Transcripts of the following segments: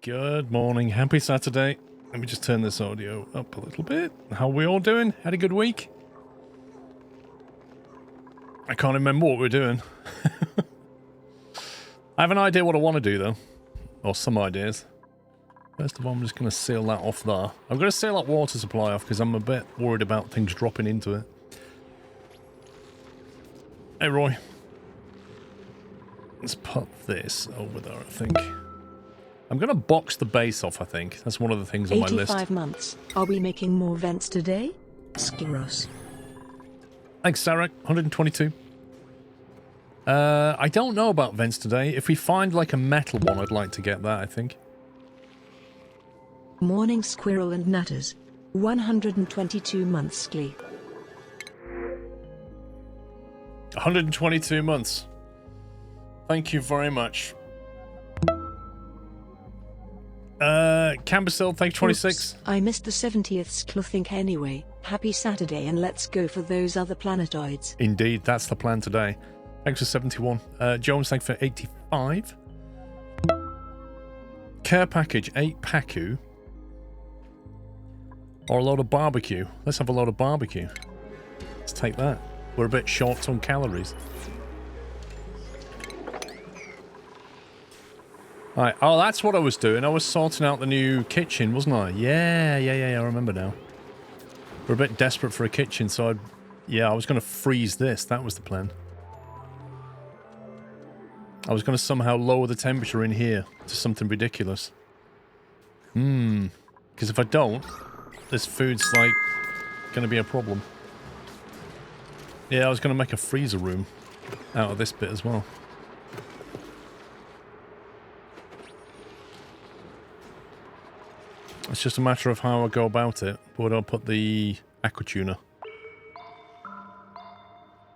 Good morning. Happy Saturday. Let me just turn this audio up a little bit. How are we all doing? Had a good week? I can't remember what we're doing. I have an idea what I want to do, though. Or some ideas. First of all, I'm just going to seal that off there. I'm going to seal that water supply off because I'm a bit worried about things dropping into it. Hey, Roy. Let's put this over there, I think. I'm going to box the base off, I think. That's one of the things on my list. 85 months. Are we making more vents today? Skiros. Thanks, Sarek. 122. I don't know about vents today. If we find, like, a metal one, I'd like to get that, I think. Morning, Squirrel and Nutters. 122 months, Glee. 122 months. Thank you very much. Cambersill, thanks 26. Oops, I missed the 70th Skluthink anyway. Happy Saturday and let's go for those other planetoids. Indeed, that's the plan today. Thanks for 71. Jones, thanks for 85. Care package, 8 Paku. Or a load of barbecue. Let's have a load of barbecue. Let's take that. We're a bit short on calories. Right. Oh, that's what I was doing. I was sorting out the new kitchen, wasn't I? Yeah, I remember now. We're a bit desperate for a kitchen, so I was going to freeze this. That was the plan. I was going to somehow lower the temperature in here to something ridiculous. Because if I don't, this food's, like, going to be a problem. Yeah, I was going to make a freezer room out of this bit as well. It's just a matter of how I go about it. But I'll put the aquatuner.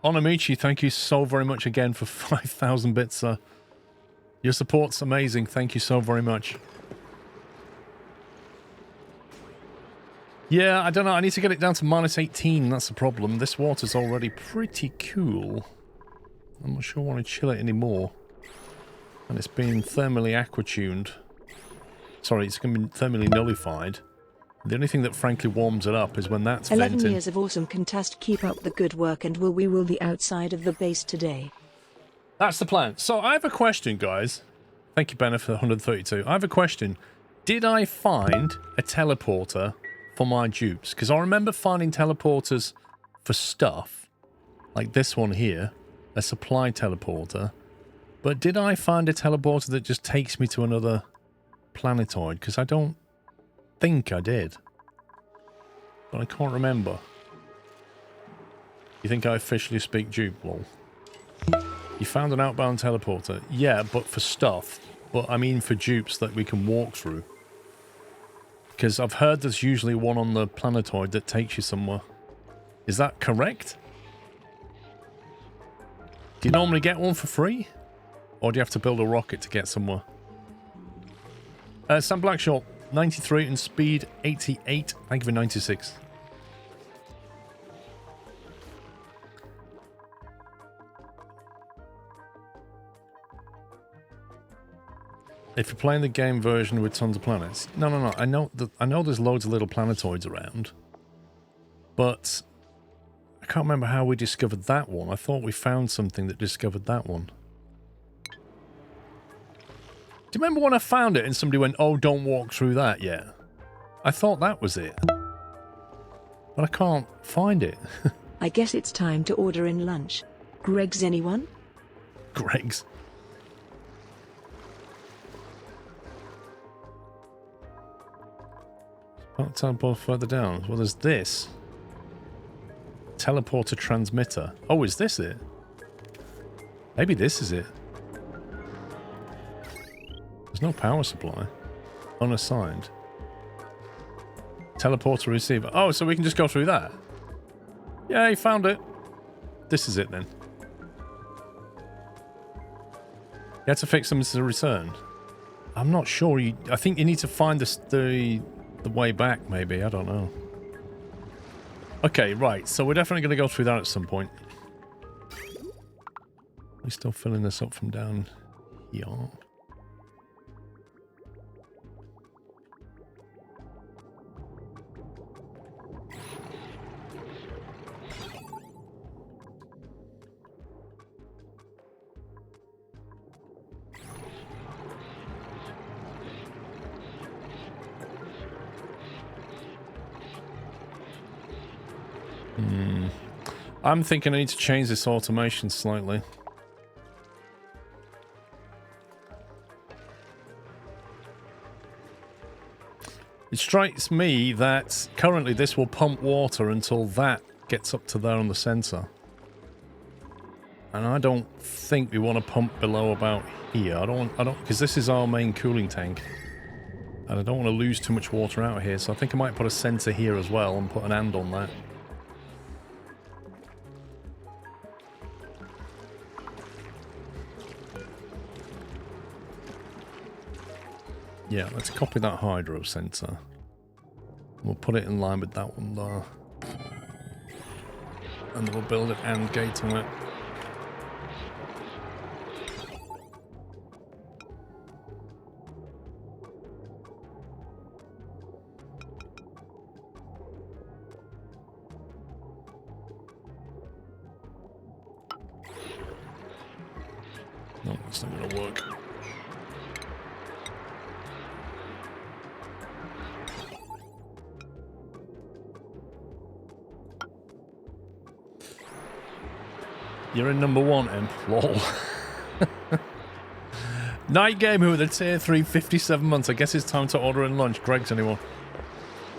Onamichi, thank you so very much again for 5,000 bits, sir. Your support's amazing. Thank you so very much. Yeah, I don't know. I need to get it down to minus 18. That's the problem. This water's already pretty cool. I'm not sure I want to chill it anymore. And it's been thermally aquatuned. Sorry, it's going to be thermally nullified. The only thing that frankly warms it up is when that's 11 venting. years of awesome contest. Keep up the good work and we will be outside of the base today. That's the plan. So I have a question, guys. Thank you, Benna, for 132. I have a question. Did I find a teleporter for my dupes? Because I remember finding teleporters for stuff. Like this one here. A supply teleporter. But did I find a teleporter that just takes me to another planetoid? Because I don't think I did. But I can't remember. You think I officially speak dupe, lol? You found an outbound teleporter. Yeah, but for stuff. But I mean for dupes that we can walk through. Because I've heard there's usually one on the planetoid that takes you somewhere. Is that correct? Do you normally get one for free? Or do you have to build a rocket to get somewhere? Sam Blackshaw, 93 and speed 88. Thank you for 96. If you're playing the game version with tons of planets. No. I know there's loads of little planetoids around. But I can't remember how we discovered that one. I thought we found something that discovered that one. Do you remember when I found it and somebody went, oh, don't walk through that yet? I thought that was it. But I can't find it. I guess it's time to order in lunch. Greg's, anyone? Greg's. Teleport further down. Well, there's this. Teleporter transmitter. Oh, is this it? Maybe this is it. There's no power supply. Unassigned. Teleporter receiver. Oh, so we can just go through that? Yeah, you found it. This is it then. You had to fix them to return. I'm not sure. I think you need to find the way back, maybe. I don't know. Okay, right. So we're definitely going to go through that at some point. We're still filling this up from down here. I'm thinking I need to change this automation slightly. It strikes me that currently this will pump water until that gets up to there on the sensor. And I don't think we want to pump below about here. I don't, because this is our main cooling tank. And I don't want to lose too much water out here, so I think I might put a sensor here as well and put an and on that. Yeah, let's copy that hydro sensor. We'll put it in line with that one there. And then we'll build an AND gate on it. No, that's not going to work. You're in number 1, Imp. Lol. Night Gamer with a tier 3, 57 months. I guess it's time to order in lunch. Greg's anyone?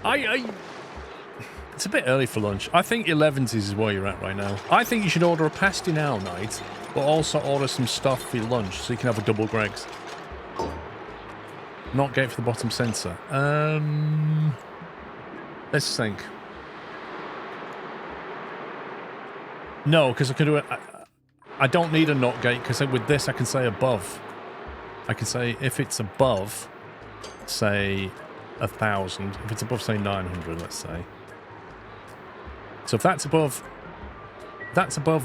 It's a bit early for lunch. I think 11s is where you're at right now. I think you should order a pasty now, Night, but also order some stuff for your lunch so you can have a double Greg's. Not gate for the bottom sensor. Let's think. No, because I can do it. I don't need a NOT gate because with this I can say above. I can say if it's above, say 1,000. If it's above, say 900, let's say. So if that's above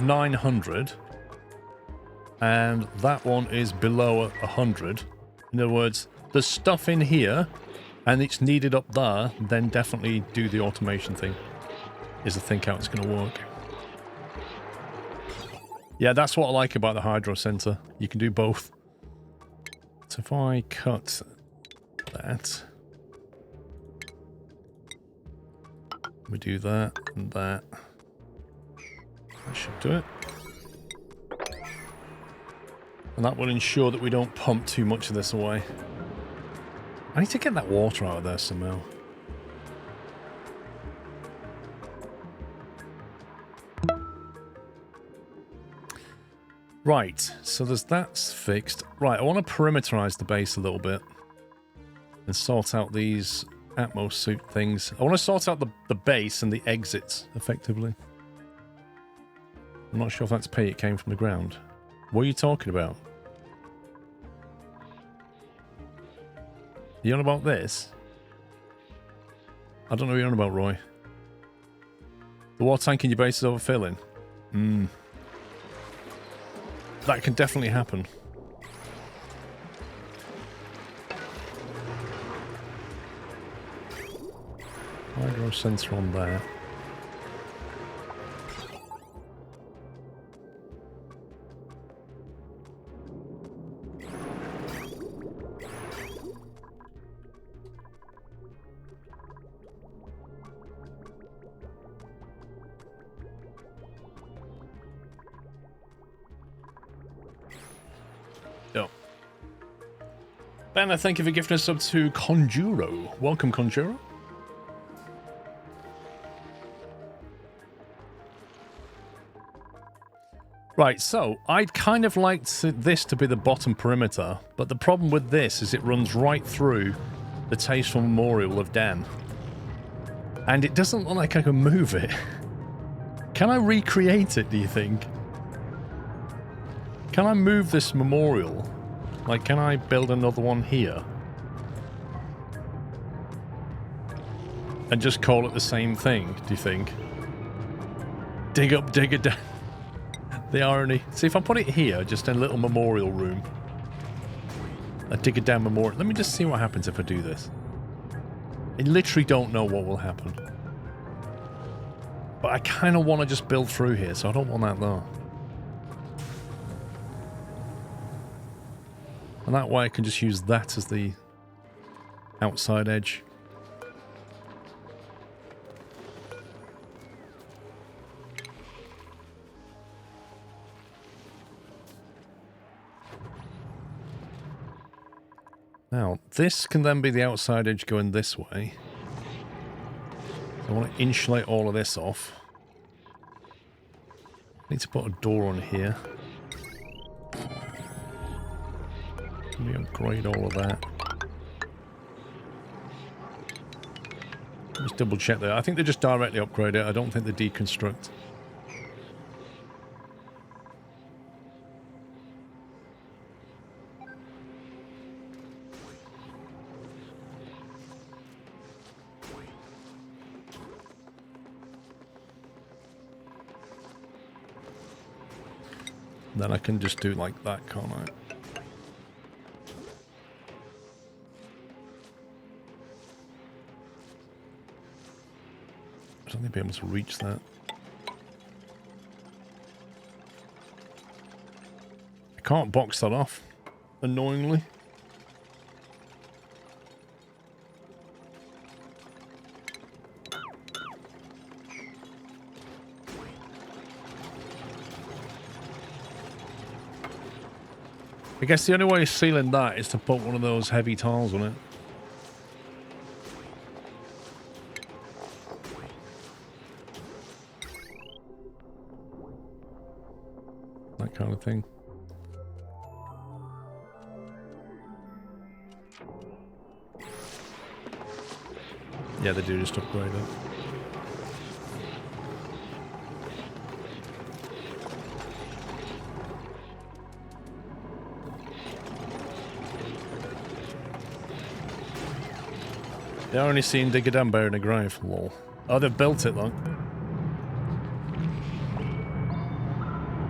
900, and that one is below 100. In other words, there's stuff in here, and it's needed up there. Then definitely do the automation thing. Is to think how it's going to work. Yeah, that's what I like about the hydro center. You can do both. So if I cut that, we do that and that. That should do it. And that will ensure that we don't pump too much of this away. I need to get that water out of there somehow. Right, so that's fixed. Right, I want to perimeterize the base a little bit and sort out these Atmos suit things. I want to sort out the base and the exits, effectively. I'm not sure if that's pay it came from the ground. What are you talking about? You on about this? I don't know what you're on about, Roy. The water tank in your base is overfilling? That can definitely happen. Hydro sensor on there. Banner, thank you for gifting us up to Conjuro. Welcome, Conjuro. Right, so I'd kind of like this to be the bottom perimeter, but the problem with this is it runs right through the Tasteful Memorial of Dan. And it doesn't look like I can move it. Can I recreate it, do you think? Can I move this memorial? Like, can I build another one here? And just call it the same thing, do you think? Dig up, dig it down. The irony. See, if I put it here, just in a little memorial room. A dig it down memorial. Let me just see what happens if I do this. I literally don't know what will happen. But I kind of want to just build through here, so I don't want that there. And that way I can just use that as the outside edge. Now, this can then be the outside edge going this way. I want to insulate all of this off. Need to put a door on here. Let me upgrade all of that. Just double check there. I think they just directly upgrade it. I don't think they deconstruct. Then I can just do like that, can't I? I don't think I'll be able to reach that. I can't box that off, annoyingly. I guess the only way of sealing that is to put one of those heavy tiles on it. That kind of thing. Yeah, they do just upgrade it. Yeah, I only seen Digger down buried in a grave. Lol. Oh, they've built it though.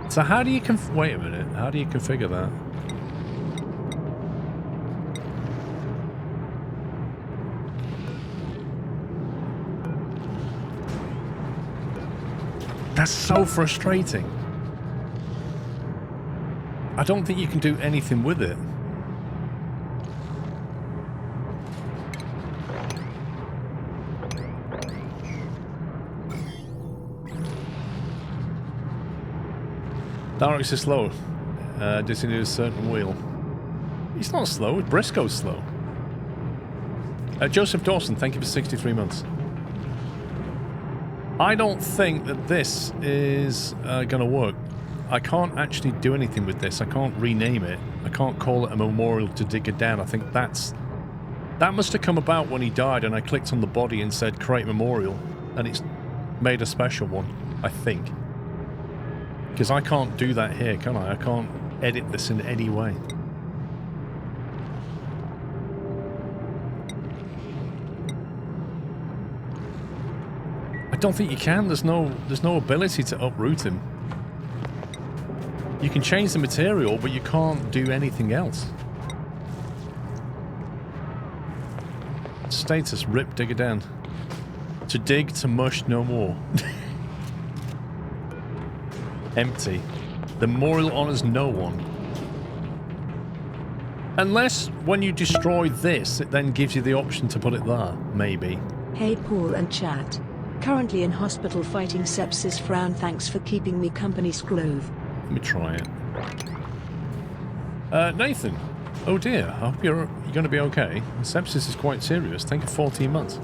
So how do you wait a minute. How do you configure that? That's so frustrating. I don't think you can do anything with it. Darix is slow. Does he need a certain wheel? He's not slow. Briscoe's slow. Joseph Dawson, thank you for 63 months. I don't think that this is going to work. I can't actually do anything with this. I can't rename it. I can't call it a memorial to Digger down. I think that must have come about when he died and I clicked on the body and said create memorial and it's made a special one, I think. Because I can't do that here, can I? I can't edit this in any way. I don't think you can. There's no ability to uproot him. You can change the material, but you can't do anything else. Status, rip Digger down. To dig, to mush, no more. Empty. The memorial honors no one. Unless when you destroy this, it then gives you the option to put it there. Maybe. Hey Paul and chat. Currently in hospital fighting sepsis. Frown. Thanks for keeping me company, Scrove. Let me try it. Nathan. Oh dear. I hope you're going to be okay. Sepsis is quite serious. Thank you for 14 months.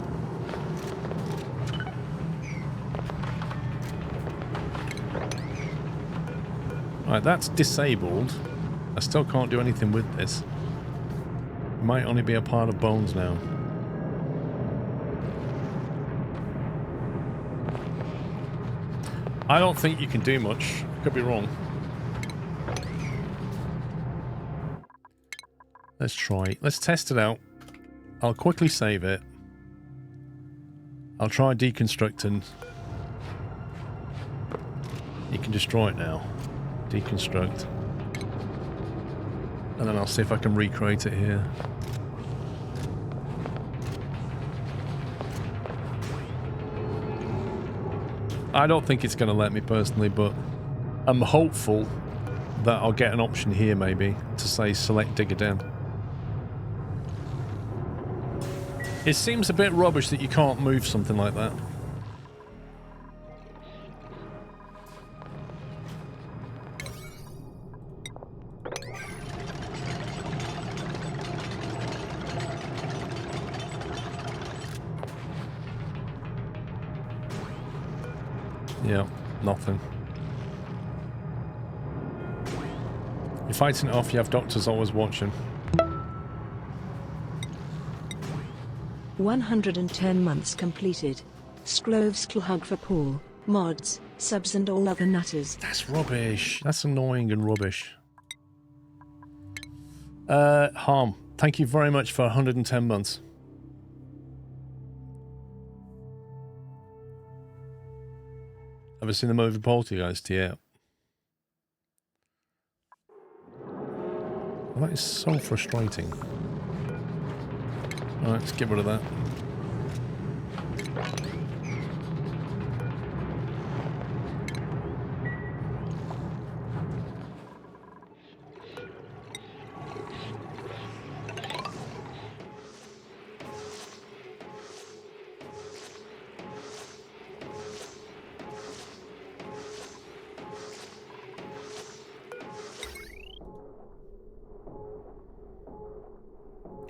Right, that's disabled. I still can't do anything with this. It might only be a pile of bones now. I don't think you can do much. Could be wrong. Let's try. Let's test it out. I'll quickly save it. I'll try deconstructing. You can destroy it now. Deconstruct. And then I'll see if I can recreate it here. I don't think it's going to let me personally, but I'm hopeful that I'll get an option here maybe to say select Digger down. It seems a bit rubbish that you can't move something like that. Yeah, nothing. You're fighting it off, you have doctors always watching. 110 months completed. Sklovskl hug for Paul, mods, subs and all other nutters. That's rubbish. That's annoying and rubbish. Harm, thank you very much for 110 months. Ever seen the movie Poltergeist? Yeah. Well, that is so frustrating. Alright, let's get rid of that.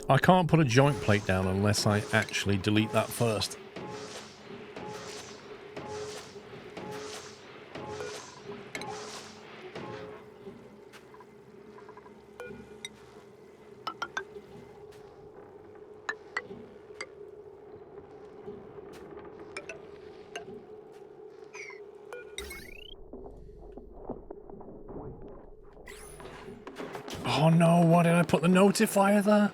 I can't put a joint plate down unless I actually delete that first. Oh no, why did I put the notifier there?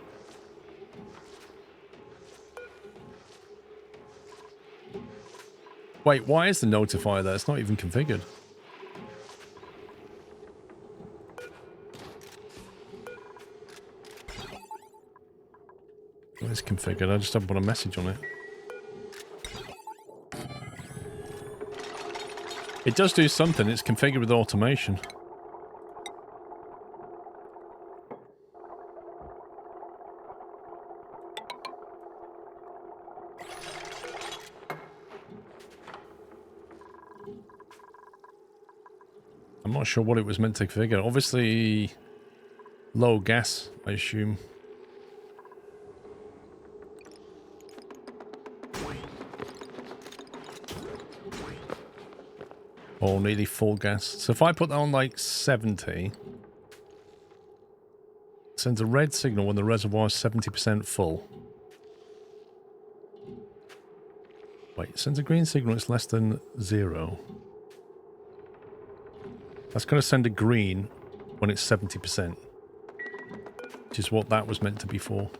Wait, why is the notifier there? It's not even configured. Well, it's configured, I just haven't put a message on it. It does do something, it's configured with automation. I'm not sure what it was meant to configure. Obviously, low gas, I assume. Or nearly full gas. So if I put that on like 70, it sends a red signal when the reservoir is 70% full. Wait, it sends a green signal when it's less than 0. That's going to send a green when it's 70%, which is what that was meant to be for.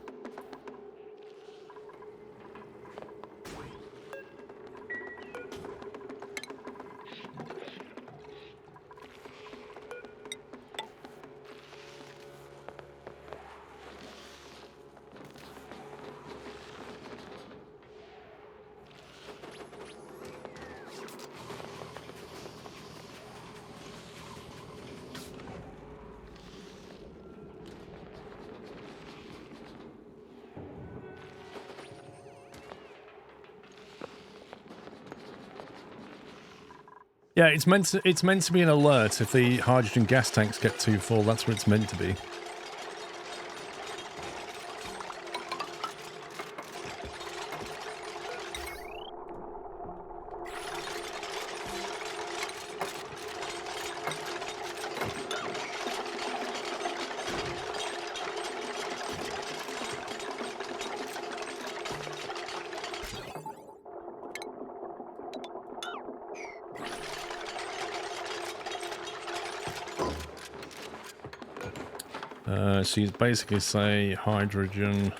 Yeah, it's meant to be an alert if the hydrogen gas tanks get too full. That's what it's meant to be. So you basically say hydrogen.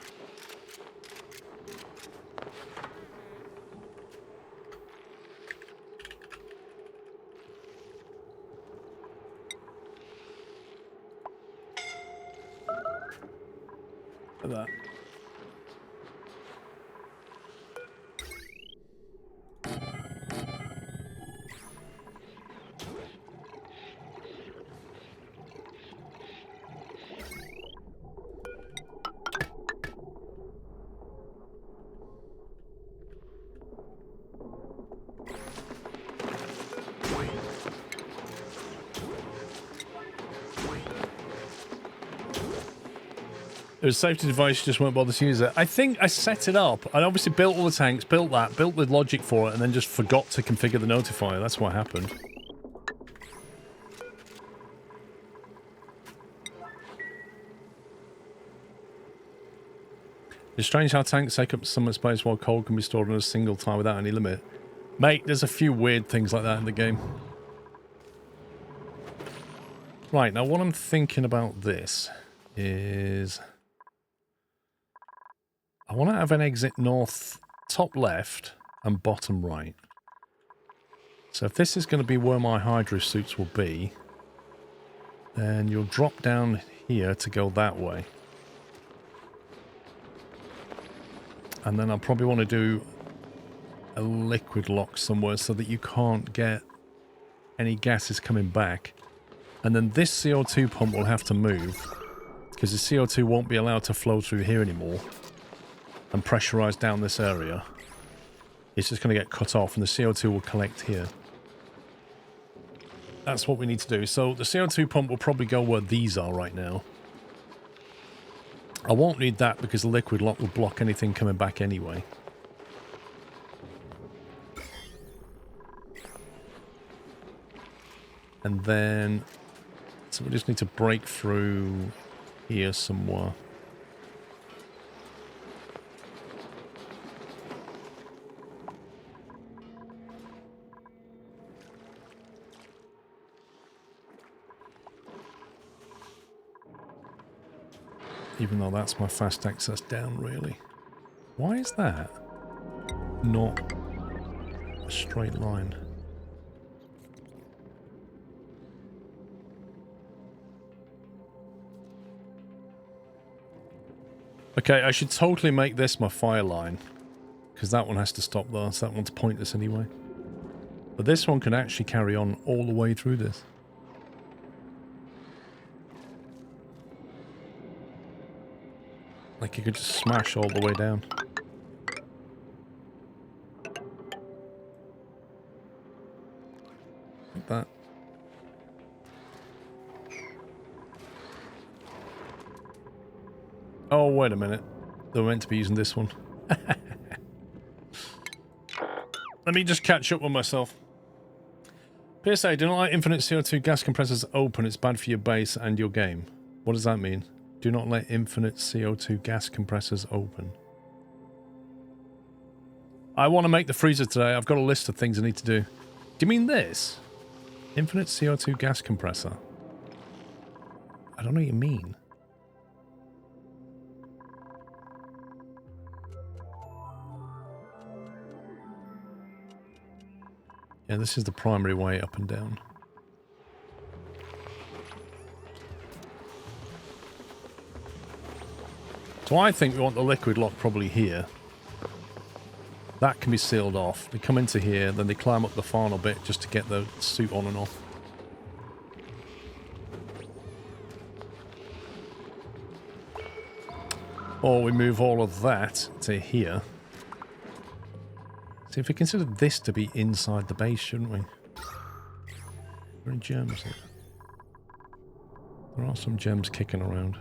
That. It was a safety device, you just won't bother to use it. I think I set it up. I obviously built all the tanks, built that, built the logic for it, and then just forgot to configure the notifier. That's what happened. It's strange how tanks take up so much space while coal can be stored in a single tile without any limit. Mate, there's a few weird things like that in the game. Right, now what I'm thinking about this is... I want to have an exit north, top left, and bottom right. So if this is going to be where my hydro suits will be, then you'll drop down here to go that way. And then I'll probably want to do a liquid lock somewhere so that you can't get any gases coming back. And then this CO2 pump will have to move because the CO2 won't be allowed to flow through here anymore and pressurize down this area. It's just going to get cut off and the CO2 will collect here. That's what we need to do. So the CO2 pump will probably go where these are right now. I won't need that because the liquid lock will block anything coming back anyway. And then... so we just need to break through here somewhere. Even though that's my fast access down, really. Why is that not a straight line? Okay, I should totally make this my fire line. Because that one has to stop there, so that one's pointless anyway. But this one can actually carry on all the way through this. Like you could just smash all the way down. Like that. Oh, wait a minute. They were meant to be using this one. Let me just catch up with myself. PSA, do not let infinite CO2 gas compressors open. It's bad for your base and your game. What does that mean? Do not let infinite CO2 gas compressors open. I want to make the freezer today. I've got a list of things I need to do. Do you mean this? Infinite CO2 gas compressor? I don't know what you mean. Yeah, this is the primary way up and down. So I think we want the liquid lock probably here. That can be sealed off. They come into here, then they climb up the final bit just to get the suit on and off. Or we move all of that to here. See, if we consider this to be inside the base, shouldn't we? Are there any gems here? There are some gems kicking around.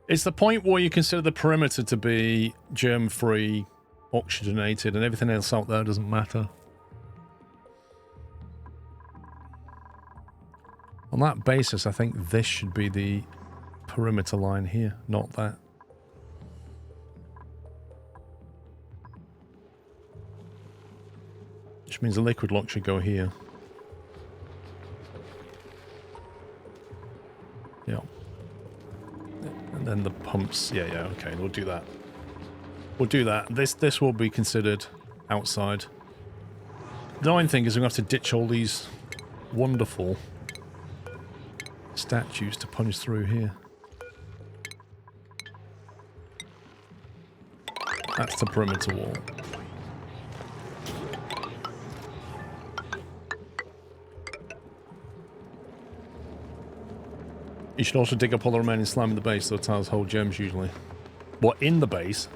It's the point where you consider the perimeter to be germ-free, oxygenated, and everything else out there doesn't matter. On that basis, I think this should be the perimeter line here, not that. Which means the liquid lock should go here. Yeah. And then the pumps, yeah, okay, we'll do that. We'll do that. This will be considered outside. The annoying thing is we're going to have to ditch all these wonderful statues to punch through here. That's the perimeter wall. You should also dig up all the remaining slime in the base, so tiles hold gems usually. What, in the base?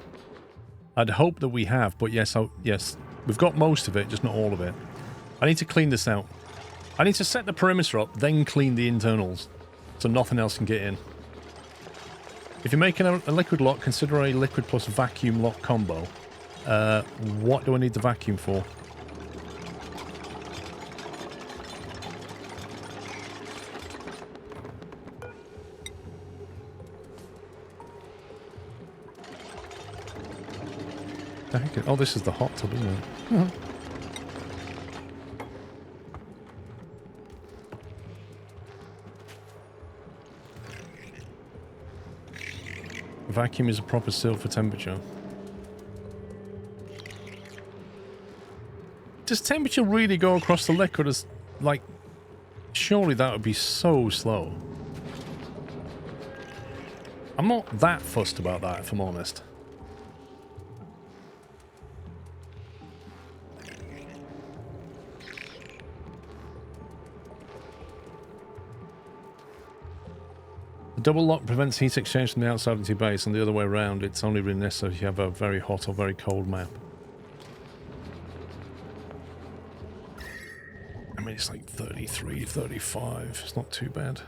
I'd hope that we have, but yes, yes, we've got most of it, just not all of it. I need to clean this out. I need to set the perimeter up, then clean the internals, so nothing else can get in. If you're making a liquid lock, consider a liquid plus vacuum lock combo. What do I need the vacuum for? Oh, this is the hot tub, isn't it? Uh-huh. Vacuum is a proper seal for temperature. Does temperature really go across the liquid as, like, surely that would be so slow. I'm not that fussed about that, if I'm honest. Double lock prevents heat exchange from the outside into your base, and the other way around, it's only really necessary if you have a very hot or very cold map. I mean, it's like 33, 35. It's not too bad.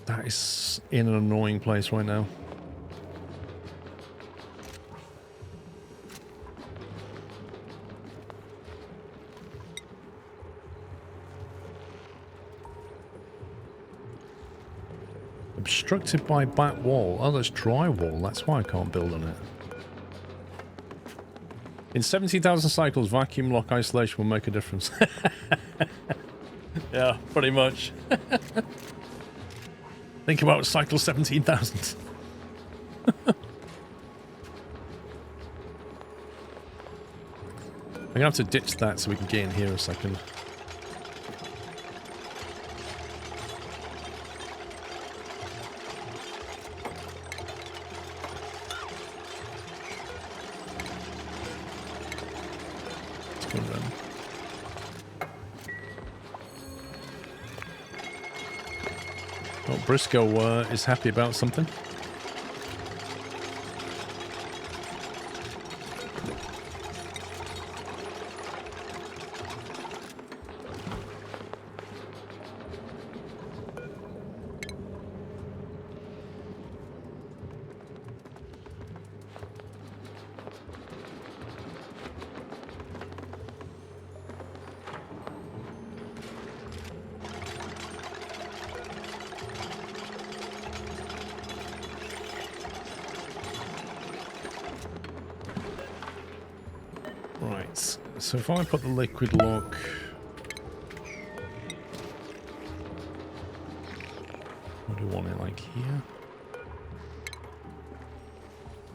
That is in an annoying place right now. Obstructed by back wall. Oh, that's drywall. That's why I can't build on it. In 70,000 cycles, vacuum lock isolation will make a difference. Yeah, pretty much. Think about cycle 17,000. I'm gonna have to ditch that so we can get in here a second. Briscoe is happy about something. So if I put the liquid lock... What do I want it like here?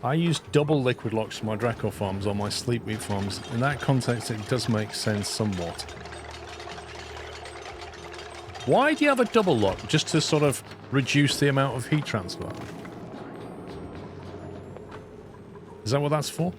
I use double liquid locks for my Draco farms or my sleep weed farms. In that context, it does make sense somewhat. Why do you have a double lock? Just to sort of reduce the amount of heat transfer? Is that what that's for?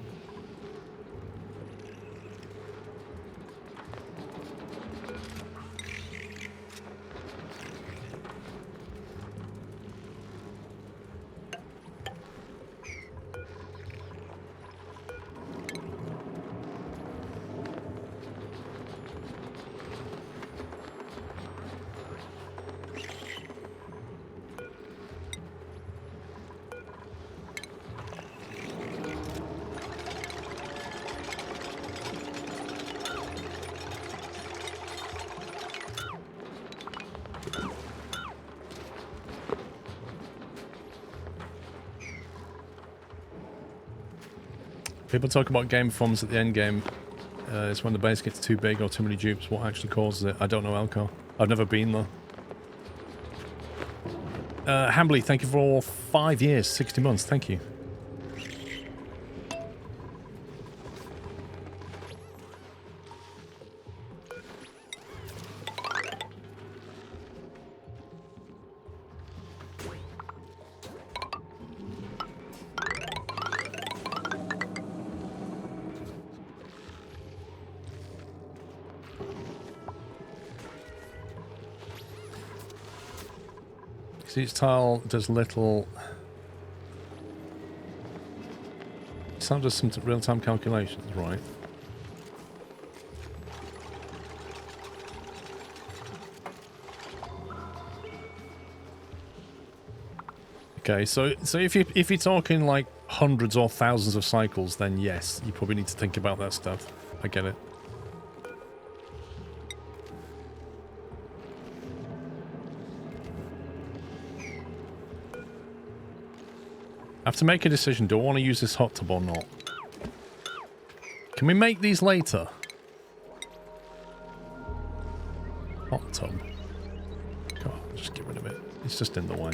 People talk about game performance at the end game. It's when the base gets too big or too many dupes. What actually causes it? I don't know, Elcar. I've never been there. Hambly, thank you for 5 years, 60 months. Thank you. So each tile does little... Some does some real-time calculations, right? Okay, so if you're talking like hundreds or thousands of cycles, then yes, you probably need to think about that stuff. I get it. I have to make a decision. Do I want to use this hot tub or not? Can we make these later? Hot tub. God, just get rid of it. It's just in the way.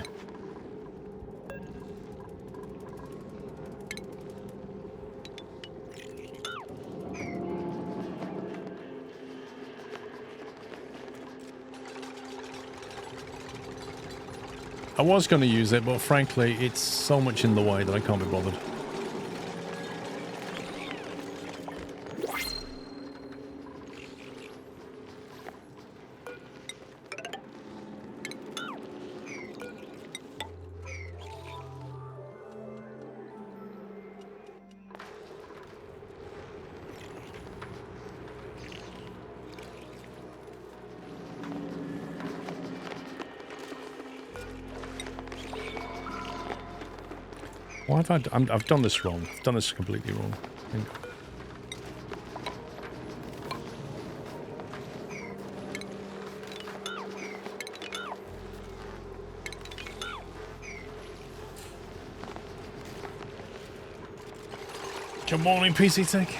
I was going to use it, but frankly, it's so much in the way that I can't be bothered. Why have I've done this wrong. I've done this completely wrong. I think. Good morning, PC Tech.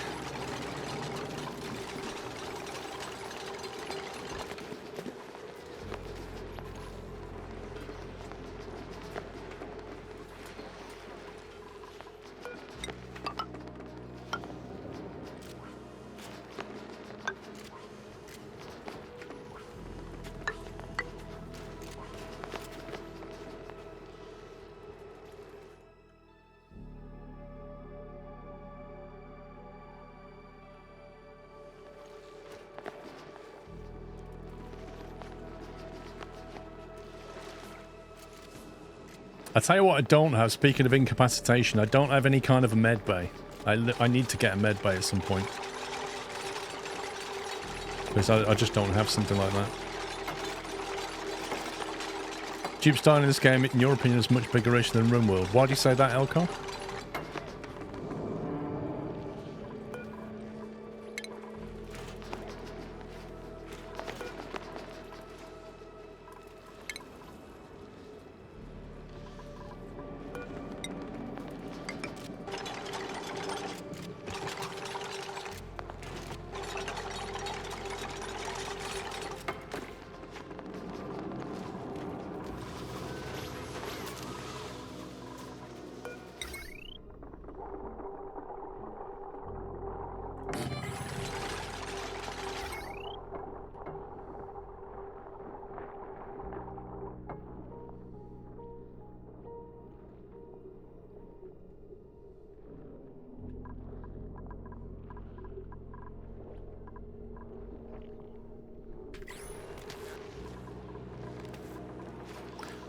I tell you what I don't have, speaking of incapacitation, I don't have any kind of a med bay. I need to get a med bay at some point. Because I just don't have something like that. Dupe style in this game, in your opinion, is much bigger issue than RimWorld. Why do you say that, Elcar?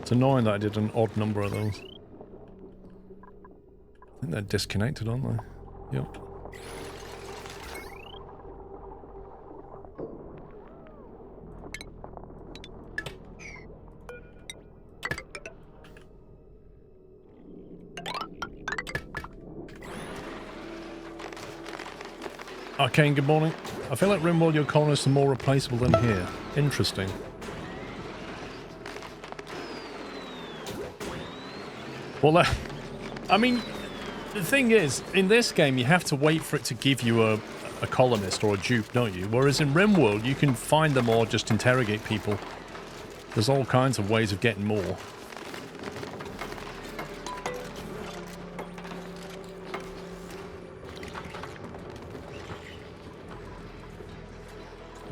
It's annoying that I did an odd number of those. I think they're disconnected, aren't they? Yep. Arcane, good morning. I feel like RimWorld, your colonists are more replaceable than here. Interesting. Well, I mean, the thing is, in this game, you have to wait for it to give you a colonist or a dupe, don't you? Whereas in RimWorld, you can find them or just interrogate people. There's all kinds of ways of getting more.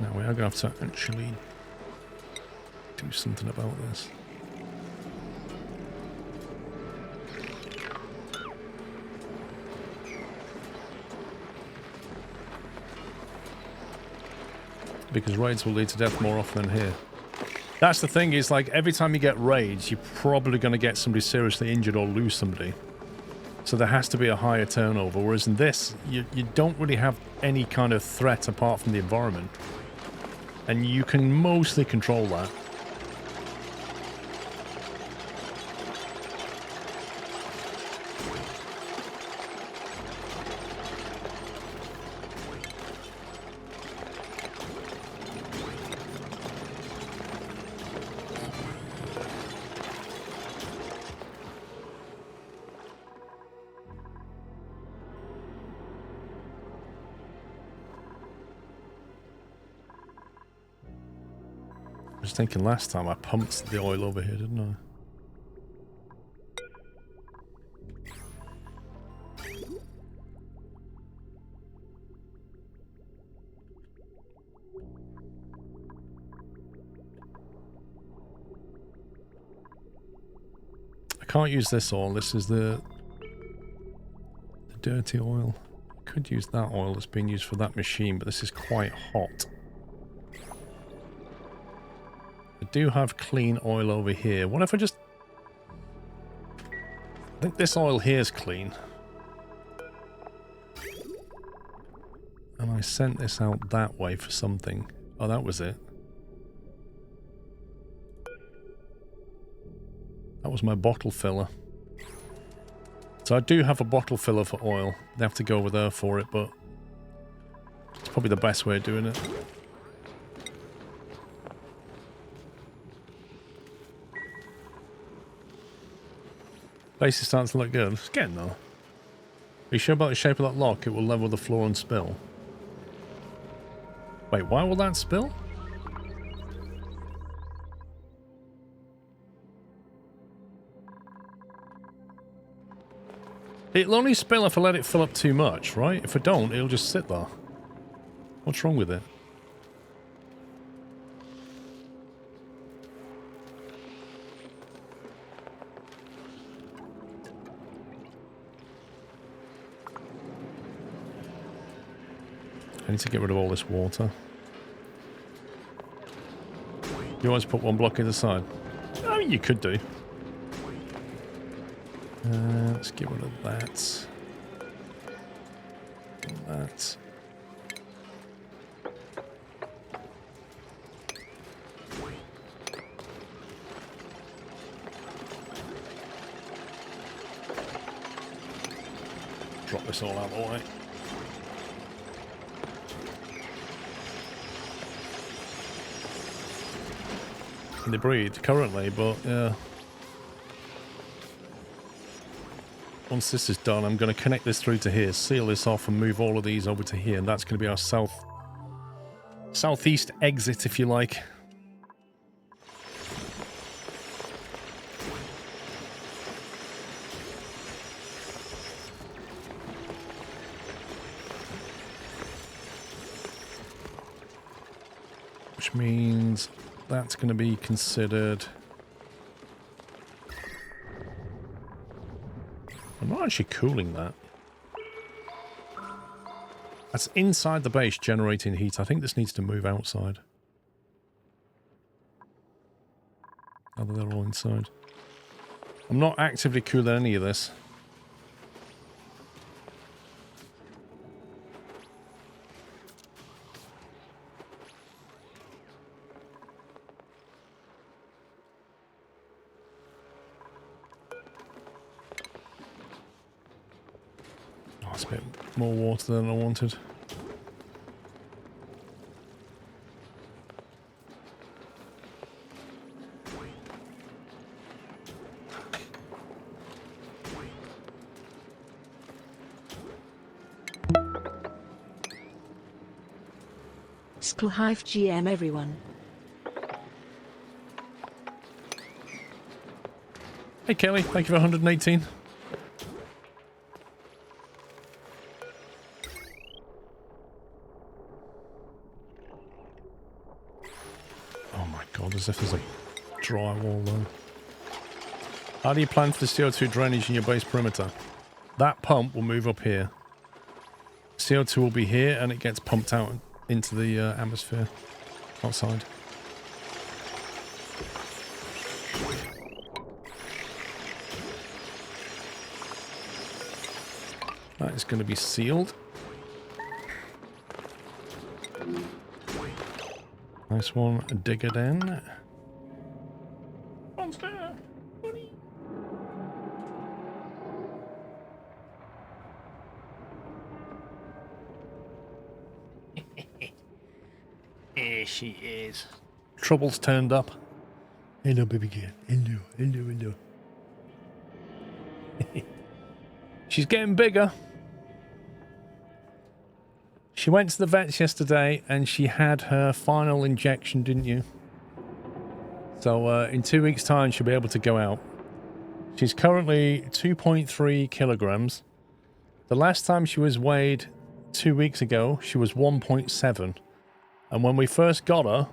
Now, we are going to have to actually do something about this. Because raids will lead to death more often than here. That's the thing, is like every time you get raids, you're probably going to get somebody seriously injured or lose somebody. So there has to be a higher turnover, whereas in this, you don't really have any kind of threat apart from the environment. And you can mostly control that. I was thinking last time I pumped the oil over here, didn't I? I can't use this oil. This is the dirty oil. I could use that oil that's being used for that machine, but this is quite hot. I do have clean oil over here. What if I just... I think this oil here is clean. And I sent this out that way for something. Oh, that was it. That was my bottle filler. So I do have a bottle filler for oil. They have to go over there for it, but it's probably the best way of doing it. Base is starting to look good. It's getting there. Are you sure about the shape of that lock? It will level the floor and spill. Wait, why will that spill? It'll only spill if I let it fill up too much, right? If I don't, it'll just sit there. What's wrong with it? I need to get rid of all this water. You always put one block either side. I mean, you could do. Let's get rid of that. That. Drop this all out of the way. They breed currently, but yeah. Once this is done, I'm going to connect this through to here, seal this off, and move all of these over to here, and that's going to be our southeast exit, if you like. Which means that's going to be considered... I'm not actually cooling that. That's inside the base generating heat. I think this needs to move outside. Now that they're all inside. I'm not actively cooling any of this. That's a bit more water than I wanted. SquirrelHive GM everyone. Hey Kelly, thank you for 118. As if there's a drywall though. How do you plan for the CO2 drainage in your base perimeter? That pump will move up here. CO2 will be here and it gets pumped out into the atmosphere outside. That is going to be sealed. Nice one. Dig it in. Monster! Buddy! Here she is. Trouble's turned up. Hello, baby girl. Hello, hello, hello. She's getting bigger. She went to the vets yesterday and she had her final injection, didn't you? So in 2 weeks' time, she'll be able to go out. She's currently 2.3 kilograms. The last time she was weighed 2 weeks ago, she was 1.7. And when we first got her,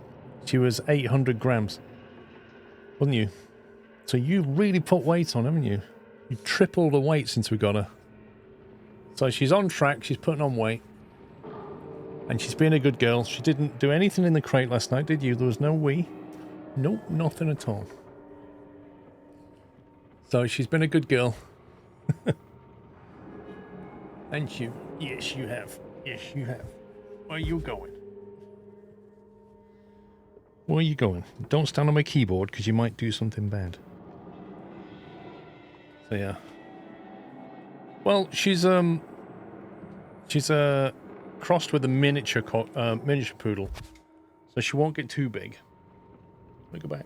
she was 800 grams. Wasn't you? So you really put weight on, haven't you? You tripled the weight since we got her. So she's on track, she's putting on weight. And she's being a good girl. She didn't do anything in the crate last night, did you? There was no wee. Nope, nothing at all. So she's been a good girl. And you? Yes, you have. Yes, you have. Where are you going? Where are you going? Don't stand on my keyboard because you might do something bad. So yeah. Well, she's crossed with a miniature poodle, so she won't get too big. Let me go back.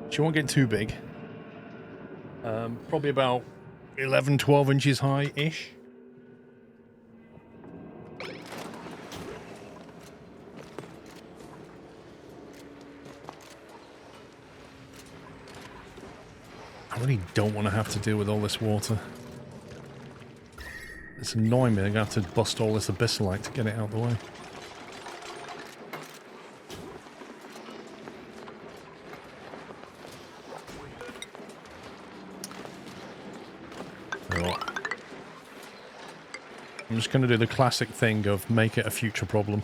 She won't get too big. Probably about 11, 12 inches high-ish. I really don't want to have to deal with all this water. It's annoying me. I'm going to have to bust all this abyssalite to get it out of the way. I'm just going to do the classic thing of make it a future problem.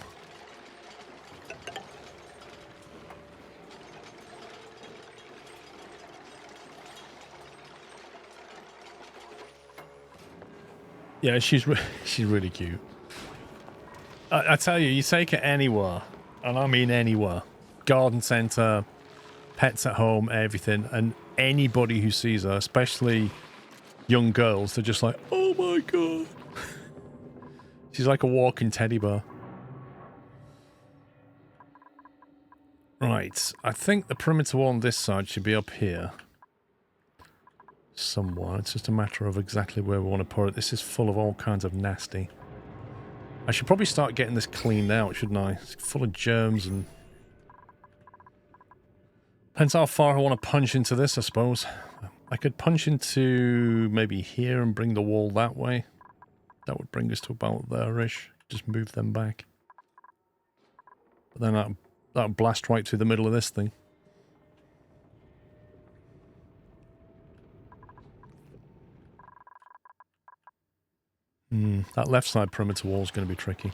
Yeah, she's really cute. I tell you, you take her anywhere, and I mean anywhere. Garden centre, pets at home, everything, and anybody who sees her, especially young girls, they're just like, oh my god. She's like a walking teddy bear. Right, I think the perimeter wall on this side should be up here. Somewhere. It's just a matter of exactly where we want to put it. This is full of all kinds of nasty. I should probably start getting this cleaned out, shouldn't I? It's full of germs and... Depends how far I want to punch into this, I suppose. I could punch into maybe here and bring the wall that way. That would bring us to about there-ish. Just move them back. But then that'll blast right through the middle of this thing. That left side perimeter wall is going to be tricky.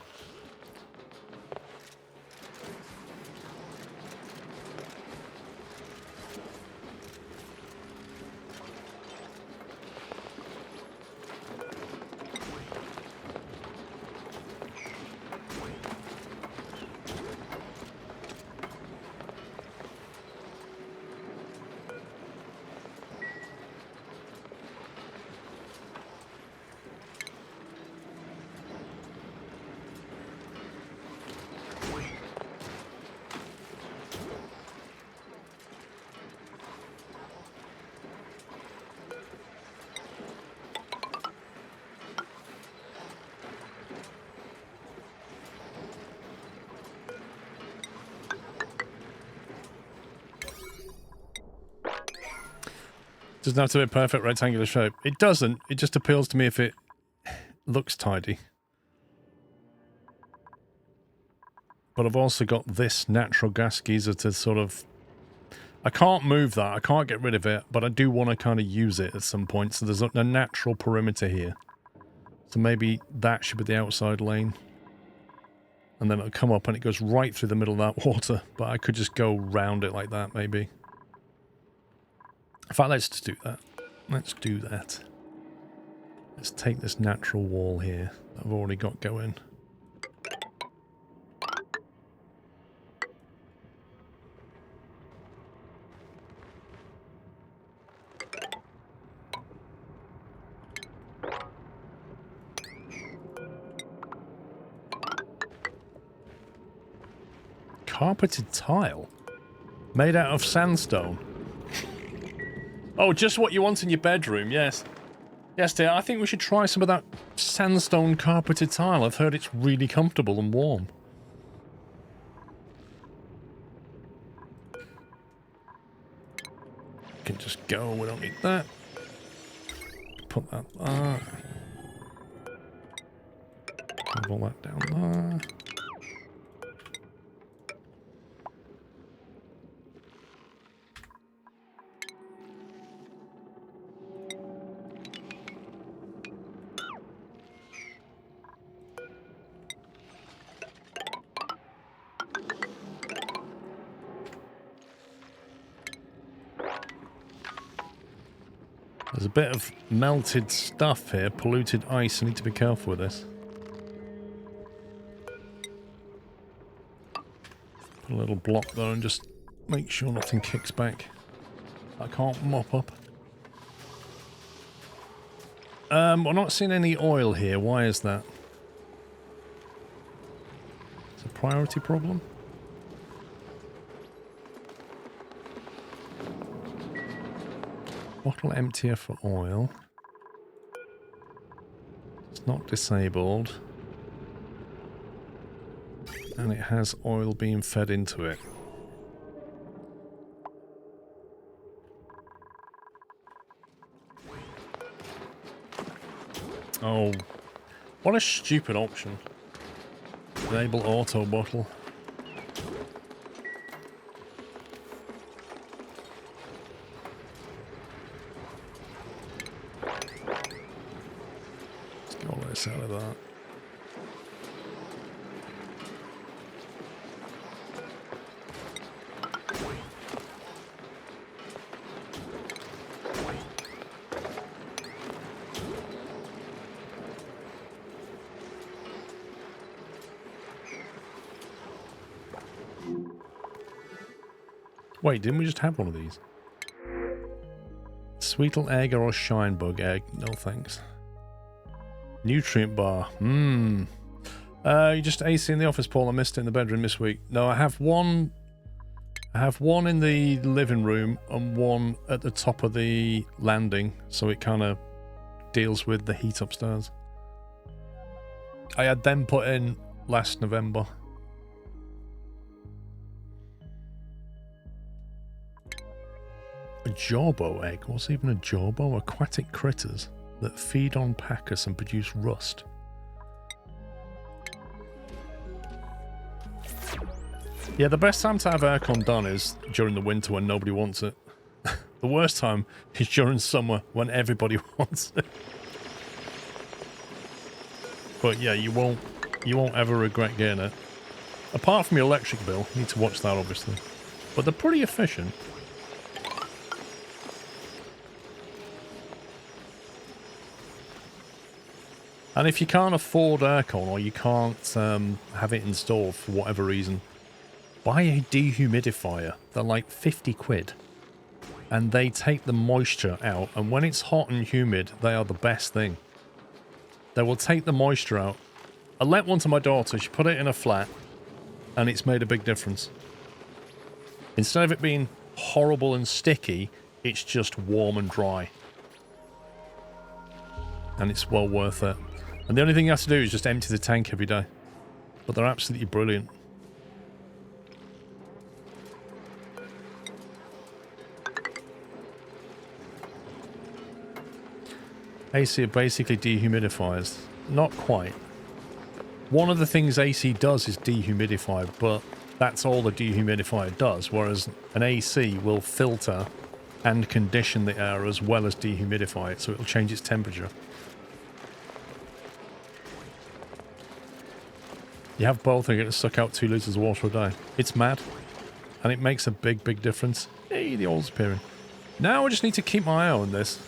Doesn't have to be a perfect rectangular shape. It doesn't. It just appeals to me if it looks tidy. But I've also got this natural gas geyser to sort of... I can't move that. I can't get rid of it, but I do want to kind of use it at some point. So there's a natural perimeter here. So maybe that should be the outside lane. And then it'll come up and it goes right through the middle of that water. But I could just go round it like that, maybe. In fact, let's just do that. Let's do that. Let's take this natural wall here that I've already got going. Carpeted tile? Made out of sandstone? Oh, just what you want in your bedroom, yes. Yes, dear, I think we should try some of that sandstone carpeted tile. I've heard it's really comfortable and warm. Can just go, we don't need that. Put that there. Move all that down there. There's a bit of melted stuff here, polluted ice. I need to be careful with this. Put a little block there and just make sure nothing kicks back. I can't mop up. We're not seeing any oil here. Why is that? It's a priority problem. Bottle emptier for oil. It's not disabled. And it has oil being fed into it. Oh, what a stupid option. Enable auto bottle. Out of that. Wait, didn't we just have one of these? Sweetle egg or shine bug egg? No thanks. Nutrient bar. You just AC in the office, Paul. I missed it in the bedroom this week. No, I have one. I have one in the living room and one at the top of the landing, so it kind of deals with the heat upstairs. I had them put in last November. A jawbo egg? What's even a jawbo? Aquatic critters that feed on packers and produce rust. Yeah, the best time to have aircon done is during the winter when nobody wants it. The worst time is during summer when everybody wants it. But yeah, you won't ever regret getting it. Apart from your electric bill, you need to watch that obviously. But they're pretty efficient. And if you can't afford aircon or you can't have it installed for whatever reason, buy a dehumidifier. They're like 50 quid. And they take the moisture out. And when it's hot and humid, they are the best thing. They will take the moisture out. I lent one to my daughter. She put it in a flat. And it's made a big difference. Instead of it being horrible and sticky, it's just warm and dry. And it's well worth it. And the only thing you have to do is just empty the tank every day. But they're absolutely brilliant. AC are basically dehumidifiers. Not quite. One of the things AC does is dehumidify, but that's all the dehumidifier does, whereas an AC will filter and condition the air as well as dehumidify it, so it'll change its temperature. You have both and you get to suck out 2 litres of water a day. It's mad. And it makes a big, big difference. Hey, the oil's appearing. Now I just need to keep my eye on this.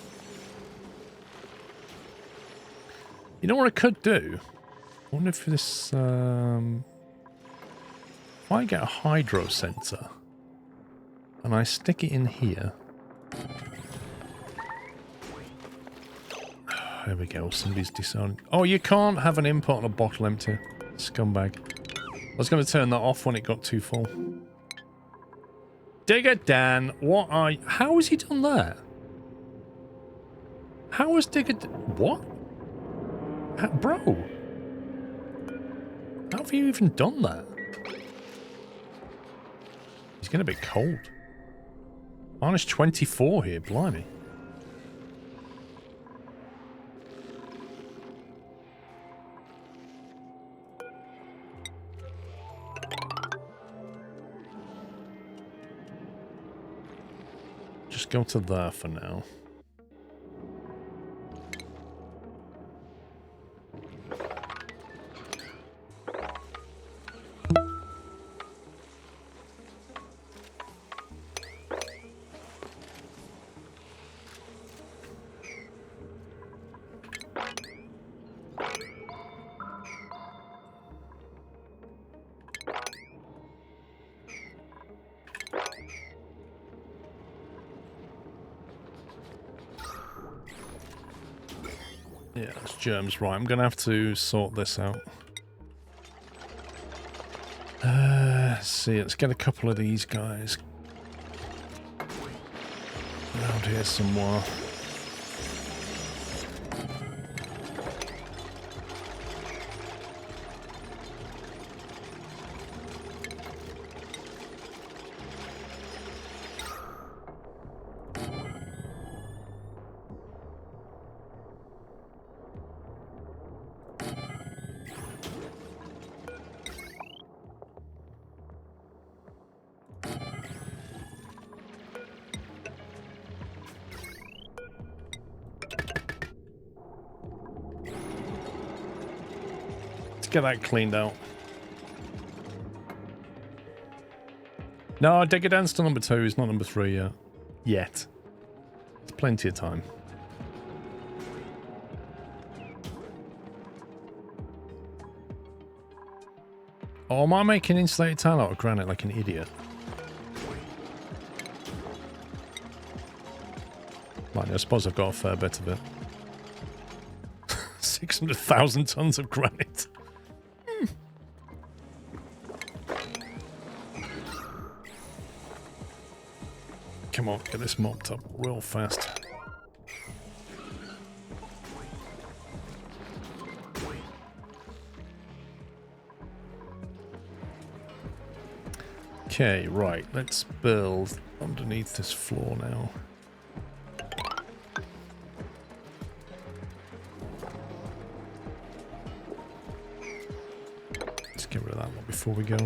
You know what I could do? I wonder if this... if I get a hydro sensor and I stick it in here... There we go, somebody's disarmed. Oh, you can't have an input on a bottle empty. Scumbag. I was going to turn that off when it got too full. Digger Dan, what are you... How has he done that? How has Digger... What? Bro. How have you even done that? He's getting a bit cold. Minus 24 here, blimey. Just go to there for now. Yeah, that's germs. Right, I'm going to have to sort this out. Let's see, let's get a couple of these guys around here somewhere. Get that cleaned out. No, Digger Dan's to number 2. He's not number 3 yet. Yet. There's plenty of time. Oh, am I making insulated tile out of granite like an idiot? Right, I suppose I've got a fair bit of it. 600,000 tons of granite. Come on, get this mopped up real fast. Okay, right, let's build underneath this floor now. Let's get rid of that one before we go.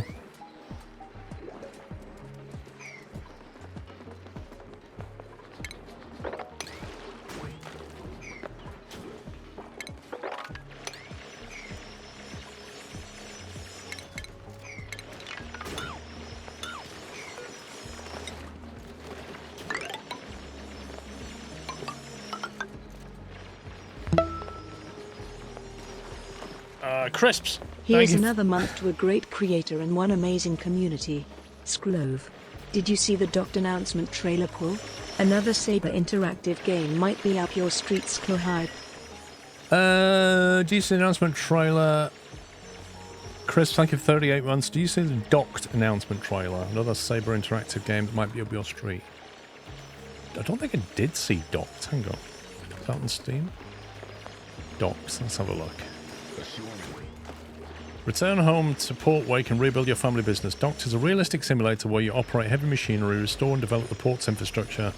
Crisps. Here's another month to a great creator and one amazing community. Skrlove. Did you see the docked announcement trailer pull? Another Saber interactive game might be up your street, Skrohype. Do you see the announcement trailer? Chris, thank you for 38 months. Do you see the docked announcement trailer? Another Saber interactive game that might be up your street. I don't think I did see docked. Hang on. Is that on Steam? Docked. Let's have a look. Return home to port where you can rebuild your family business. Docked is a realistic simulator where you operate heavy machinery, restore and develop the port's infrastructure,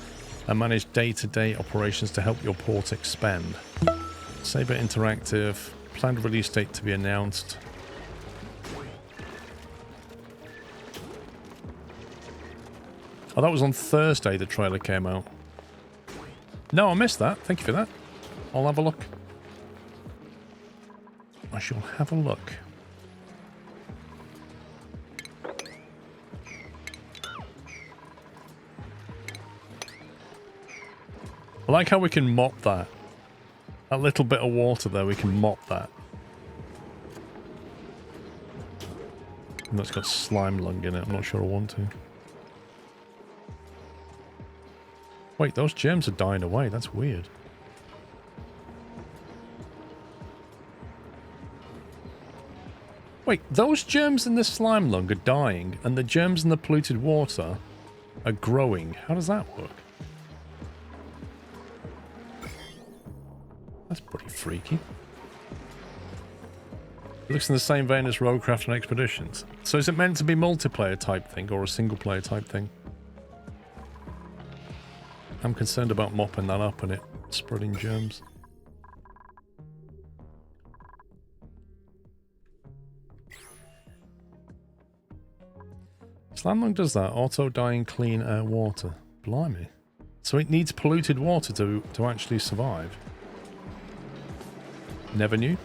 and manage day-to-day operations to help your port expand. Saber Interactive. Planned release date to be announced. Oh, that was on Thursday the trailer came out. No, I missed that. Thank you for that. I'll have a look. I shall have a look. I like how we can mop that A little bit of water there, we can mop that. And that's got slime lung in it. I'm not sure I want to. Wait, those germs are dying away. That's weird. Wait, those germs in the slime lung are dying, and the germs in the polluted water are growing. How does that work? That's pretty freaky. It looks in the same vein as Roadcraft and Expeditions. So is it meant to be multiplayer type thing or a single player type thing? I'm concerned about mopping that up and it spreading germs. Slime lung does that. Auto dying clean air water. Blimey. So it needs polluted water to actually survive. Never knew.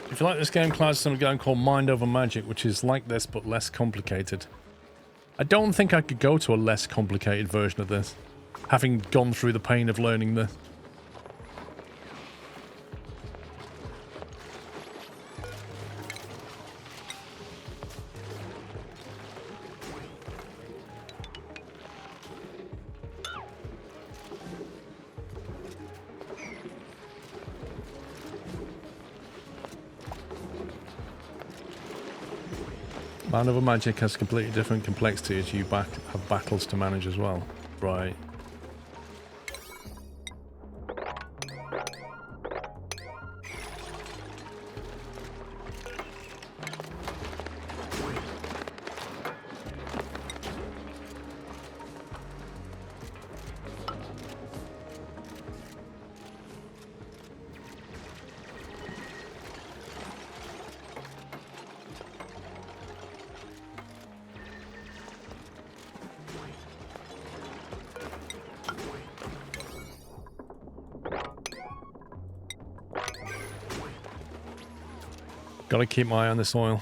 If you like this game, Cloud's done a game called Mind Over Magic, which is like this but less complicated. I don't think I could go to a less complicated version of this, having gone through the pain of learning this. Mind Over Magic has completely different complexity as you have battles to manage as well. Right. Gotta keep my eye on this oil.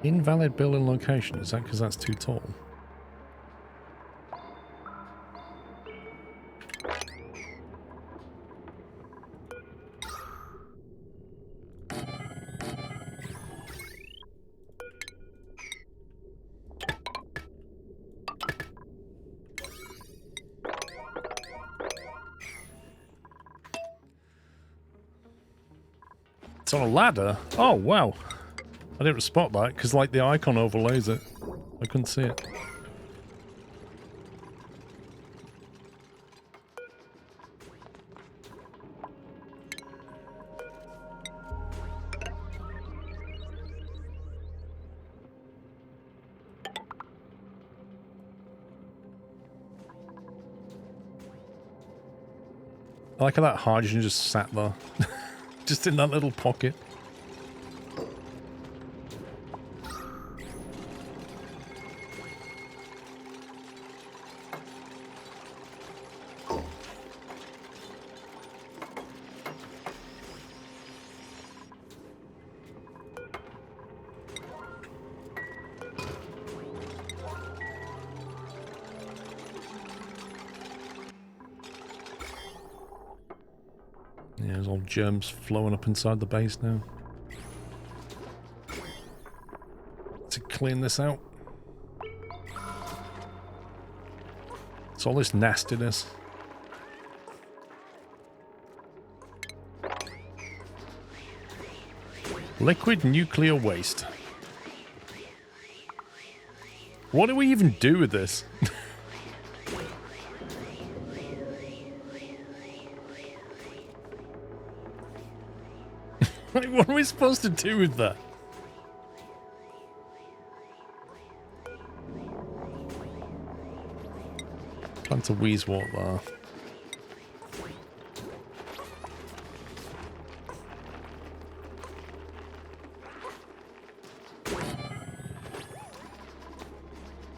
Invalid building location. Is that because that's too tall? It's on a ladder? Oh, wow. I didn't spot that because, like, the icon overlays it. I couldn't see it. I like how that hydrogen just sat there. Just in that little pocket. Yeah, there's all germs flowing up inside the base now. To clean this out. It's all this nastiness. Liquid nuclear waste. What do we even do with this? Like, what are we supposed to do with that? Plant a wheezewort there.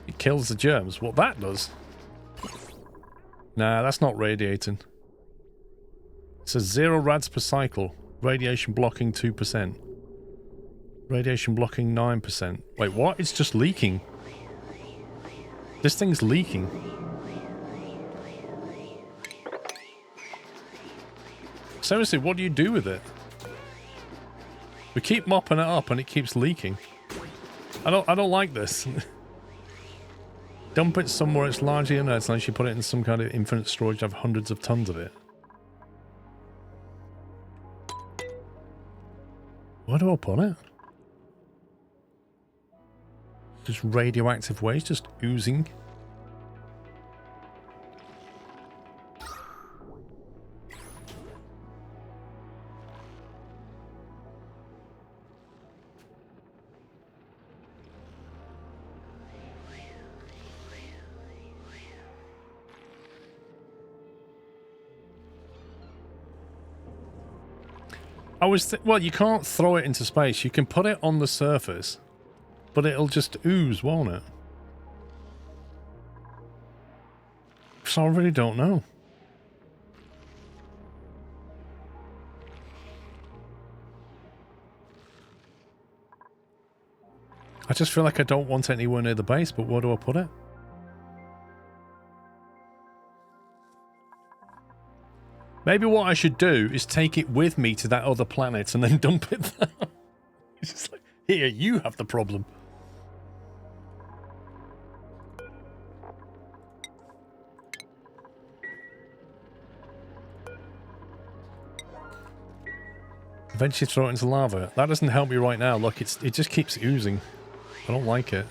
It kills the germs. What that does? Nah, that's not radiating. It says 0 rads per cycle. Radiation blocking 2%. Radiation blocking 9%. Wait, what? It's just leaking. This thing's leaking. Seriously, what do you do with it? We keep mopping it up and it keeps leaking. I don't like this. Dump it somewhere it's largely inert unless you put it in some kind of infinite storage to have hundreds of tons of it. Where do I put it? Just radioactive waste just oozing. Well, you can't throw it into space. You can put it on the surface, but it'll just ooze, won't it? So I really don't know. I just feel like I don't want it anywhere near the base, but where do I put it? Maybe what I should do is take it with me to that other planet and then dump it there. It's just like, here, you have the problem. Eventually throw it into lava. That doesn't help me right now. Look, it just keeps oozing. I don't like it.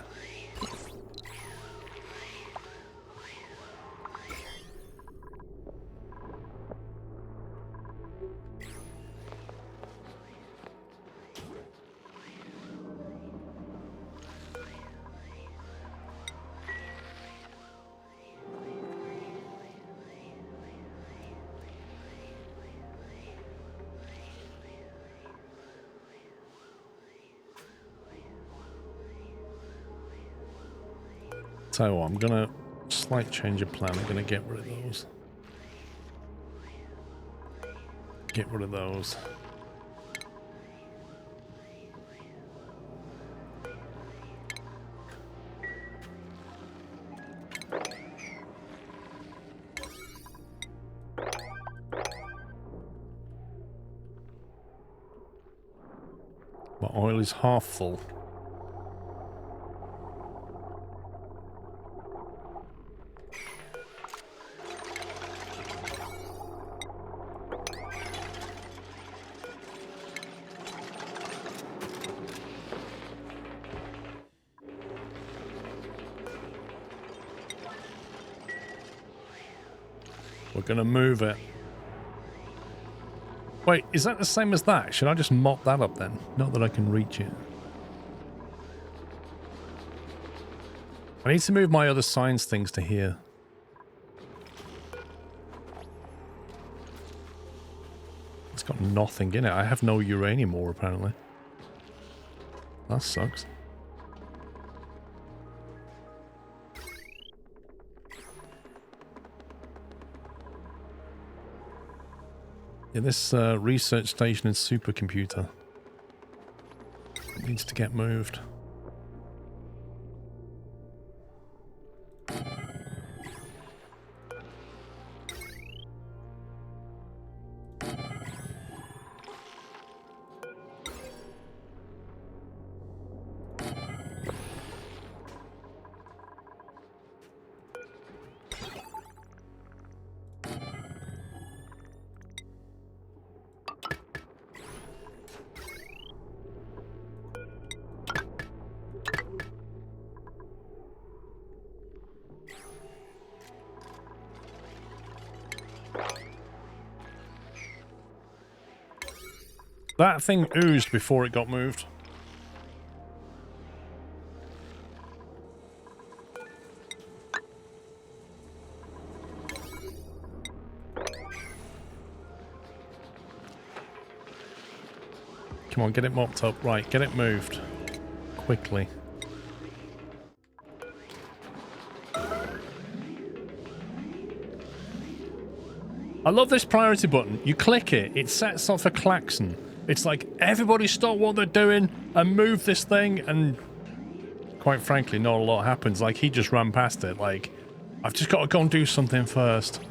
Tell you what, I'm gonna slight change of plan. I'm gonna get rid of those. Get rid of those. My oil is half full. We're gonna move it. Wait, is that the same as that? Should I just mop that up then? Not that I can reach it. I need to move my other science things to here. It's got nothing in it. I have no uranium ore, apparently. That sucks. Yeah, this research station and supercomputer needs to get moved. That thing oozed before it got moved. Come on, get it mopped up. Right, get it moved. Quickly. I love this priority button. You click it, it sets off a klaxon. It's like, everybody stop what they're doing and move this thing, and quite frankly, not a lot happens. Like, he just ran past it. Like, I've just got to go and do something first.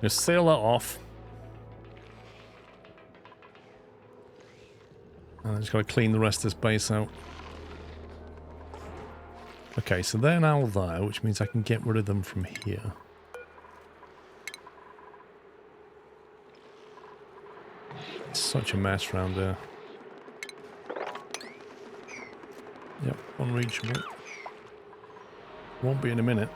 Just seal that off. And I just got to clean the rest of this base out. Okay, so they're now there, which means I can get rid of them from here. It's such a mess around there. Yep, unreachable. Won't be in a minute.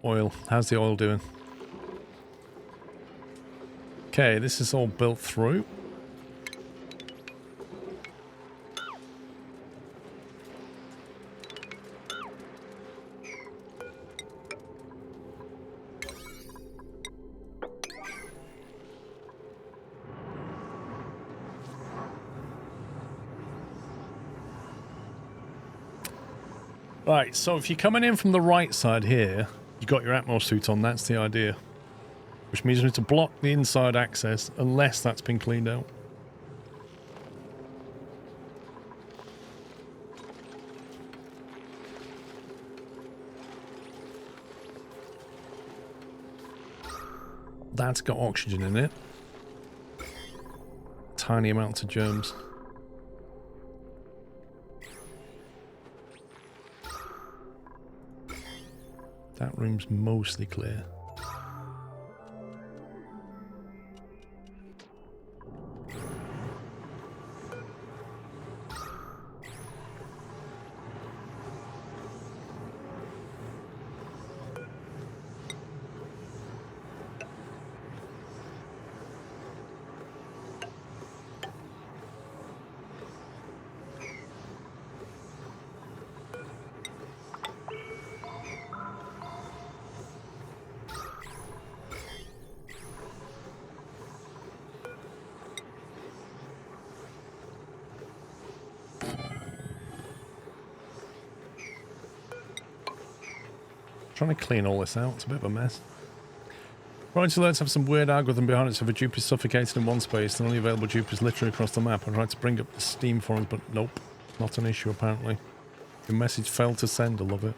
Oil. How's the oil doing? Okay, this is all built through. Right, so if you're coming in from the right side here, you got your Atmos suit on, that's the idea. Which means you need to block the inside access unless that's been cleaned out. That's got oxygen in it. Tiny amounts of germs. That room's mostly clear. Trying to clean all this out, it's a bit of a mess. Priority alerts have some weird algorithm behind it, so if a dupe is suffocated in one space, the only available dupe is literally across the map. I tried to bring up the Steam forums, but nope, not an issue apparently. Your message failed to send, I love it.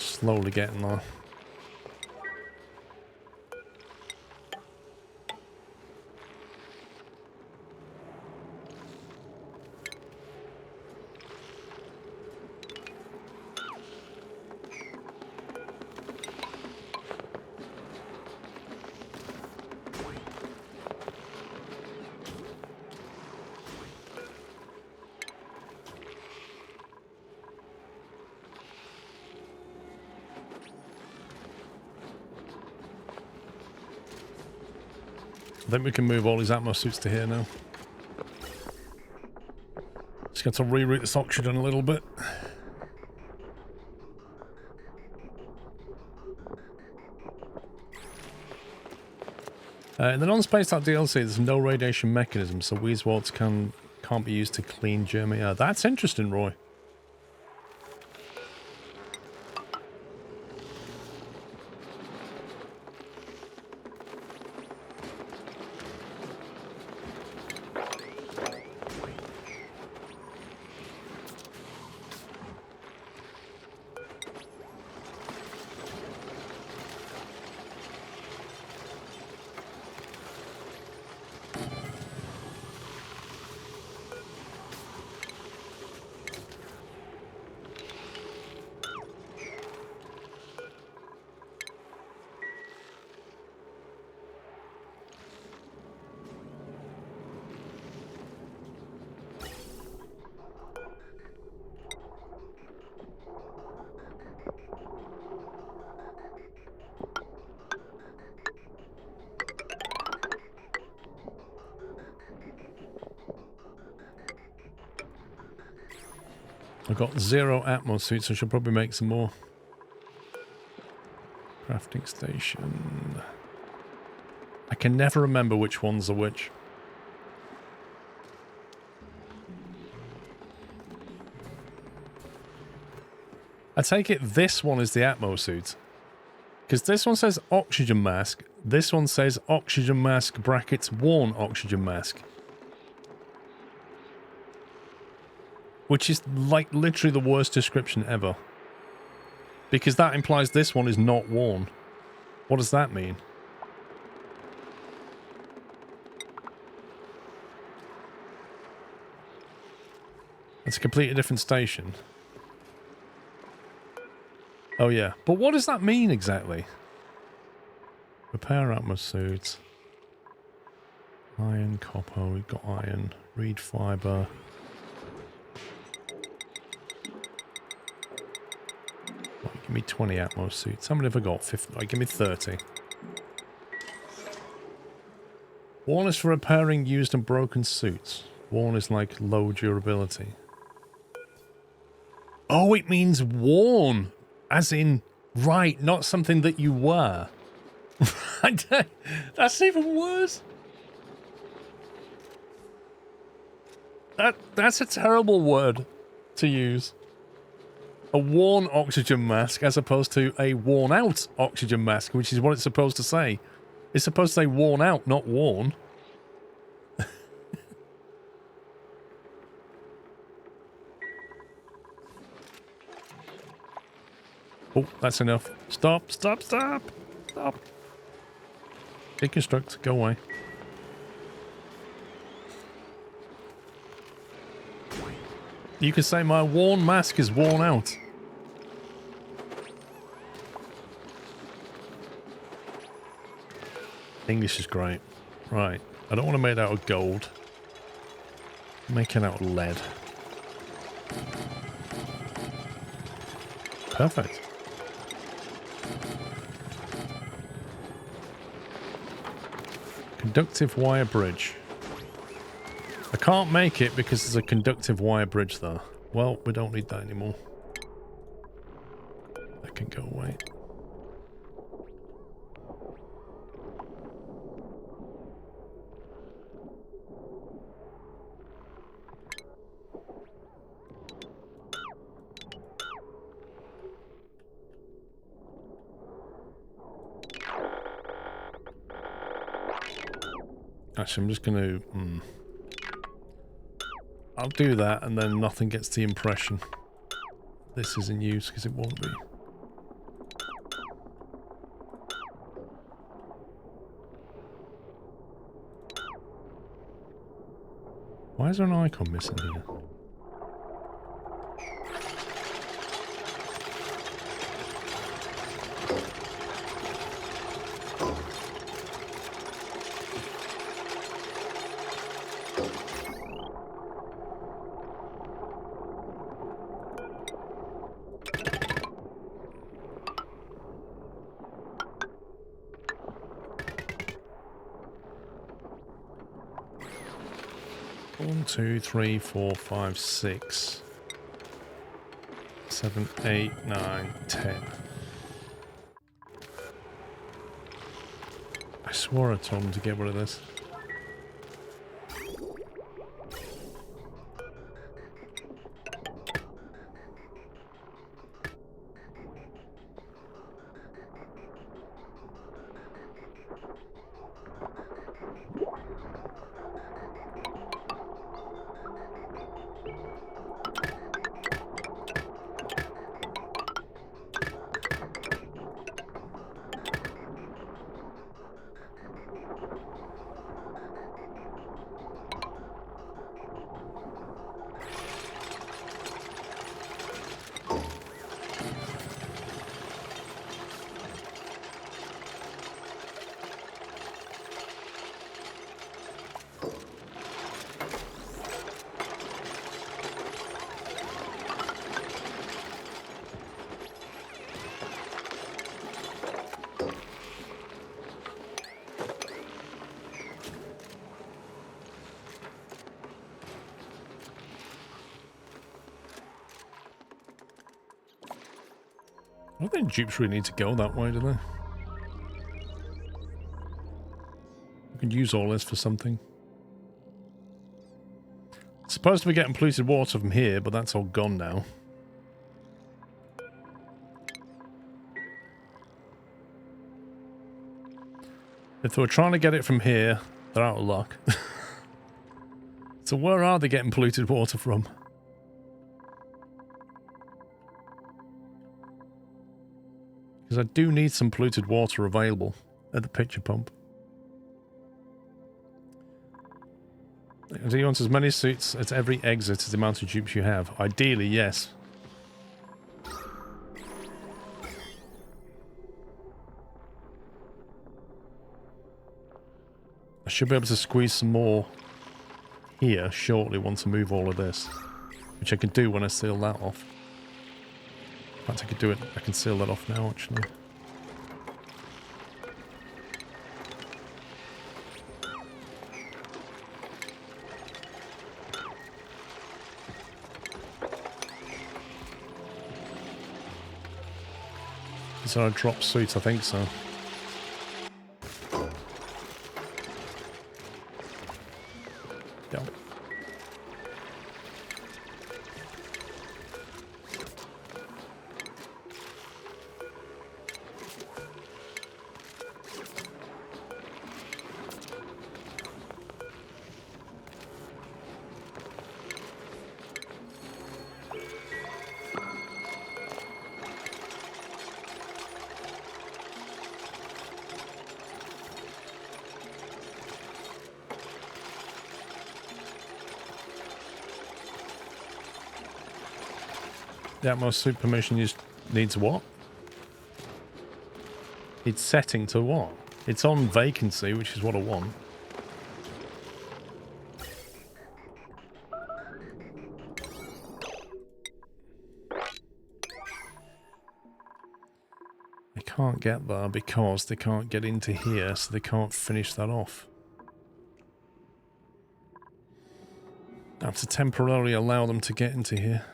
Slowly getting there. I think we can move all these Atmos suits to here now. Just got to reroute this oxygen a little bit. In the non-spaced out DLC, there's no radiation mechanism, so Weezewarts can't be used to clean German air. That's interesting, Roy. I've got 0 Atmos suits, so I should probably make some more. Crafting station. I can never remember which ones are which. I take it this one is the Atmos suit. Because this one says oxygen mask. This one says oxygen mask brackets worn oxygen mask. Which is like literally the worst description ever. Because that implies this one is not worn. What does that mean? It's a completely different station. Oh yeah, but what does that mean exactly? Repair Atmos suits. Iron, copper, we've got iron. Reed fibre. Right, give me 20 Atmos suits. How many have I got? 50. Right, give me 30. Worn is for repairing used and broken suits. Worn is like low durability. Oh, it means worn. As in, right, not something that you wear. That's even worse. That's a terrible word to use. A worn oxygen mask as opposed to a worn out oxygen mask, which is what it's supposed to say. It's supposed to say worn out, not worn. Oh, that's enough. Stop, stop, stop, stop. Deconstruct, go away. You can say my worn mask is worn out. English is great. Right, I don't want to make it out of gold. Make it out of lead. Perfect. Conductive wire bridge. I can't make it because there's a conductive wire bridge there. Well, we don't need that anymore. That can go away. Actually, I'm just going to... I'll do that, and then nothing gets the impression this is in use, because it won't be. Why is there an icon missing here? 1, 2, 3, 4, 5, 6, 7, 8, 9, 10. I swore I told him to get rid of this. I don't think dupes really need to go that way, do they? We could use all this for something. Supposed to be getting polluted water from here, but that's all gone now. If they were trying to get it from here, they're out of luck. So where are they getting polluted water from? Because I do need some polluted water available at the pitcher pump. Do you want as many suits at every exit as the amount of dupes you have? Ideally, yes. I should be able to squeeze some more here shortly once I move all of this. Which I can do when I seal that off. In fact, I could do it. I can seal that off now, actually. Is there a drop suit? I think so. Yeah. The Atmos suit permission needs what? It's setting to what? It's on vacancy, which is what I want. They can't get there because they can't get into here, so they can't finish that off. I have to temporarily allow them to get into here.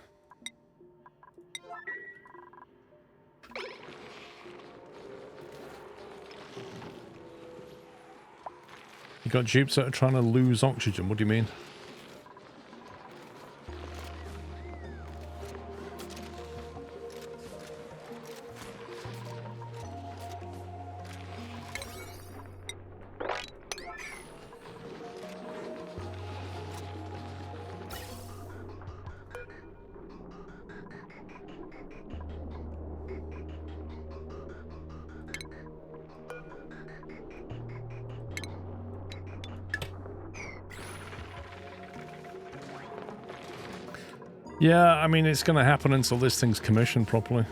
You got dupes that are trying to lose oxygen. What do you mean? Yeah, I mean, it's going to happen until this thing's commissioned properly.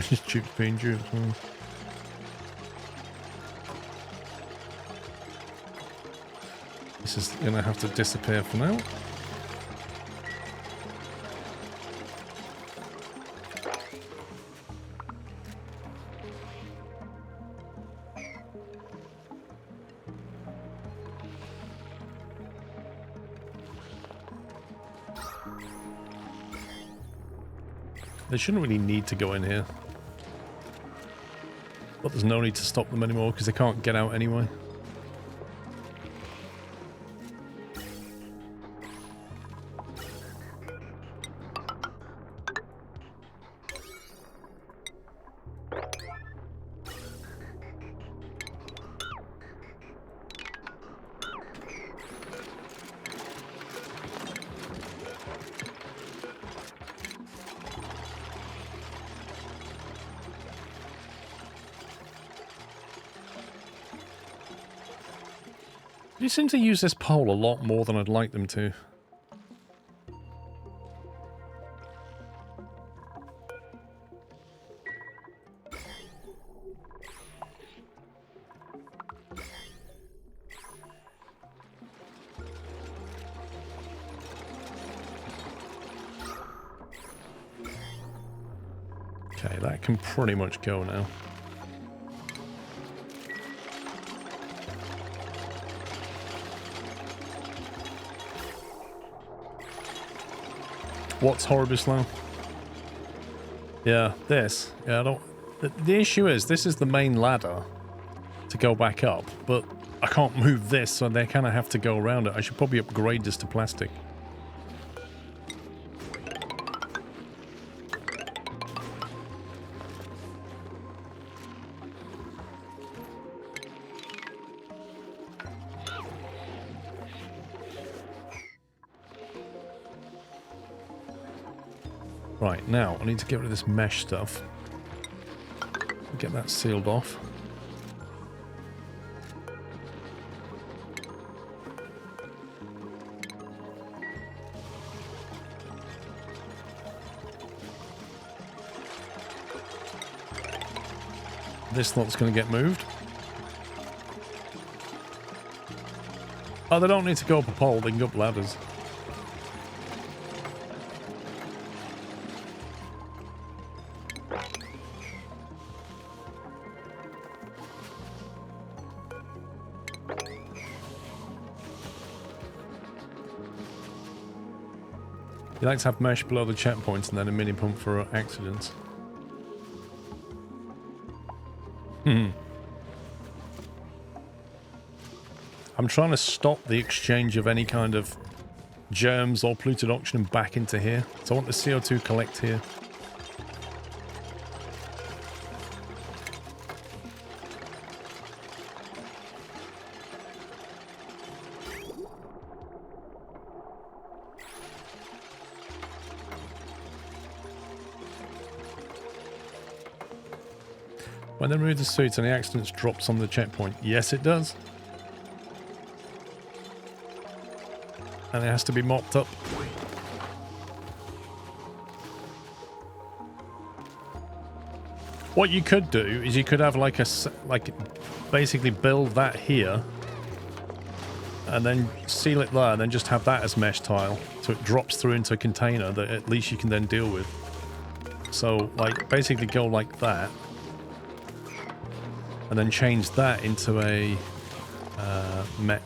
Just dupes being dupes. this is going to have to disappear for now. They shouldn't really need to go in here. But there's no need to stop them anymore because they can't get out anyway. You seem to use this pole a lot more than I'd like them to. Okay, that can pretty much go now. What's horribly slow? Yeah, this. Yeah, I don't... The issue is, this is the main ladder to go back up, but I can't move this, so they kind of have to go around it. I should probably upgrade this to plastic. Right, now I need to get rid of this mesh stuff. Get that sealed off. This lot's going to get moved. Oh, they don't need to go up a pole, they can go up ladders. You like to have mesh below the checkpoints and then a mini pump for accidents. I'm trying to stop the exchange of any kind of germs or polluted oxygen back into here. So I want the CO2 collect here. When they remove the suits and the accidents drops on the checkpoint. Yes, it does. And it has to be mopped up. What you could do is you could have like basically build that here and then seal it there and then just have that as mesh tile so it drops through into a container that at least you can then deal with. So like basically go like that. And then change that into a,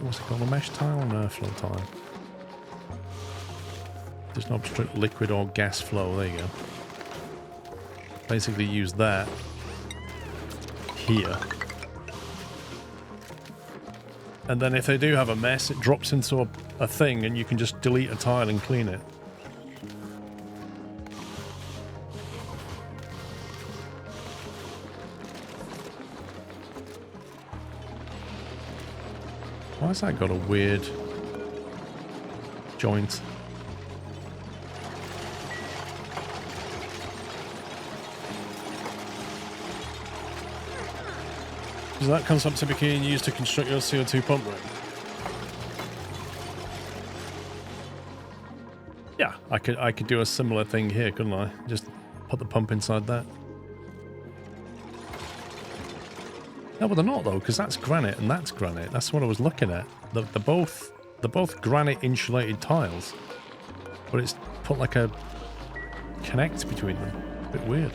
what's it called, a mesh tile or an airflow tile? Does not obstruct liquid or gas flow, there you go. Basically use that here. And then if they do have a mess, it drops into a thing and you can just delete a tile and clean it. Why's that got a weird joint? Does that concept typically used to construct your CO2 pump ring? Yeah, I could do a similar thing here, couldn't I? Just put the pump inside that. No, but they're not though, because that's granite and that's granite. That's what I was looking at. They're both They're both granite insulated tiles, but it's put like a connect between them. A bit weird.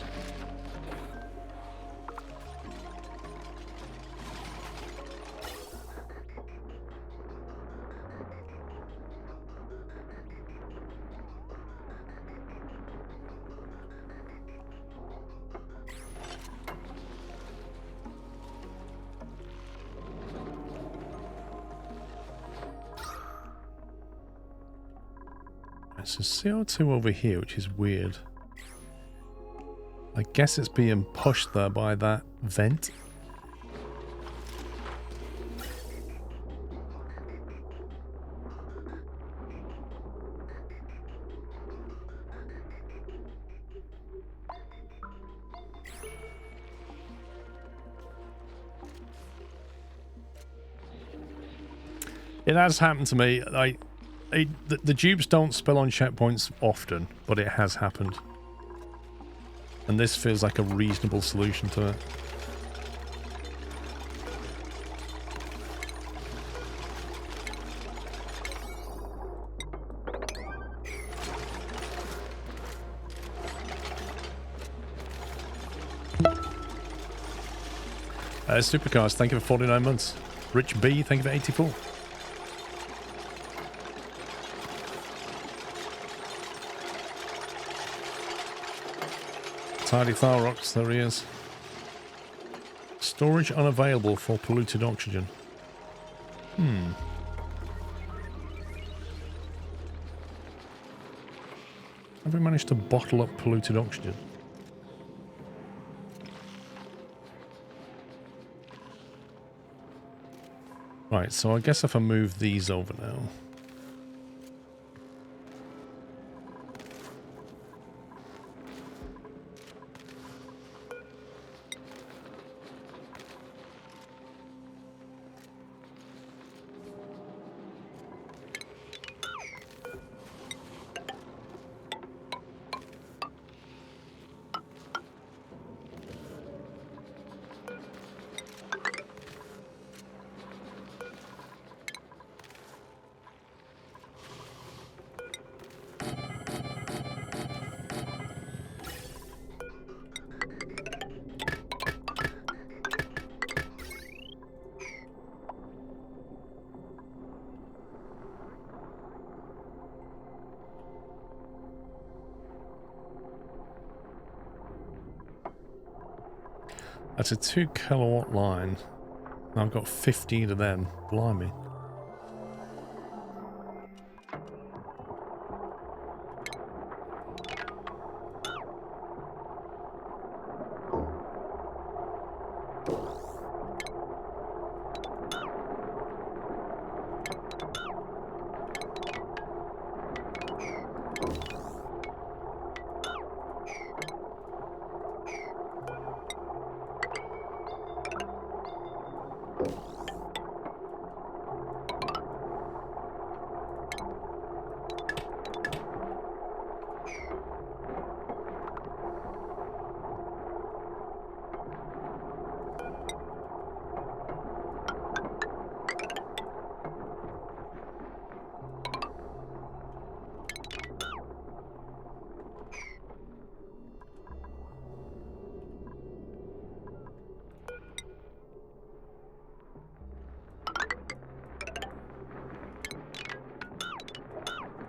So CO2 over here, which is weird. I guess it's being pushed there by that vent. It has happened to me. The dupes don't spill on checkpoints often, but it has happened. And this feels like a reasonable solution to it. Supercars, thank you for 49 months. Rich B, thank you for 84. Tidy Tharox, there he is. Storage unavailable for polluted oxygen. Have we managed to bottle up polluted oxygen? Right, so I guess if I move these over now. That's a 2 kilowatt line. And I've got 15 of them. Blimey.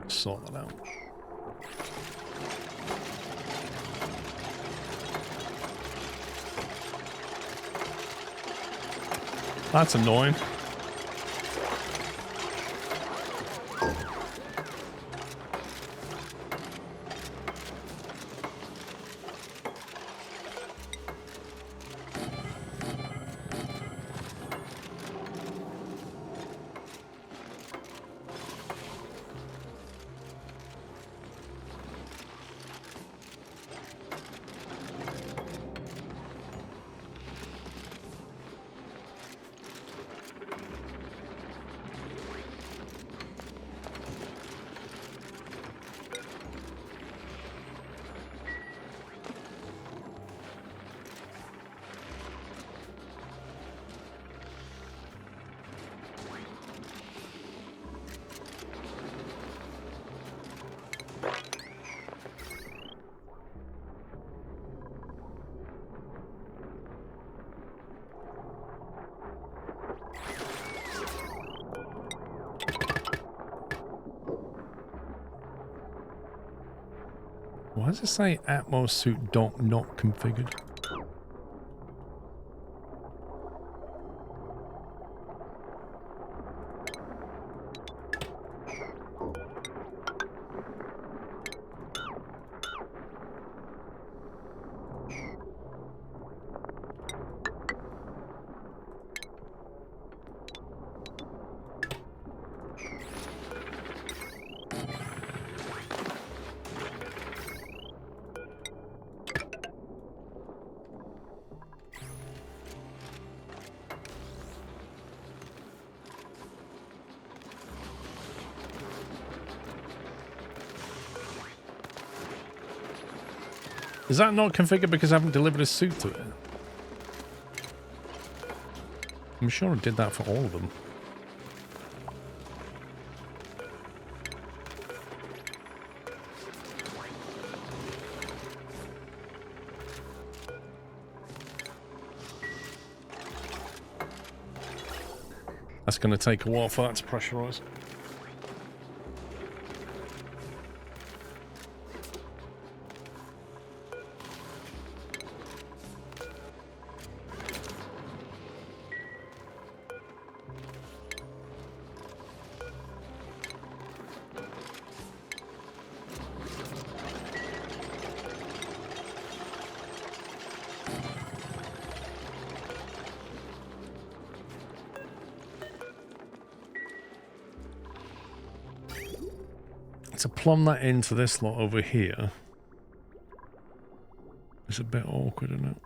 Sort that out. That's annoying. Why does it say Atmos suit dock not configured? Is that not configured because I haven't delivered a suit to it? I'm sure I did that for all of them. That's going to take a while for that to pressurize. To plumb that into this lot over here is a bit awkward, isn't it?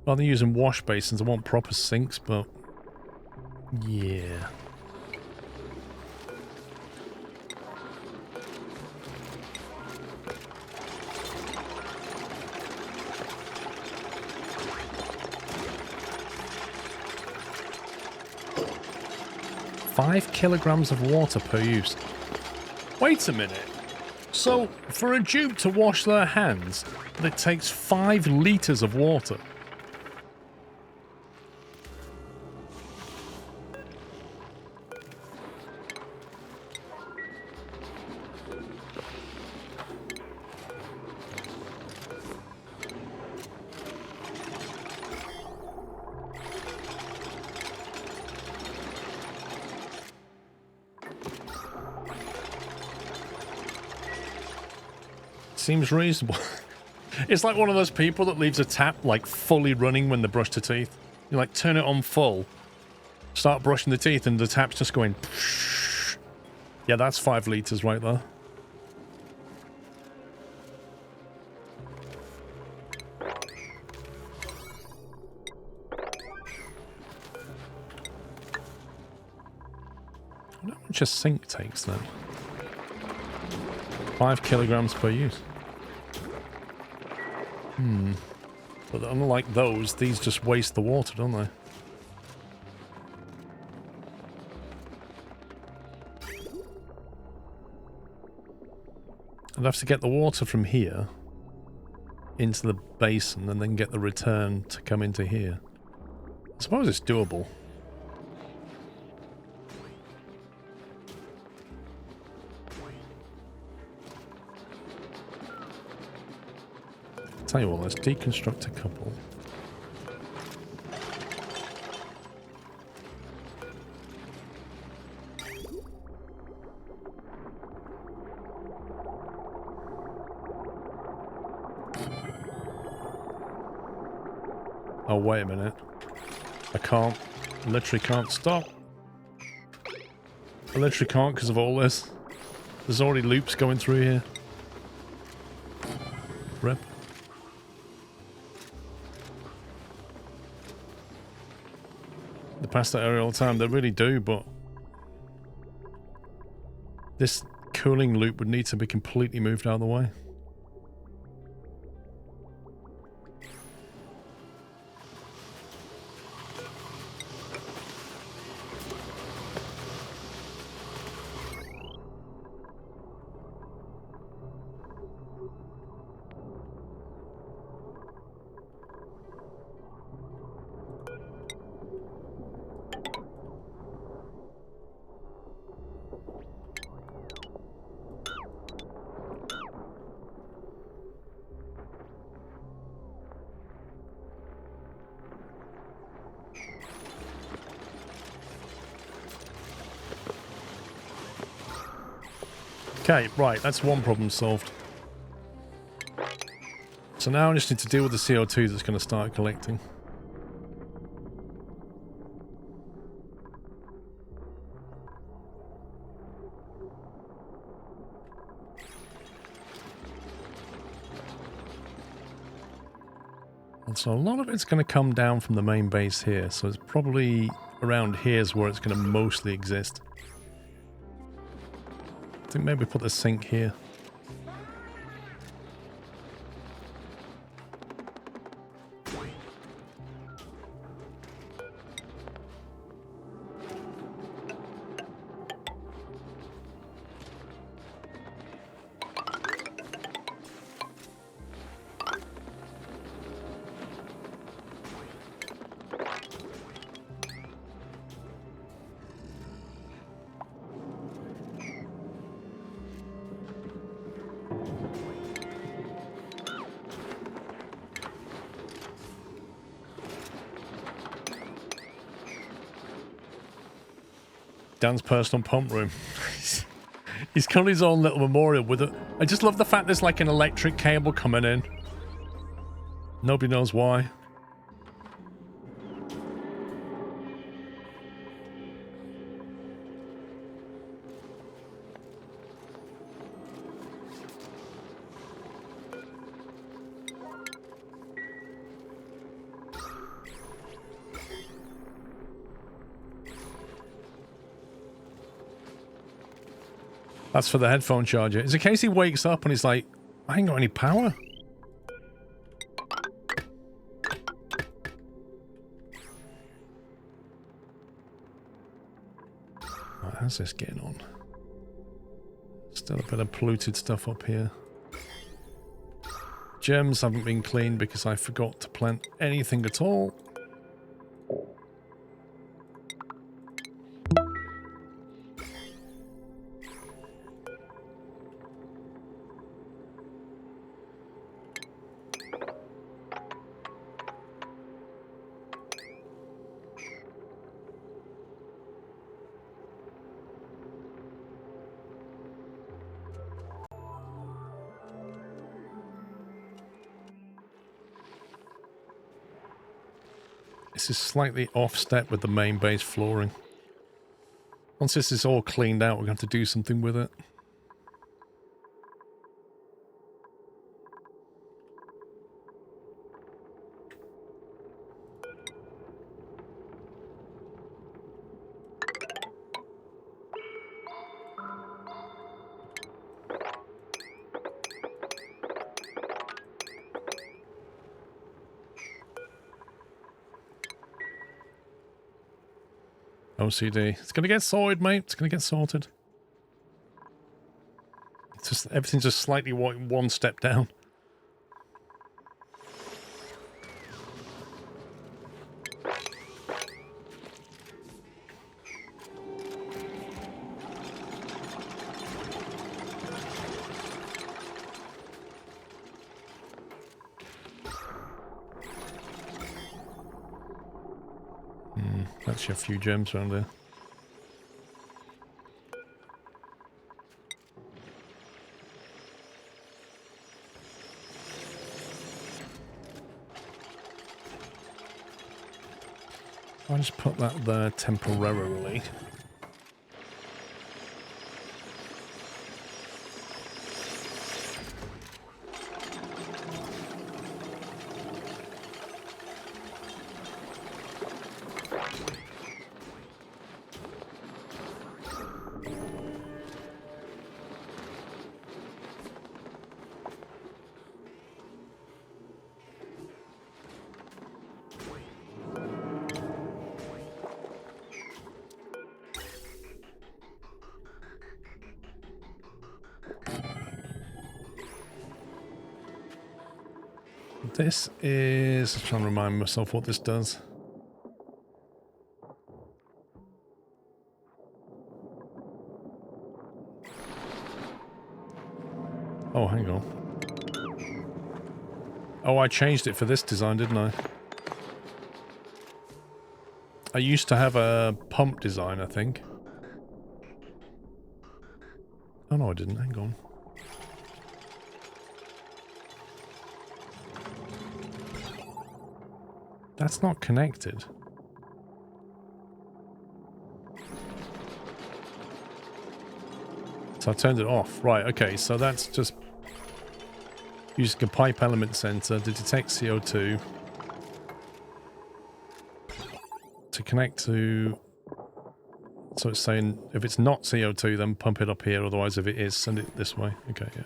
Well, they're using wash basins. I want proper sinks, but yeah. $5 kilograms of water per use. Wait a minute. So, for a dupe to wash their hands, it takes 5 liters of water. Seems reasonable. It's like one of those people that leaves a tap like fully running when they brush their teeth. You like turn it on full, start brushing the teeth, and the tap's just going. Psh. Yeah, that's 5 liters right there. I wonder how much a sink takes then. 5 kilograms per use. But unlike those, these just waste the water, don't they? I'd have to get the water from here into the basin and then get the return to come into here. I suppose it's doable. Tell you what, let's deconstruct a couple. Oh, wait a minute. I can't. I literally can't stop. I literally can't because of all this. There's already loops going through here. Rip. They pass that area all the time. They really do, but this cooling loop would need to be completely moved out of the way. Okay, right, that's one problem solved. So now I just need to deal with the CO2 that's going to start collecting. And so a lot of it's going to come down from the main base here, so it's probably around here is where it's going to mostly exist. I think maybe put the sink here. Dan's personal pump room. He's got his own little memorial with it. I just love the fact there's like an electric cable coming in. Nobody knows why. That's for the headphone charger. It's in case he wakes up and he's like, I ain't got any power. Right, how's this getting on? Still a bit of polluted stuff up here. Gems haven't been cleaned because I forgot to plant anything at all. This is slightly off step with the main base flooring. Once this is all cleaned out, we're going to have to do something with it. OCD. It's going to get sorted, mate. It's going to get sorted. It's just, everything's just slightly one step down. Actually, a few gems around there. I'll just put that there temporarily. This is... I'm trying to remind myself what this does. Oh, hang on. Oh, I changed it for this design, didn't I? I used to have a pump design, I think. Oh no, I didn't. Hang on. That's not connected. So I turned it off. Right, okay, so that's just using a pipe element sensor to detect CO2 to connect to... So it's saying if it's not CO2, then pump it up here. Otherwise, if it is, send it this way. Okay, yeah.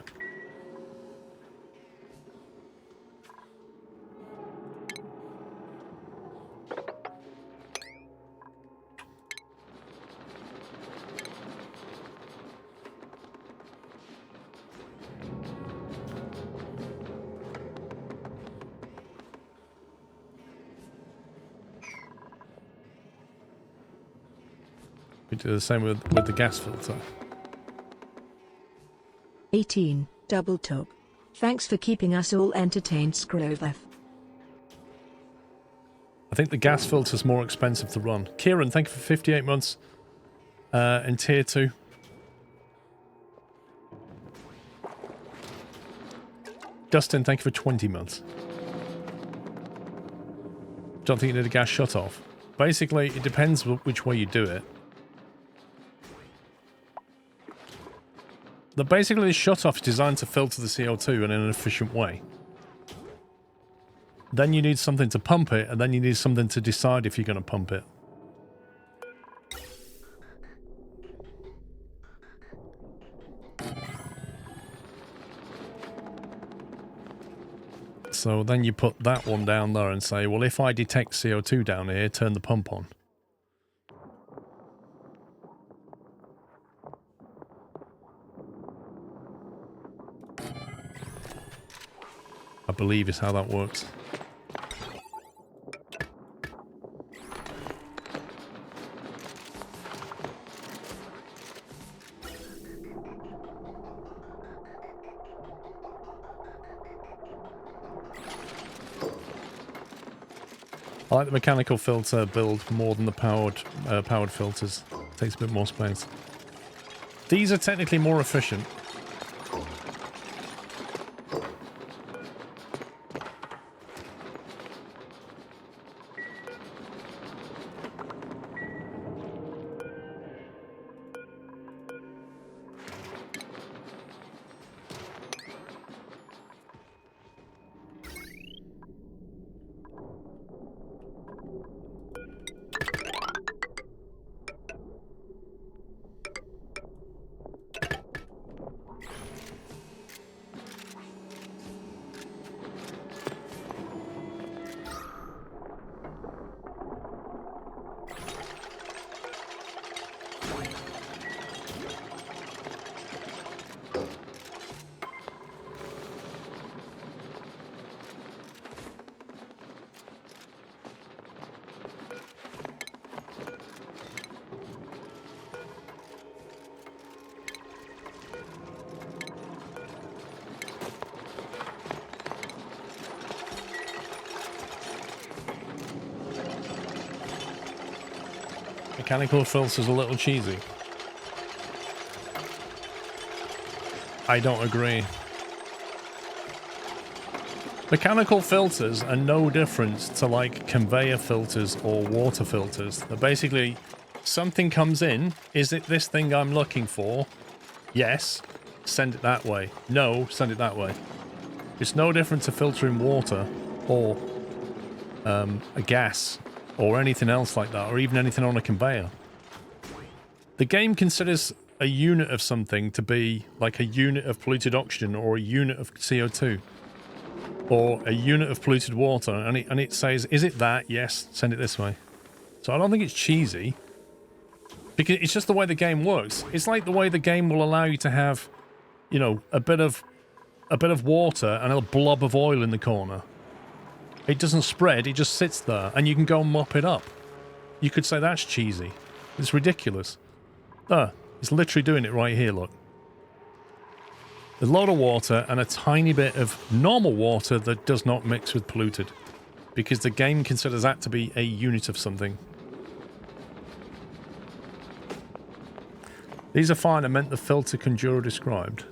We do the same with the gas filter. 18. Double top. Thanks for keeping us all entertained, SquirrelPlus. I think the gas filter's more expensive to run. Kieran, thank you for 58 months in tier 2. Dustin, thank you for 20 months. Don't think you need a gas shut off. Basically, it depends which way you do it. Basically, the shut-off is designed to filter the CO2 in an efficient way. Then you need something to pump it, and then you need something to decide if you're going to pump it. So then you put that one down there and say, well, if I detect CO2 down here, turn the pump on. I believe is how that works. I like the mechanical filter build more than the powered filters. It takes a bit more space. These are technically more efficient. Mechanical filter's a little cheesy. I don't agree. Mechanical filters are no different to like conveyor filters or water filters. They're basically something comes in. Is it this thing I'm looking for? Yes. Send it that way. No. Send it that way. It's no different to filtering water or a gas or anything else like that, or even anything on a conveyor. The game considers a unit of something to be like a unit of polluted oxygen or a unit of CO2 or a unit of polluted water, and it says, is it that? Yes, send it this way. So I don't think it's cheesy, because it's just the way the game works. It's like the way the game will allow you to have, you know, a bit of water and a blob of oil in the corner. It doesn't spread, it just sits there, and you can go mop it up. You could say that's cheesy. It's ridiculous. It's literally doing it right here, look. There's a lot of water and a tiny bit of normal water that does not mix with polluted, because the game considers that to be a unit of something. These are fine. I meant the filter Conjurer described.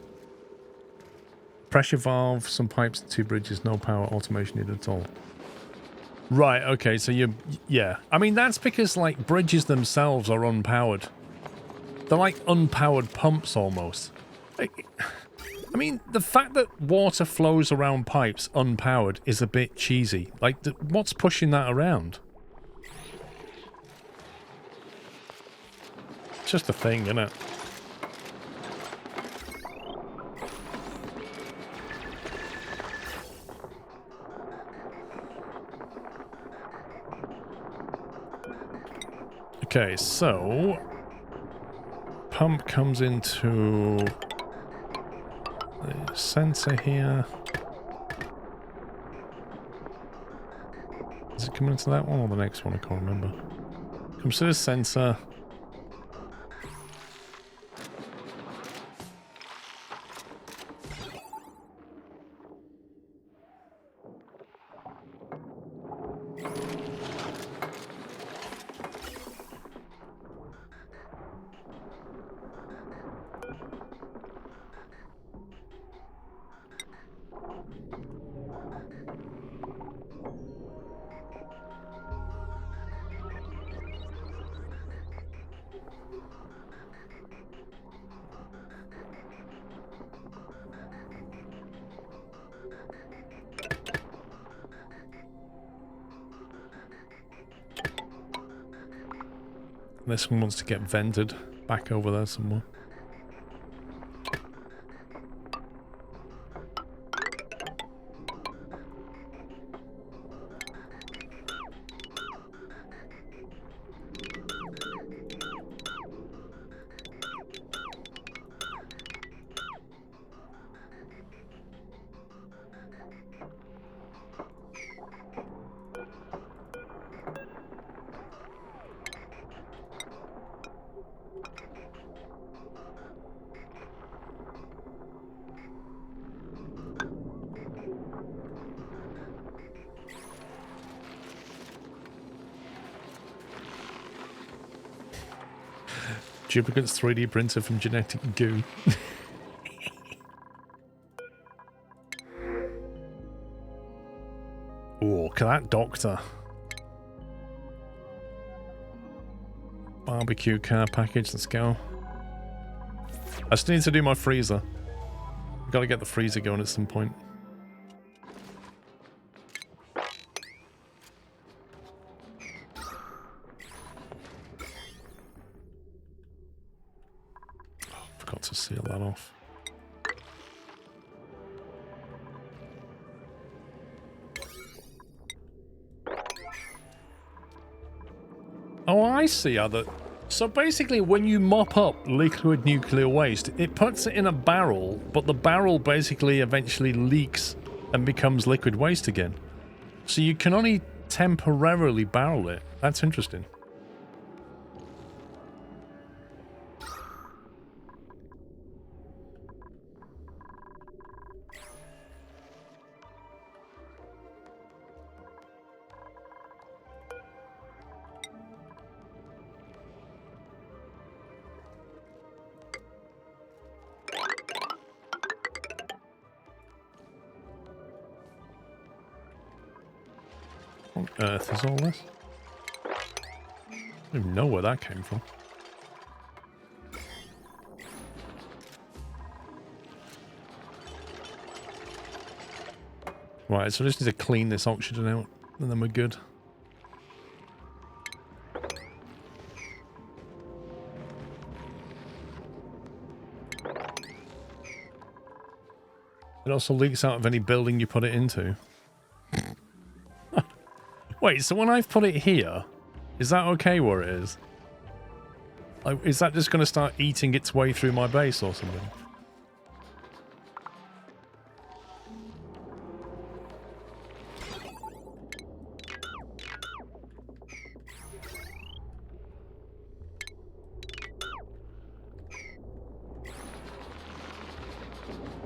Pressure valve, some pipes, 2 bridges, no power, automation needed at all. Right, okay, so yeah. I mean, that's because, like, bridges themselves are unpowered. They're like unpowered pumps, almost. I mean, the fact that water flows around pipes unpowered is a bit cheesy. Like, what's pushing that around? It's just a thing, isn't it? Okay, so pump comes into the sensor here. Is it coming into that one or the next one? I can't remember. Comes to the sensor. This one wants to get vented back over there somewhere. Duplicant's 3D printer from genetic goo. Oh, look at that doctor. Barbecue car package, let's go. I still need to do my freezer. I've got to get the freezer going at some point. Forgot to seal that off. Oh, I see how that... So basically, when you mop up liquid nuclear waste, it puts it in a barrel, but the barrel basically eventually leaks and becomes liquid waste again. So you can only temporarily barrel it. That's interesting. What on earth is all this? I don't even know where that came from. Right, so I just need to clean this oxygen out, and then we're good. It also leaks out of any building you put it into. Wait, so when I've put it here, is that okay where it is? Like, is that just going to start eating its way through my base or something?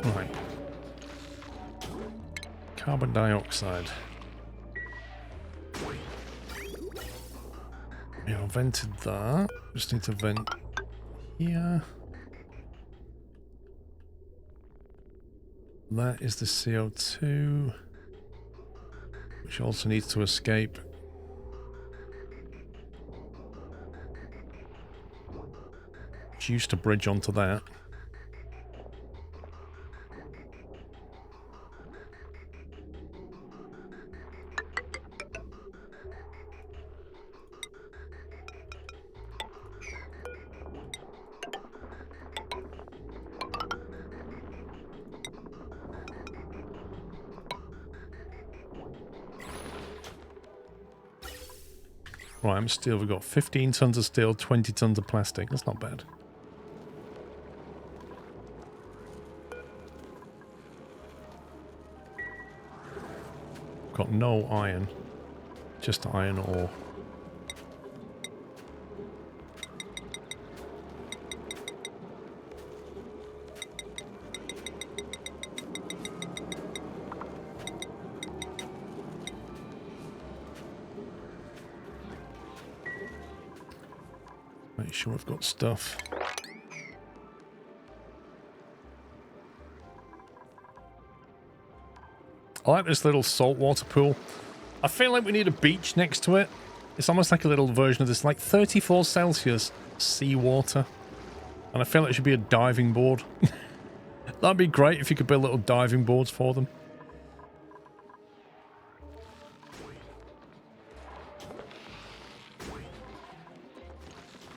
Right. Carbon dioxide. Yeah, I vented that. Just need to vent here. That is the CO2, which also needs to escape. She used to bridge onto that. Right, I'm steel. We've got 15 tons of steel, 20 tons of plastic. That's not bad. Got no iron. Just iron ore. Make sure I've got stuff. I like this little saltwater pool. I feel like we need a beach next to it. It's almost like a little version of this, like 34 Celsius seawater. And I feel like it should be a diving board. That'd be great if you could build little diving boards for them.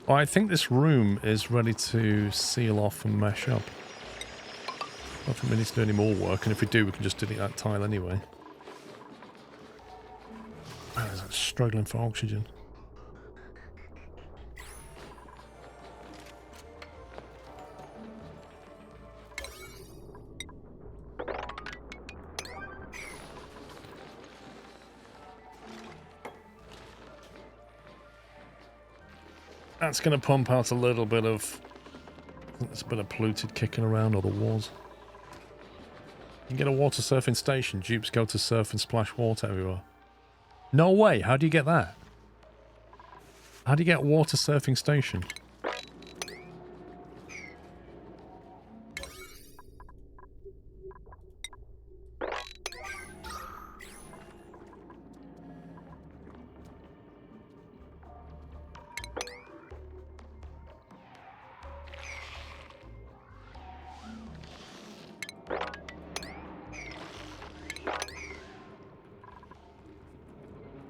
Well, I think this room is ready to seal off and mesh up. I don't think we need to do any more work, and if we do, we can just delete that tile anyway. Oh, it's struggling for oxygen. That's going to pump out a little bit of... I think there's a bit of polluted kicking around, or the walls. You can get a water surfing station. Dupes go to surf and splash water everywhere. No way! How do you get that? How do you get a water surfing station?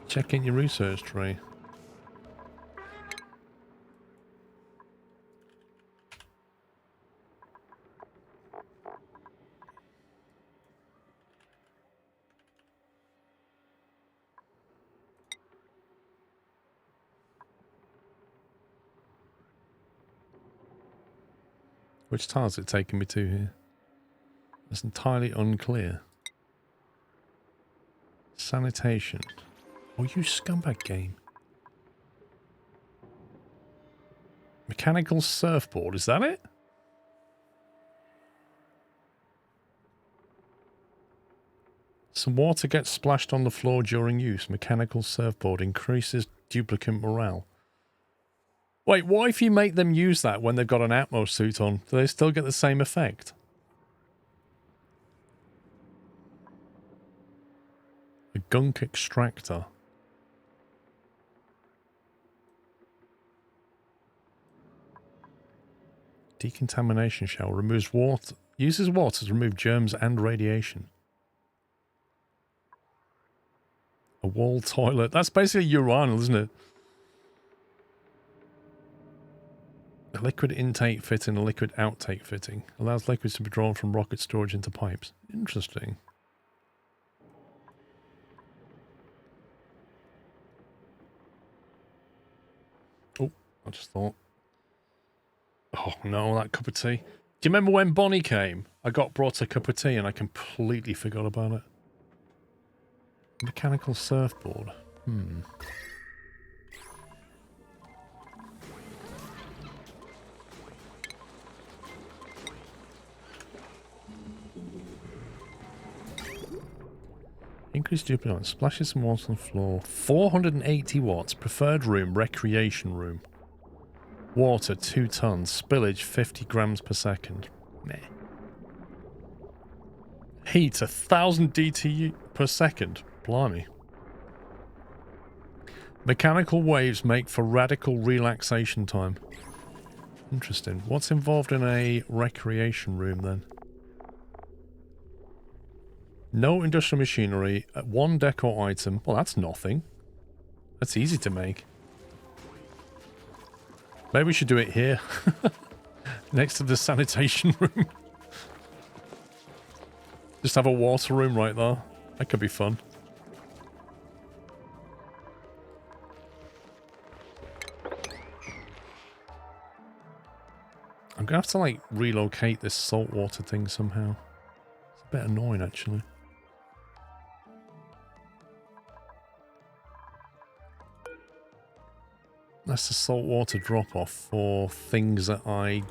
Check in your research tree. Which tile is it taking me to here? It's entirely unclear. Sanitation. Oh, you scumbag game. Mechanical surfboard, is that it? Some water gets splashed on the floor during use. Mechanical surfboard increases duplicate morale. Wait, what if you make them use that when they've got an Atmos suit on? Do they still get the same effect? A gunk extractor. Decontamination shower removes water, uses water to remove germs and radiation. A wall toilet. That's basically a urinal, isn't it? A liquid intake fitting, a liquid outtake fitting. Allows liquids to be drawn from rocket storage into pipes. Interesting. Oh, I just thought. Oh no, that cup of tea. Do you remember when Bonnie came? I got brought a cup of tea and I completely forgot about it. Mechanical surfboard. Increased duplicate. Splashes some water on the floor. 480 watts. Preferred room. Recreation room. Water 2 tons. Spillage 50 grams per second. Meh. Heat 1,000 DT per second. Blimey. Mechanical waves make for radical relaxation time. Interesting. What's involved in a recreation room then? No industrial machinery, one decor item. Well, that's nothing. That's easy to make. Maybe we should do it here. Next to the sanitation room. Just have a water room right there. That could be fun. I'm gonna have to like relocate this saltwater thing somehow. It's a bit annoying actually. That's the saltwater drop off for things that I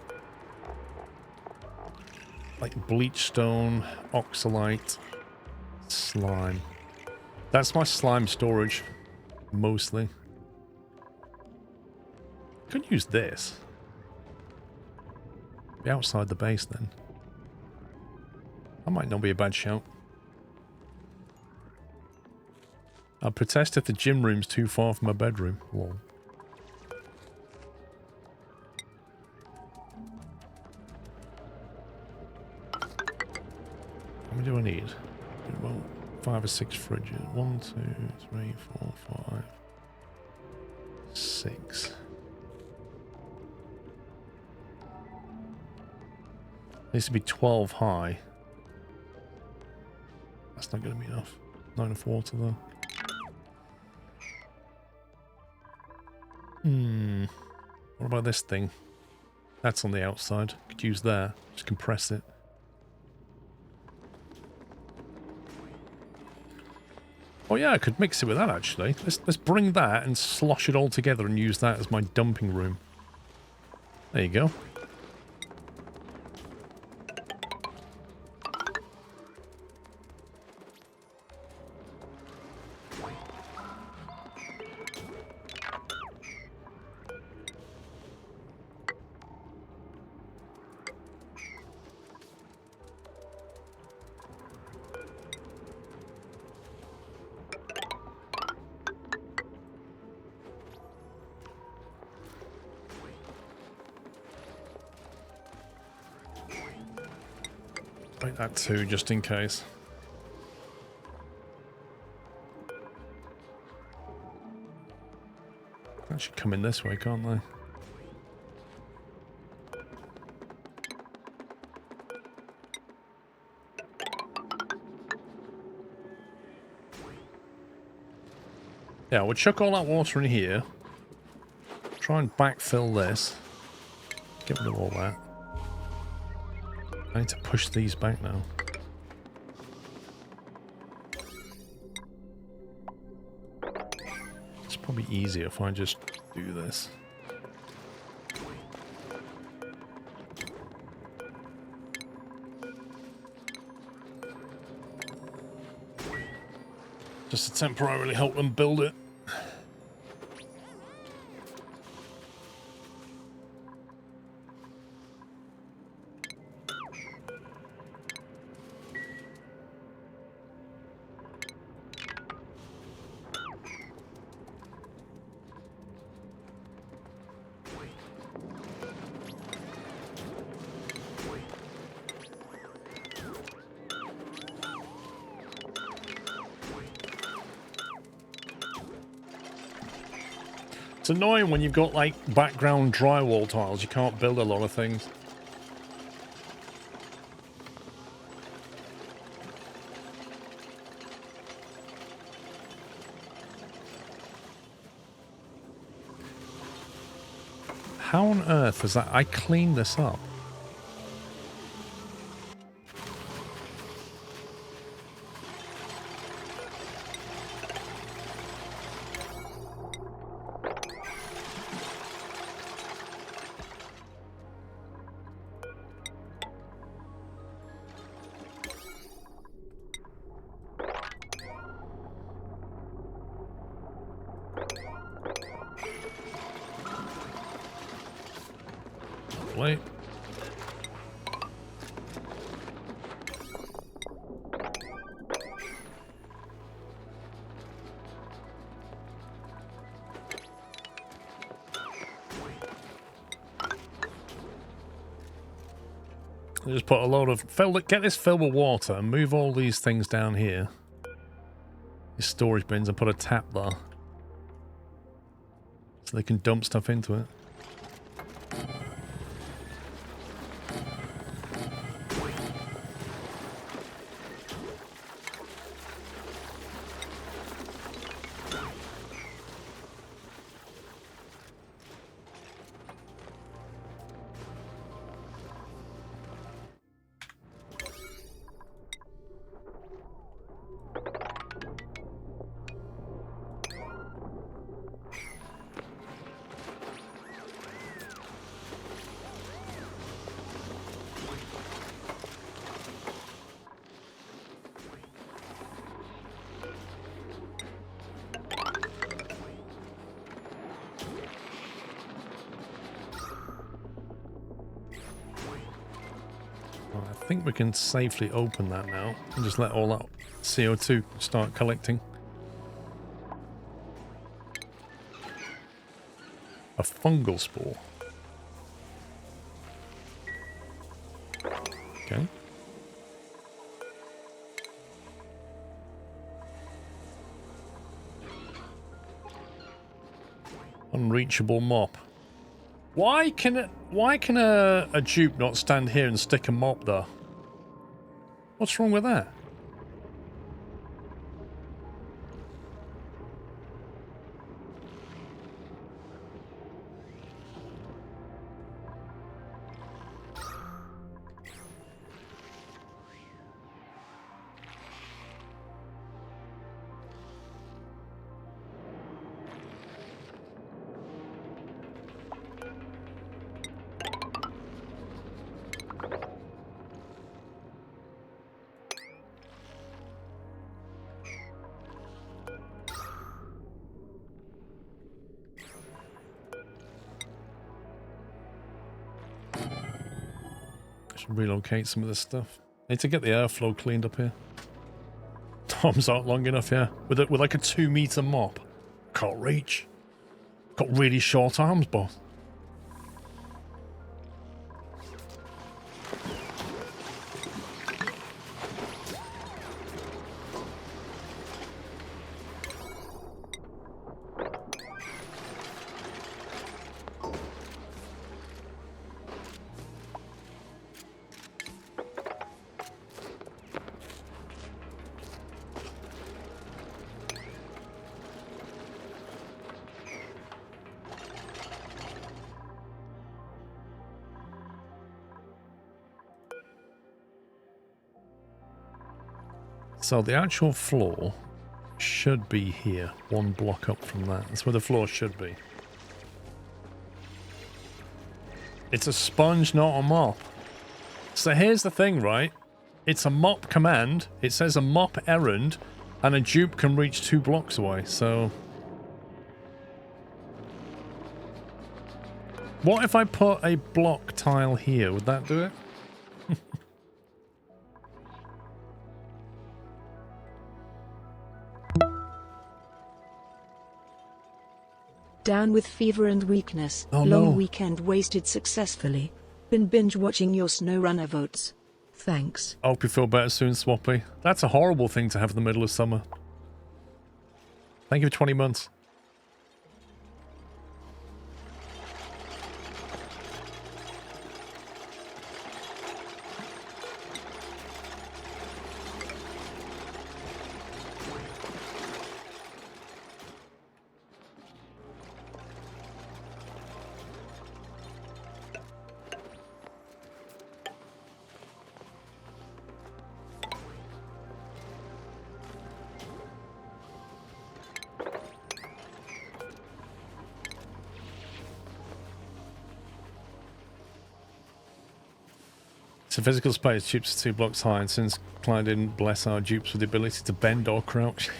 like: bleachstone, oxalite, slime. That's my slime storage mostly. Could use this. Be outside the base then. That might not be a bad shout. I'll protest if the gym room's too far from my bedroom. Whoa. How many do I need? Well, 5 or 6 fridges. 1, 2, 3, 4, 5, 6. Needs to be 12 high. That's not going to be enough. Not enough water though. What about this thing? That's on the outside. Could use there. Just compress it. Oh yeah, I could mix it with that actually. Let's bring that and slosh it all together and use that as my dumping room. There you go. Break that too, just in case. That should come in this way, can't they? Yeah, we'll chuck all that water in here. Try and backfill this. Get rid of all that. I need to push these back now. It's probably easier if I just do this. Just to temporarily help them build it. It's annoying when you've got like background drywall tiles, you can't build a lot of things. How on earth is that? I cleaned this up. Wait. Just put a load of... Get this filled with water and move all these things down here. These storage bins and put a tap there. So they can dump stuff into it. I think we can safely open that now and just let all that CO2 start collecting. A fungal spore. Okay. Unreachable mop. Why can a dupe not stand here and stick a mop there? What's wrong with that? Relocate some of this stuff. Need to get the airflow cleaned up here. Arms aren't long enough, yeah. With like a 2-meter mop. Can't reach. Got really short arms, boss. So the actual floor should be here, 1 block up from that. That's where the floor should be. It's a sponge, not a mop. So here's the thing, right? It's a mop command, it says a mop errand, and a dupe can reach 2 blocks away, so... What if I put a block tile here? Would that do it? Down with fever and weakness. Oh, Long no. weekend wasted successfully. Been binge watching your SnowRunner votes. Thanks. I hope you feel better soon, Swappy. That's a horrible thing to have in the middle of summer. Thank you for 20 months. So physical space, dupes are 2 blocks high, and since Clyde didn't bless our dupes with the ability to bend or crouch.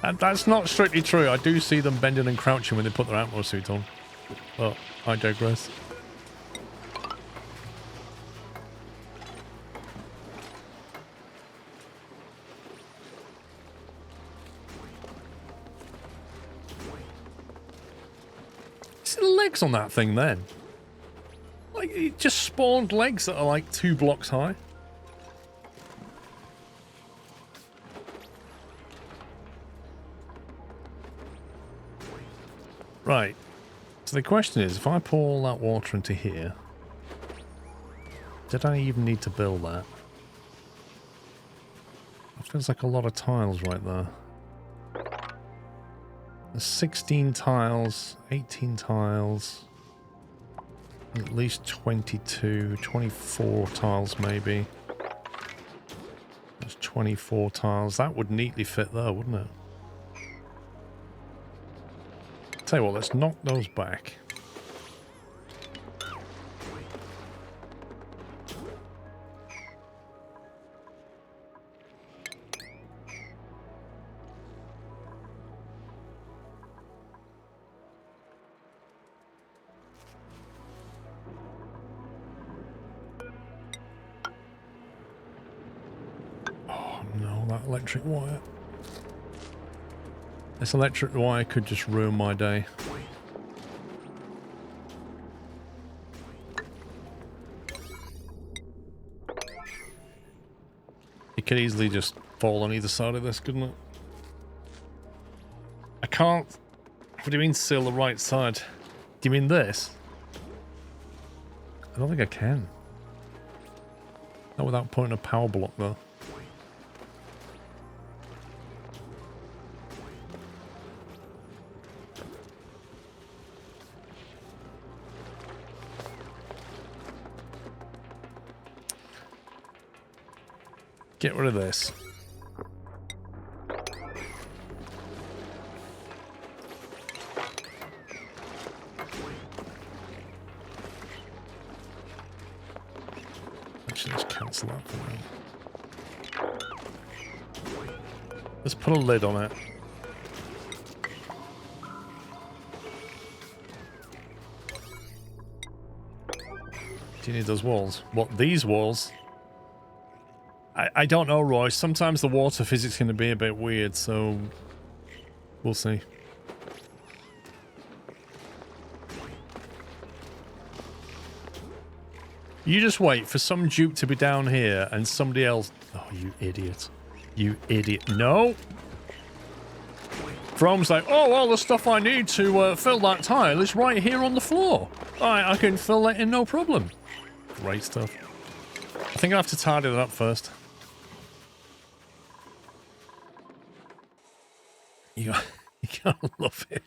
And that's not strictly true. I do see them bending and crouching when they put their Atmo suit on. But I digress. See the legs on that thing then? It just spawned legs that are like 2 blocks high. Right. So the question is, if I pour all that water into here, did I even need to build that? That feels like a lot of tiles right there. There's 16 tiles, 18 tiles, at least 22, 24 tiles maybe. That's 24 tiles. That would neatly fit there, wouldn't it? Tell you what, let's knock those back. Oh no, that electric wire. This electric wire could just ruin my day. It could easily just fall on either side of this, couldn't it? I can't... What do you mean seal the right side? Do you mean this? I don't think I can. Not without putting a power block there. Get rid of this. Actually, let's cancel that for now. Let's put a lid on it. Do you need those walls? What, these walls? I don't know, Roy. Sometimes the water physics is going to be a bit weird, so we'll see. You just wait for some dupe to be down here and somebody else... Oh, you idiot. You idiot. No! Frome's like, oh, all the stuff I need to fill that tile is right here on the floor. I can fill that in no problem. Great stuff. I think I have to tidy that up first. You gotta love it.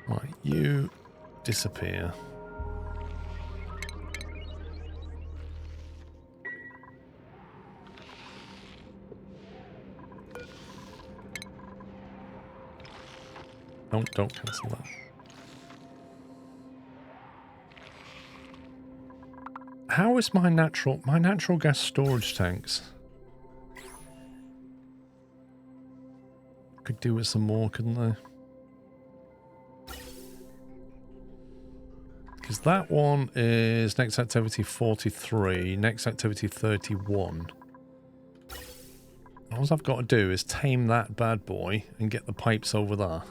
Right, you disappear. Don't cancel that. How is my natural gas storage tanks? Could do with some more, couldn't I? Because that one is next activity 43, next activity 31. All I've got to do is tame that bad boy and get the pipes over there.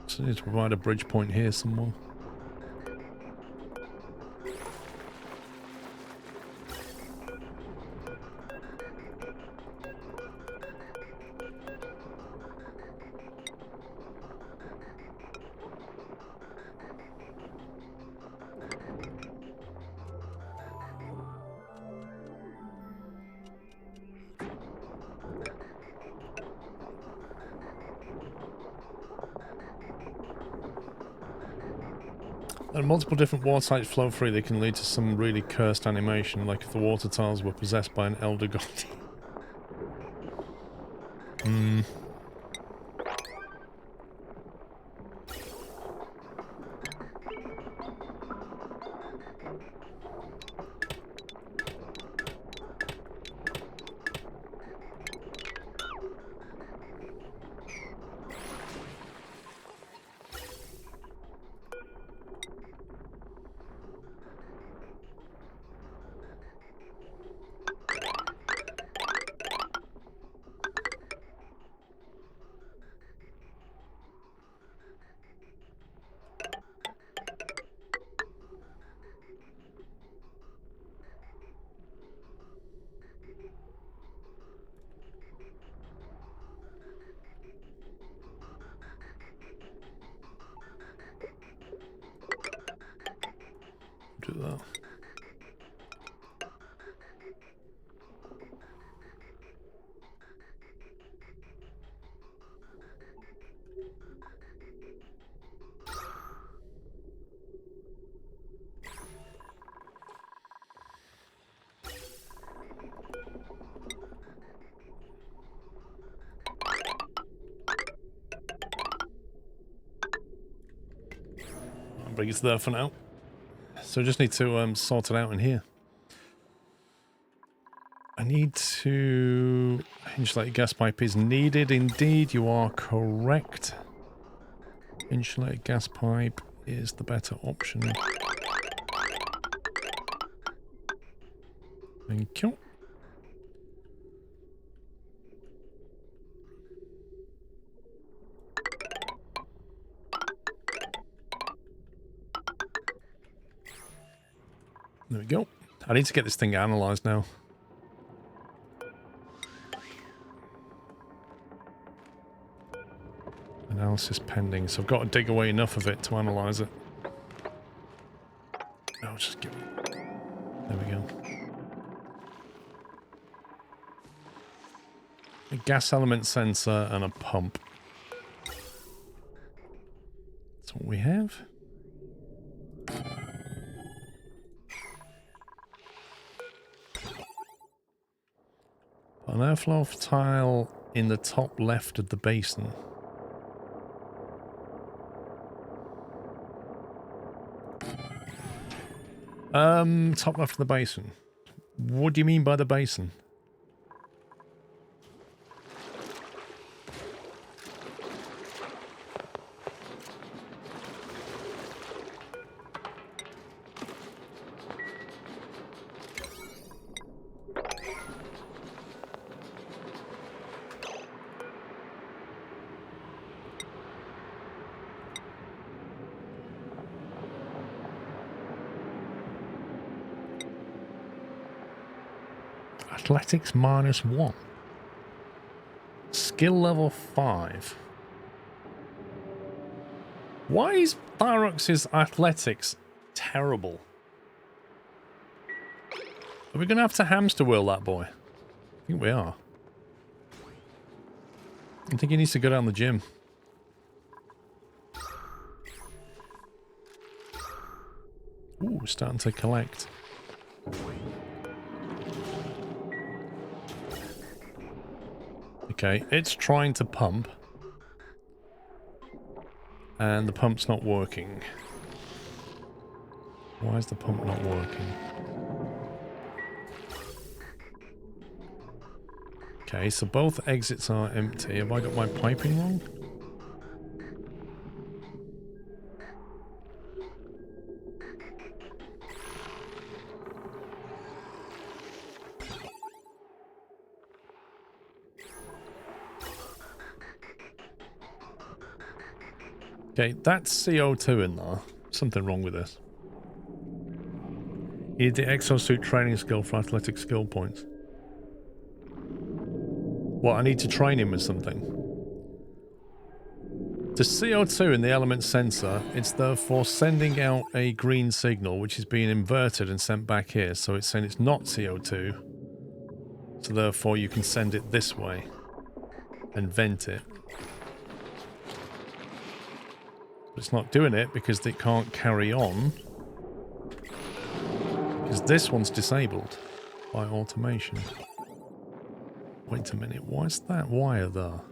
So I need to provide a bridge point here somewhere. And multiple different water types flow through, they can lead to some really cursed animation, like if the water tiles were possessed by an elder god. like it's there for now. So I just need to sort it out in here. I need to... Insulated gas pipe is needed indeed. You are correct. Insulated gas pipe is the better option. Thank you. There we go. I need to get this thing analysed now. Analysis pending, so I've got to dig away enough of it to analyse it. I'll just give it... There we go. A gas element sensor and a pump. That's what we have. An airflow tile in the top left of the basin. Top left of the basin. What do you mean by the basin? Athletics -1. Skill level 5. Why is Thyrox's athletics terrible? Are we going to have to hamster wheel that boy? I think we are. I think he needs to go down the gym. Ooh, starting to collect. Okay, it's trying to pump. And the pump's not working. Why is the pump not working? Okay, so both exits are empty. Have I got my piping wrong? Okay, that's CO2 in there. Something wrong with this. You need the exosuit training skill for athletic skill points. What, I need to train him with something? The CO2 in the element sensor, it's therefore sending out a green signal, which is being inverted and sent back here. So it's saying it's not CO2. So therefore you can send it this way and vent it. It's not doing it because it can't carry on. Because this one's disabled by automation. Wait a minute, why is that wire there?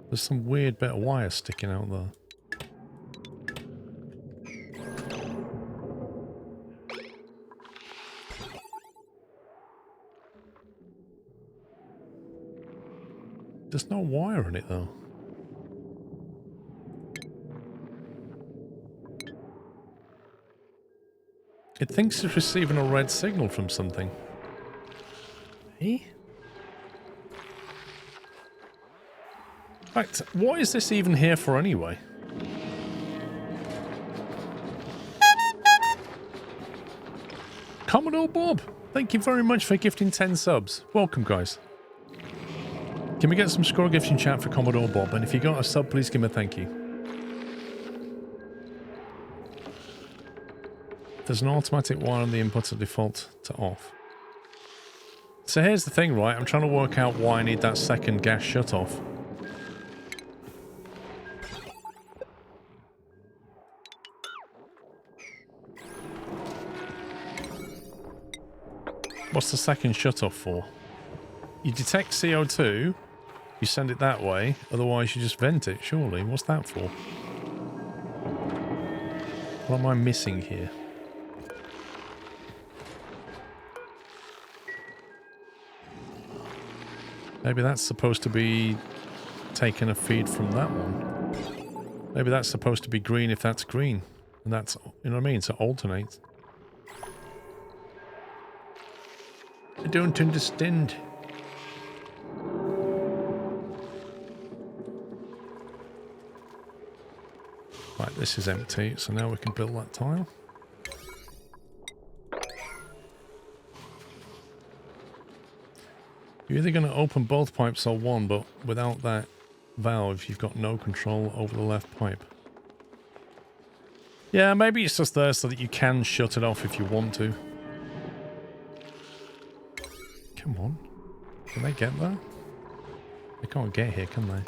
There's some weird bit of wire sticking out there. There's no wire in it though. It thinks it's receiving a red signal from something. Eh? In fact, what is this even here for anyway? Commodore Bob, thank you very much for gifting 10 subs. Welcome, guys. Can we get some score gifts in chat for Commodore Bob? And if you got a sub, please give him a thank you. There's an automatic wire on the input at default to off. So here's the thing, right? I'm trying to work out why I need that second gas shutoff. What's the second shutoff for? You detect CO2, You send it that way, otherwise you just vent it, surely. What's that for? What am I missing here? Maybe that's supposed to be taking a feed from that one. Maybe that's supposed to be green if that's green. And that's, you know what I mean? So it alternates. I don't understand. Right, this is empty, so now we can build that tile. You're either going to open both pipes or one, but without that valve, you've got no control over the left pipe. Yeah, maybe it's just there so that you can shut it off if you want to. Come on. Can they get there? They can't get here, can they?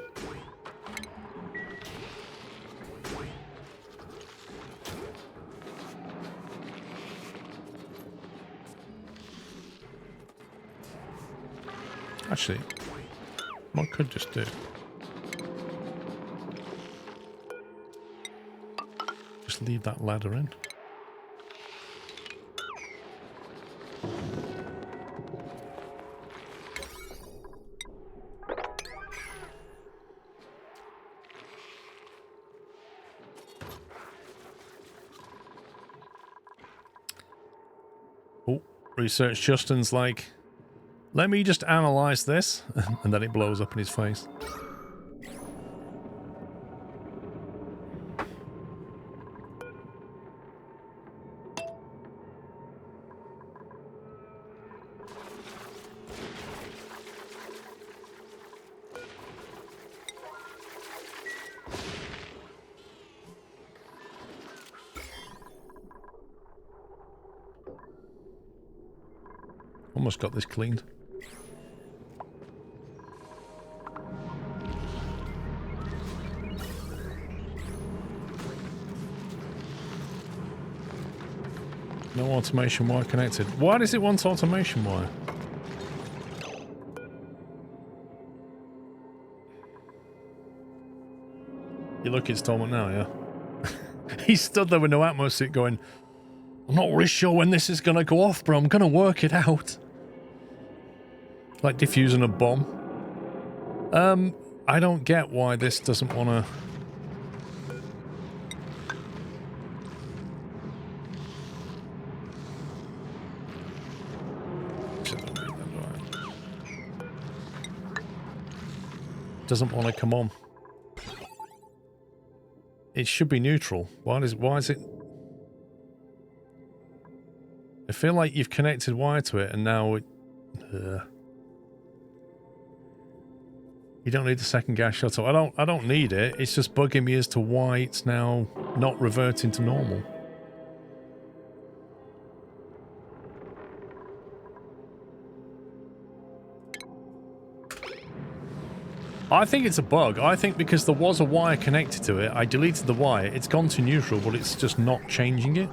Actually, what I could just do... just leave that ladder in. Oh, research Justin's like, let me just analyze this, and then it blows up in his face. Almost got this cleaned. No automation wire connected. Why does it want automation wire? You look at Stormont now, yeah? He stood there with no atmosphere going, I'm not really sure when this is going to go off, but I'm going to work it out. Like diffusing a bomb. I don't get why this doesn't want to... Doesn't want to come on. It should be neutral. Why is it... I feel like you've connected wire to it and now it... You don't need the second gas shuttle. I don't need it. It's just bugging me as to why it's now not reverting to normal. I think it's a bug. I think because there was a wire connected to it, I deleted the wire. It's gone to neutral, but it's just not changing it.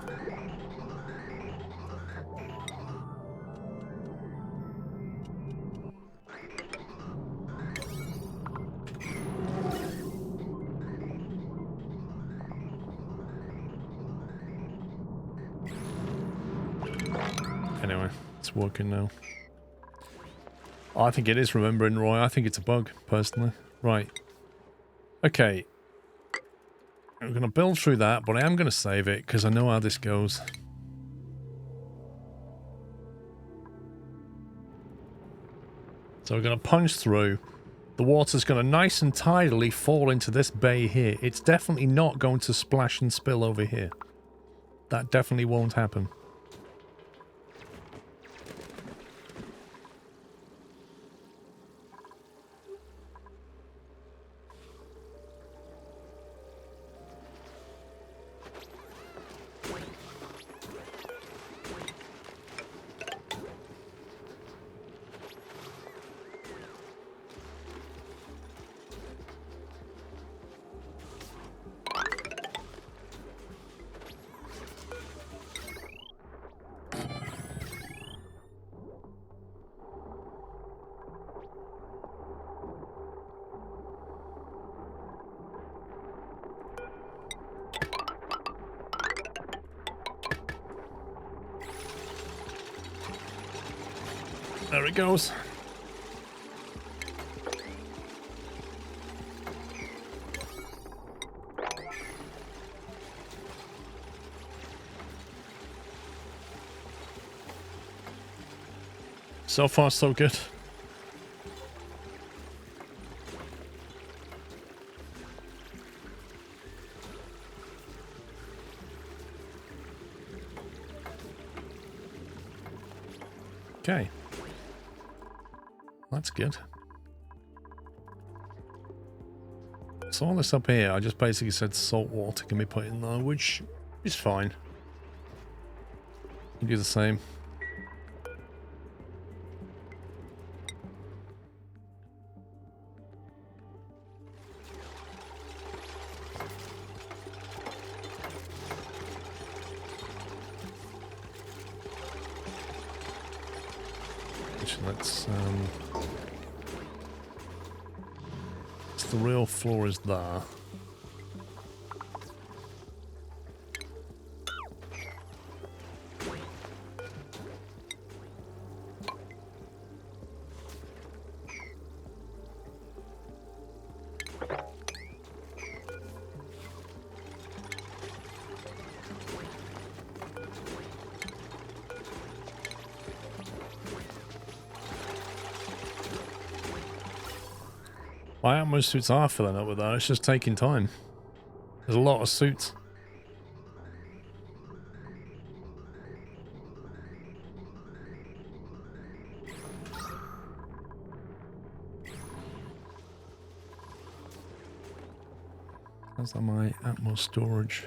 Anyway, it's working now. I think it is remembering, Roy. I think it's a bug, personally. Right. Okay. I'm going to build through that, but I am going to save it, because I know how this goes. So we're going to punch through. The water's going to nice and tidily fall into this bay here. It's definitely not going to splash and spill over here. That definitely won't happen. There it goes. So far, so good. Okay. That's good. So all this up here, I just basically said salt water can be put in there, which is fine. You do the same. Let's the real floor is there. My Atmos suits are filling up with that, it's just taking time. There's a lot of suits. How's that my Atmos storage?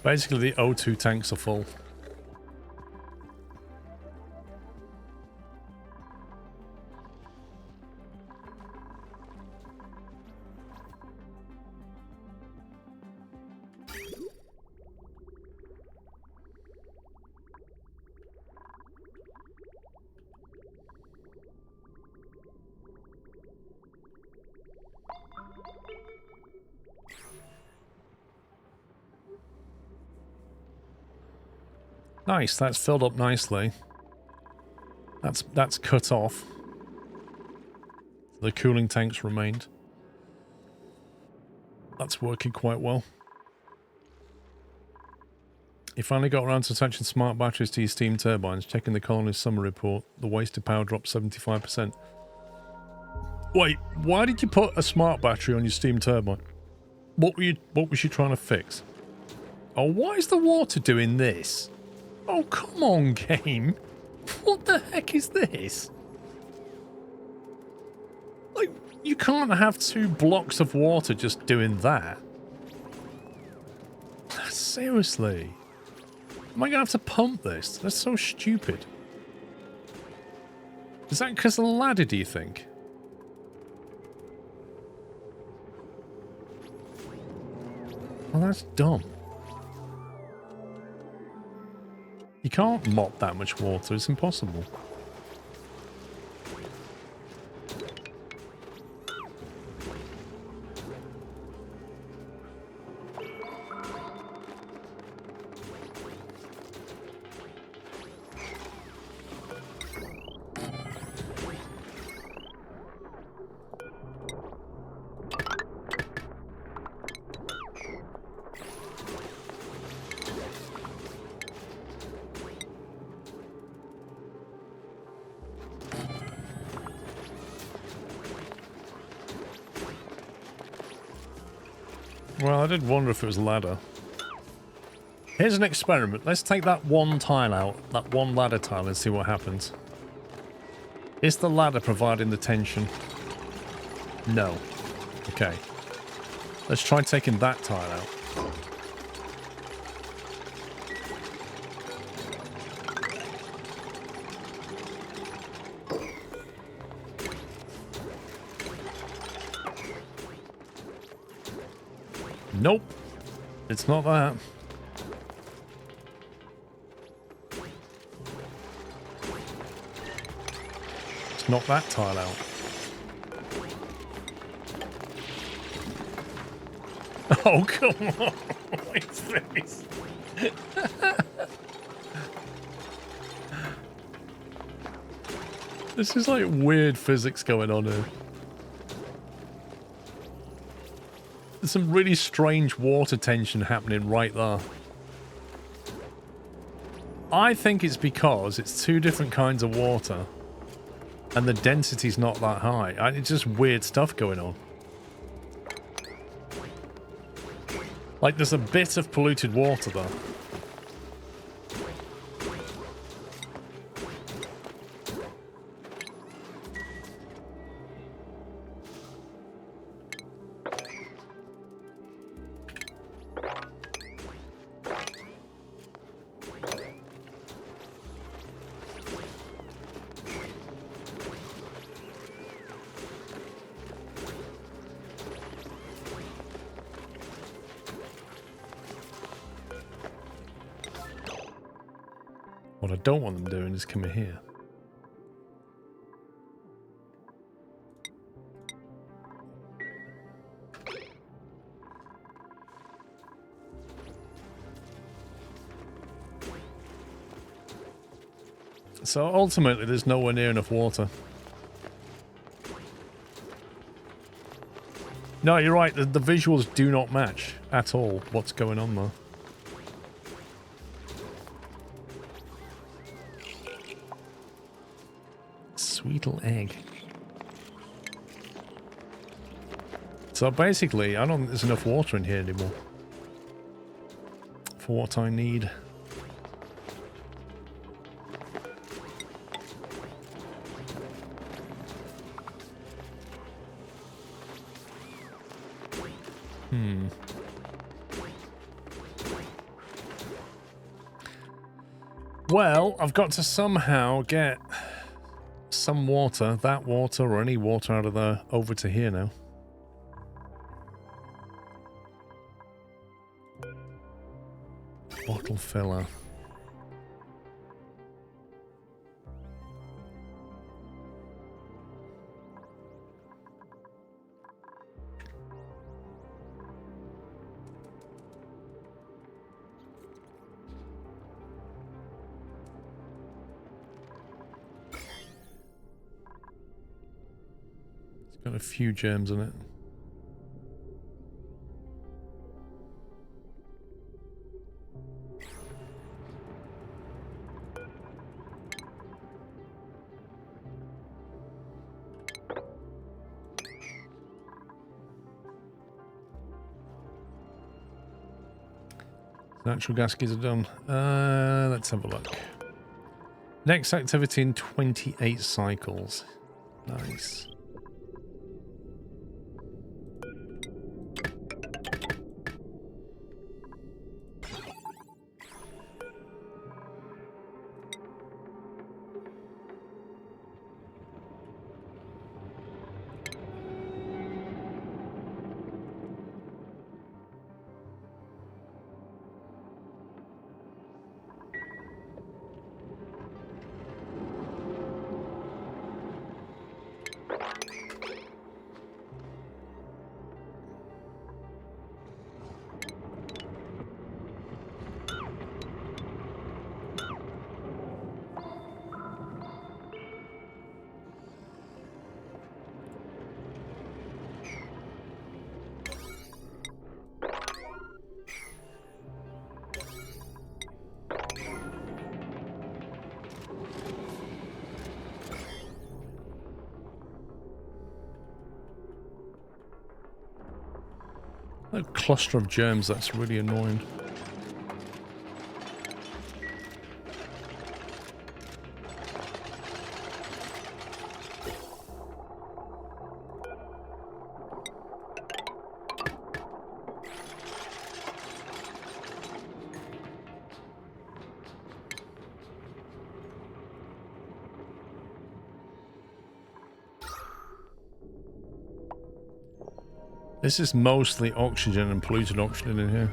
Basically, the O2 tanks are full. Nice, that's filled up nicely. That's cut off. The cooling tanks remained. That's working quite well. You finally got around to attaching smart batteries to your steam turbines. Checking the colony's summer report, the wasted power dropped 75%. Wait, why did you put a smart battery on your steam turbine? What was you trying to fix? Oh, why is the water doing this? Oh, come on, game. What the heck is this? Like, you can't have 2 blocks of water just doing that. Seriously. Am I going to have to pump this? That's so stupid. Is that because of the ladder, do you think? Well, that's dumb. You can't mop that much water, it's impossible. Well, I did wonder if it was a ladder. Here's an experiment. Let's take that one tile out, that one ladder tile, and see what happens. Is the ladder providing the tension? No. Okay. Let's try taking that tile out. Nope. It's not that. knock that tile out. Oh, come on. What's this? This is like weird physics going on here. There's some really strange water tension happening right there. I think it's because it's two different kinds of water and the density's not that high. It's just weird stuff going on. Like there's a bit of polluted water there. What I don't want them doing is coming here. So ultimately there's nowhere near enough water. No, you're right, the visuals do not match at all what's going on there. Sweet little egg. So basically, I don't think there's enough water in here anymore for what I need. Well, I've got to somehow get some water, that water or any water out of there, over to here now. Bottle filler. Got a few germs in it. Natural gas keys are done. Let's have a look. Next activity in 28 cycles. Nice. A cluster of germs, that's really annoying. This is mostly oxygen and polluted oxygen in here.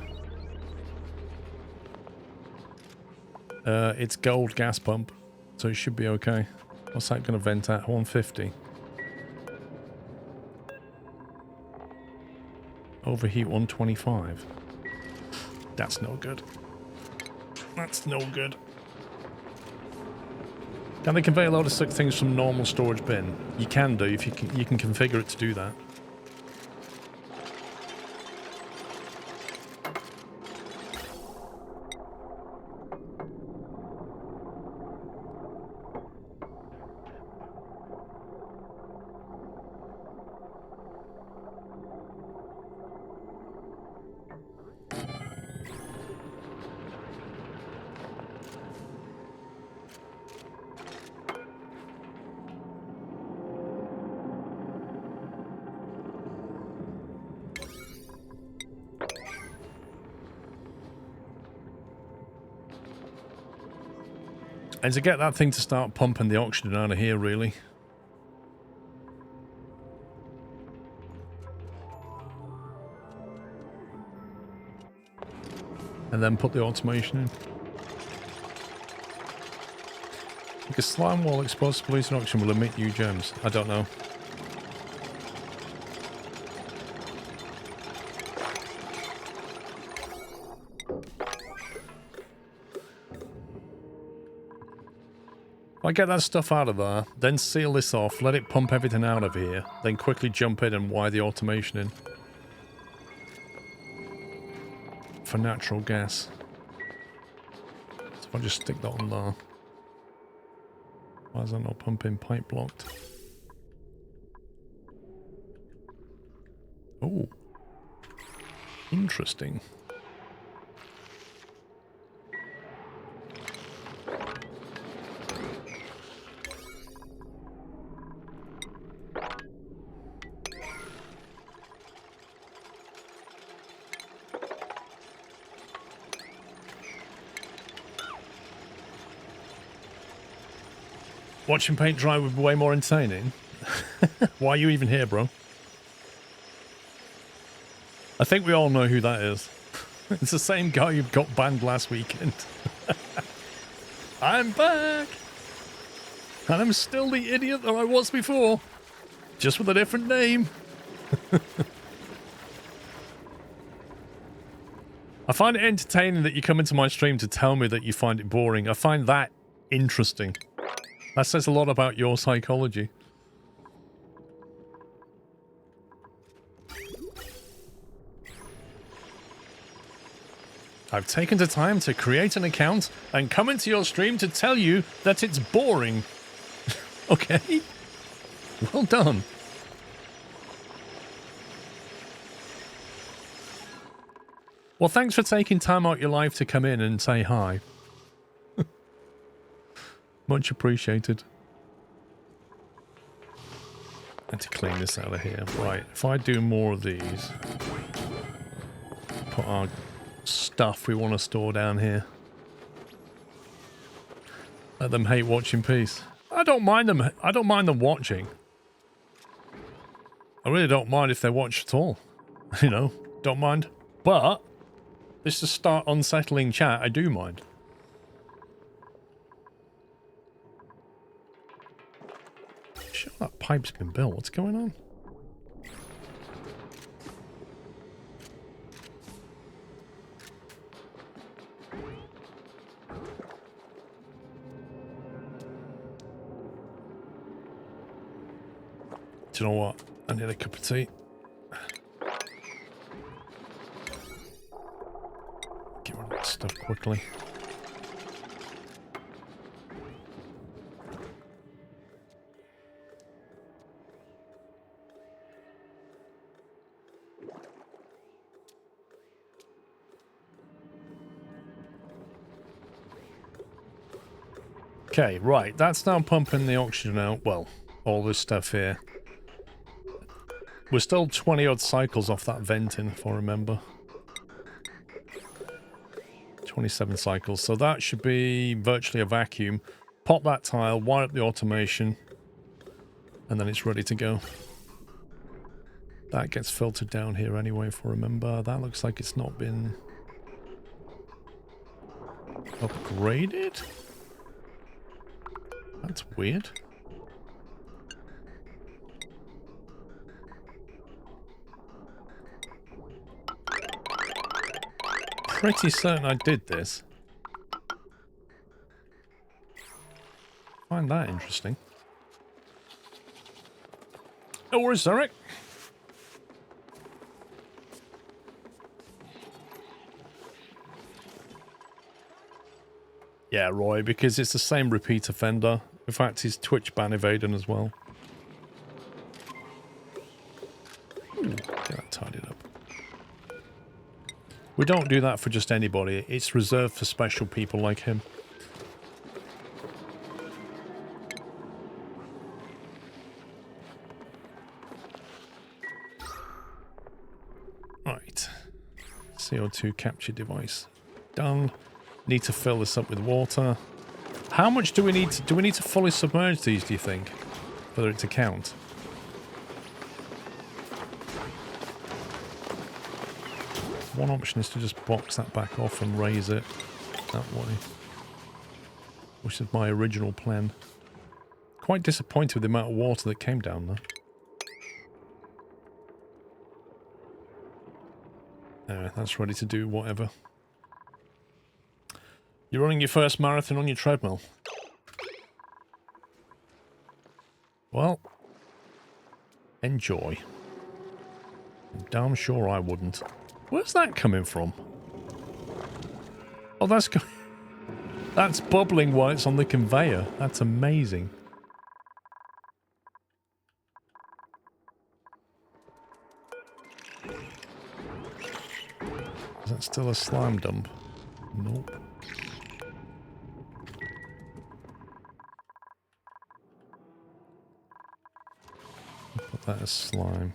It's gold gas pump, so it should be okay. What's that going to vent at? 150. Overheat 125. That's no good. That's no good. Can they convey a load of sick things from normal storage bin? You can do if you can configure it to do that. And to get that thing to start pumping the oxygen out of here, really. And then put the automation in. Because slime wall exposed to polluted oxygen will emit new gems. I don't know. I get that stuff out of there, then seal this off, let it pump everything out of here, then quickly jump in and wire the automation in. For natural gas. So if I just stick that on there. Why is that not pumping? Pipe blocked. Oh. Interesting. Watching paint dry would be way more entertaining. Why are you even here, bro? I think we all know who that is. It's the same guy who got banned last weekend. I'm back! And I'm still the idiot that I was before. Just with a different name. I find it entertaining that you come into my stream to tell me that you find it boring. I find that interesting. That says a lot about your psychology. I've taken the time to create an account and come into your stream to tell you that it's boring. Okay? Well done. Well, thanks for taking time out your life to come in and say hi. Much appreciated. And to clean this out of here. Right, if I do more of these, put our stuff we want to store down here. Let them hate watching peace. I don't mind them. I don't mind them watching. I really don't mind if they watch at all. You know, don't mind. But this to start unsettling chat, I do mind. Sure, that pipe's been built. What's going on? Do you know what? I need a cup of tea. Get rid of that stuff quickly. Okay, right. That's now pumping the oxygen out. Well, all this stuff here. We're still 20 odd cycles off that venting, if I remember. 27 cycles. So that should be virtually a vacuum. Pop that tile, wire up the automation, and then it's ready to go. That gets filtered down here anyway, if I remember. That looks like it's not been upgraded. That's weird. pretty certain I did this. Find that interesting. No worries, Eric. Yeah, Roy, because it's the same repeat offender. In fact, he's Twitch ban evading as well. Ooh, get that tidied up. We don't do that for just anybody. It's reserved for special people like him. Right. CO2 capture device. Done. Need to fill this up with water. How much do we need to fully submerge these, do you think? For it to count? One option is to just box that back off and raise it that way. Which is my original plan. Quite disappointed with the amount of water that came down there. That's ready to do whatever. You're running your first marathon on your treadmill. Well, enjoy. I'm damn sure I wouldn't. Where's that coming from? Oh, that's bubbling while it's on the conveyor. That's amazing. Is that still a slime dump? Nope. Put that as slime.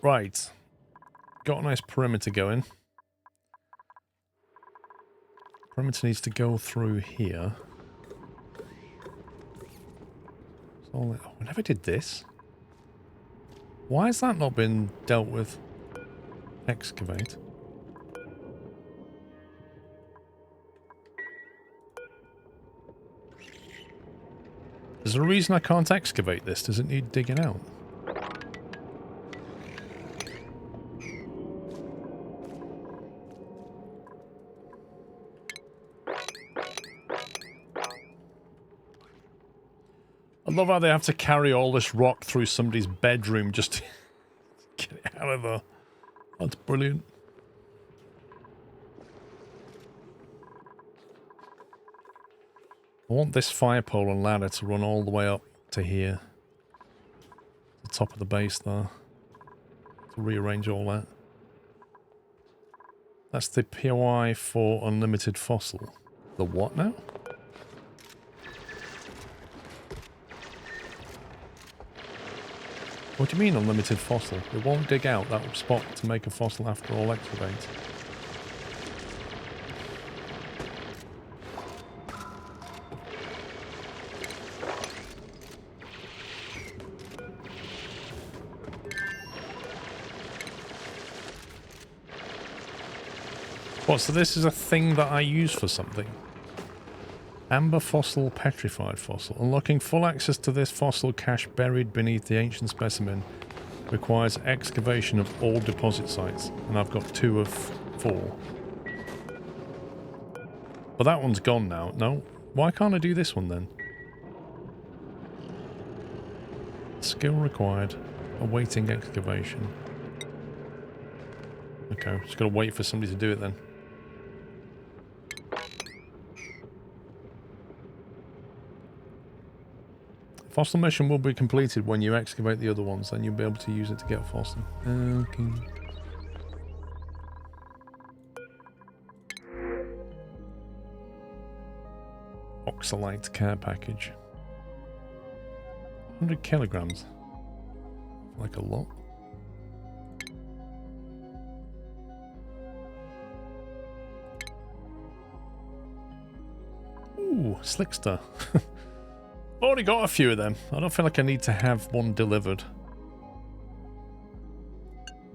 Right. Got a nice perimeter going. Perimeter needs to go through here. So we never did this. Why has that not been dealt with? Excavate. Is there a reason I can't excavate this? Does it need digging out? I love how they have to carry all this rock through somebody's bedroom just to get it out of there. That's brilliant. I want this fire pole and ladder to run all the way up to here. The top of the base there. To rearrange all that. That's the POI for unlimited fossil. The what now? What do you mean unlimited fossil? It won't dig out that spot to make a fossil after all excavate. What, so this is a thing that I use for something? Amber fossil, petrified fossil. Unlocking full access to this fossil cache buried beneath the ancient specimen requires excavation of all deposit sites. And I've got 2 of 4. But that one's gone now. No? Why can't I do this one then? Skill required. Awaiting excavation. Okay, just gotta wait for somebody to do it then. Fossil mission will be completed when you excavate the other ones, then you'll be able to use it to get a fossil. Okay. Oxalite care package. 100 kilograms. like a lot. Ooh, Slickster. Already got a few of them. I don't feel like I need to have one delivered.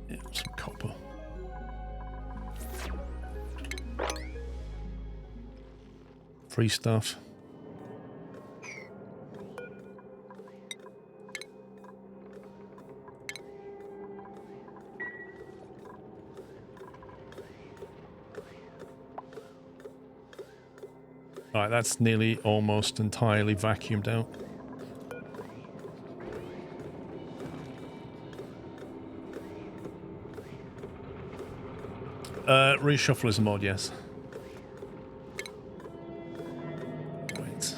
Yeah, some copper. Free stuff. Alright, that's nearly almost entirely vacuumed out. Reshuffle is a mod, yes. Right.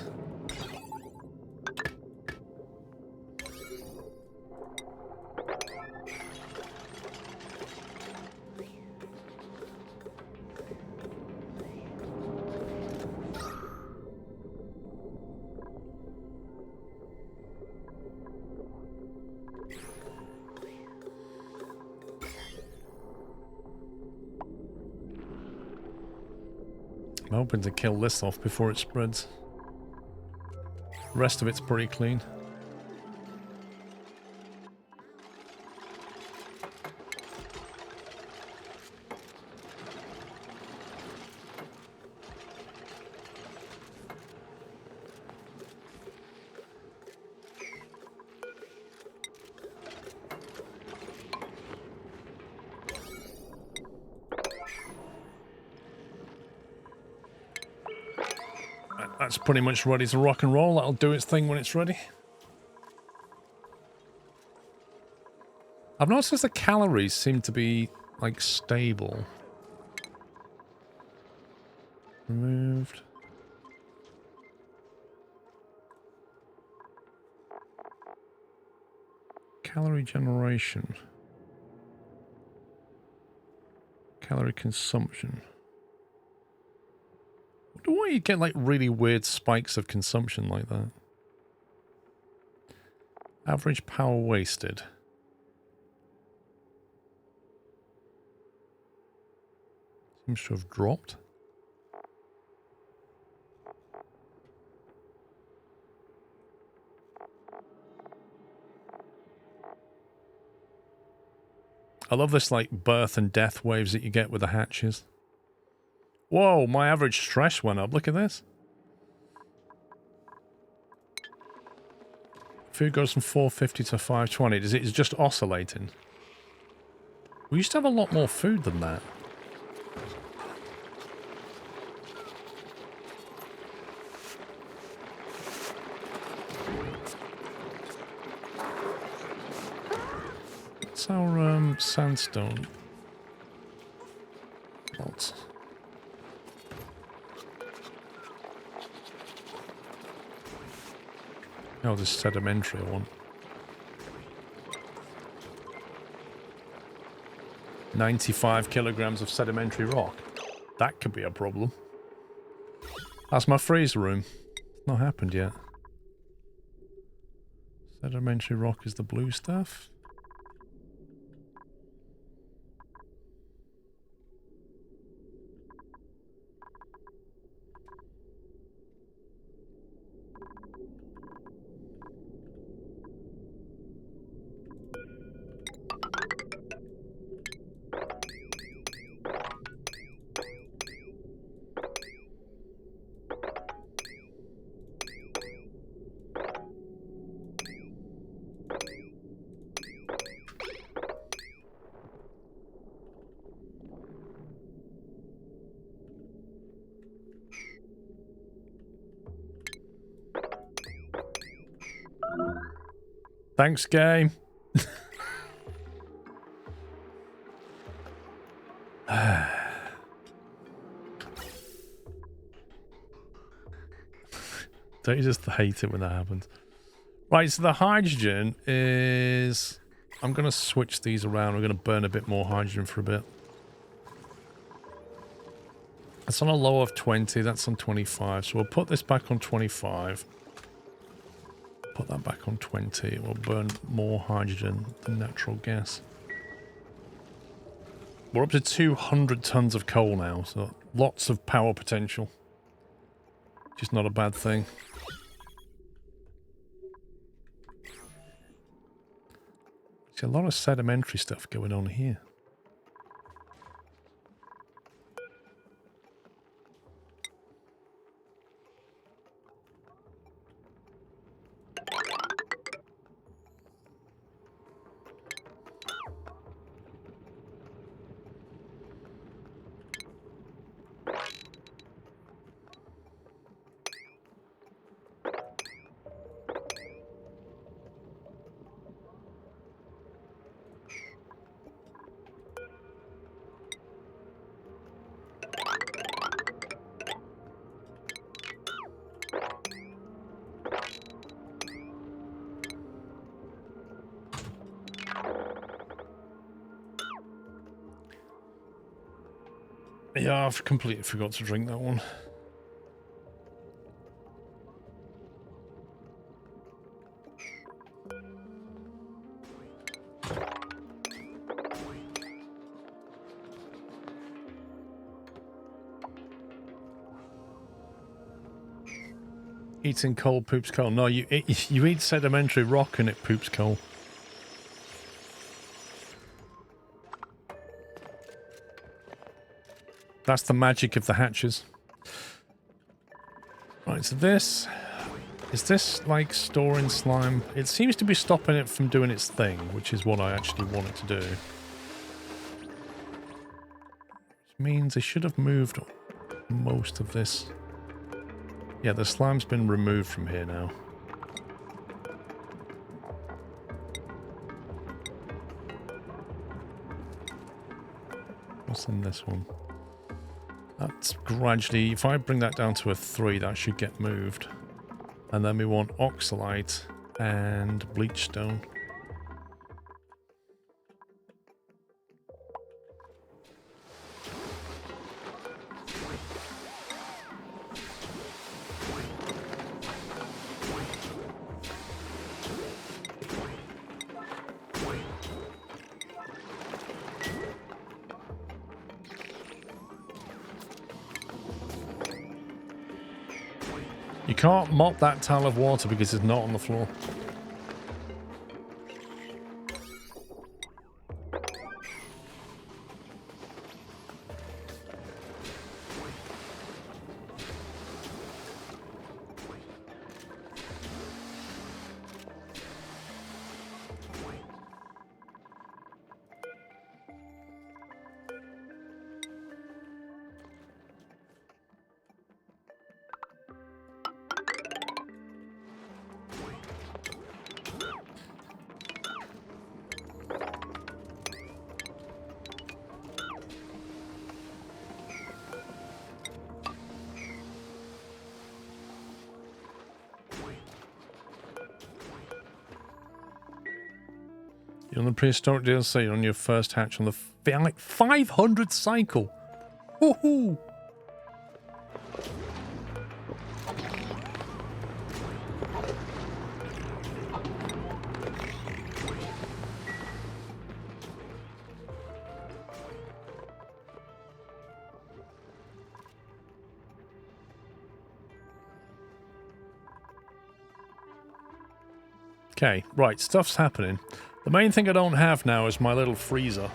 I'm hoping to kill this off before it spreads. The rest of it's pretty clean. That's pretty much ready to rock and roll. That'll do its thing when it's ready. I've noticed the calories seem to be, like, stable. Removed. Calorie generation. Calorie consumption. I wonder why you get like really weird spikes of consumption like that. Average power wasted. Seems to have dropped. I love this like birth and death waves that you get with the hatches. Whoa, my average stress went up. Look at this. Food goes from 450 to 520. It's just oscillating. We used to have a lot more food than that. What's our sandstone? Lots. Oh, this sedimentary one. 95 kilograms of sedimentary rock. That could be a problem. That's my freezer room. It's not happened yet. Sedimentary rock is the blue stuff. Thanks, game. Don't you just hate it when that happens? Right, so the hydrogen is... I'm going to switch these around. We're going to burn a bit more hydrogen for a bit. That's on a low of 20. That's on 25. So we'll put this back on 25. Put that back on 20. It will burn more hydrogen than natural gas. We're up to 200 tons of coal now, so lots of power potential. Which is not a bad thing. There's a lot of sedimentary stuff going on here. Yeah, I've completely forgot to drink that one. Eating coal poops coal. No, you eat sedimentary rock and it poops coal. That's the magic of the hatches. Right, so this... Is this, like, storing slime? It seems to be stopping it from doing its thing, which is what I actually want it to do. Which means I should have moved most of this. Yeah, the slime's been removed from here now. What's in this one? That's gradually, if I bring that down to a 3, that should get moved. And then we want oxalite and bleach stone. You can't mop that tile of water because it's not on the floor. You're on the prehistoric DLC, you're on your first hatch on the 500 cycle. Woohoo! Okay, right, stuff's happening. The main thing I don't have now is my little freezer.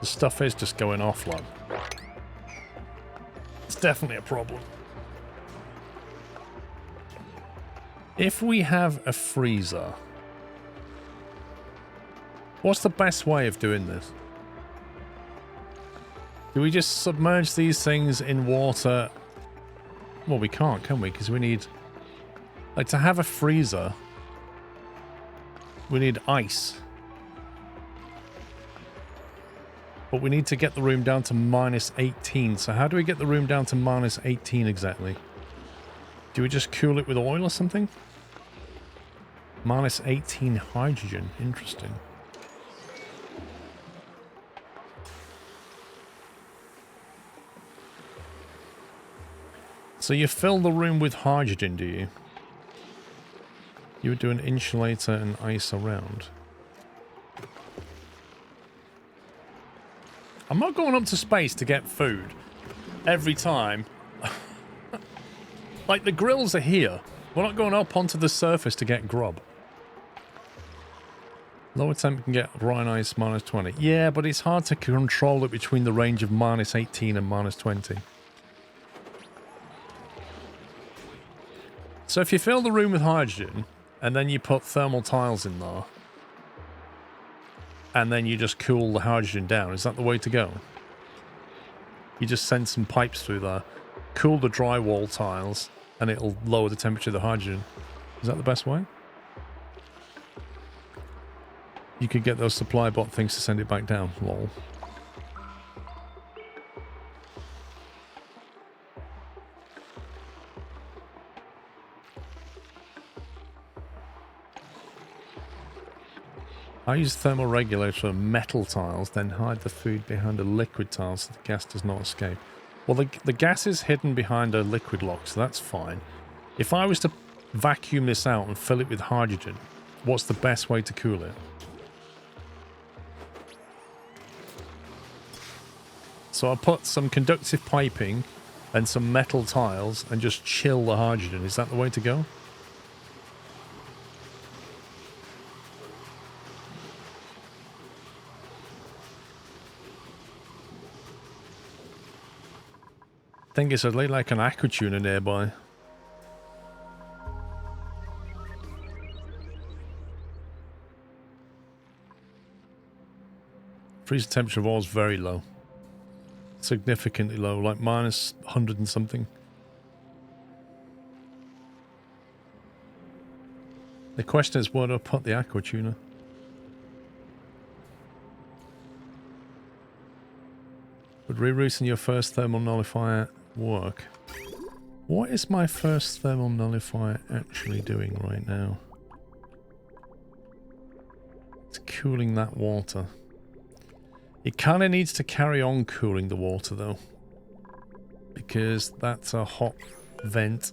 The stuff is just going off, like. It's definitely a problem. If we have a freezer, what's the best way of doing this? Do we just submerge these things in water? Well, we can't, can we? Because we need... Like, to have a freezer... We need ice. But we need to get the room down to minus 18. So how do we get the room down to minus 18 exactly? Do we just cool it with oil or something? Minus 18 hydrogen. Interesting. So you fill the room with hydrogen, do you? You would do an insulator and ice around. I'm not going up to space to get food every time. Like, the grills are here. We're not going up onto the surface to get grub. Lower temp can get brine ice -20. Yeah, but it's hard to control it between the range of -18 and -20. So if you fill the room with hydrogen, and then you put thermal tiles in there, and then you just cool the hydrogen down, is that the way to go? You just send some pipes through there, cool the drywall tiles, and it'll lower the temperature of the hydrogen. Is that the best way? You could get those supply bot things to send it back down. Lol. I use thermal regulator on metal tiles, then hide the food behind a liquid tile so the gas does not escape. Well, the gas is hidden behind a liquid lock, so that's fine. If I was to vacuum this out and fill it with hydrogen, what's the best way to cool it? So I'll put some conductive piping and some metal tiles and just chill the hydrogen. Is that the way to go? I think it's like an aqua tuner nearby. Freezer temperature of ore is very low. Significantly low, like -100 and something. The question is, where do I put the aqua tuner? Would rerouting your first thermal nullifier work? What is my first thermal nullifier actually doing right now? It's cooling that water. It kind of needs to carry on cooling the water though, because that's a hot vent.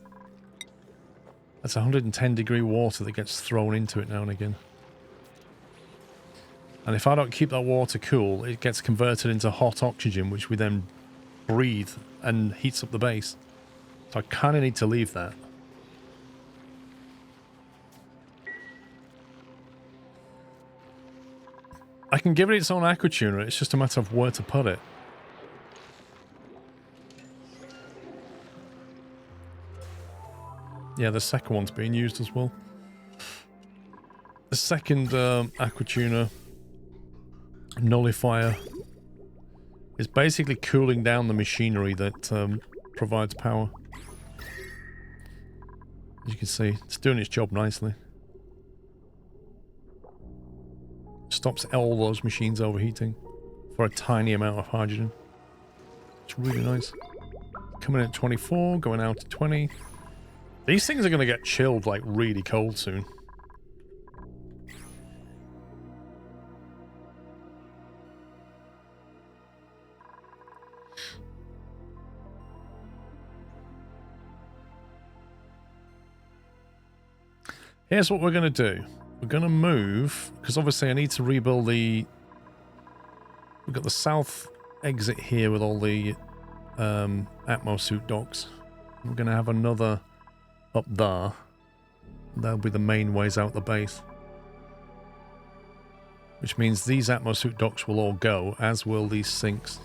That's 110 degree water that gets thrown into it now and again. And if I don't keep that water cool, it gets converted into hot oxygen, which we then breathe and heats up the base. So I kind of need to leave that. I can give it its own aqua tuner, it's just a matter of where to put it. Yeah, the second one's being used as well. The second aqua tuner nullifier is basically cooling down the machinery that provides power. As you can see, it's doing its job nicely. Stops all those machines overheating for a tiny amount of hydrogen. It's really nice. Coming in at 24, going out to 20. These things are going to get chilled like really cold soon. Here's what we're going to do. We're going to move, because obviously I need to rebuild the... We've got the south exit here with all the atmosuit docks. We're going to have another up there. That'll be the main ways out the base. Which means these atmosuit docks will all go, as will these sinks.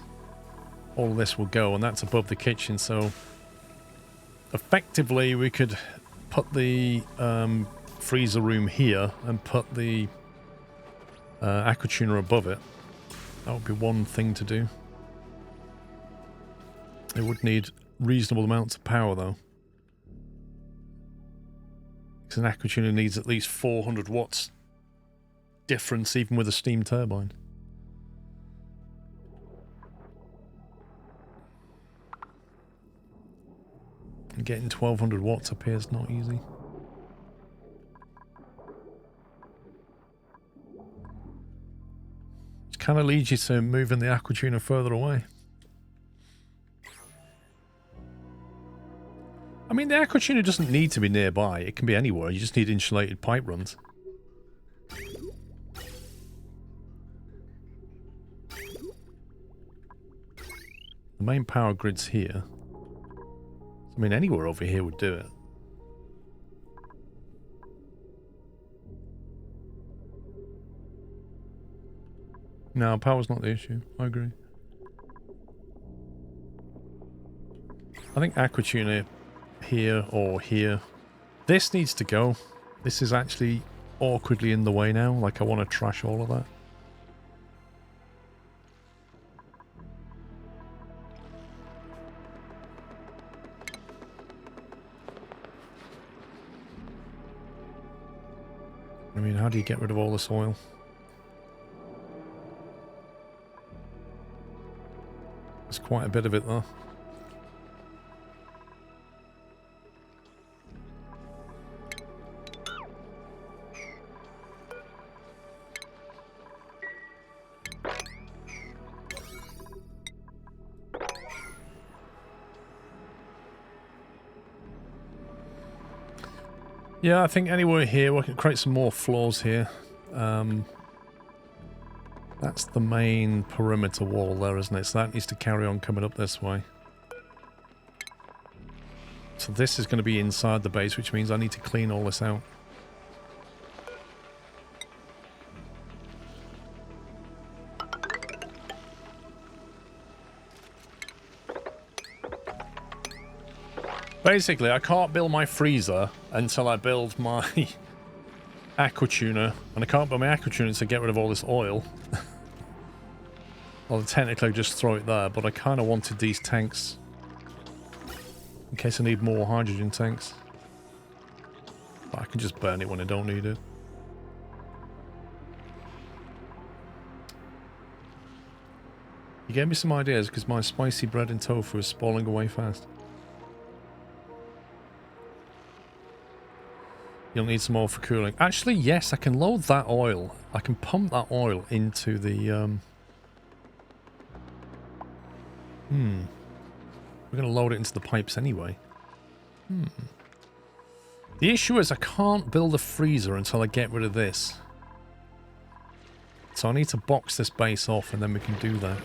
All of this will go, and that's above the kitchen, so... Effectively, we could put the... freezer room here and put the aqua tuner above it. That would be one thing to do. It would need reasonable amounts of power though, because an aqua tuner needs at least 400 watts difference even with a steam turbine. And getting 1200 watts up here is not easy. Kind of leads you to moving the aqua tuner further away. I mean, the aqua tuner doesn't need to be nearby. It can be anywhere. You just need insulated pipe runs. The main power grid's here. I mean, anywhere over here would do it. No, power's not the issue. I agree. I think aqua tuner here or here. This needs to go. This is actually awkwardly in the way now. Like, I want to trash all of that. I mean, how do you get rid of all this oil? There's quite a bit of it, though. Yeah, I think anywhere here, we can create some more floors here. That's the main perimeter wall there, isn't it? So that needs to carry on coming up this way. So this is going to be inside the base, which means I need to clean all this out. Basically, I can't build my freezer until I build my aqua tuner, and I can't build my aqua tuner to get rid of all this oil. Well, technically, just throw it there, but I kind of wanted these tanks in case I need more hydrogen tanks. But I can just burn it when I don't need it. You gave me some ideas because my spicy bread and tofu is spoiling away fast. You'll need some oil for cooling. Actually, yes, I can load that oil. I can pump that oil into the... We're going to load it into the pipes anyway. The issue is I can't build a freezer until I get rid of this. So I need to box this base off and then we can do that.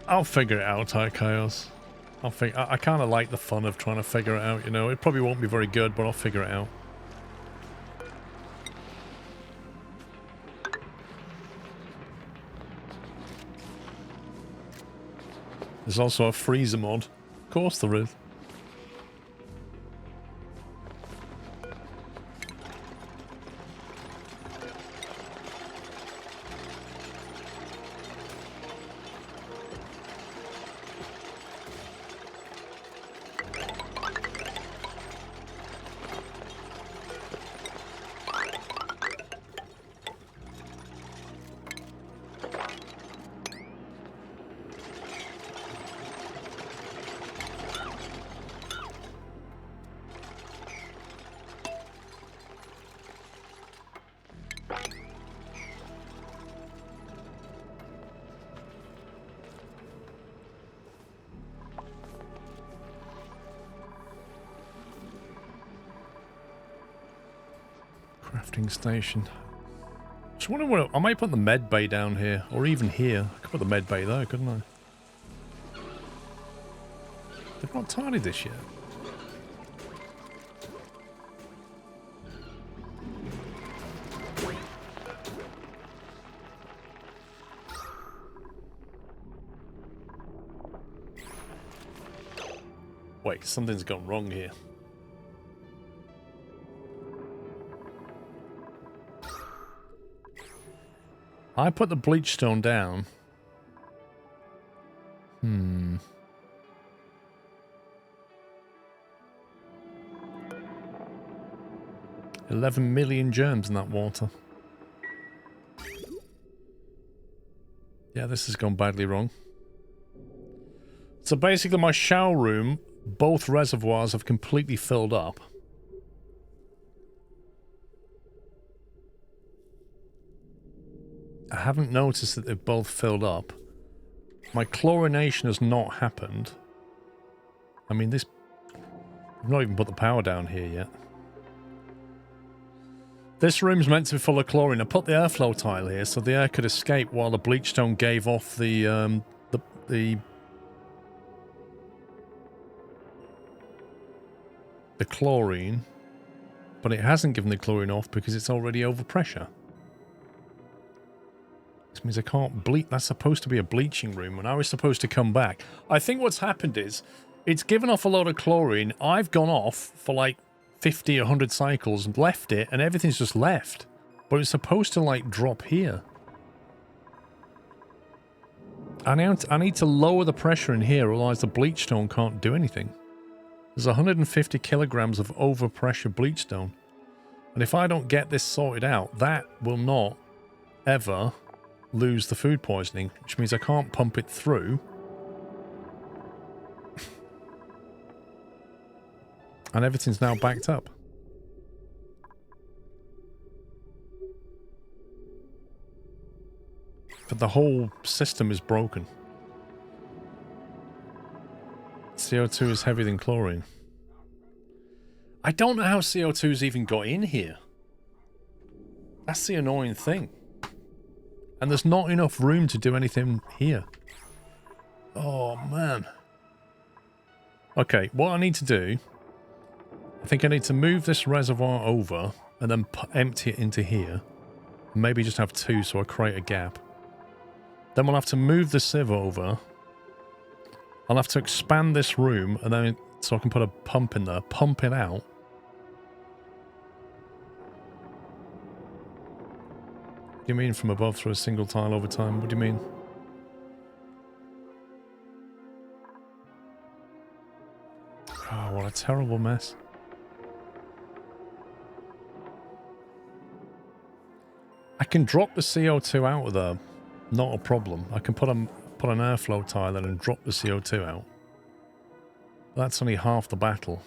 I'll figure it out, Chaos. I kind of like the fun of trying to figure it out, you know. It probably won't be very good, but I'll figure it out. There's also a freezer mod. Of course there is. Crafting station. Just wondering what I might put the med bay down here, or even here. I could put the med bay there, couldn't I? They've not tidied this yet. Wait, something's gone wrong here. I put the bleach stone down. 11 million germs in that water. Yeah, this has gone badly wrong. So basically my shower room, both reservoirs have completely filled up. I haven't noticed that they've both filled up. My chlorination has not happened. I mean, this... I've not even put the power down here yet. This room's meant to be full of chlorine. I put the airflow tile here so the air could escape while the bleach stone gave off the chlorine. But it hasn't given the chlorine off because it's already over pressure. This means I can't bleach. That's supposed to be a bleaching room when I was supposed to come back. I think what's happened is it's given off a lot of chlorine. I've gone off for like 50 or 100 cycles and left it, and everything's just left. But it's supposed to like drop here. I need to lower the pressure in here, otherwise the bleach stone can't do anything. There's 150 kilograms of overpressure bleach stone. And if I don't get this sorted out, that will not ever lose the food poisoning, which means I can't pump it through. And everything's now backed up. But the whole system is broken. CO2 is heavier than chlorine. I don't know how CO2's even got in here. That's the annoying thing. And there's not enough room to do anything here. Oh, man. Okay, what I need to do... I think I need to move this reservoir over and then empty it into here. Maybe just have two so I create a gap. Then we'll have to move the sieve over. I'll have to expand this room and then so I can put a pump in there, pump it out. What do you mean from above through a single tile over time? What do you mean? Oh, what a terrible mess. I can drop the CO2 out of there, not a problem. I can put an airflow tile in and drop the CO2 out. That's only half the battle.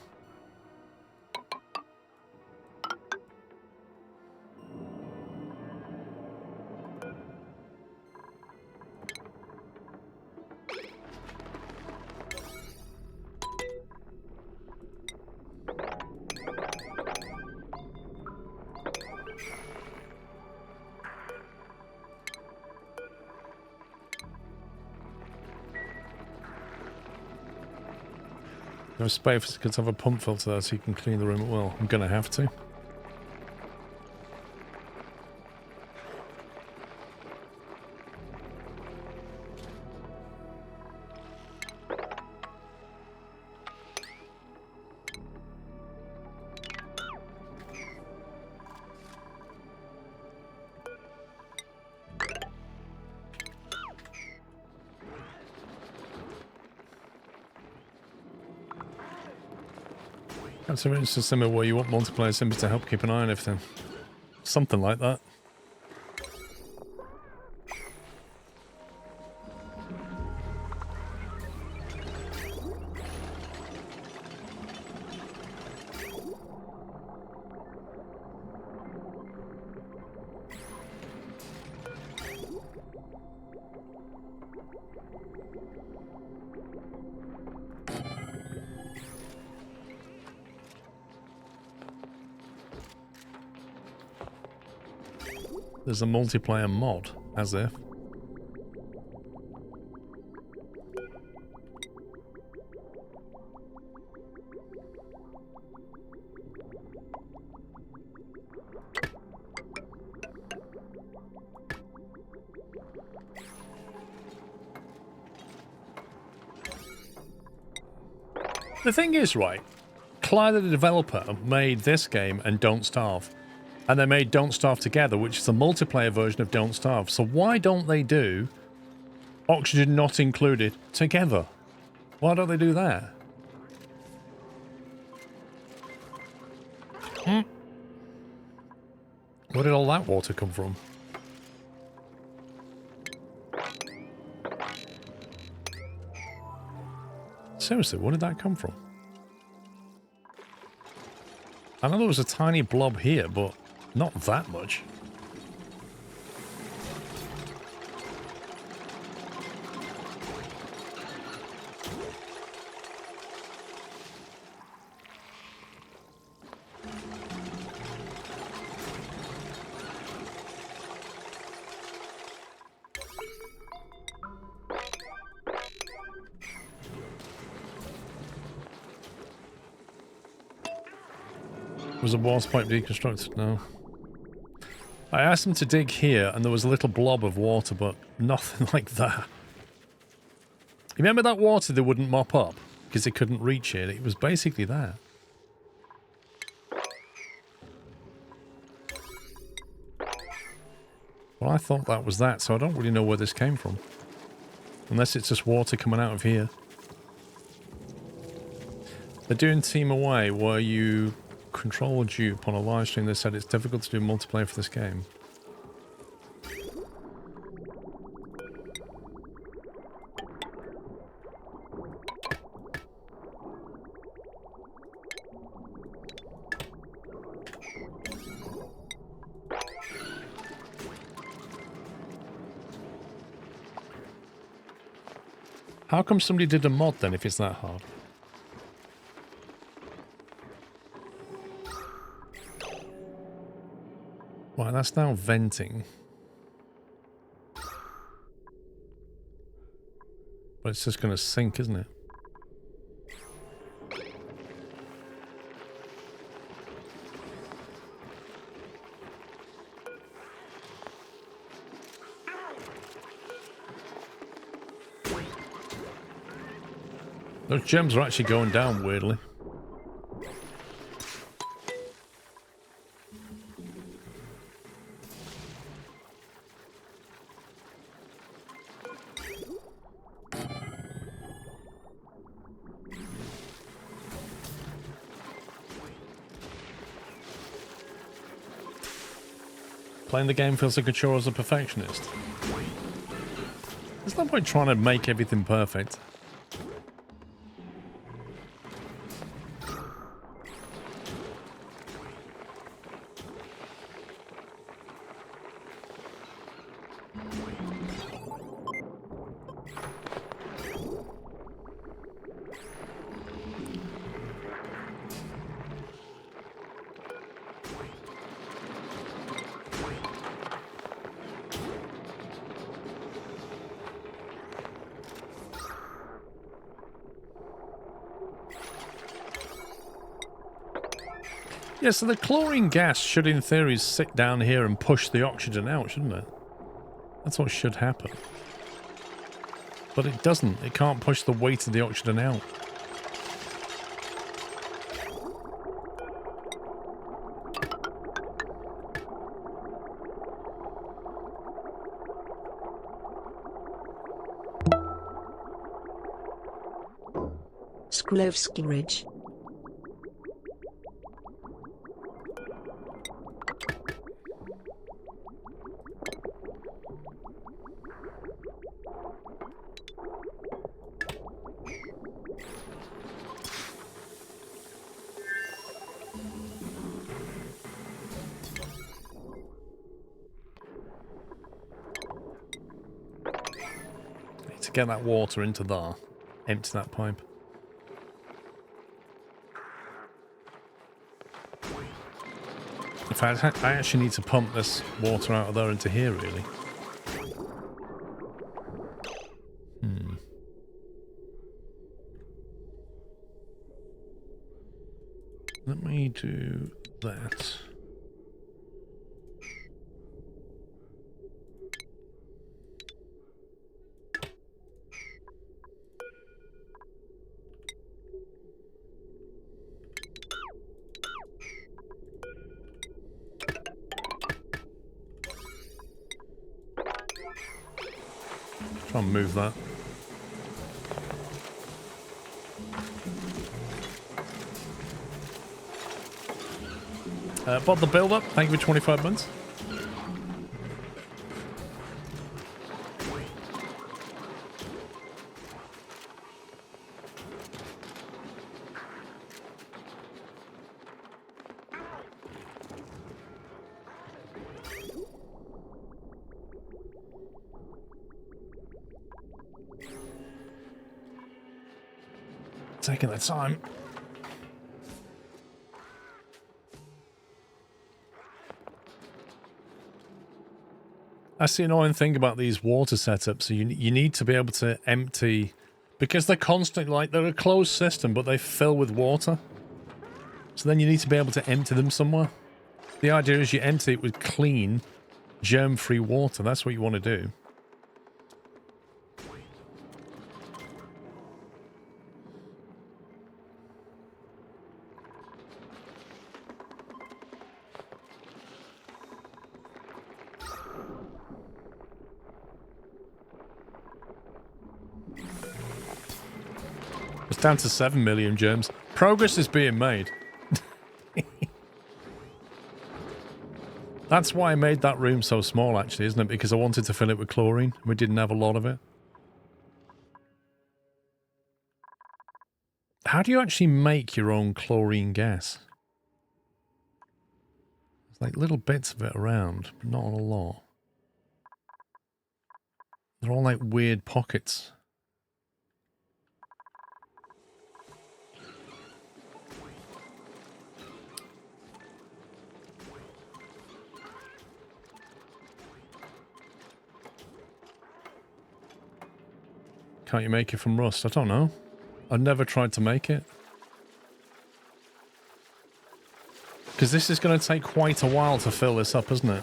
No space to have a pump filter there so you can clean the room at will. I'm going to have to. That's an instance similar where you want multiplayer sims to help keep an eye on everything. Something like that. There's a multiplayer mod, as if. The thing is, right, Clyde, the developer, made this game and Don't Starve. And they made Don't Starve together, which is the multiplayer version of Don't Starve. So why don't they do Oxygen Not Included together? Why don't they do that? Where did all that water come from? Seriously, where did that come from? I know there was a tiny blob here, but not that much. Was a water pipe deconstructed? No. I asked them to dig here, and there was a little blob of water, but nothing like that. You remember that water they wouldn't mop up because they couldn't reach it? It was basically that. Well, I thought that was that, so I don't really know where this came from. Unless it's just water coming out of here. They're doing Team Away, where you control a dupe on a live stream. They said it's difficult to do multiplayer for this game. How come somebody did a mod then if it's that hard? Right, that's now venting. But it's just going to sink, isn't it? Those gems are actually going down weirdly. Playing the game feels like a chore as a perfectionist. There's no point trying to make everything perfect. Yeah, so the chlorine gas should in theory sit down here and push the oxygen out, shouldn't it? That's what should happen. But it doesn't. It can't push the weight of the oxygen out. Sklovsky Ridge. To get that water into there, empty that pipe. In fact, I actually need to pump this water out of there into here, really. Let me do that. Try and move that. Bob the build-up, thank you for 25 months. Taking their time. That's the annoying thing about these water setups. So you need to be able to empty, because they're constantly, like, they're a closed system, but they fill with water. So then you need to be able to empty them somewhere. The idea is you empty it with clean, germ-free water. That's what you want to do. It's down to 7 million germs. Progress is being made. That's why I made that room so small, actually, isn't it? Because I wanted to fill it with chlorine. We didn't have a lot of it. How do you actually make your own chlorine gas? There's like little bits of it around, but not a lot. They're all like weird pockets. Can't you make it from rust? I don't know. I've never tried to make it. Because this is going to take quite a while to fill this up, isn't it?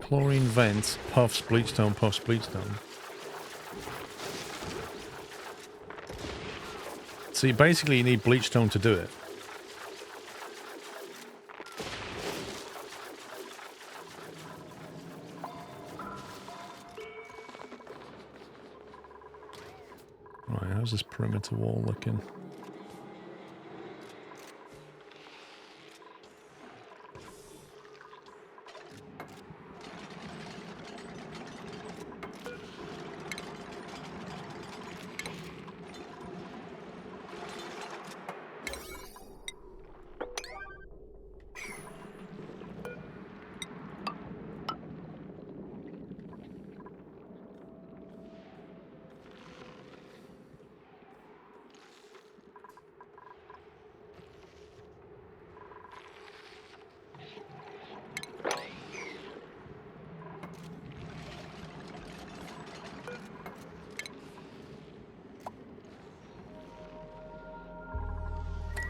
Chlorine vent, puffs, bleachstone, puffs, bleachstone. So you basically need bleachstone to do it. Right, how's this perimeter wall looking?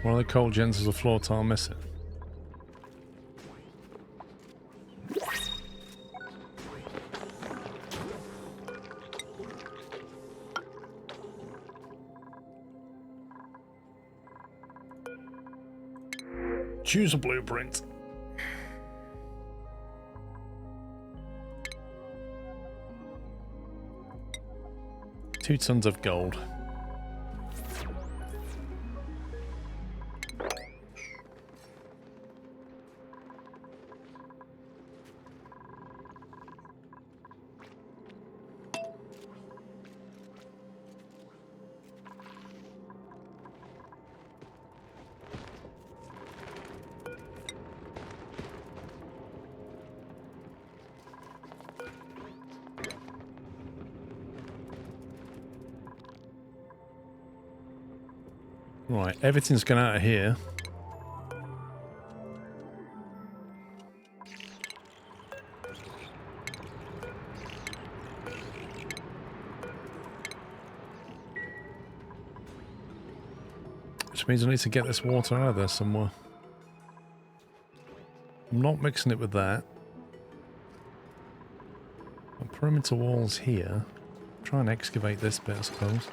One of the cold gens is a floor tile missing. Choose a blueprint. Two tons of gold. Right, everything's gone out of here. Which means I need to get this water out of there somewhere. I'm not mixing it with that. My perimeter wall's here. Try and excavate this bit, I suppose.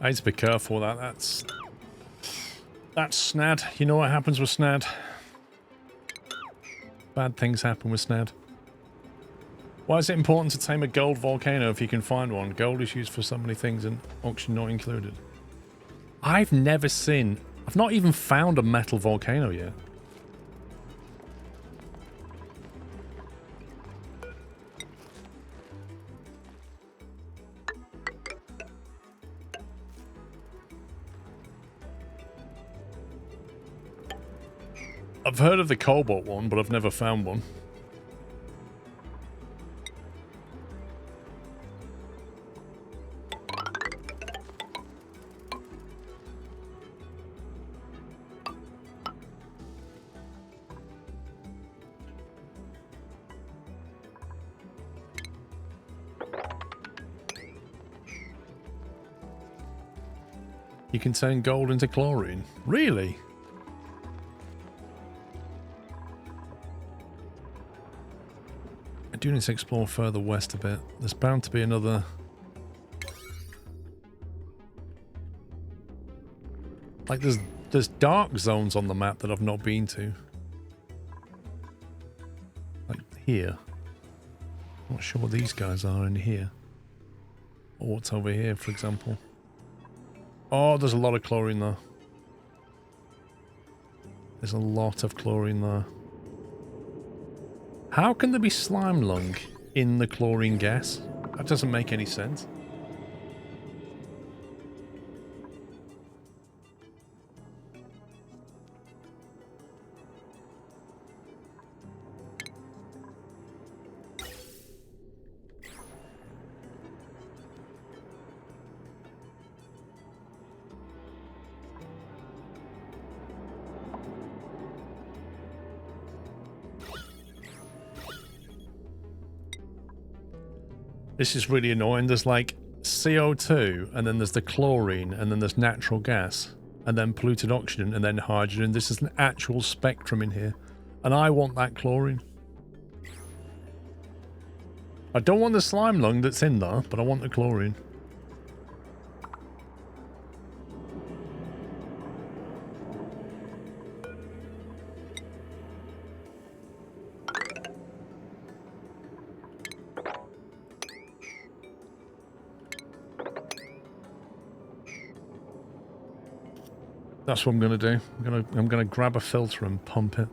I need to be careful with that. That's snad. You know what happens with snad? Bad things happen with snad. Why is it important to tame a gold volcano if you can find one? Gold is used for so many things and auction not included. I've never seen... I've not even found a metal volcano yet. I've heard of the cobalt one, but I've never found one. You can turn gold into chlorine. Really? I do need to explore further west a bit. There's bound to be another... Like, there's dark zones on the map that I've not been to. Like, here. Not sure what these guys are in here. Or what's over here, for example. Oh, there's a lot of chlorine there. There's a lot of chlorine there. How can there be slime lung in the chlorine gas? That doesn't make any sense. This is really annoying. There's like CO2, and then there's the chlorine, and then there's natural gas, and then polluted oxygen, and then hydrogen. This is an actual spectrum in here. And I want that chlorine. I don't want the slime lung that's in there, but I want the chlorine. That's what I'm gonna do. I'm gonna grab a filter and pump it.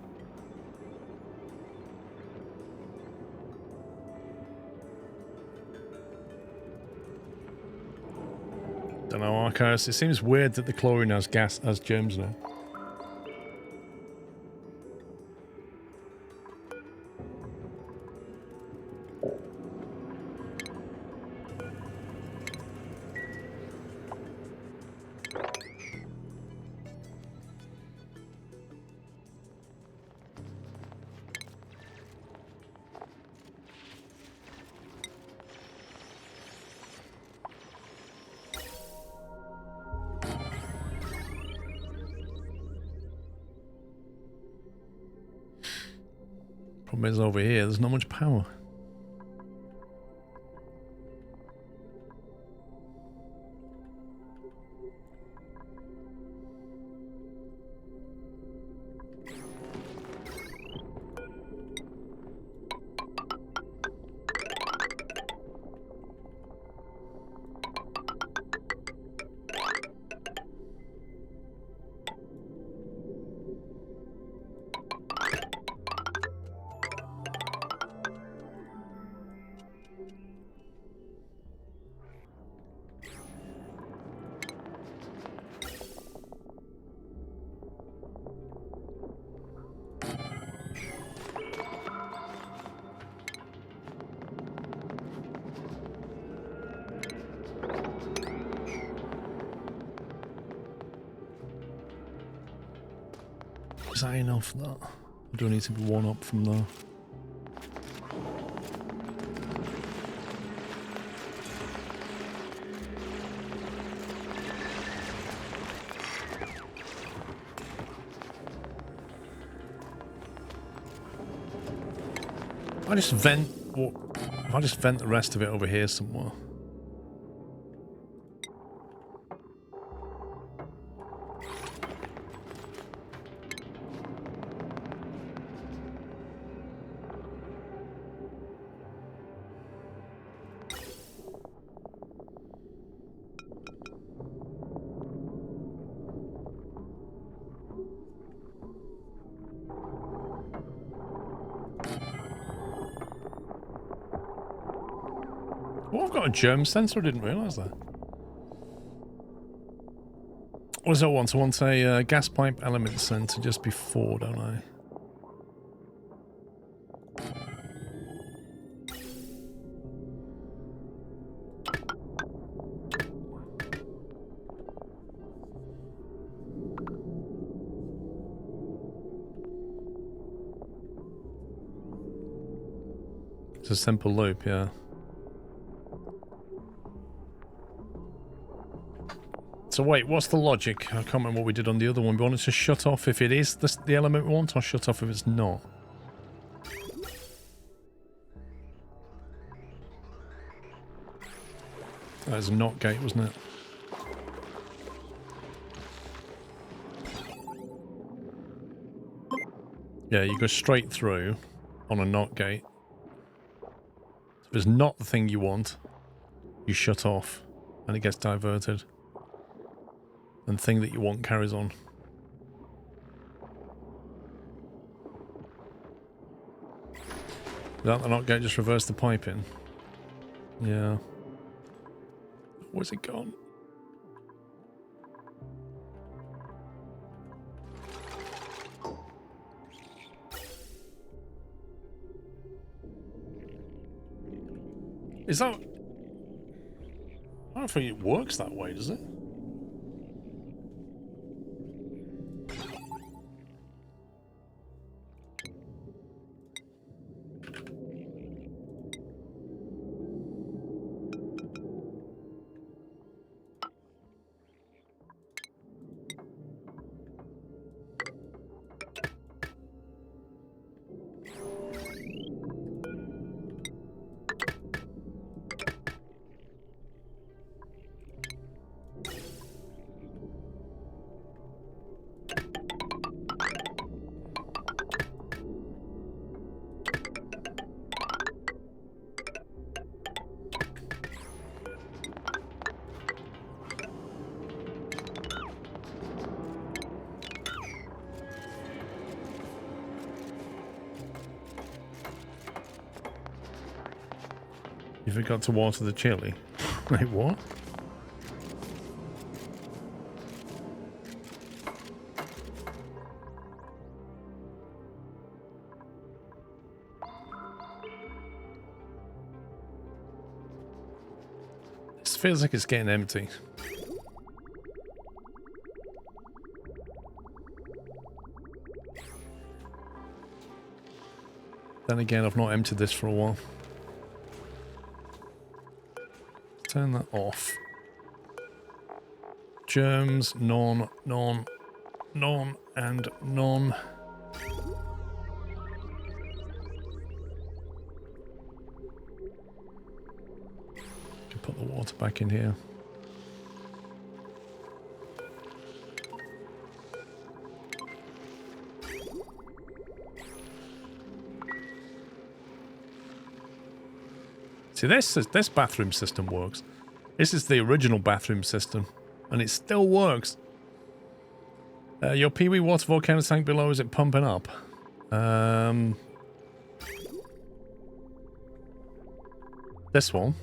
Don't know, Arcos. It seems weird that the chlorine has germs now. Problem is over here, there's not much power. Is that enough for that? I do need to be one up from there. I just vent what if I just vent the rest of it over here somewhere. Oh, I've got a germ sensor. I didn't realise that. What does I want? I want a gas pipe element sensor just before, don't I? It's a simple loop, yeah. So wait, what's the logic? I can't remember what we did on the other one. We want it to shut off if it is the element we want, or shut off if it's not? That was a NOT gate, wasn't it? Yeah, you go straight through on a NOT gate. If it's not the thing you want, you shut off and it gets diverted. And the thing that you want carries on. Without the NOT gate, just reverse the pipe in. Yeah. Where's it gone? Is that... I don't think it works that way, does it? You forgot to water the chili. Wait, what? This feels like it's getting empty. Then again, I've not emptied this for a while. Turn that off. Germs, none, and none. Can put the water back in here. See, this bathroom system works. This is the original bathroom system, and it still works. Your Pee-wee water volcano tank below, is it pumping up? This one.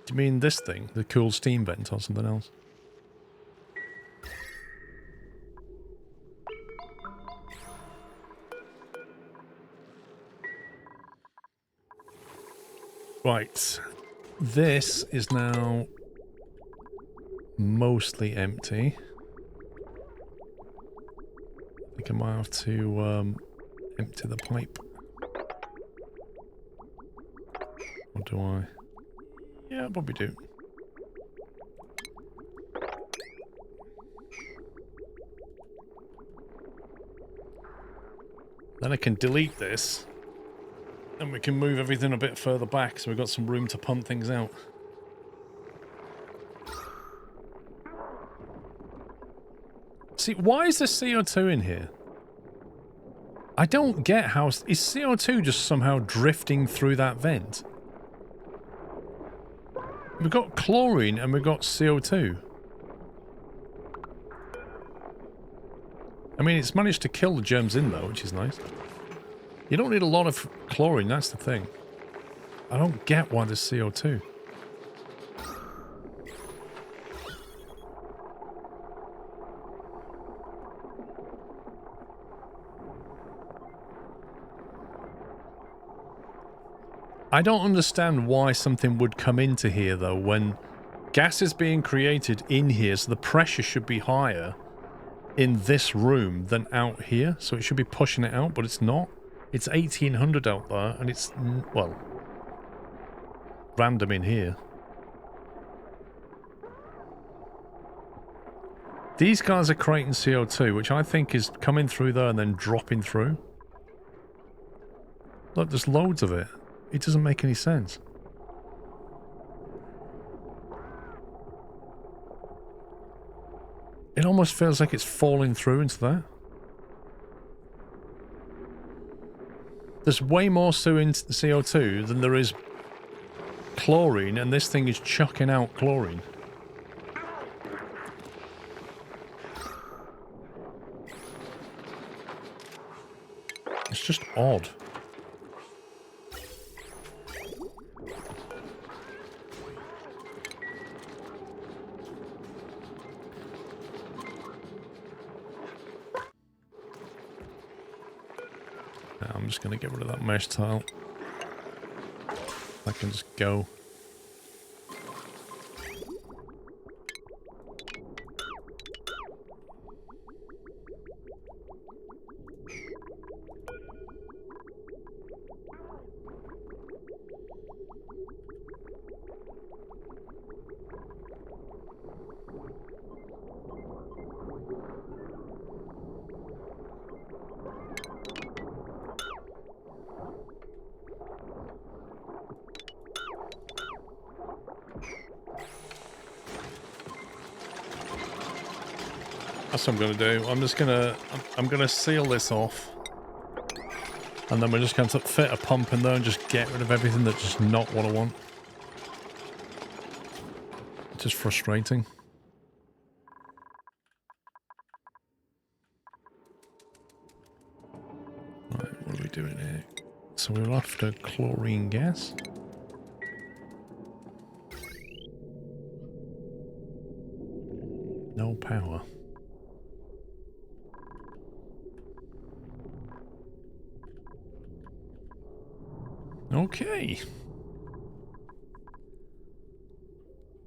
Do you mean this thing? The cool steam vent or something else? Right, this is now mostly empty. I think I might have to empty the pipe. Or do I? Yeah, I probably do. Then I can delete this. And we can move everything a bit further back so we've got some room to pump things out. See, why is there CO2 in here? I don't get how... Is CO2 just somehow drifting through that vent? We've got chlorine and we've got CO2. I mean, it's managed to kill the germs in though, which is nice. You don't need a lot of chlorine, that's the thing. I don't get why there's CO2. I don't understand why something would come into here though when gas is being created in here, so the pressure should be higher in this room than out here, so it should be pushing it out, but it's not. It's 1800 out there, and it's, well, random in here. These guys are creating CO2, which I think is coming through there and then dropping through. Look, there's loads of it. It doesn't make any sense. It almost feels like it's falling through into that. There's way more CO2 than there is chlorine, and this thing is chucking out chlorine. It's just odd. I'm just going to get rid of that mesh tile. I can just go. That's what I'm gonna do. I'm gonna seal this off, and then we're just going to fit a pump in there and just get rid of everything that's just not what I want. It's just frustrating. Right, what are we doing here? So we're after chlorine gas. No power. Okay.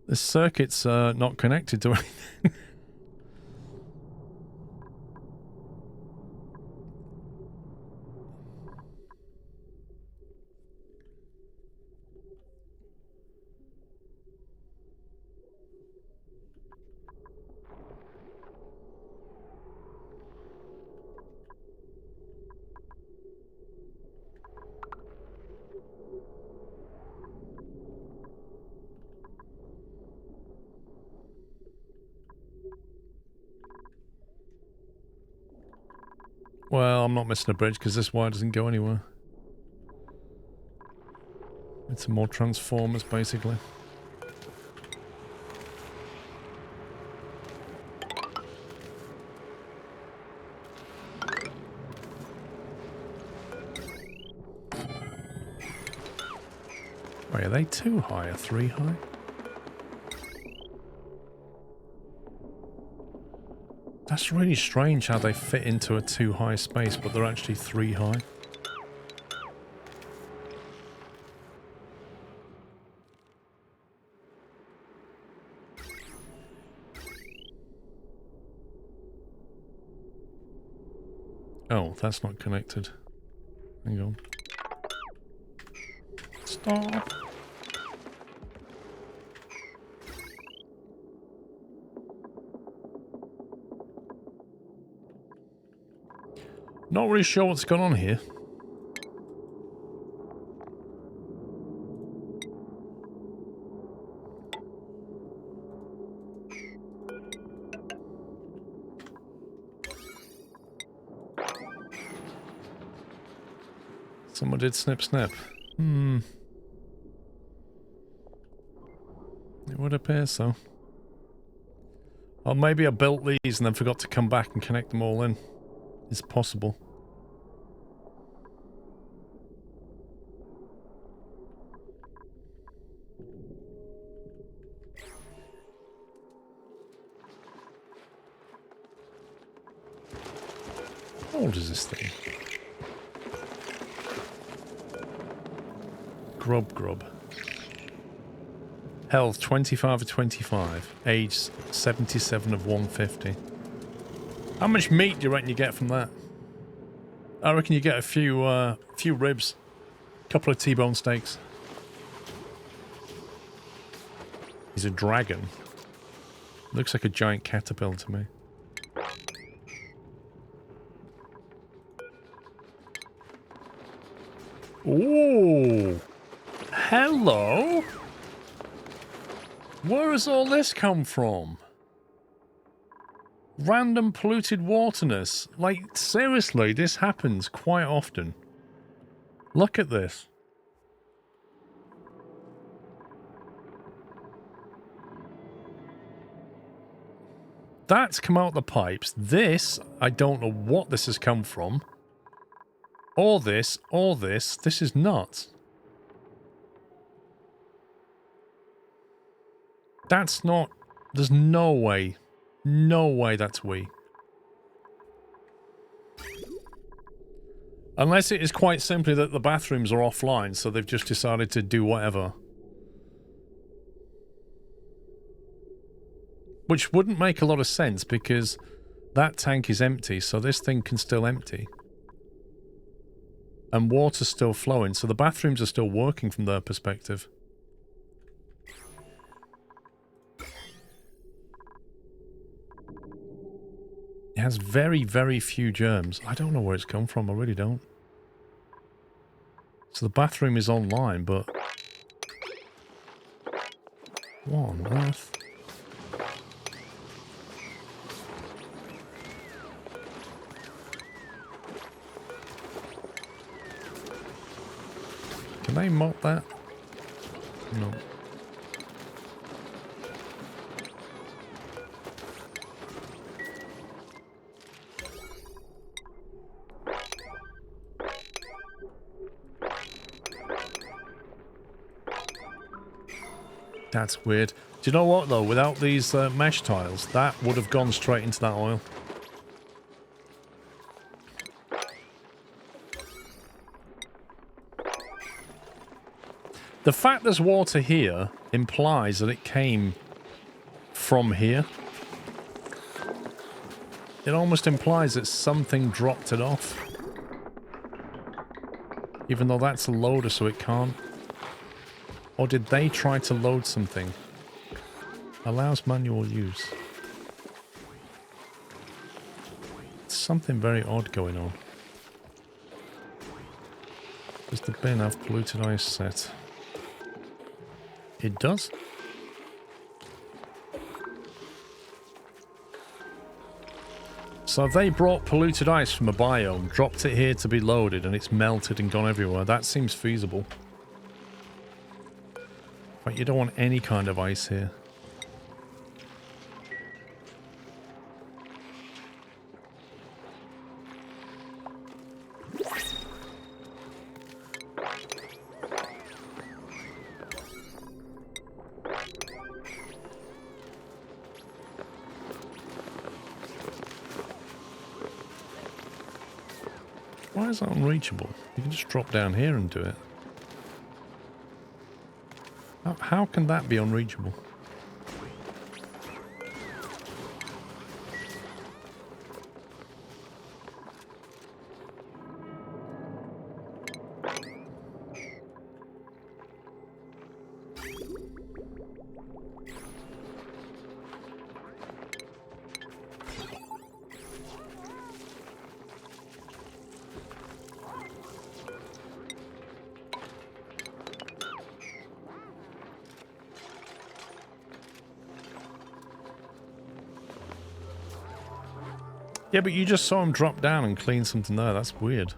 The circuit's not connected to anything. Well, I'm not missing a bridge because this wire doesn't go anywhere. It's more transformers, basically. Wait, are they 2 high or 3 high? That's really strange how they fit into a 2 high space, but they're actually 3 high. Oh, that's not connected. Hang on. Stop. Not really sure what's going on here. Someone did snip snip. It would appear so. Or maybe I built these and then forgot to come back and connect them all in. is possible. How old is this thing? Grub. Health 25 of 25. Age 77 of 150. How much meat do you reckon you get from that? I reckon you get a few ribs. A couple of T-bone steaks. He's a dragon. Looks like a giant caterpillar to me. Ooh. Hello. Where has all this come from? Random polluted waterness. Like, seriously, this happens quite often. Look at this. That's come out the pipes. This, I don't know what this has come from. All this. This is nuts. That's not... There's no way. No way that's we. Unless it is quite simply that the bathrooms are offline, so they've just decided to do whatever. Which wouldn't make a lot of sense, because that tank is empty, so this thing can still empty. And water's still flowing, so the bathrooms are still working from their perspective. It has very, very few germs. I don't know where it's come from, I really don't. So the bathroom is online, but... What on earth? Can they mop that? No. That's weird. Do you know what, though? Without these mesh tiles, that would have gone straight into that oil. The fact there's water here implies that it came from here. It almost implies that something dropped it off. Even though that's a loader, so it can't. Or did they try to load something? Allows manual use. Something very odd going on. Does the bin have polluted ice set? It does. So they brought polluted ice from a biome, dropped it here to be loaded, and it's melted and gone everywhere. That seems feasible. But you don't want any kind of ice here. Why is that unreachable? You can just drop down here and do it. How can that be unreachable? Yeah, but you just saw him drop down and clean something there. That's weird.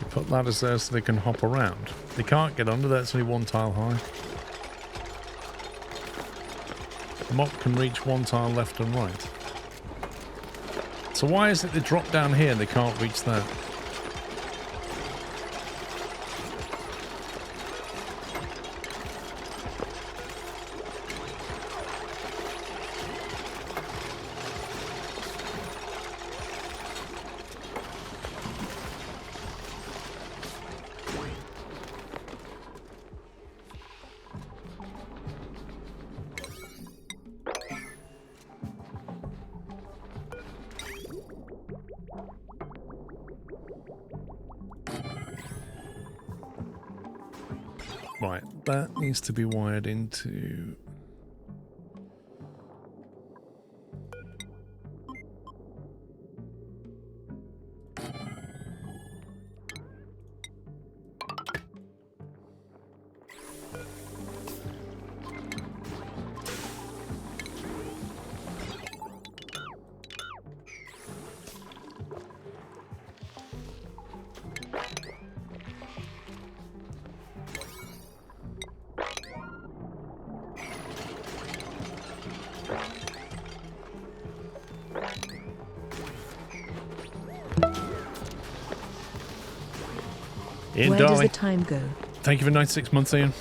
put ladders there so they can hop around. They can't get under there, it's only one tile high. The mop can reach one tile left and right. So why is it they drop down here and they can't reach that? Right, that needs to be wired into... Ian, Where does the time go? Thank you for 96 months, Ian.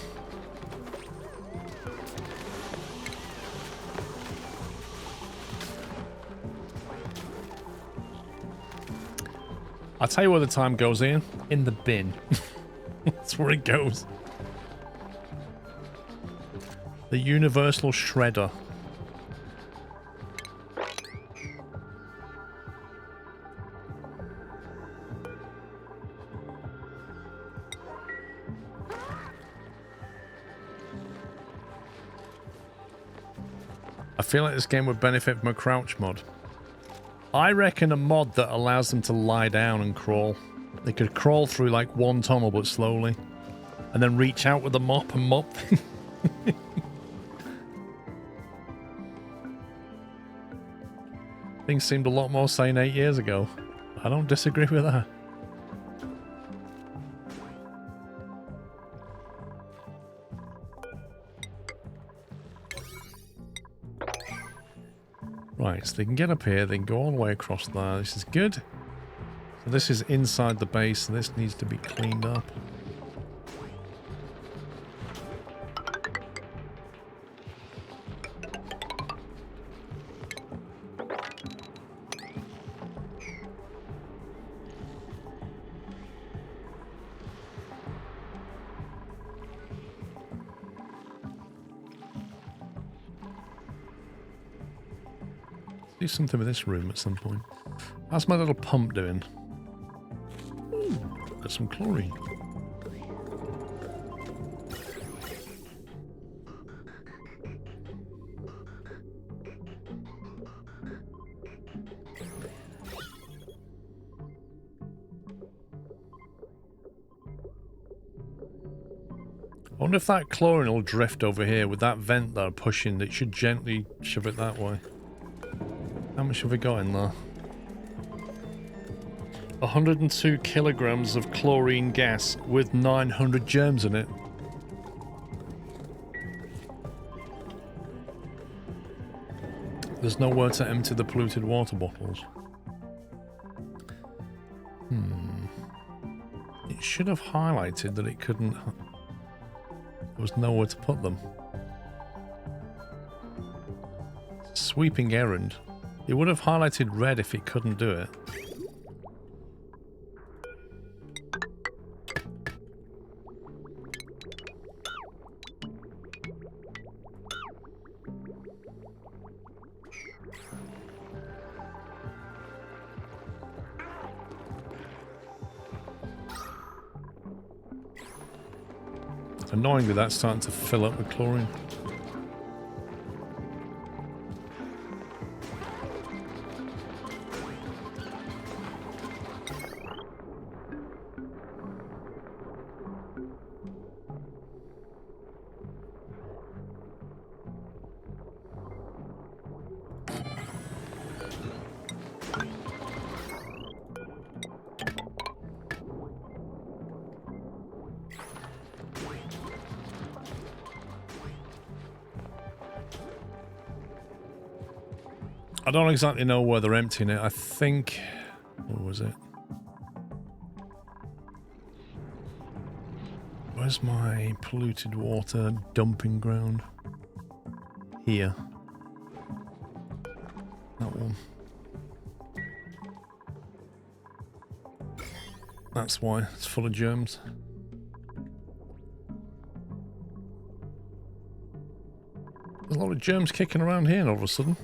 I'll tell you where the time goes, Ian. In the bin. That's where it goes. The universal shredder. I feel like this game would benefit from a crouch mod. I reckon a mod that allows them to lie down and crawl. They could crawl through like one tunnel but slowly. And then reach out with a mop and mop. Things seemed a lot more sane 8 years ago. I don't disagree with that. Right, so they can get up here, they can go all the way across there. This is good. So this is inside the base, so this needs to be cleaned up. Do something with this room at some point. How's my little pump doing? Ooh, there's some chlorine. I wonder if that chlorine will drift over here with that vent that I'm pushing. It should gently shove it that way. How much have we got in there? 102 kilograms of chlorine gas with 900 germs in it. There's nowhere to empty the polluted water bottles. It should have highlighted that it couldn't... There was nowhere to put them. Sweeping errand. It would have highlighted red if it couldn't do it. Annoyingly, that's starting to fill up with chlorine. I don't exactly know where they're emptying it. I think... What was it? Where's my polluted water dumping ground? Here. That one. That's why it's full of germs. There's a lot of germs kicking around here all of a sudden.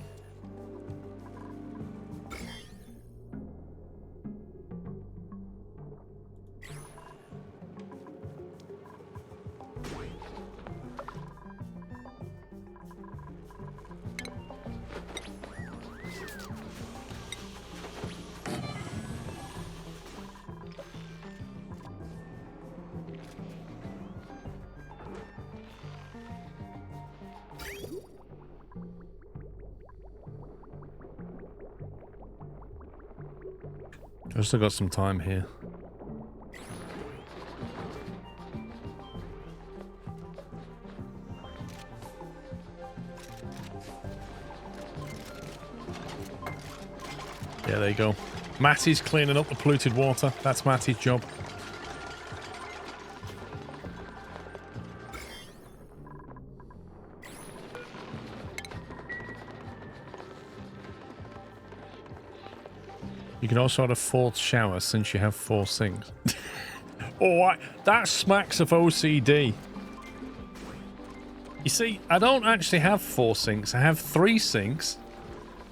I've still got some time here. Yeah, there you go. Matty's cleaning up the polluted water. That's Matty's job. You can also add a fourth shower since you have 4 sinks. Oh, that smacks of OCD. You see, I don't actually have 4 sinks. I have 3 sinks.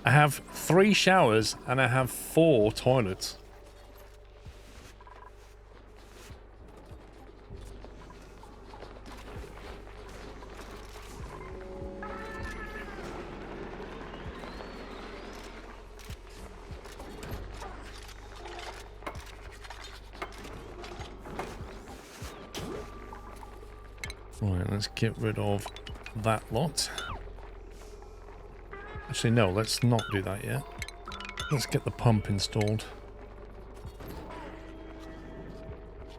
I have 3 showers and I have 4 toilets. Right, let's get rid of that lot. Actually, no, let's not do that yet. Let's get the pump installed.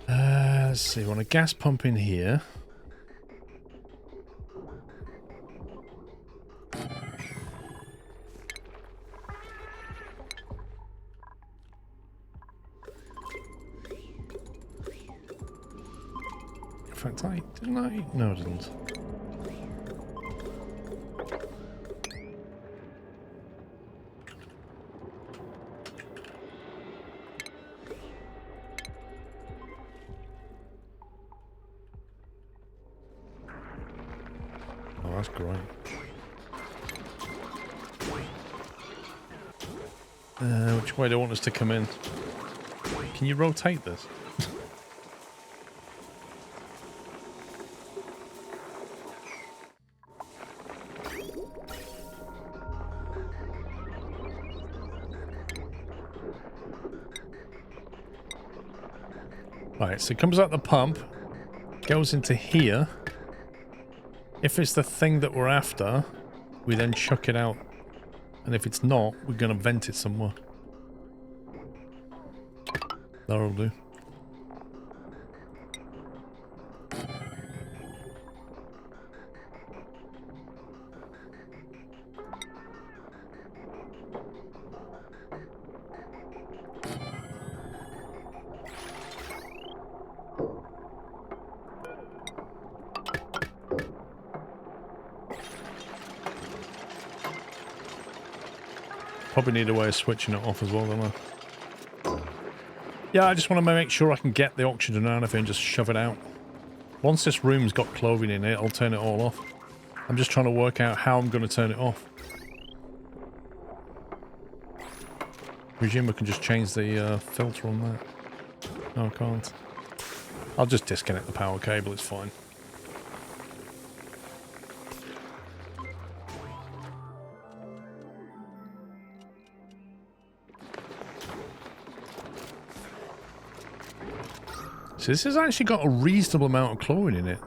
Let's see, we want a gas pump in here. In fact, didn't I? No, I didn't. Oh, that's great. Which way do I want us to come in? Can you rotate this? Right, so it comes out the pump, goes into here. If it's the thing that we're after, we then chuck it out. And if it's not, we're going to vent it somewhere. That'll do. Probably need a way of switching it off as well, don't I? Yeah, I just want to make sure I can get the oxygen out of here and just shove it out. Once this room's got clothing in it, I'll turn it all off. I'm just trying to work out how I'm going to turn it off. Presume I can just change the filter on that. No, I can't. I'll just disconnect the power cable, it's fine. So this has actually got a reasonable amount of chlorine in it.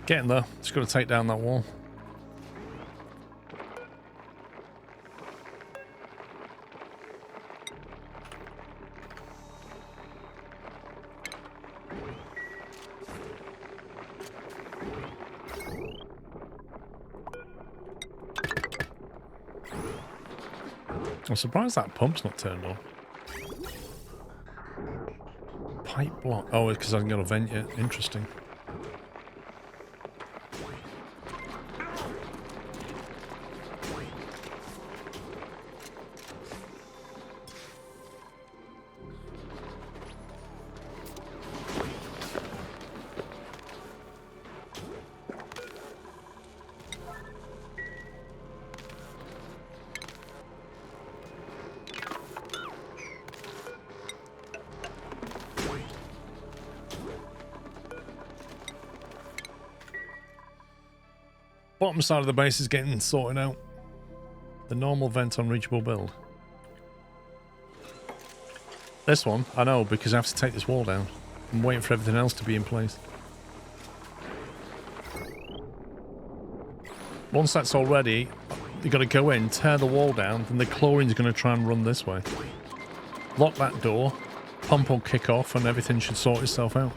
Getting there. Just got to take down that wall. I'm surprised that pump's not turned on. Pipe block. Oh, it's because I haven't got a vent yet. Interesting. Bottom side of the base is getting sorted out. The normal vent unreachable build. This one, I know, because I have to take this wall down. I'm waiting for everything else to be in place. Once that's all ready, you've got to go in, tear the wall down, then the chlorine's going to try and run this way. Lock that door, pump will kick off, and everything should sort itself out.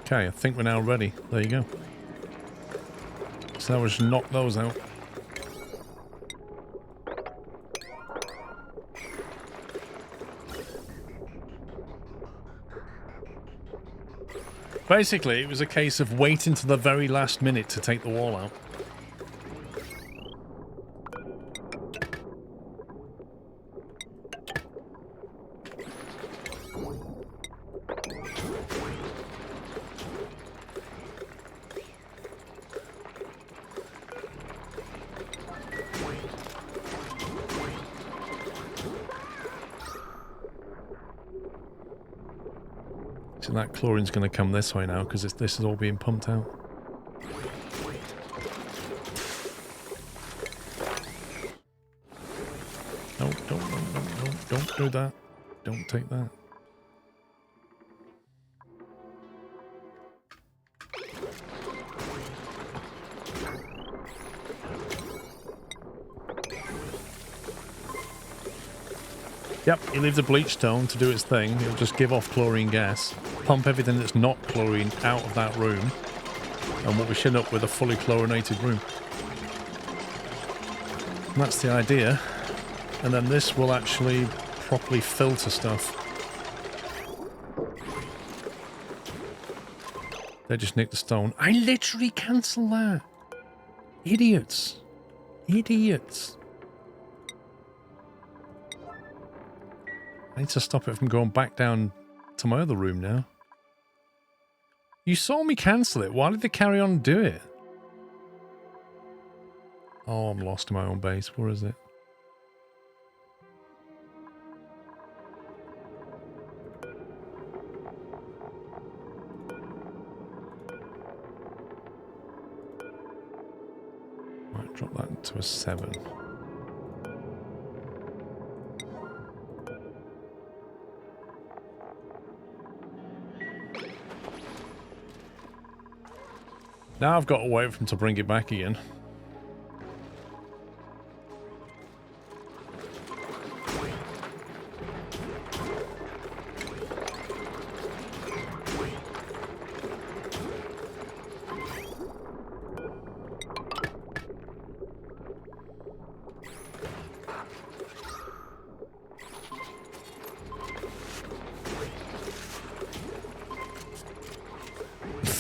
Okay, I think we're now ready. There you go. So now we just knock those out. Basically, it was a case of waiting to the very last minute to take the wall out. So that chlorine's going to come this way now because this is all being pumped out. No, don't do that. Don't take that. Yep, you leave the bleach stone to do its thing. It'll just give off chlorine gas. Pump everything that's not chlorine out of that room. And what we should end up with a fully chlorinated room. And that's the idea. And then this will actually properly filter stuff. They just nicked the stone. I literally cancelled that. Idiots. Idiots. I need to stop it from going back down to my other room now. You saw me cancel it. Why did they carry on and do it? Oh, I'm lost in my own base. Where is it? Right, drop that to a 7. Now I've got to wait for him to bring it back again.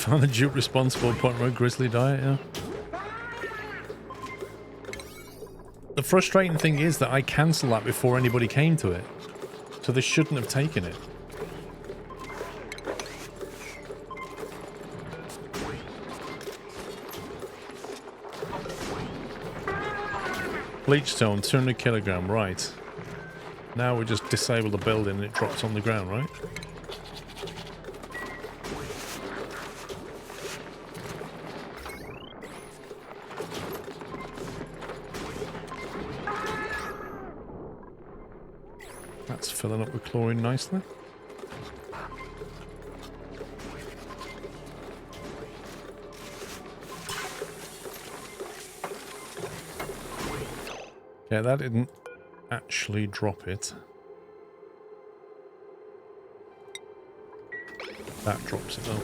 Found the dupe responsible for a grizzly diet, yeah. The frustrating thing is that I cancelled that before anybody came to it. So they shouldn't have taken it. Bleach stone, 200 kilogram, right. Now we just disable the building and it drops on the ground, right? That's filling up with chlorine nicely. Yeah, that didn't actually drop it. That drops it though.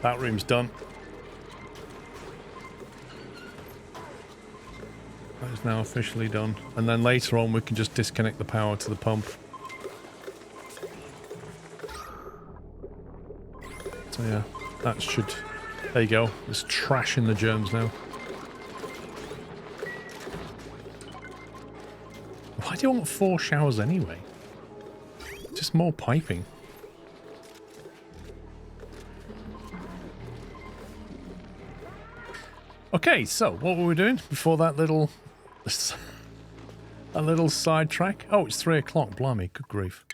That room's done. That is now officially done. And then later on we can just disconnect the power to the pump. So yeah, that should... There you go. It's trashing the germs now. Why do you want 4 showers anyway? Just more piping. Okay, so what were we doing before that little... a little sidetrack? Oh, it's 3 o'clock. Blimey, good grief.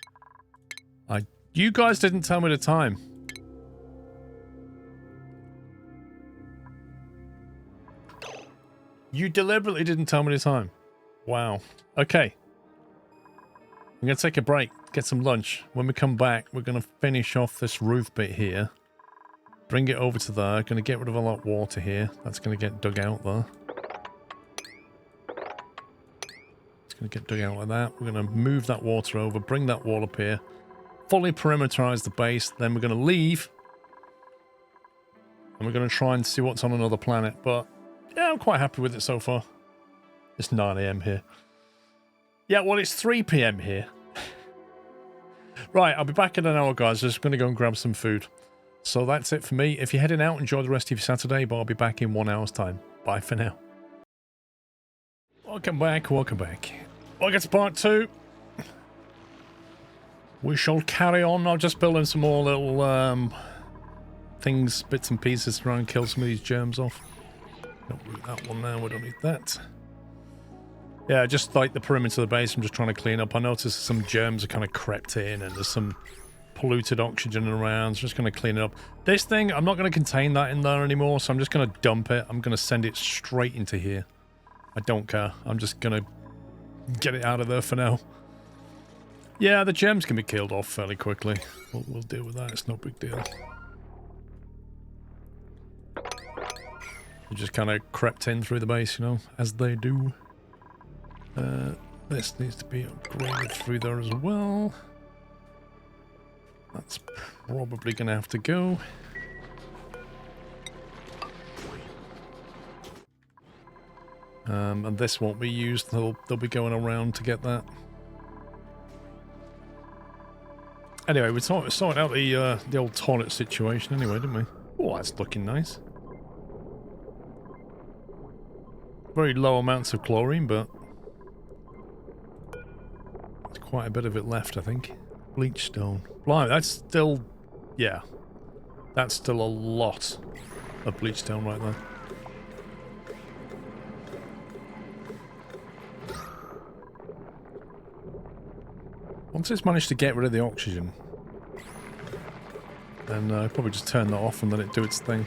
You guys didn't tell me the time. You deliberately didn't tell me the time. Wow. Okay. I'm going to take a break, get some lunch. When we come back, we're going to finish off this roof bit here. Bring it over to there. Going to get rid of a lot of water here. That's going to get dug out there. It's going to get dug out like that. We're going to move that water over, bring that wall up here. Fully perimeterize the base. Then we're going to leave. And we're going to try and see what's on another planet. But yeah, I'm quite happy with it so far. It's 9 AM here. Yeah, well, it's 3 PM here. Right, I'll be back in an hour, guys. Just going to go and grab some food. So that's it for me. If you're heading out, enjoy the rest of your Saturday, but I'll be back in 1 hour's time. Bye for now. Welcome back, welcome back. Welcome to part 2. We shall carry on. I'm just building some more little things, bits and pieces to try and kill some of these germs off. Don't need that one now, we don't need that. Yeah, just like the perimeter of the base, I'm just trying to clean up. I noticed some germs are kind of crept in and there's some polluted oxygen around, so just going to clean it up. This thing, I'm not going to contain that in there anymore, so I'm just going to dump it. I'm going to send it straight into here. I don't care. I'm just going to get it out of there for now. Yeah, the germs can be killed off fairly quickly. We'll deal with that. It's no big deal. They just kind of crept in through the base, you know, as they do. This needs to be upgraded through there as well. That's probably going to have to go. And this won't be used. They'll be going around to get that. Anyway, we sorted out the old toilet situation anyway, didn't we? Oh, that's looking nice. Very low amounts of chlorine, but there's quite a bit of it left, I think. Bleach stone. Blimey, that's still... Yeah. That's still a lot of bleach stone right there. Once it's managed to get rid of the oxygen, then probably just turn that off and let it do its thing.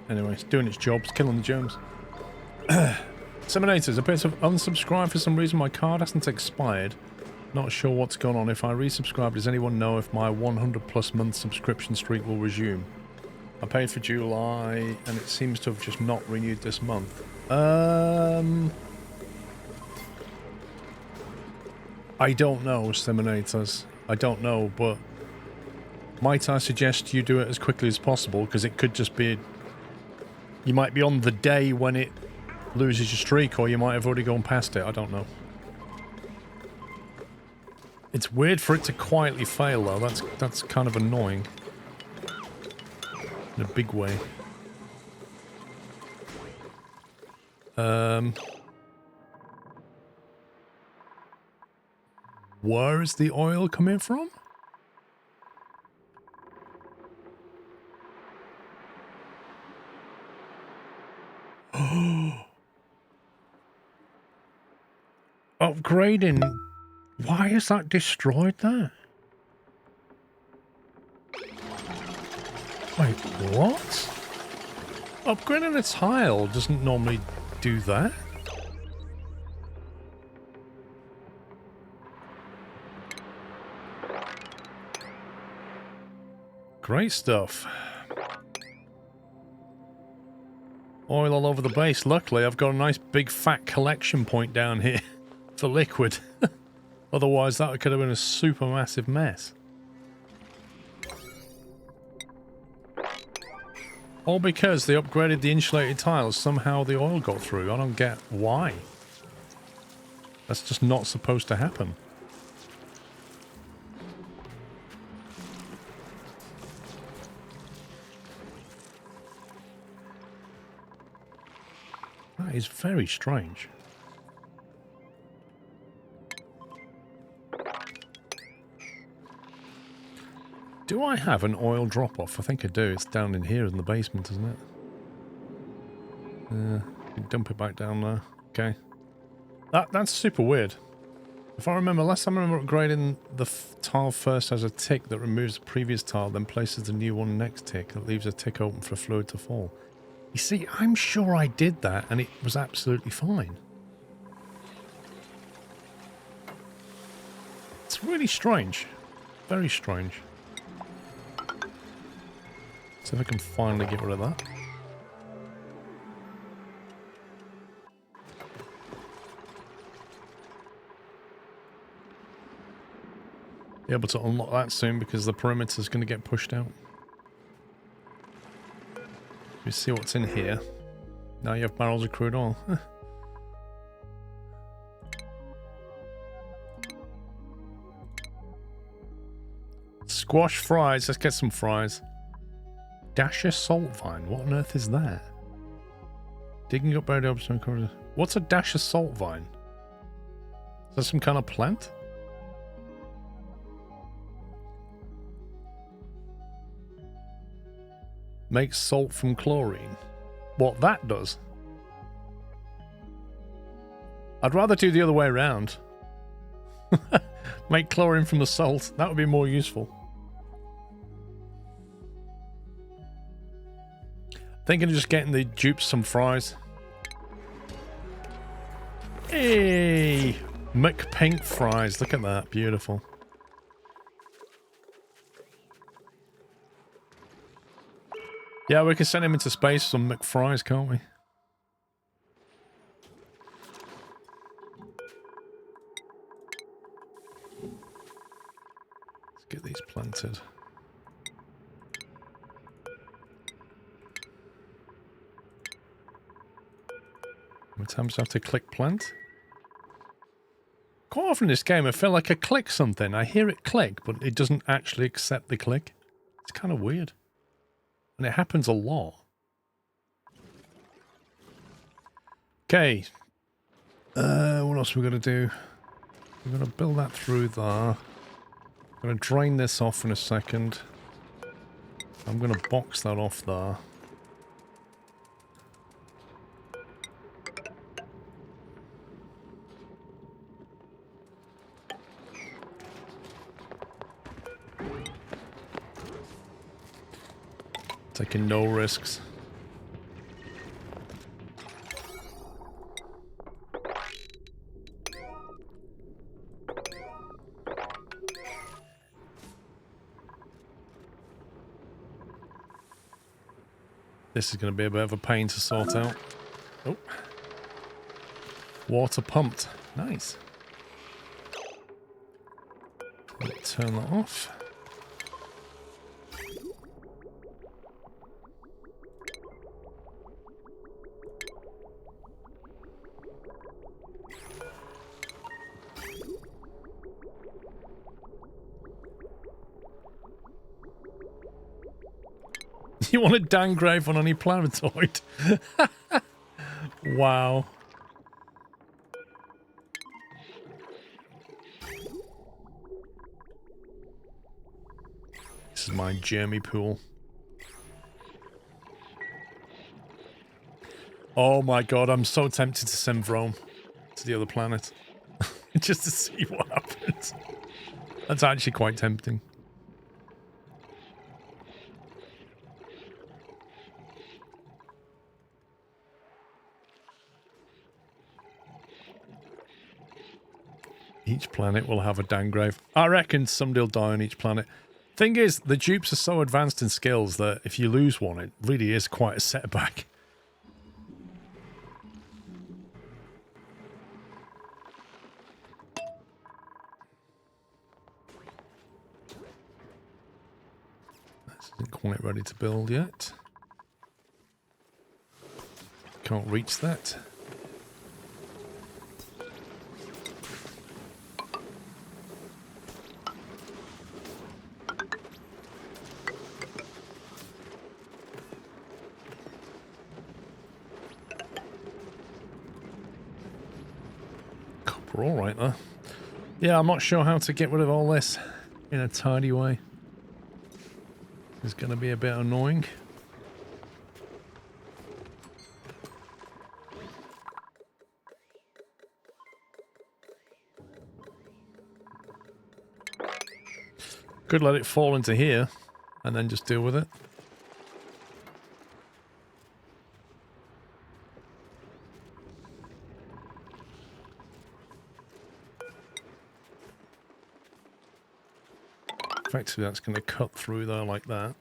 Anyway, it's doing its job. It's killing the germs. Seminators, appears to have unsubscribed for some reason. My card hasn't expired. Not sure what's going on. If I resubscribe, does anyone know if my 100+ month subscription streak will resume? I paid for July, and it seems to have just not renewed this month. I don't know, Seminators. I don't know, but might I suggest you do it as quickly as possible, because it could just be... You might be on the day when it loses your streak, or you might have already gone past it. I don't know. It's weird for it to quietly fail, though. That's kind of annoying. In a big way. Where is the oil coming from? Upgrading. Why has that destroyed that? Wait, what? Upgrading a tile doesn't normally do that. Great stuff. Oil all over the base. Luckily, I've got a nice big fat collection point down here for liquid. Otherwise, that could have been a super massive mess. All because they upgraded the insulated tiles. Somehow the oil got through. I don't get why. That's just not supposed to happen. That is very strange. Do I have an oil drop-off? I think I do. It's down in here in the basement, isn't it? Dump it back down there. Okay. That's super weird. If I remember, last time I remember upgrading the tile first has a tick that removes the previous tile, then places the new one next tick that leaves a tick open for fluid to fall. You see, I'm sure I did that and it was absolutely fine. It's really strange. Very strange. See if I can finally get rid of that. Be able to unlock that soon because the perimeter is going to get pushed out. You see what's in here. Now you have barrels of crude oil. Squash fries. Let's get some fries. Dasher salt vine. What on earth is that? Digging up buried obstacles. What's a dasher salt vine? Is that some kind of plant? Makes salt from chlorine. What that does? I'd rather do the other way around. Make chlorine from the salt. That would be more useful. Thinking of just getting the dupes some fries. Hey! McPink fries. Look at that. Beautiful. Yeah, we can send him into space with some McFries, can't we? Let's get these planted. How many times do I have to click plant? Quite often in this game I feel like I click something. I hear it click, but it doesn't actually accept the click. It's kind of weird. And it happens a lot. Okay. What else are we going to do? We're going to build that through there. I'm going to drain this off in a second. I'm going to box that off there. Taking no risks. This is going to be a bit of a pain to sort out. Oh. Water pumped. Nice. Turn that off. You want to downgrade on any planetoid? Wow. This is my Jeremy pool. Oh my god, I'm so tempted to send Vrome to the other planet. Just to see what happens. That's actually quite tempting. Each planet will have a Dangrave. I reckon somebody will die on each planet. Thing is, the dupes are so advanced in skills that if you lose one, it really is quite a setback. This isn't quite ready to build yet. Can't reach that. Copper, all right though. Yeah, I'm not sure how to get rid of all this in a tidy way. It's going to be a bit annoying. Could let it fall into here and then just deal with it. Effectively, that's going to cut through there like that.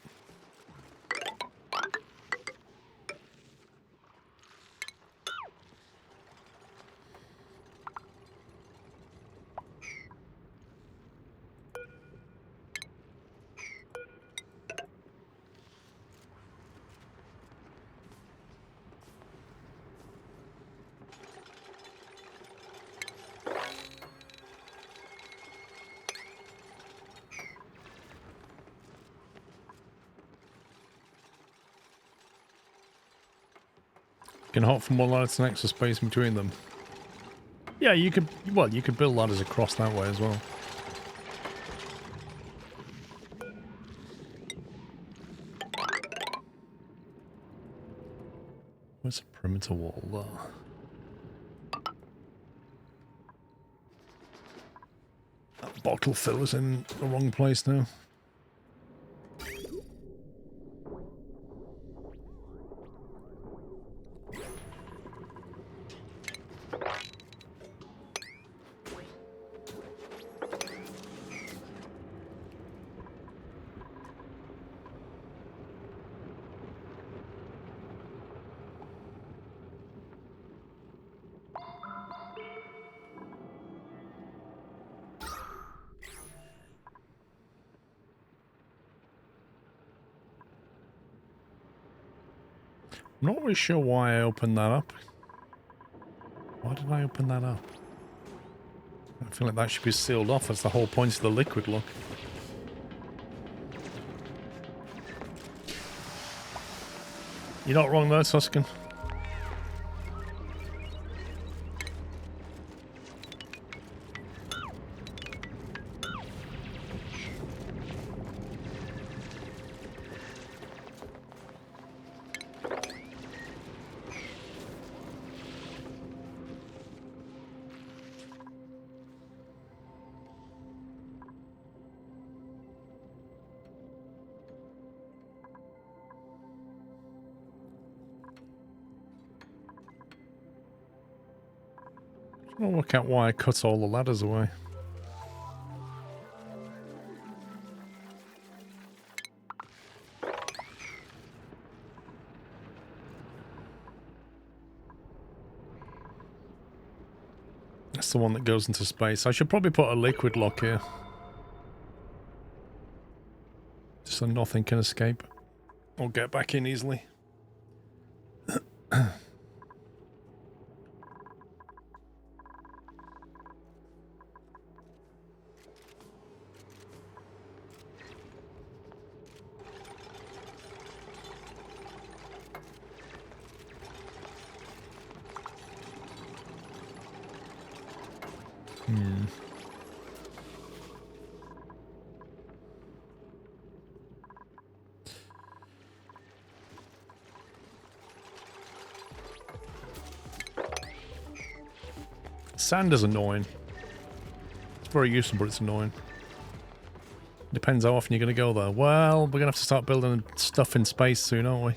Can hop from one ladder to the next with space between them. Yeah, you could, well, you could build ladders across that way as well. Where's the perimeter wall there? That bottle filler's in the wrong place now. I'm not really sure why I opened that up. Why did I open that up? I feel like that should be sealed off. That's the whole point of the liquid lock. You're not wrong there, Tuscan. I'll work out why I cut all the ladders away. That's the one that goes into space. I should probably put a liquid lock here. So nothing can escape or get back in easily. Sand is annoying. It's very useful, but it's annoying. Depends how often you're going to go there. Well, we're going to have to start building stuff in space soon, aren't we?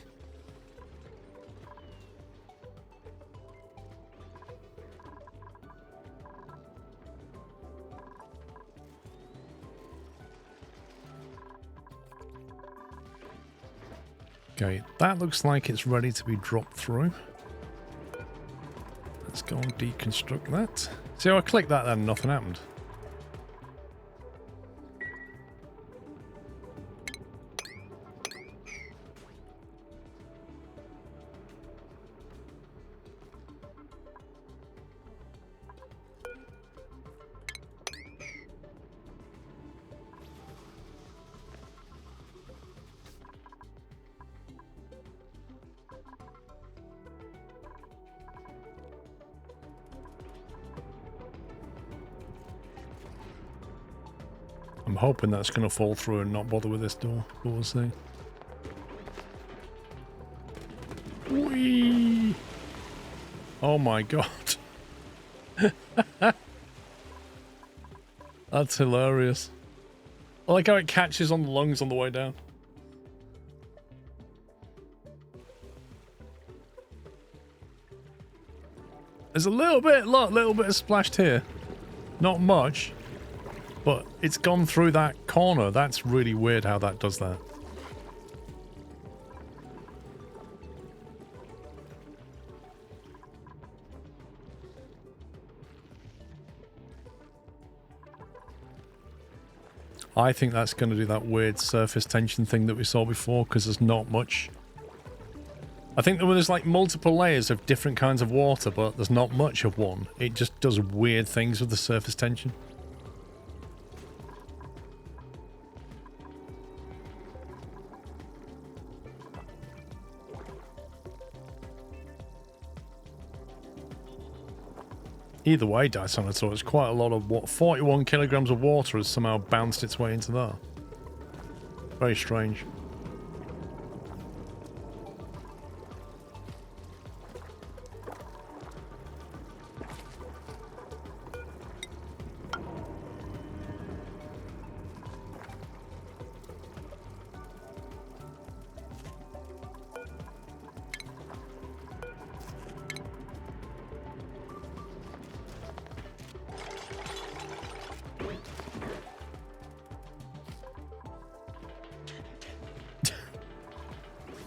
Okay, that looks like it's ready to be dropped through. Let's go and deconstruct that. See how I clicked that then and nothing happened? I'm hoping that's going to fall through and not bother with this door, but we'll see. Whee! Oh my god. That's hilarious. I like how it catches on the lungs on the way down. There's a little bit of splashed here. Not much. But it's gone through that corner. That's really weird how that does that. I think that's going to do that weird surface tension thing that we saw before, because there's not much. I think there's like multiple layers of different kinds of water, but there's not much of one. It just does weird things with the surface tension. Either way, Dinosaur, it's quite a lot of what 41 kilograms of water has somehow bounced its way into there. Very strange.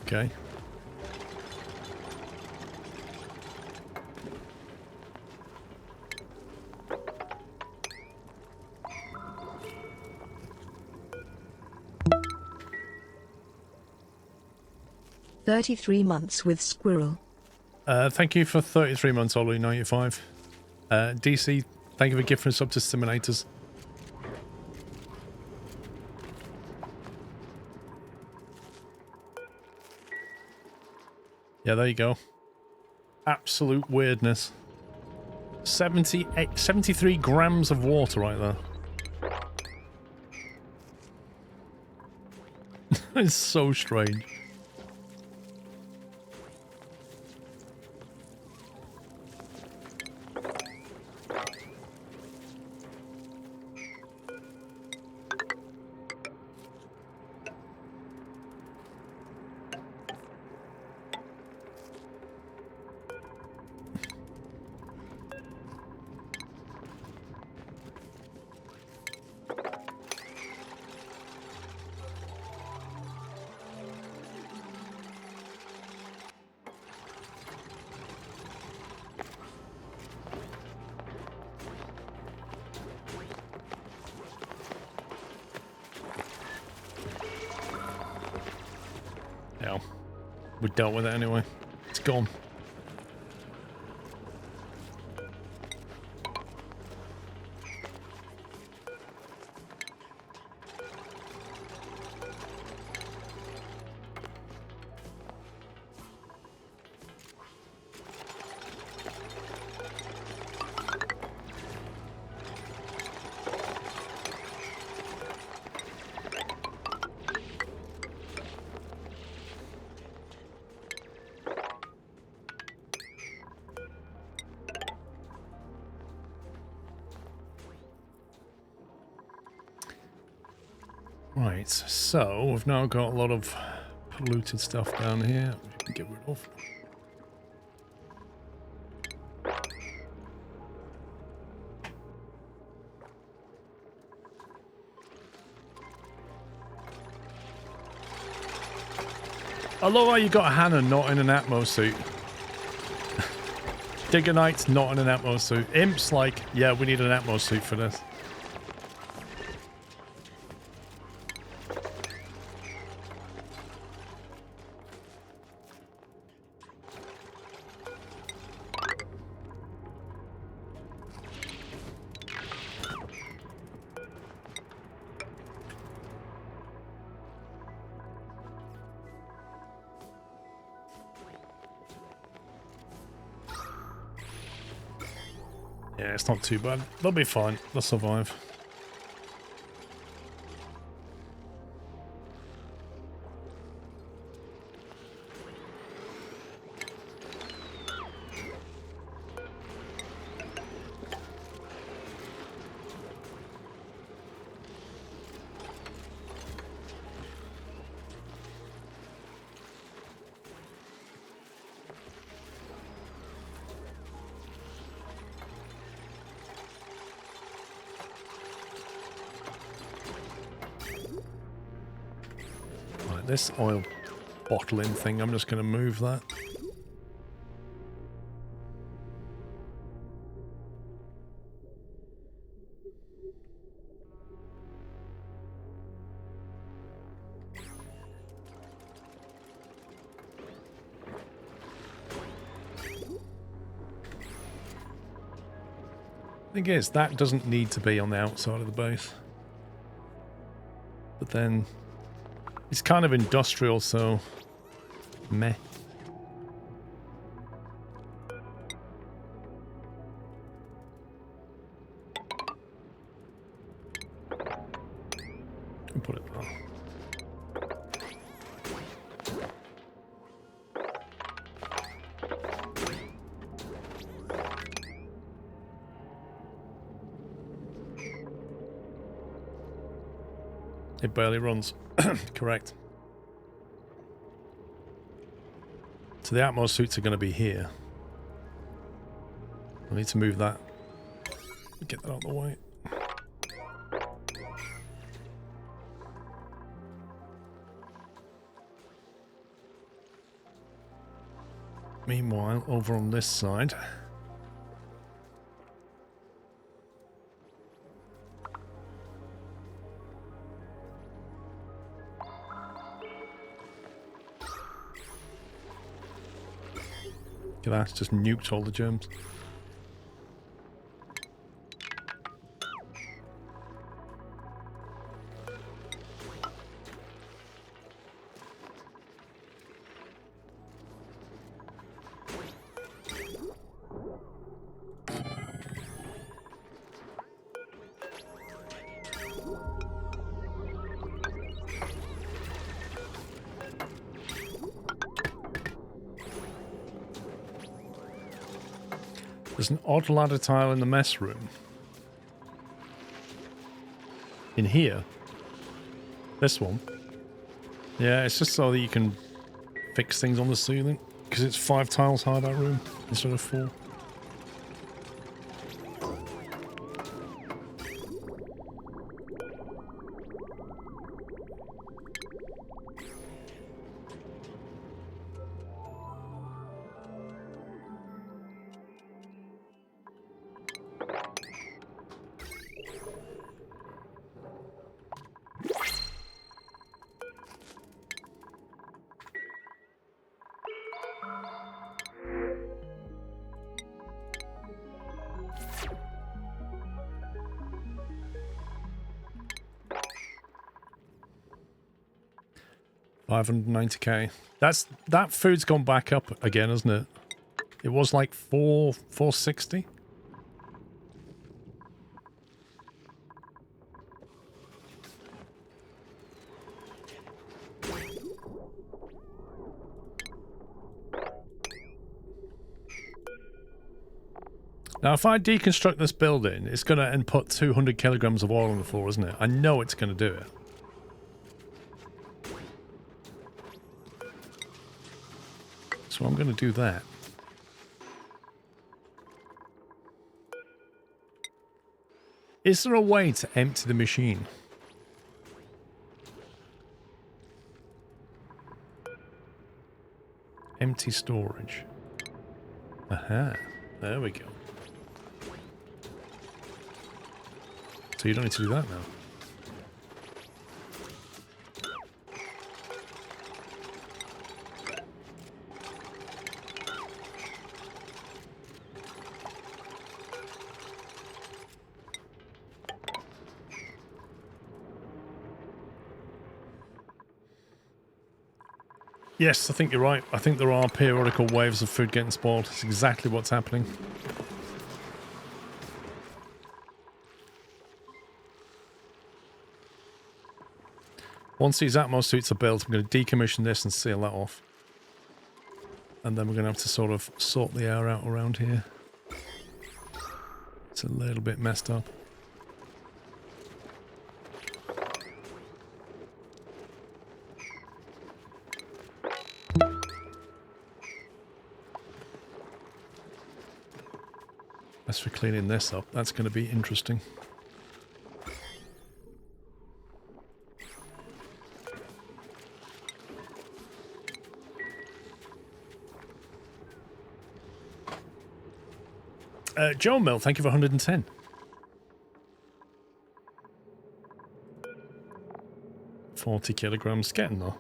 Okay. "33 months with Squirrel." Thank you for 33 months, Ollie95. DC, thank you for gifting us up to Simulators. Yeah, there you go. Absolute weirdness. 73 grams of water right there. It's so strange. Yeah, we dealt with it anyway. It's gone. Right, so we've now got a lot of polluted stuff down here. We can get rid of. I love how you got Hannah not in an Atmo suit. Digger Knight's not in an Atmo suit. Imp's like, yeah, we need an Atmo suit for this. Yeah, it's not too bad. They'll be fine. They'll survive. This oil bottling thing, I'm just going to move that. Thing is, that doesn't need to be on the outside of the base. But then it's kind of industrial, so meh. I'll put it there. It barely runs. Correct. So the Atmos suits are going to be here. I need to move that. Get that out of the way. Meanwhile, over on this side. Look at that, just nuked all the germs. There's an odd ladder tile in the mess room. In here. This one. Yeah, it's just so that you can fix things on the ceiling. Because it's 5 tiles high, that room, instead of 4. $590k. That food's gone back up again, hasn't it? It was like 460. Now, if I deconstruct this building, it's going to put 200 kilograms of oil on the floor, isn't it? I know it's going to do it. So I'm going to do that. Is there a way to empty the machine? Empty storage. Aha. There we go. So you don't need to do that now. Yes, I think you're right. I think there are periodical waves of food getting spoiled. It's exactly what's happening. Once these Atmos suits are built, I'm going to decommission this and seal that off. And then we're going to have to sort of sort the air out around here. It's a little bit messed up. As for cleaning this up, that's going to be interesting. Joe Mill, thank you for 110. $40 kilograms, getting there.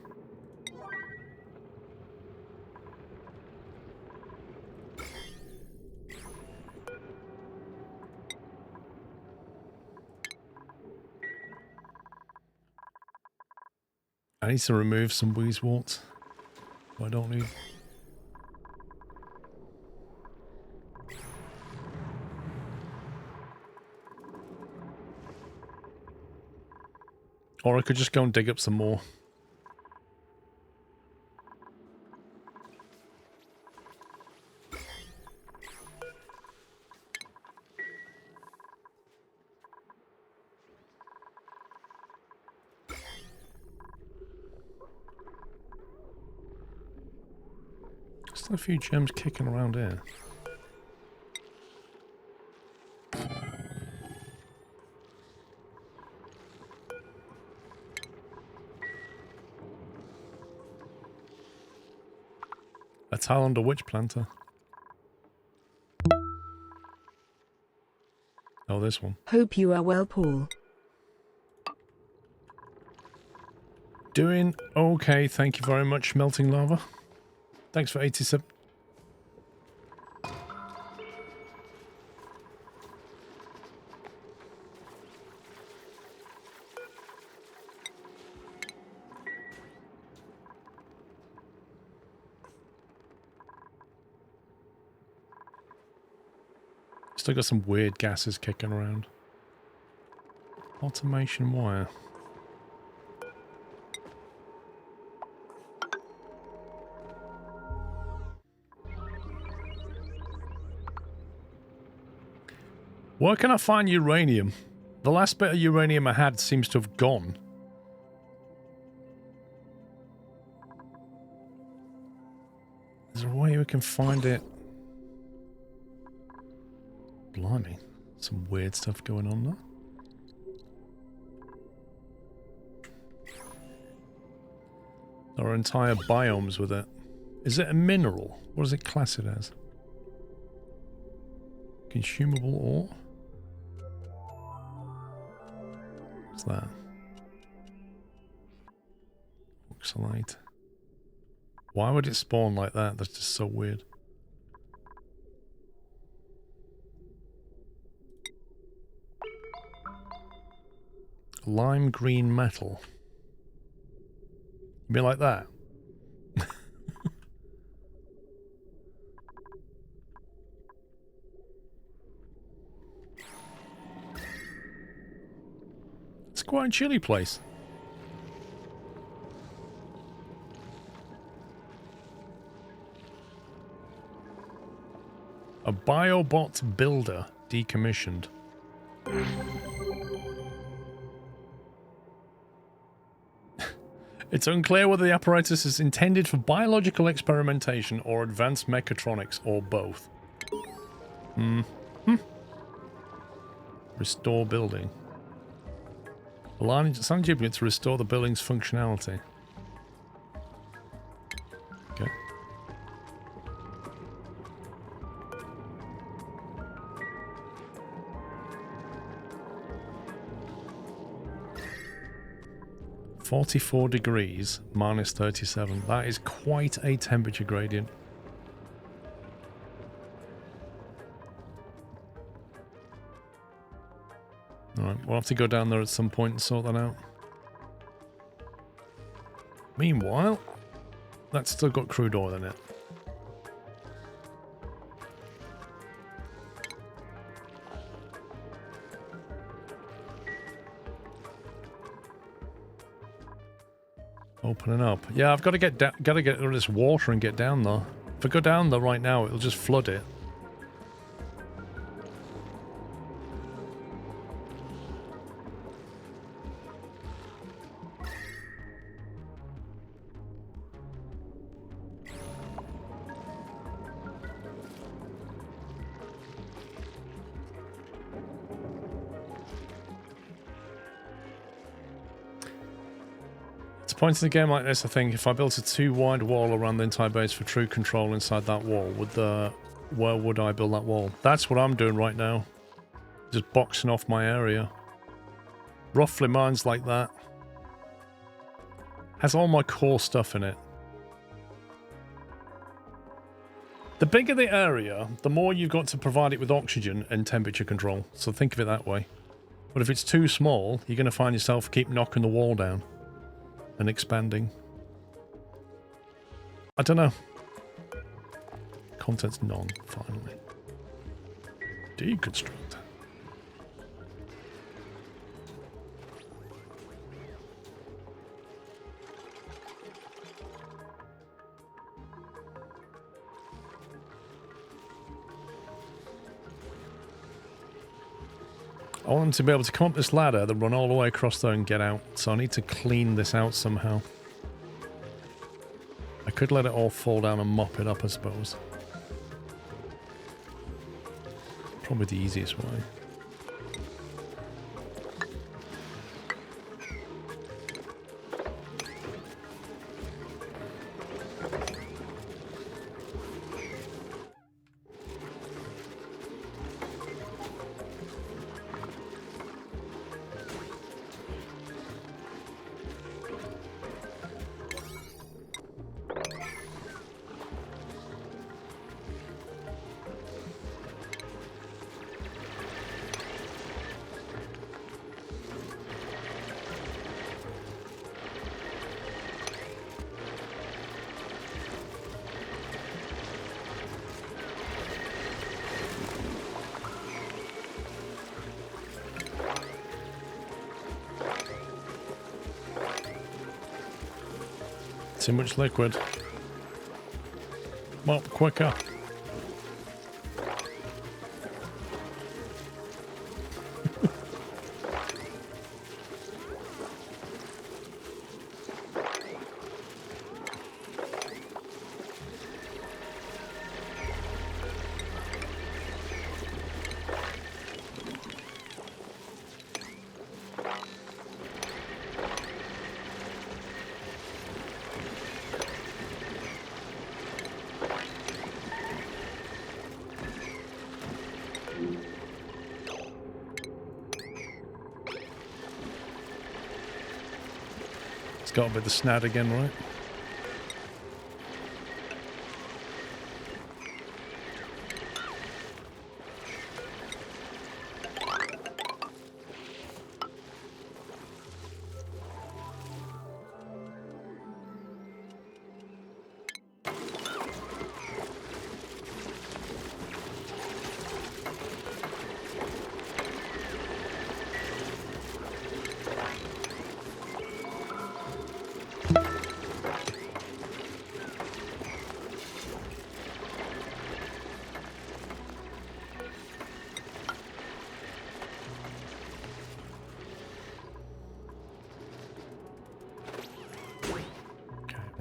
I need to remove some wheezeworts. I don't need. Or I could just go and dig up some more. Still a few gems kicking around here. A Talander witch planter. Oh, this one. Hope you are well, Paul. Doing okay, thank you very much, Melting Lava. Thanks for 87. Still got some weird gases kicking around. Automation wire. Where can I find uranium? The last bit of uranium I had seems to have gone. Is there a way we can find it? Blimey, some weird stuff going on there. There are entire biomes with it. Is it a mineral? What does it class it as? Consumable ore? What's that? Oxalate. Why would it spawn like that? That's just so weird. Lime green metal. Be like that. It's quite a chilly place. A biobot builder decommissioned. It's unclear whether the apparatus is intended for biological experimentation or advanced mechatronics, or both. Restore building. Aligning some duplicate to restore the building's functionality. Okay. -44 degrees, -37. That is quite a temperature gradient. Alright, we'll have to go down there at some point and sort that out. Meanwhile, that's still got crude oil in it. Opening up. Yeah, I've got to get rid of this water and get down there. If I go down there right now, it'll just flood it. Points in a game like this, I think, if I built a too wide wall around the entire base for true control inside that wall, where would I build that wall? That's what I'm doing right now. Just boxing off my area. Roughly mine's like that. Has all my core stuff in it. The bigger the area, the more you've got to provide it with oxygen and temperature control. So think of it that way. But if it's too small, you're going to find yourself keep knocking the wall down. And expanding. I don't know. Contents none, finally. Deconstruct. I want them to be able to come up this ladder, then run all the way across there and get out. So I need to clean this out somehow. I could let it all fall down and mop it up, I suppose. Probably the easiest way. Too much liquid. Mop quicker. Got to be the snad again, right?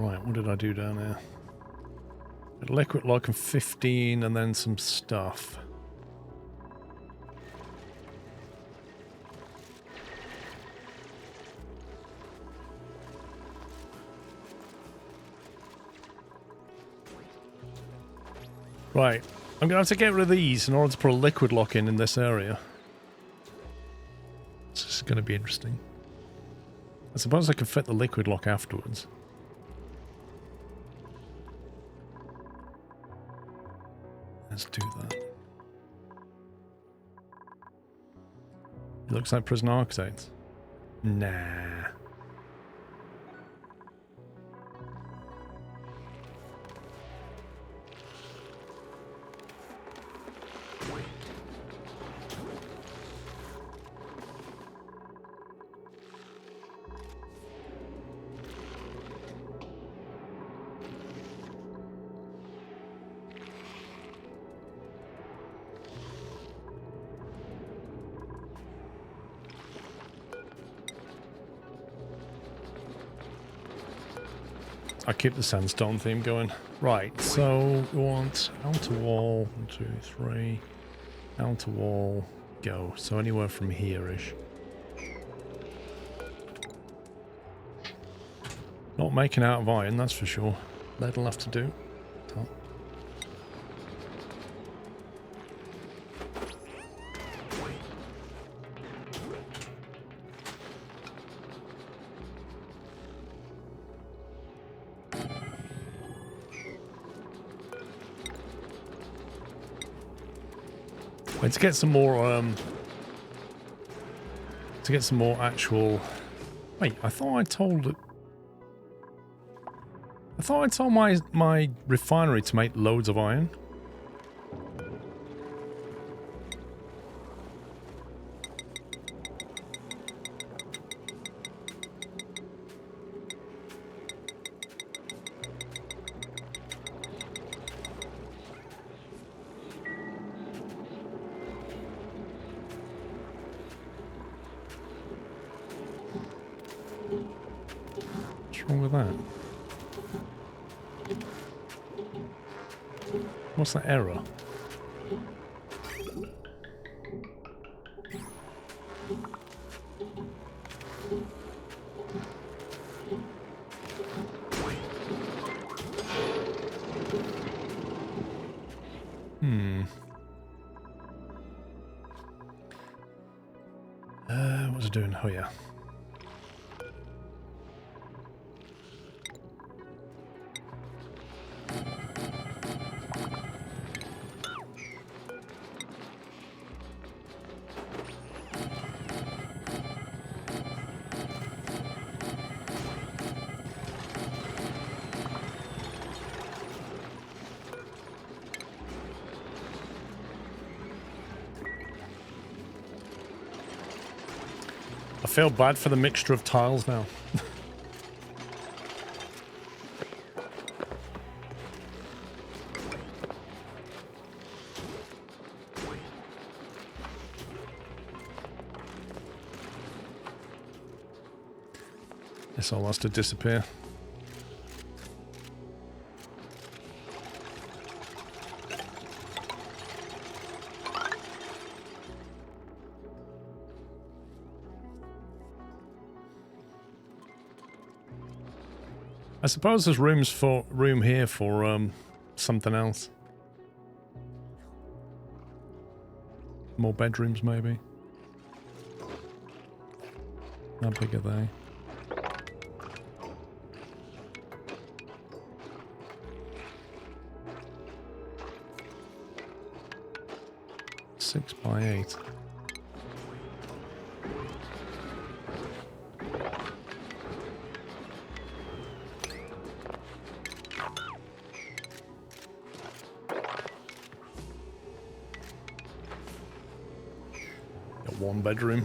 Right, what did I do down here? Liquid lock and 15 and then some stuff. Right, I'm going to have to get rid of these in order to put a liquid lock in this area. This is going to be interesting. I suppose I could fit the liquid lock afterwards. Let's do that. It looks like Prison Architect. Nah. I keep the sandstone theme going. Right, so we want outer wall, 1, 2, 3, outer wall, go. So anywhere from here-ish. Not making out of iron, that's for sure. That'll have to do. Top. Wait, to get some more actual. Wait, I thought I told my refinery to make loads of iron. What's wrong with that? What's that error? What's it doing? Oh yeah. I feel bad for the mixture of tiles now. This all has to disappear. I suppose there's room here for something else. More bedrooms, maybe. How big are they? Six by 8. Got one bedroom.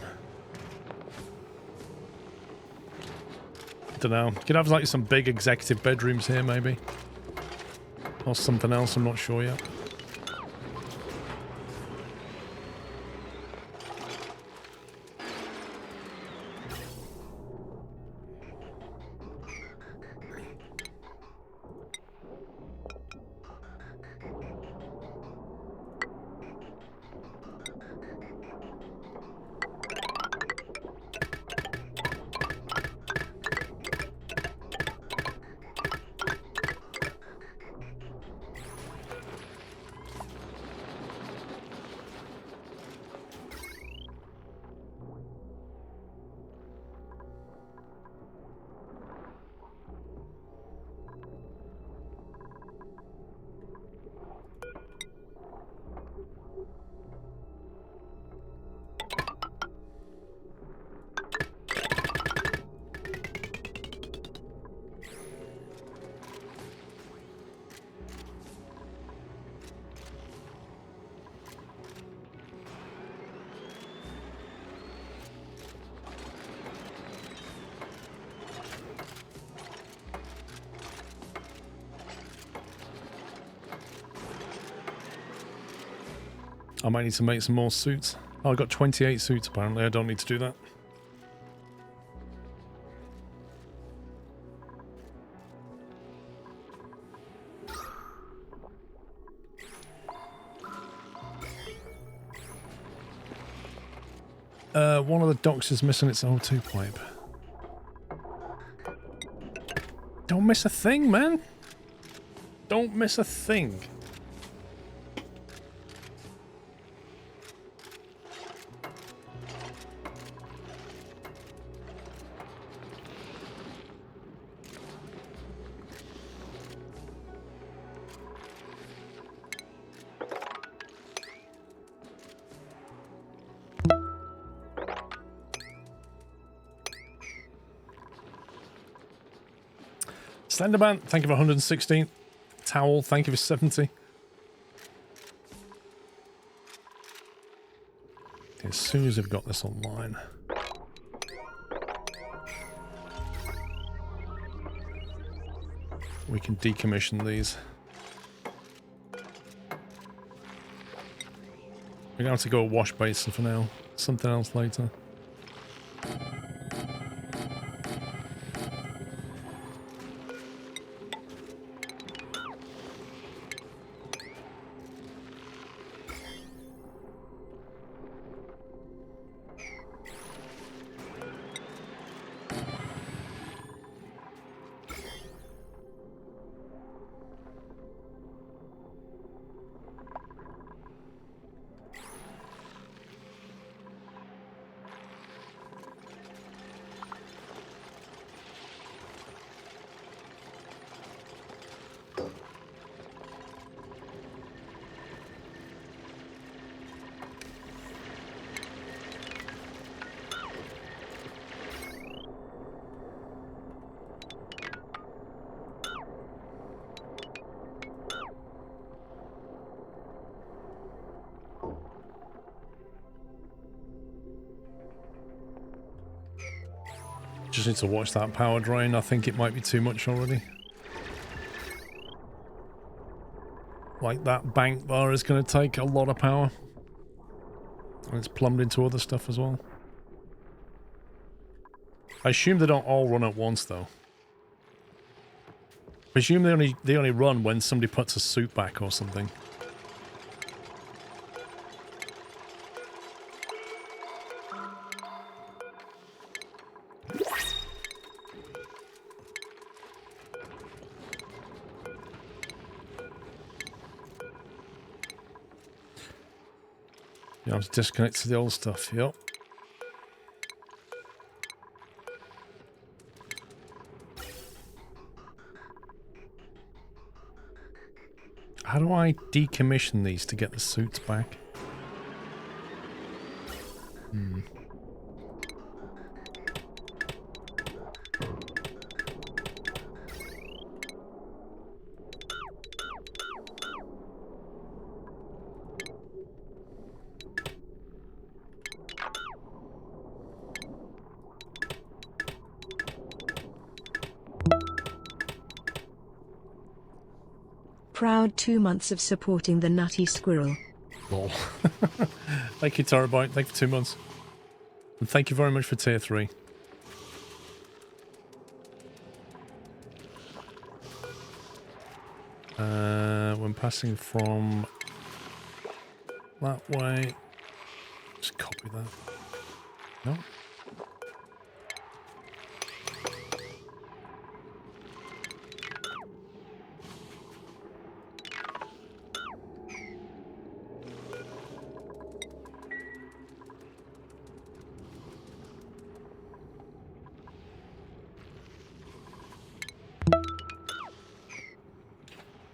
I don't know. Could have like some big executive bedrooms here, maybe, or something else. I'm not sure yet. I might need to make some more suits. Oh, I got 28 suits apparently. I don't need to do that. One of the docks is missing its O2 pipe. Don't miss a thing, man. Don't miss a thing. Slenderman, thank you for 116. Towel, thank you for 70. Okay, as soon as I've got this online. We can decommission these. We're going to have to go a wash basin for now. Something else later. Just need to watch that power drain. I think it might be too much already. Like that bank bar is going to take a lot of power. And it's plumbed into other stuff as well. I assume they don't all run at once though. I presume they only run when somebody puts a suit back or something. You have to disconnect to the old stuff, yep. How do I decommission these to get the suits back? Proud 2 months of supporting the Nutty Squirrel. Lol. Thank you, Terabyte. Thank you for 2 months. And thank you very much for tier 3. When passing from that way, just copy that. No.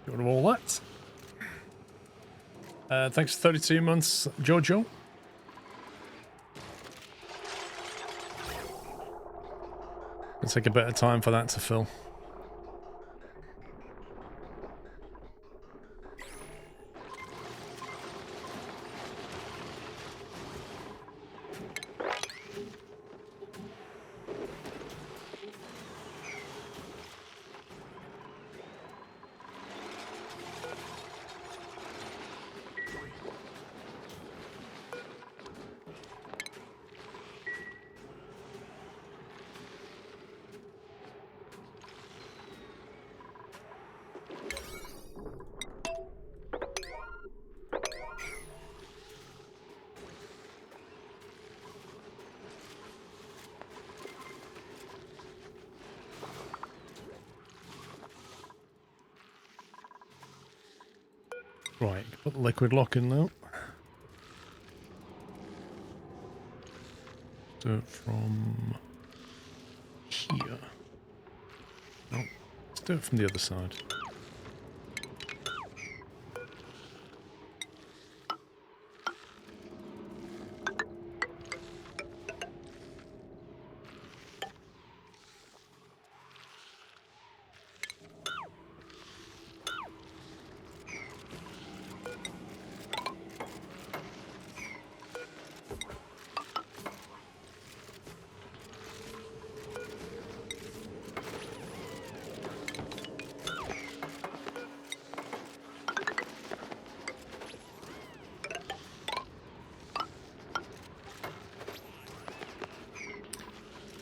Got rid of all that. Thanks for 32 months, Jojo. It'll take a bit of time for that to fill. Right, put the liquid lock in now. Do it from here. No, let's do it from the other side.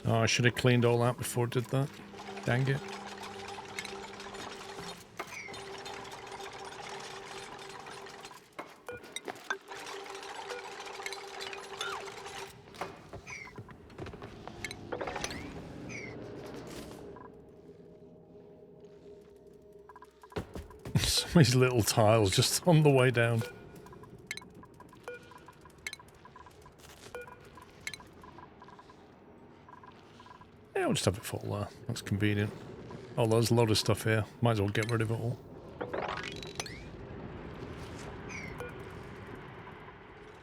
Oh, I should have cleaned all that before I did that. Dang it. Some of these little tiles just on the way down. Yeah, we'll just have it fall there. That's convenient. Oh, there's a lot of stuff here. Might as well get rid of it all.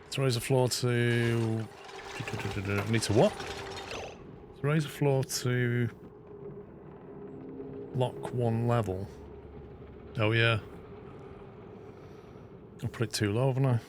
Let's raise the floor to... Need to what? Let's raise the floor to... Lock one level. Oh yeah. I put it too low, haven't I?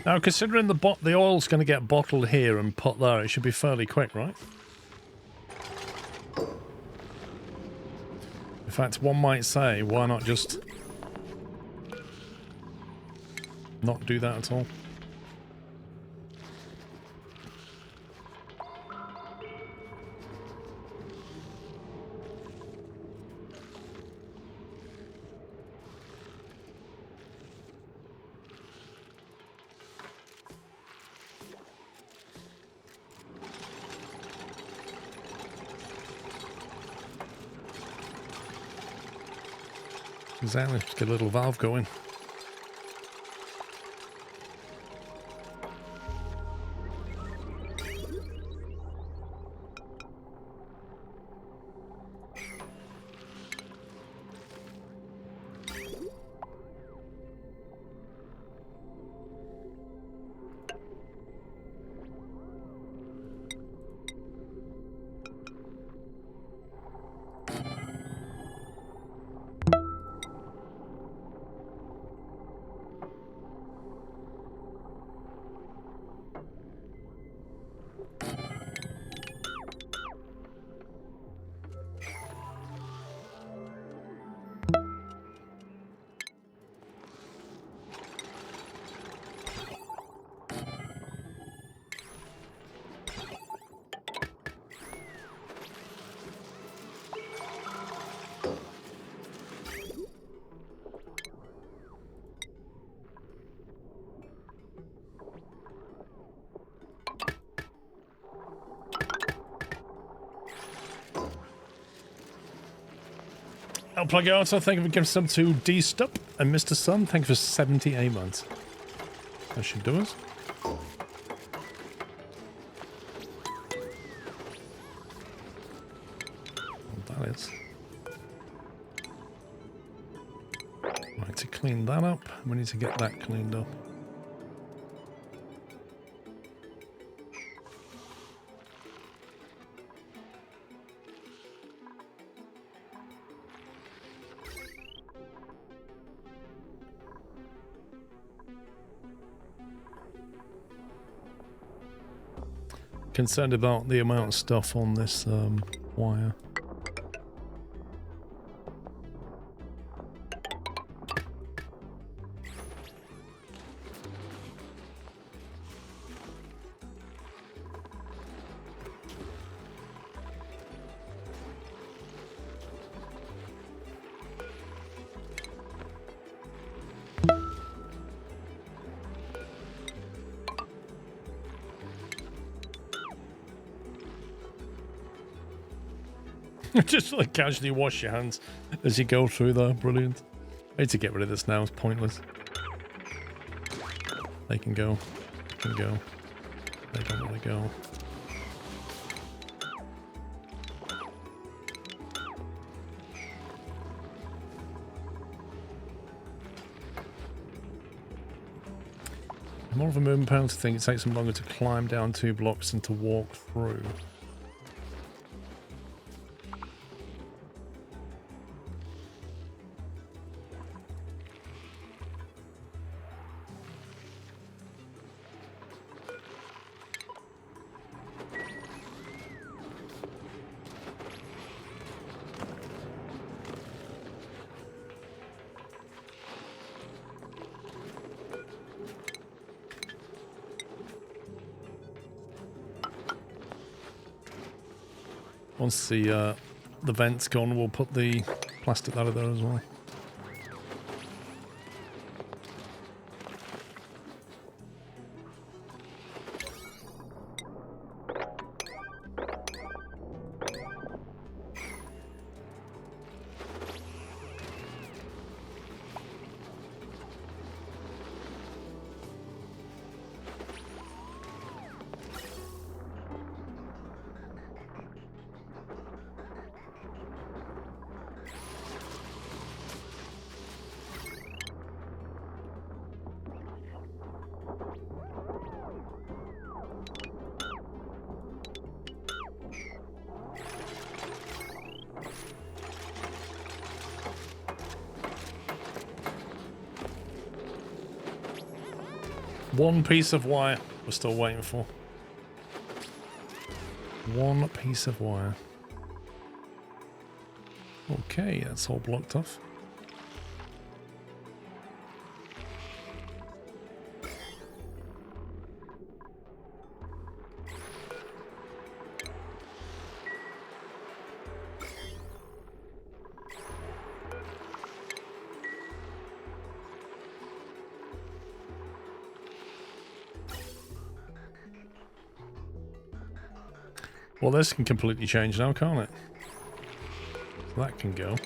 Now, considering the oil's going to get bottled here and put there, it should be fairly quick, right? In fact, one might say, why not just not do that at all? Exactly, just get a little valve going. I'll plug it out, so thank you for giving some to D-Stup and Mr. Sun. Thank you for 78 months. That should do us. Well, that is. Right, to clean that up, we need to get that cleaned up. Concerned about the amount of stuff on this wire. Just like casually wash your hands as you go through there. Brilliant. I need to get rid of this now. It's pointless. They can go. They can go. They don't want to go. More of a movement penalty thing. It takes them longer to climb down 2 blocks than to walk through. Once the vent's gone, we'll put the plastic ladder there as well. One piece of wire we're still waiting for. One piece of wire. Okay, that's all blocked off. Well, this can completely change now, can't it? So that can go.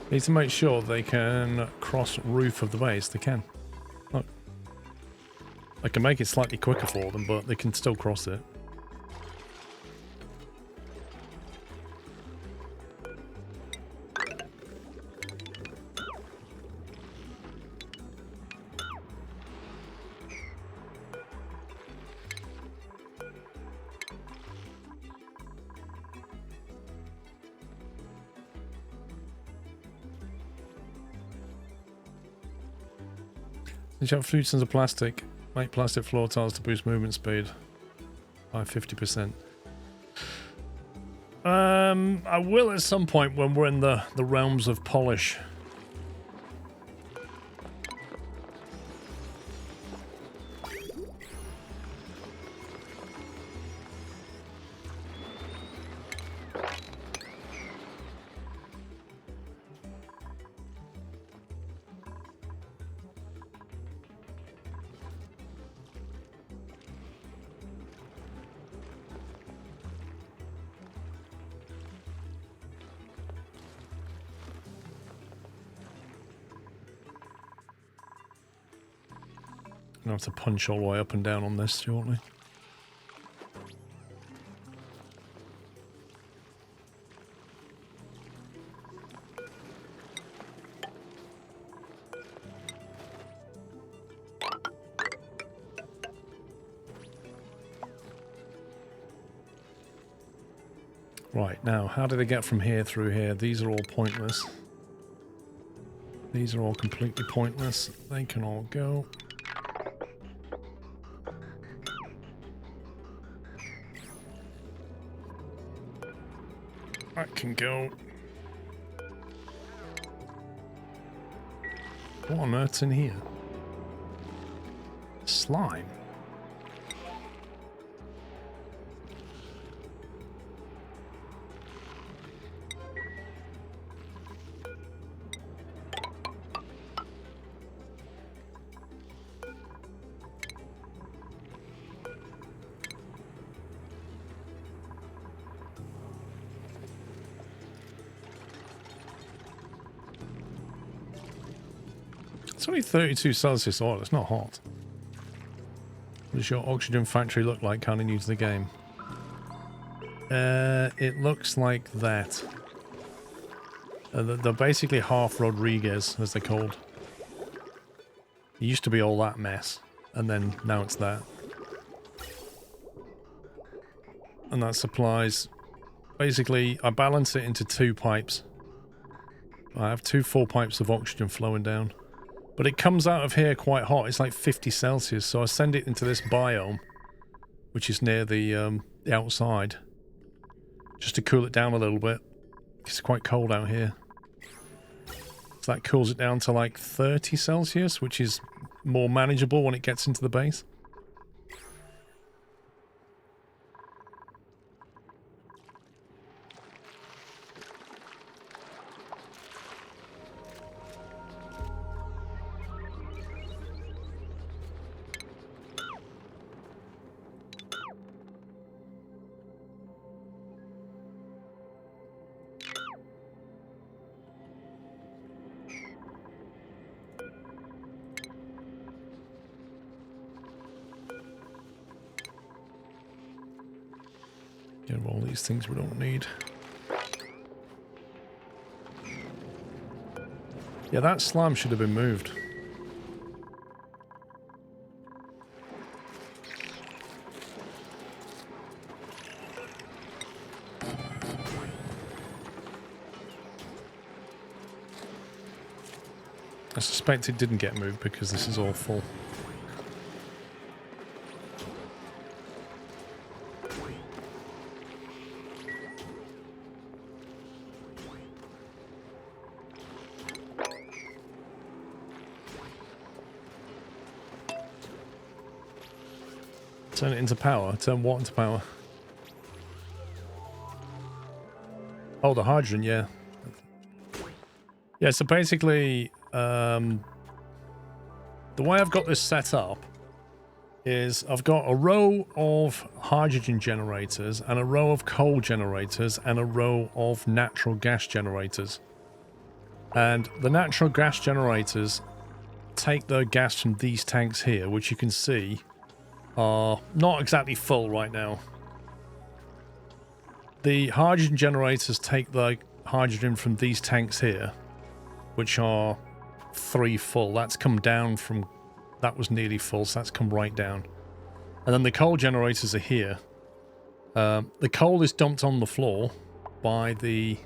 Need to make sure they can cross roof of the base. They can. Look. I can make it slightly quicker for them, but they can still cross it. Since you have 3 tons of plastic, make plastic floor tiles to boost movement speed by 50%. I will at some point when we're in the realms of polish. I'll have to punch all the way up and down on this shortly. Right, now, how do they get from here through here? These are all pointless. These are all completely pointless. They can all go. That can go. What on earth's in here? Slime. It's only 32 Celsius oil, it's not hot. What does your oxygen factory look like? Kind of new to the game. It looks like that. They're basically half Rodriguez, as they're called. It used to be all that mess, and then now it's that. And that supplies... Basically, I balance it into 2 pipes. I have 2 full pipes of oxygen flowing down. But it comes out of here quite hot. It's like 50 Celsius, so I send it into this biome, which is near the outside, just to cool it down a little bit. It's quite cold out here. So that cools it down to like 30 Celsius, which is more manageable when it gets into the base. Get rid of all these things we don't need. Yeah, that slime should have been moved. I suspect it didn't get moved because this is all full. Turn it into power. Turn what into power? Oh, the hydrogen, yeah. Yeah, so basically, the way I've got this set up is I've got a row of hydrogen generators and a row of coal generators and a row of natural gas generators. And the natural gas generators take their gas from these tanks here, which you can see are not exactly full right now. The hydrogen generators take the hydrogen from these tanks here, which are 3 full. That's come down from... That was nearly full, so that's come right down. And then the coal generators are here. The coal is dumped on the floor by the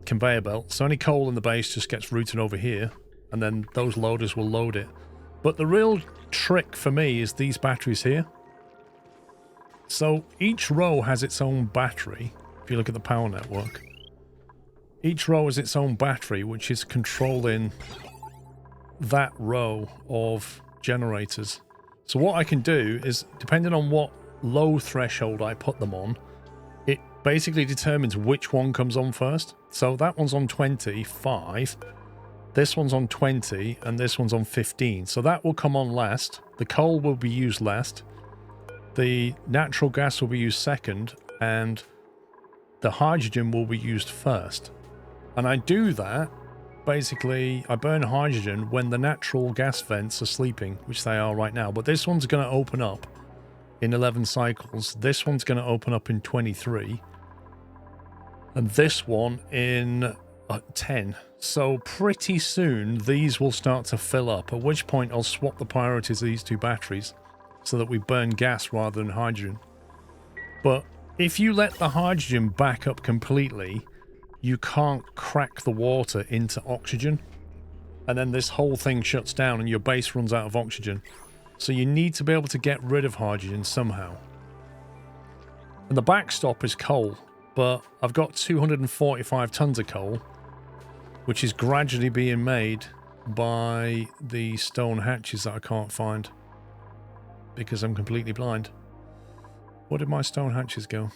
conveyor belt, so any coal in the base just gets routed over here, and then those loaders will load it. But the real trick for me is these batteries here. So each row has its own battery. If you look at the power network, each row has its own battery, which is controlling that row of generators. So what I can do is, depending on what low threshold I put them on, it basically determines which one comes on first. So that one's on 25, this one's on 20, and this one's on 15. So that will come on last. The coal will be used last. The natural gas will be used second, and the hydrogen will be used first. And I do that, basically, I burn hydrogen when the natural gas vents are sleeping, which they are right now. But this one's going to open up in 11 cycles. This one's going to open up in 23. And this one in 10. So pretty soon, these will start to fill up, at which point I'll swap the priorities of these 2 batteries so that we burn gas rather than hydrogen. But if you let the hydrogen back up completely, you can't crack the water into oxygen, and then this whole thing shuts down and your base runs out of oxygen. So you need to be able to get rid of hydrogen somehow. And the backstop is coal, but I've got 245 tons of coal, which is gradually being made by the stone hatches that I can't find. because I'm completely blind. Where did my stone hatches go?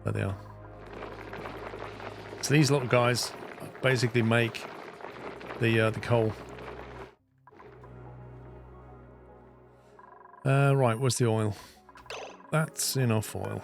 There they are. So these little guys basically make the coal. Right, where's the oil? That's enough oil.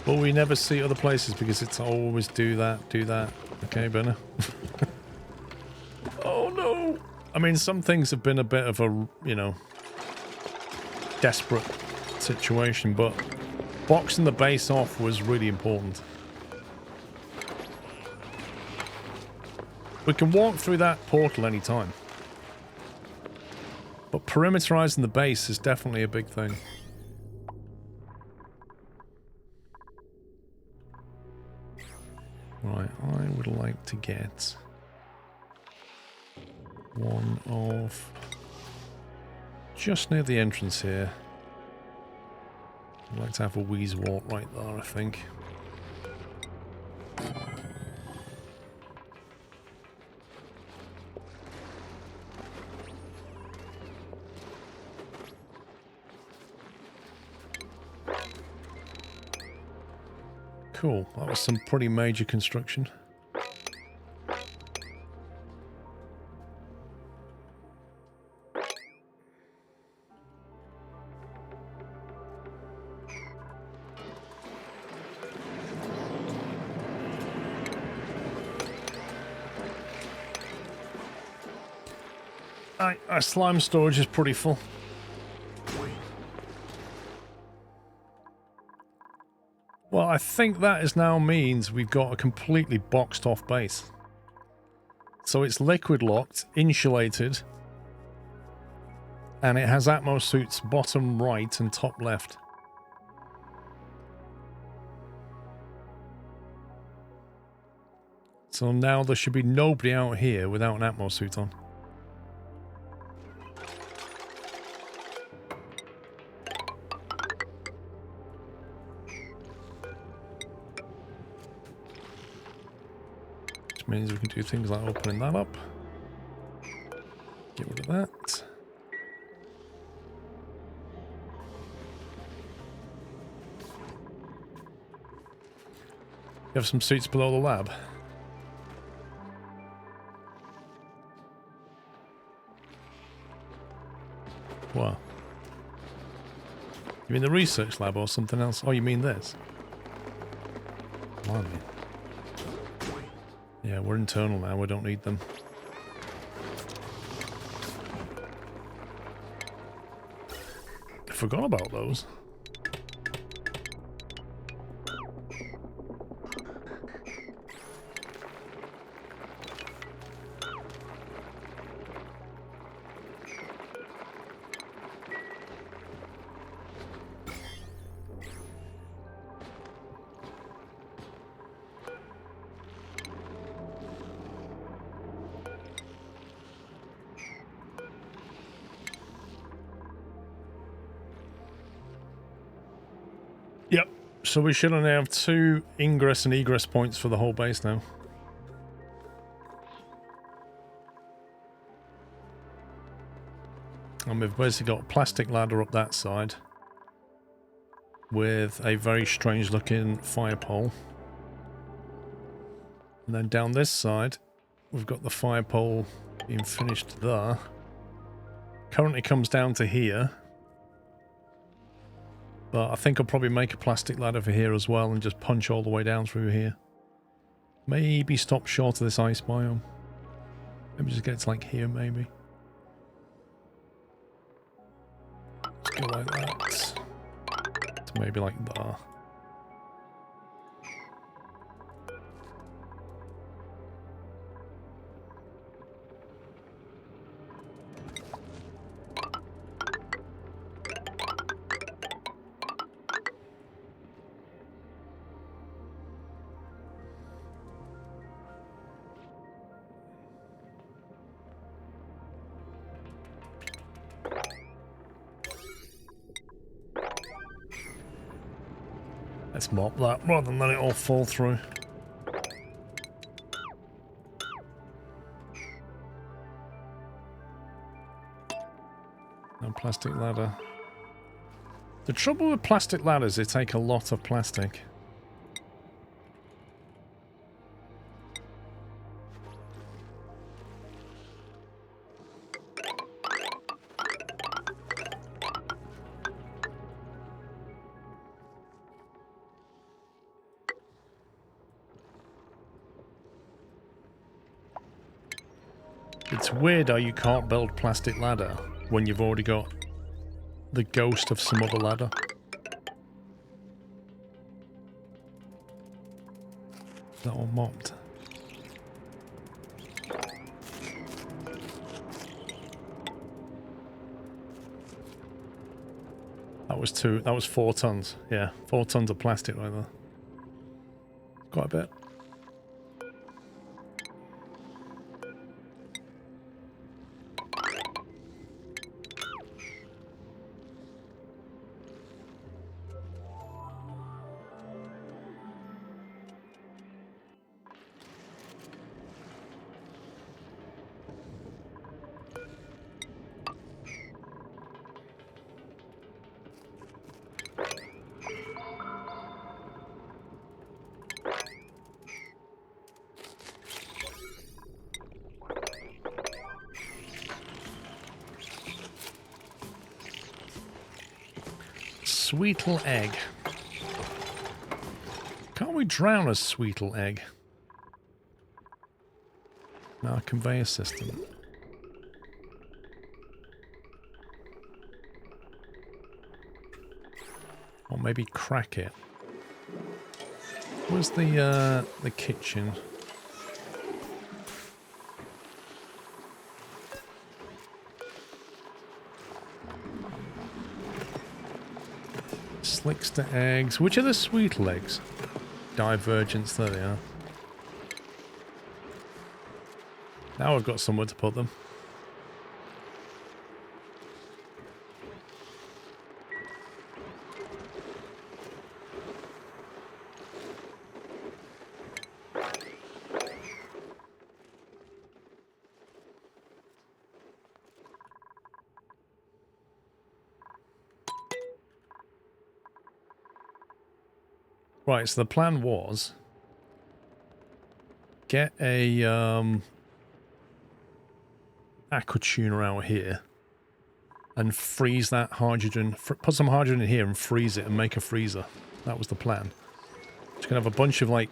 Well, we never see other places because it's always do that, do that. Okay, Benner. Oh no! I mean, some things have been a bit of a, you know, desperate situation, but boxing the base off was really important. We can walk through that portal anytime. But perimeterizing the base is definitely a big thing. Right, I would like to get one of just near the entrance here. I'd like to have a wheeze wart right there, I think. Cool, that was some pretty major construction. Our slime storage is pretty full. Well, I think that is now means we've got a completely boxed off base. So it's liquid locked, insulated, and it has Atmos suits bottom right and top left. So now there should be nobody out here without an Atmos suit on. Means we can do things like opening that up. Get rid of that. You have some seats below the lab. Wow. You mean the research lab or something else? Oh, you mean this? Blimey. Yeah, we're internal now, we don't need them. I forgot about those. Yep, so we should only have 2 ingress and egress points for the whole base now. And we've basically got a plastic ladder up that side with a very strange looking fire pole. And then down this side, we've got the fire pole being finished there. Currently comes down to here. But I think I'll probably make a plastic ladder for here as well and just punch all the way down through here. Maybe stop short of this ice biome. Maybe just get to like here, maybe. Let's go like that. To maybe like there. Let's mop that rather than let it all fall through. No plastic ladder. The trouble with plastic ladders, they take a lot of plastic. It's weird how you can't build plastic ladder when you've already got the ghost of some other ladder. Is that all mopped? That was 4 tons. Yeah, 4 tons of plastic right there. Quite a bit. Sweetle egg. Can't we drown a sweetle egg? Now, conveyor system. Or maybe crack it. Where's the kitchen? Slickster eggs. Which are the sweetle eggs? Divergence, there they are. Now I've got somewhere to put them. Right, so the plan was get a aqua tuner out here and freeze that hydrogen, put some hydrogen in here and freeze it and make a freezer. That was the plan. Just gonna have a bunch of like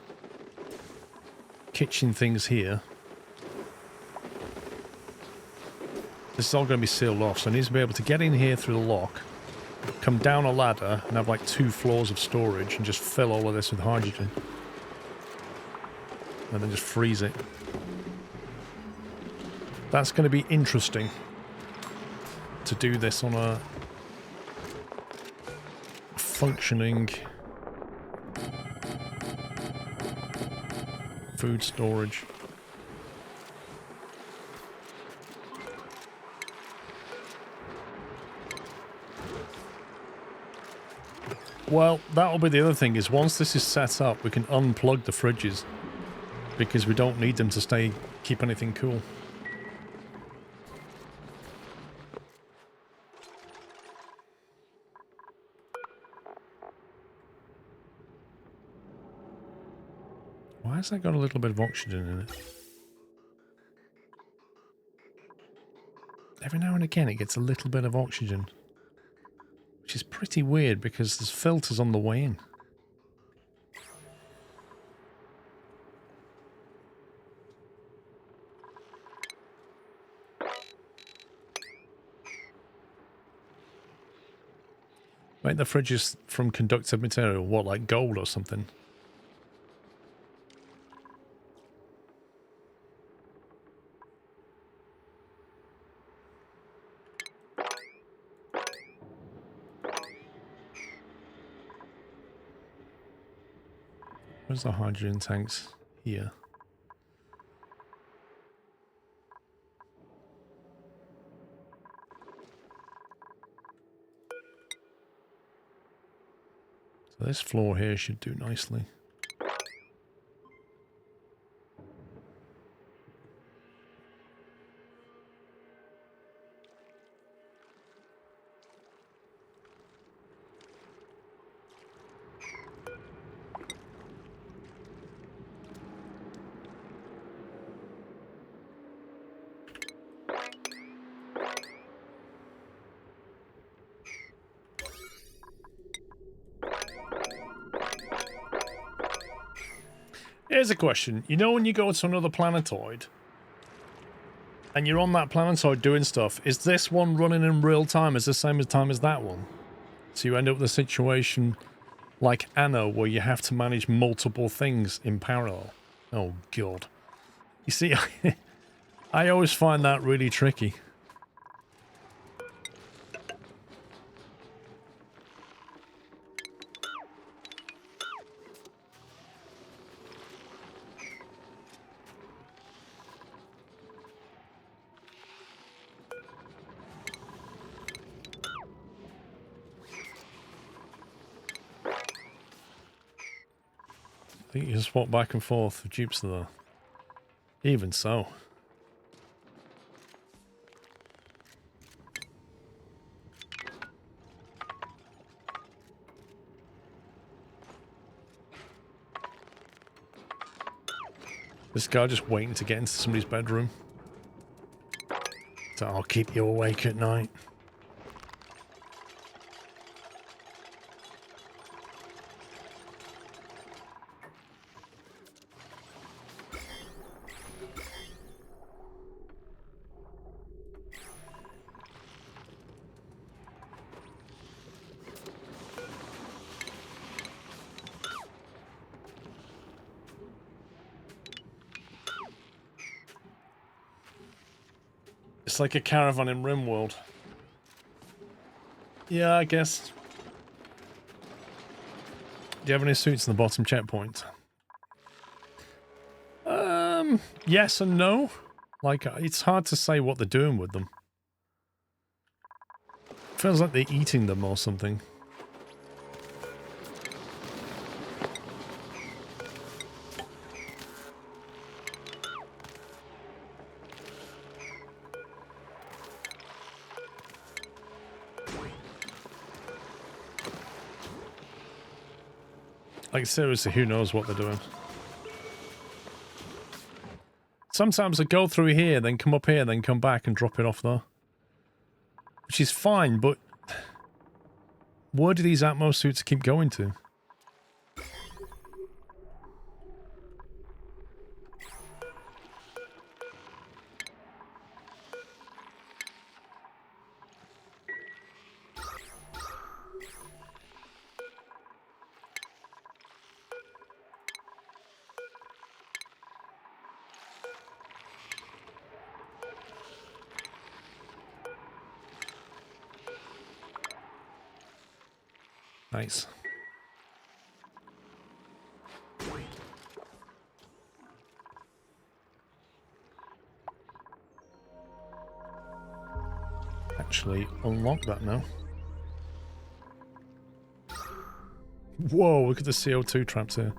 kitchen things here. This is all gonna be sealed off, so I need to be able to get in here through the lock, come down a ladder and have like 2 floors of storage and just fill all of this with hydrogen. And then just freeze it. That's going to be interesting to do this on a functioning food storage. Well, that'll be the other thing, is once this is set up, we can unplug the fridges because we don't need them to keep anything cool. Why has that got a little bit of oxygen in it? Every now and again it gets a little bit of oxygen. Which is pretty weird because there's filters on the way in. Make the fridges from conductive material, what, like gold or something? Where's the hydrogen tanks? Here. This floor here should do nicely. Here's a question. You know when you go to another planetoid and you're on that planetoid doing stuff, is this one running in real time? Is the same time as that one? So you end up with a situation like Anno where you have to manage multiple things in parallel. Oh, God. You see, I always find that really tricky. I think you can swap back and forth with dupes though. Even so. This guy just waiting to get into somebody's bedroom. So I'll keep you awake at night. It's like a caravan in RimWorld. Yeah, I guess. Do you have any suits in the bottom checkpoint? Yes and no. Like, it's hard to say what they're doing with them. Feels like they're eating them or something. Like, seriously, who knows what they're doing? Sometimes they go through here, then come up here, then come back and drop it off there. Which is fine, but where do these Atmos suits keep going to? Nice. Actually, unlock that now. Whoa, look at the CO2 traps here.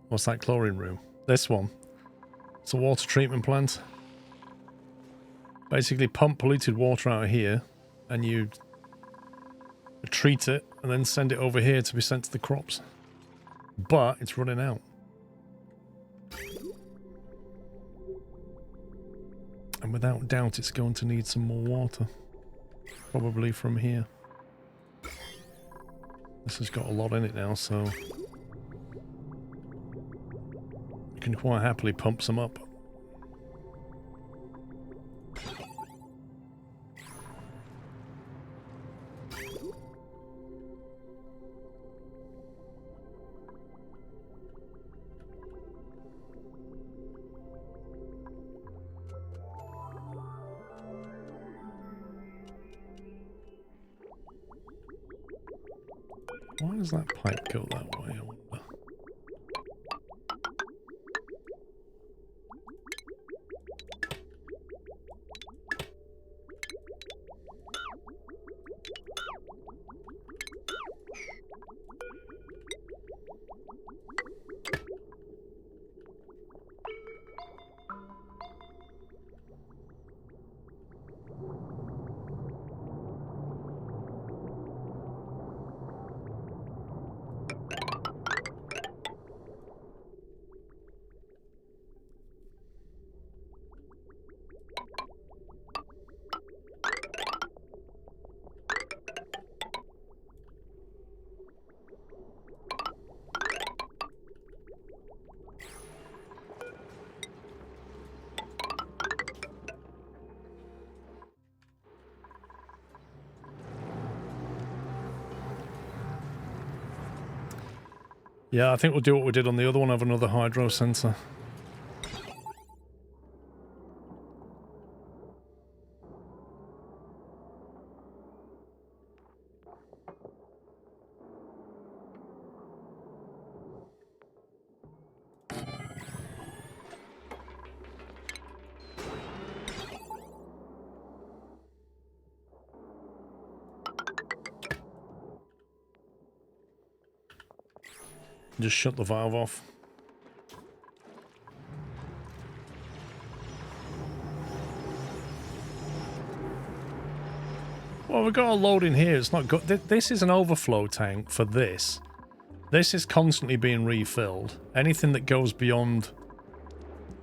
What's that chlorine room? This one. It's a water treatment plant. Basically pump polluted water out of here and you treat it and then send it over here to be sent to the crops. But it's running out. And without doubt it's going to need some more water. Probably from here. This has got a lot in it now, so you can quite happily pump some up. Why does that pipe go that way, I wonder? Yeah, I think we'll do what we did on the other one, have another hydro sensor. Just shut the valve off. Well, we've got a load in here. It's not good. This is an overflow tank for this. This is constantly being refilled. Anything that goes beyond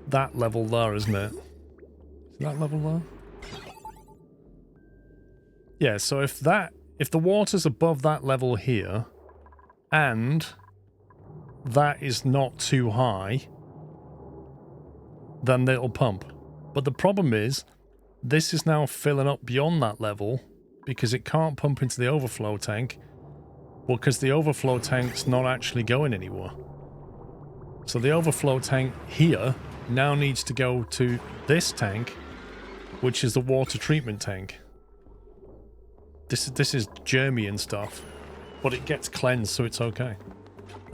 that level there, isn't it? Is that level there? Yeah, so if the water's above that level here, and that is not too high, then it'll pump. But the problem is, this is now filling up beyond that level because it can't pump into the overflow tank. Well, because the overflow tank's not actually going anywhere. So the overflow tank here now needs to go to this tank, which is the water treatment tank. This is germy and stuff, but it gets cleansed, so it's okay.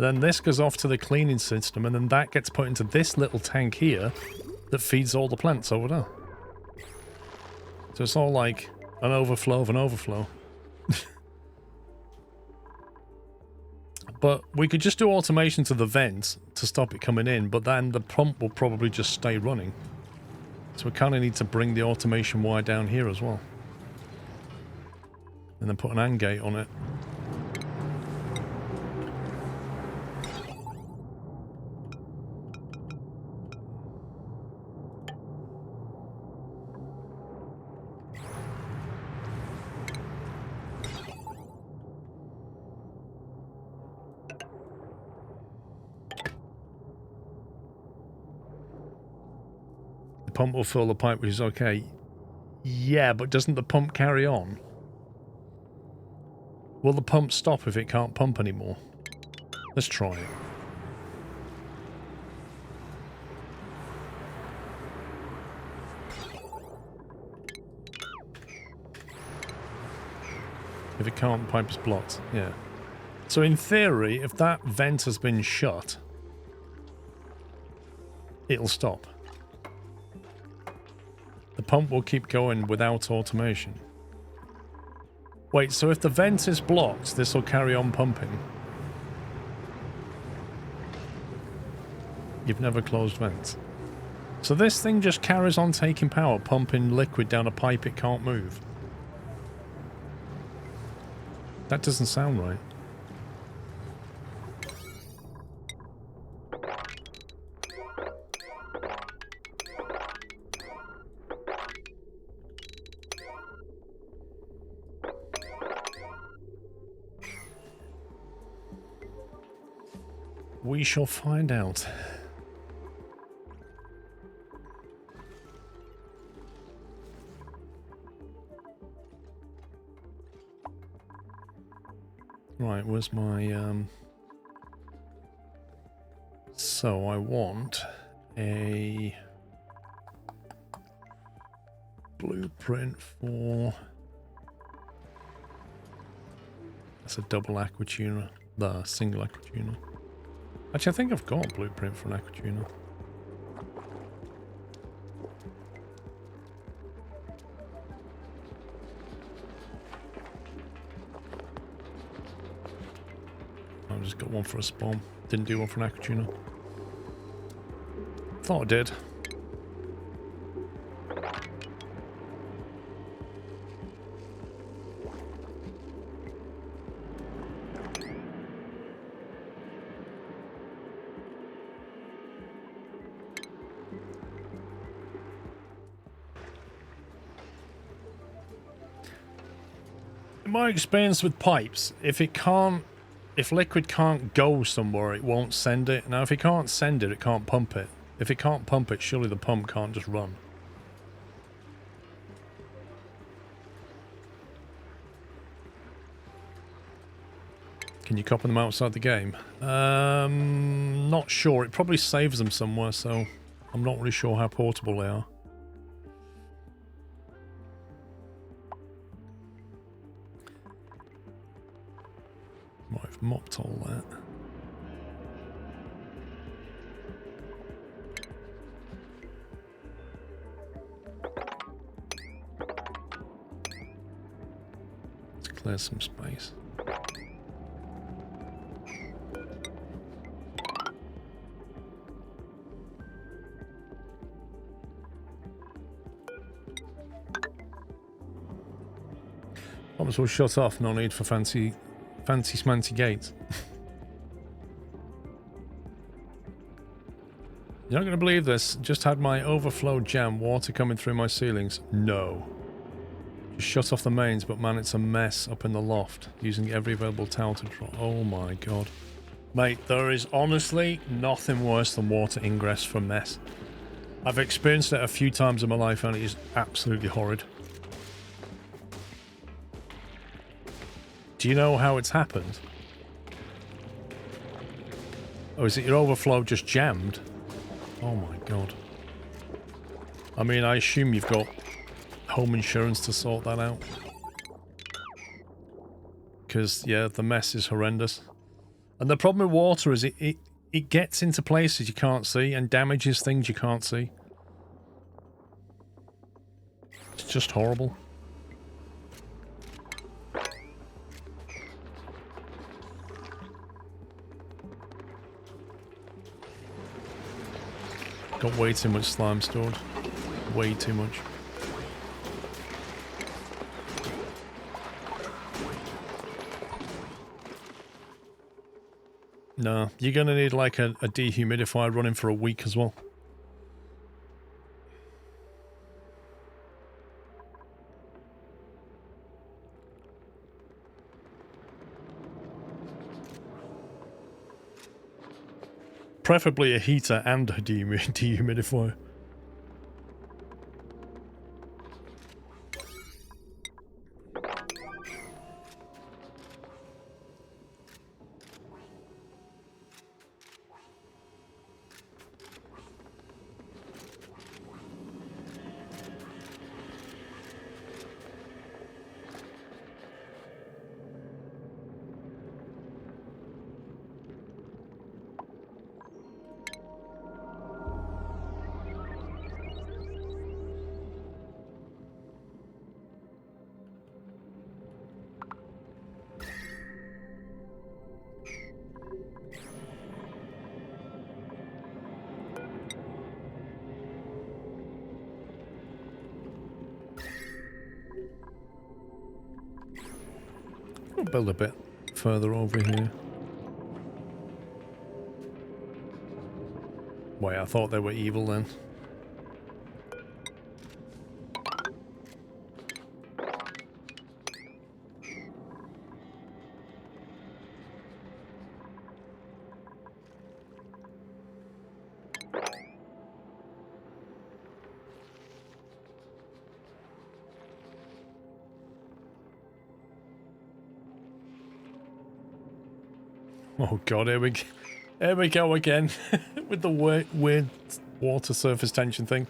Then this goes off to the cleaning system, and then that gets put into this little tank here that feeds all the plants over there. So it's all like an overflow of an overflow. But we could just do automation to the vents to stop it coming in, but then the pump will probably just stay running. So we kind of need to bring the automation wire down here as well. And then put an AND gate on it. Pump will fill the pipe, which is okay. Yeah, but doesn't the pump carry on? Will the pump stop if it can't pump anymore? Let's try it. If it can't, the pipe is blocked. Yeah. So in theory, if that vent has been shut, it'll stop. The pump will keep going without automation. Wait, so if the vent is blocked, this will carry on pumping? You've never closed vents. So this thing just carries on taking power, pumping liquid down a pipe it can't move. That doesn't sound right. We shall find out. Right, where's my so I want a blueprint for That's a double aqua tuner. The single aqua tuner. Actually, I think I've got a blueprint for an aqua tuner. I've just got one for a spawn. Didn't do one for an aqua tuner. Thought I did. In my experience with pipes, if liquid can't go somewhere, it won't send it. Now, if it can't send it, it can't pump it. If it can't pump it, surely the pump can't just run. Can you copy them outside the game? Not sure. It probably saves them somewhere, so I'm not really sure how portable they are. Might have mopped all that. Let's clear some space. Bombs will shut off, no need for fancy smancy gates. You're not going to believe this. Just had my overflow jam, water coming through my ceilings. No. Just shut off the mains, but man, it's a mess up in the loft. Using every available towel to draw. Oh my god. Mate, there is honestly nothing worse than water ingress from mess. I've experienced it a few times in my life and it is absolutely horrid. Do you know how it's happened? Oh, is it your overflow just jammed? Oh my god. I mean, I assume you've got home insurance to sort that out. Because, yeah, the mess is horrendous. And the problem with water is it gets into places you can't see and damages things you can't see. It's just horrible. Got way too much slime stored. Way too much. No, you're gonna need like a dehumidifier running for a week as well. Preferably a heater and a dehumidifier. We'll build a bit further over here. Wait, I thought they were evil then. Oh god, here we go again with the weird water surface tension thing.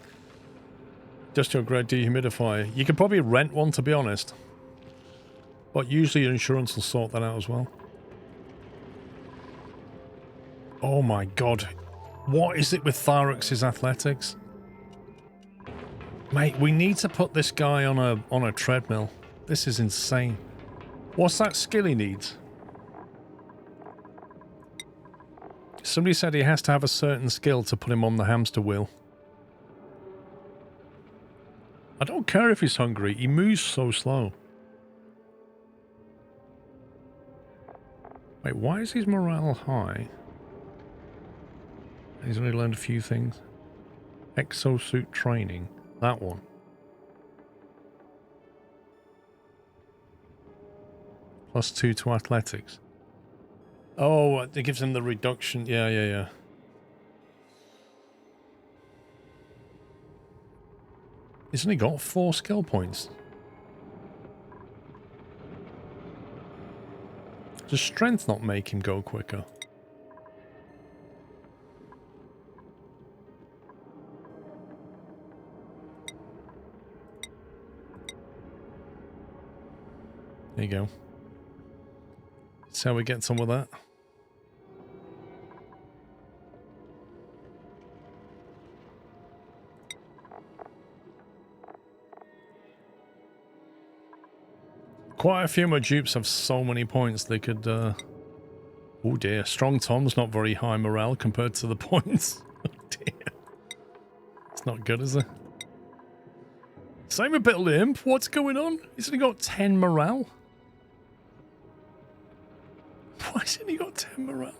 Just your great dehumidifier. You could probably rent one, to be honest. But usually your insurance will sort that out as well. Oh my god. What is it with Thyrox's athletics? Mate, we need to put this guy on a treadmill. This is insane. What's that skill he needs? Somebody said he has to have a certain skill to put him on the hamster wheel. I don't care if he's hungry. He moves so slow. Wait, why is his morale high? He's only learned a few things. Exosuit training. That one. +2 to athletics. Oh, it gives him the reduction. Yeah. He's only got 4 skill points. Does strength not make him go quicker? There you go. See how we get some with that. Quite a few of my dupes have so many points they could... Oh dear, Strong Tom's not very high morale compared to the points. Oh dear. It's not good, is it? Same with Little Imp. What's going on? He's only got 10 morale. Why has he only got 10 morale?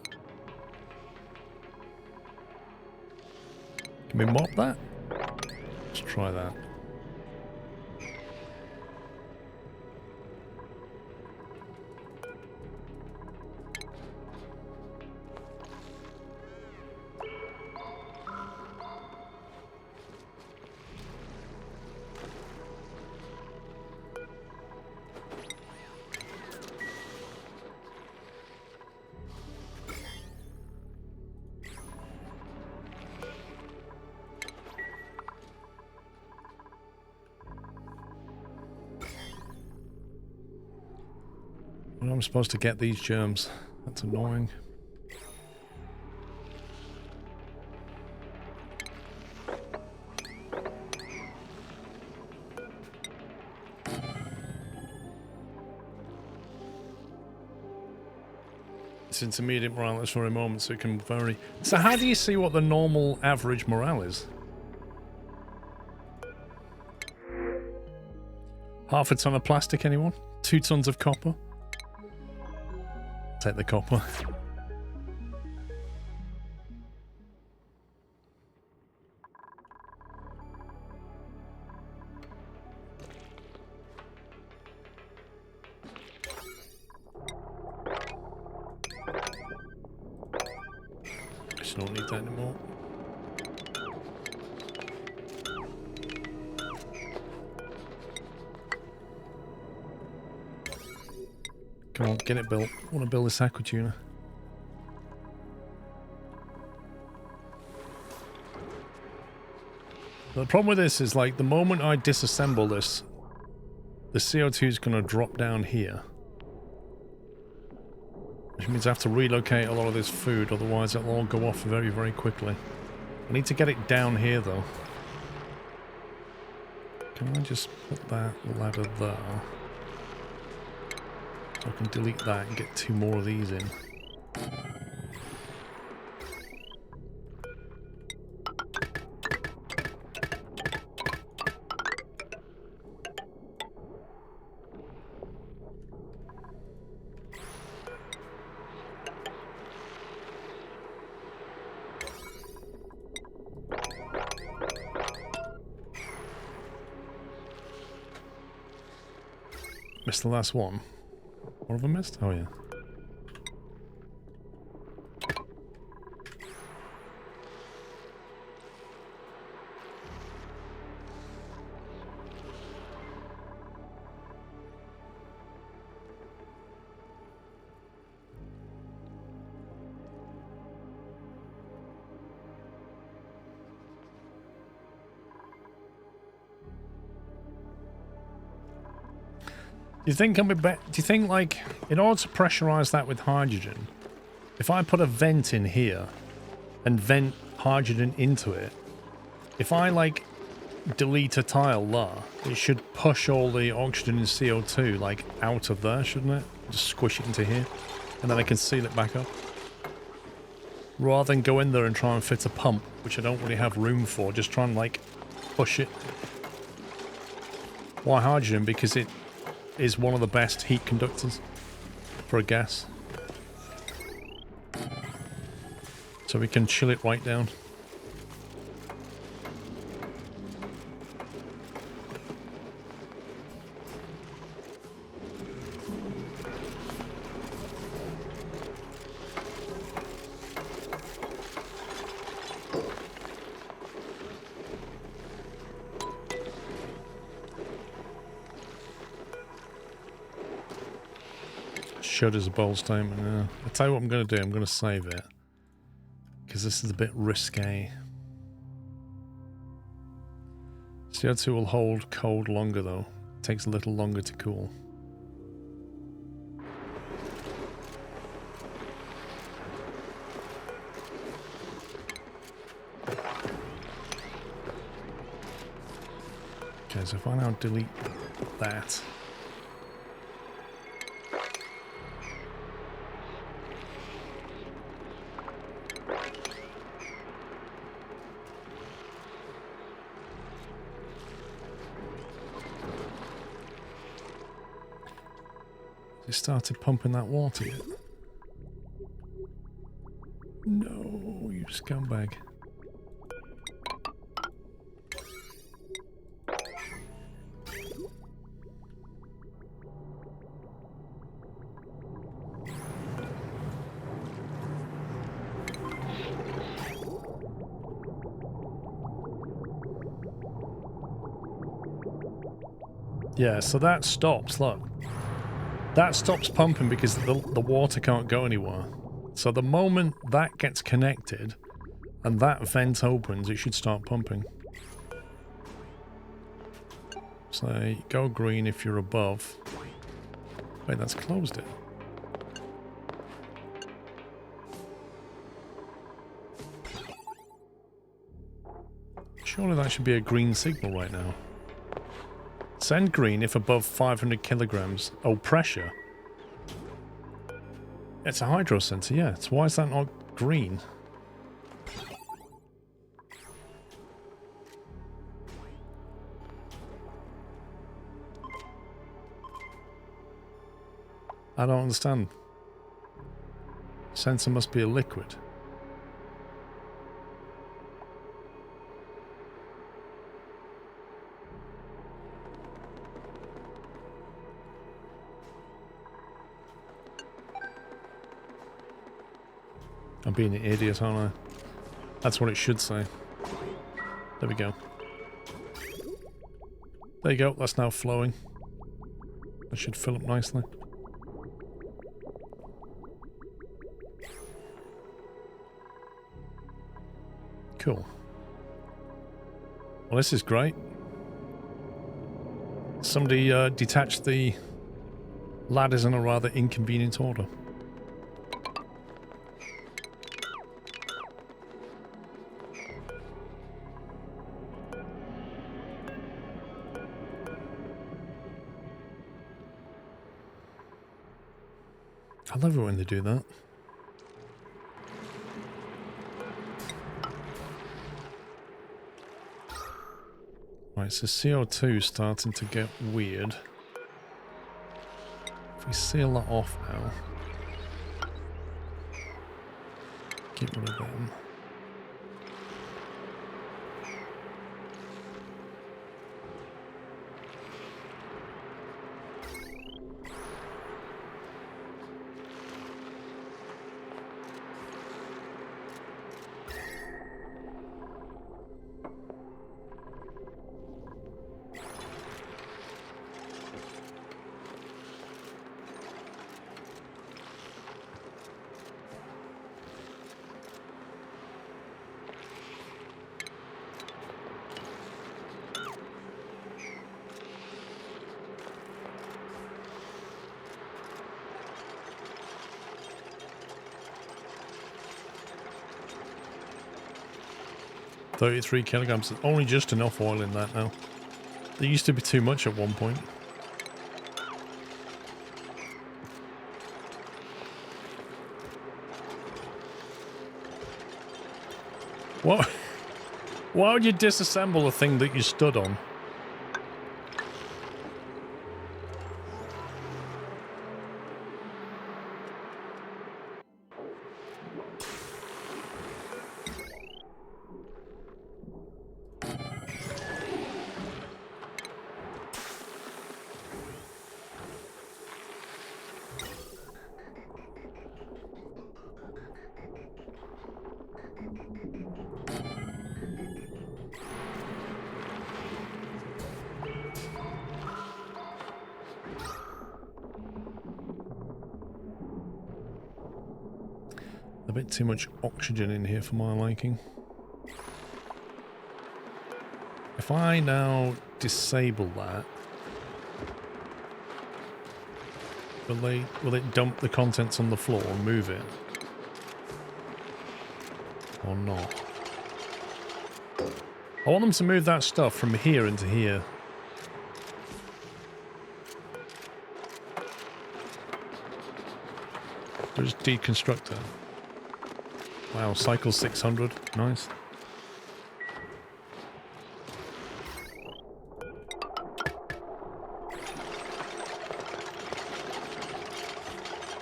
Can we mop that? Let's try that. I'm supposed to get these germs. That's annoying. It's intermediate morale for a moment, so it can vary. So how do you see what the normal average morale is? Half a ton of plastic, anyone? 2 tons of copper? Take the copper. I just don't need that anymore. Come on, get it built. I want to build this aqua tuner. The problem with this is, like, the moment I disassemble this, the CO2 is going to drop down here. Which means I have to relocate a lot of this food, otherwise it'll all go off very, very quickly. I need to get it down here, though. Can I just put that ladder there? So I can delete that and get 2 more of these in. Missed the last one. What have I missed? Oh, yeah. Do you think do you think, like, in order to pressurize that with hydrogen, if I put a vent in here and vent hydrogen into it, if I, like, delete a tile there, it should push all the oxygen and CO2, like, out of there, shouldn't it? Just squish it into here, and then I can seal it back up. Rather than go in there and try and fit a pump, which I don't really have room for, just try and, like, push it. Why hydrogen? Because it is one of the best heat conductors for a gas. So we can chill it right down. Should as a bold statement, yeah. I'll tell you what I'm going to do. I'm going to save it. Because this is a bit risque. CO2 will hold cold longer though. It takes a little longer to cool. Okay, so if I now delete that. It started pumping that water yet? No, you scumbag. Yeah, so that stops, look. That stops pumping because the water can't go anywhere. So the moment that gets connected and that vent opens, it should start pumping. So go green if you're above. Wait, that's closed it. Surely that should be a green signal right now. Send green if above 500 kilograms. Oh, pressure. It's a hydro sensor, yeah. So why is that not green? I don't understand. Sensor must be a liquid. I'm being an idiot, aren't I? That's what it should say. There we go. There you go, that's now flowing. That should fill up nicely. Cool. Well, this is great. Somebody detached the ladders in a rather inconvenient order. I love it when they do that. Right, so CO2 is starting to get weird. If we seal that off now, get rid of them. 33 kilograms. There's only just enough oil in that now. There used to be too much at one point. What? Why would you disassemble a thing that you stood on? A bit too much oxygen in here for my liking. If I now disable that, will it dump the contents on the floor and move it? Or not? I want them to move that stuff from here into here. Just deconstruct it. Wow, cycle 600. Nice.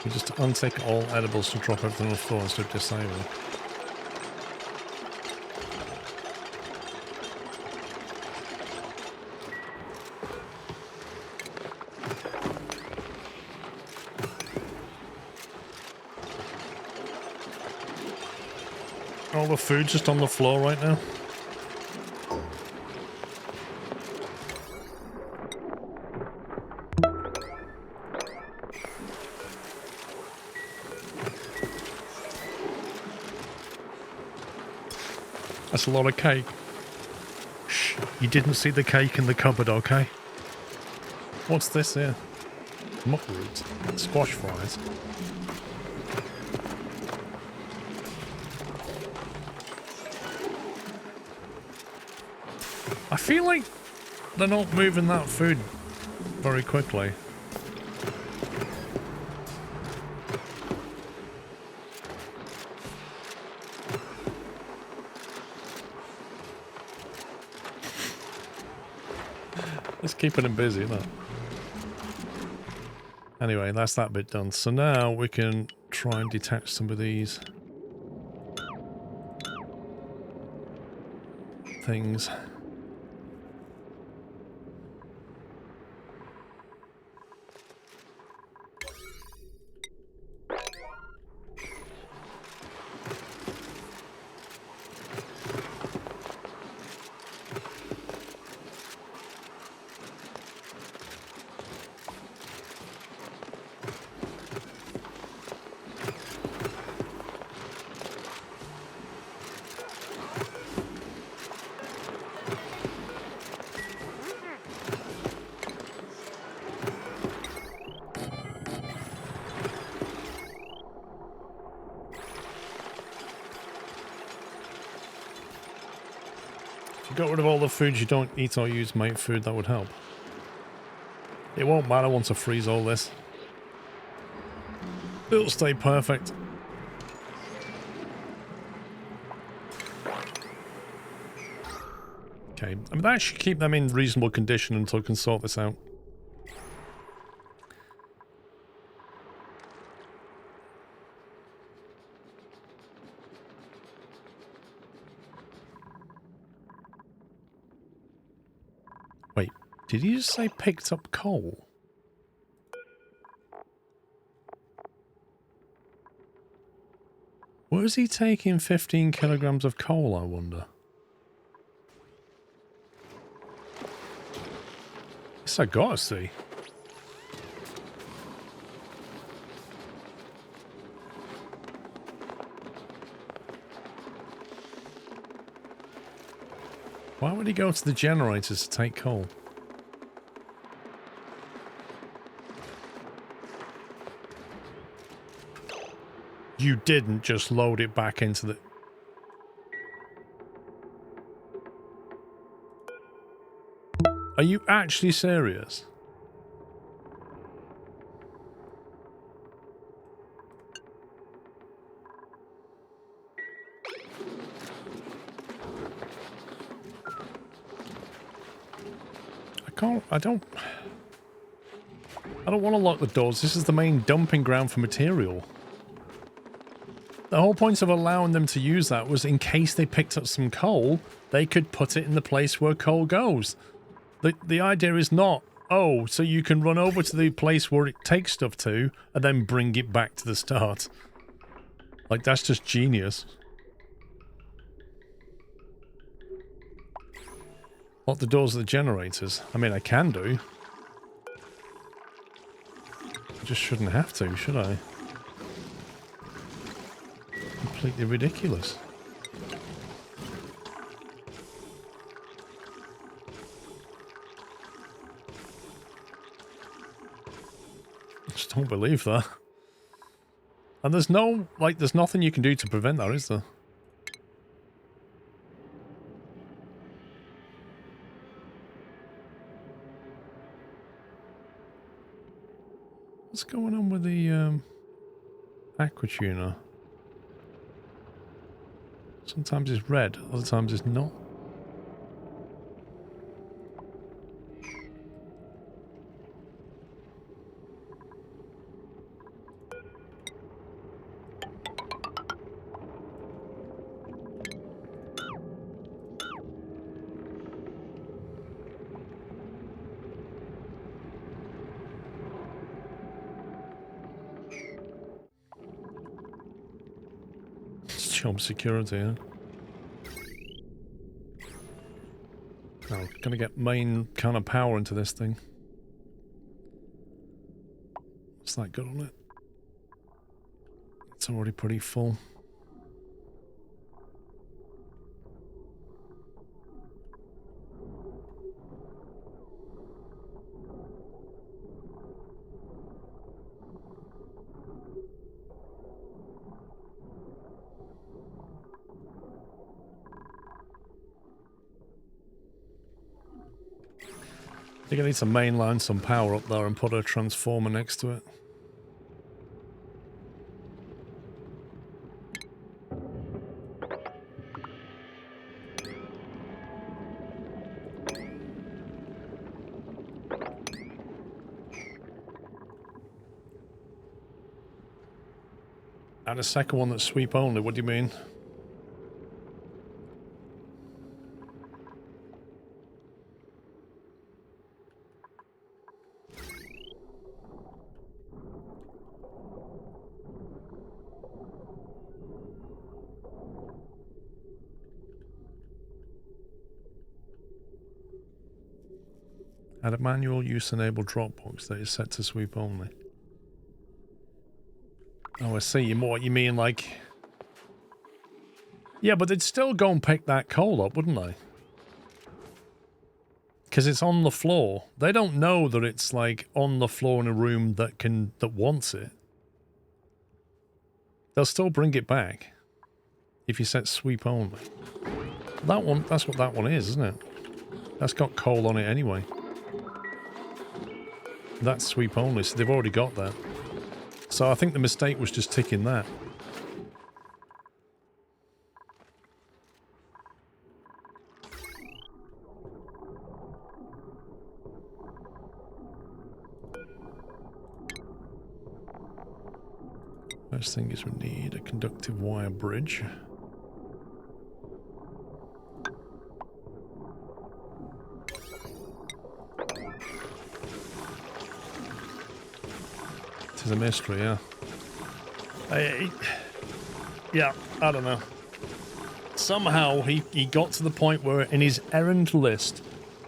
You just untick all edibles to drop everything on the floor instead of disable. All the food just on the floor right now. That's a lot of cake. Shh, you didn't see the cake in the cupboard, okay? What's this here? Muckroot. Squash fries. I feel like they're not moving that food very quickly. It's keeping him busy, isn't it? Anyway, that's that bit done. So now we can try and detach some of these things. Got rid of all the foods you don't eat or use, mate. Food that would help. It won't matter once I freeze all this. It'll stay perfect. Okay, I mean that should keep them in reasonable condition until I can sort this out. Wait, did you just say picked up coal? Where is he taking 15 kilograms of coal, I wonder? Yes, I gotta see. Why would he go to the generators to take coal? You didn't just load it back into the... Are you actually serious? I don't want to lock the doors. This is the main dumping ground for material. The whole point of allowing them to use that was in case they picked up some coal, they could put it in the place where coal goes. The idea is not, oh, so you can run over to the place where it takes stuff to and then bring it back to the start. Like, that's just genius. Lock the doors of the generators. I mean, I can do. I just shouldn't have to, should I? Completely ridiculous. I just don't believe that. And there's no, like, there's nothing you can do to prevent that, is there? What's going on with the aqua tuner? Sometimes it's red, other times it's not. Job security, huh? Oh, gonna get main kind of power into this thing. What's that got on it? It's already pretty full. You're gonna need to mainline some power up there and put a transformer next to it. And a second one that's sweep only, what do you mean? Add a manual use enable Dropbox that is set to sweep only. Oh, I see. What you mean, like... Yeah, but they'd still go and pick that coal up, wouldn't they? Because it's on the floor. They don't know that it's, like, on the floor in a room that wants it. They'll still bring it back if you set sweep only. That one, that's what that one is, isn't it? That's got coal on it anyway. That's sweep only, so they've already got that. So I think the mistake was just ticking that. First thing is we need a conductive wire bridge. It is a mystery, yeah. Yeah, I don't know. Somehow he got to the point where in his errand list,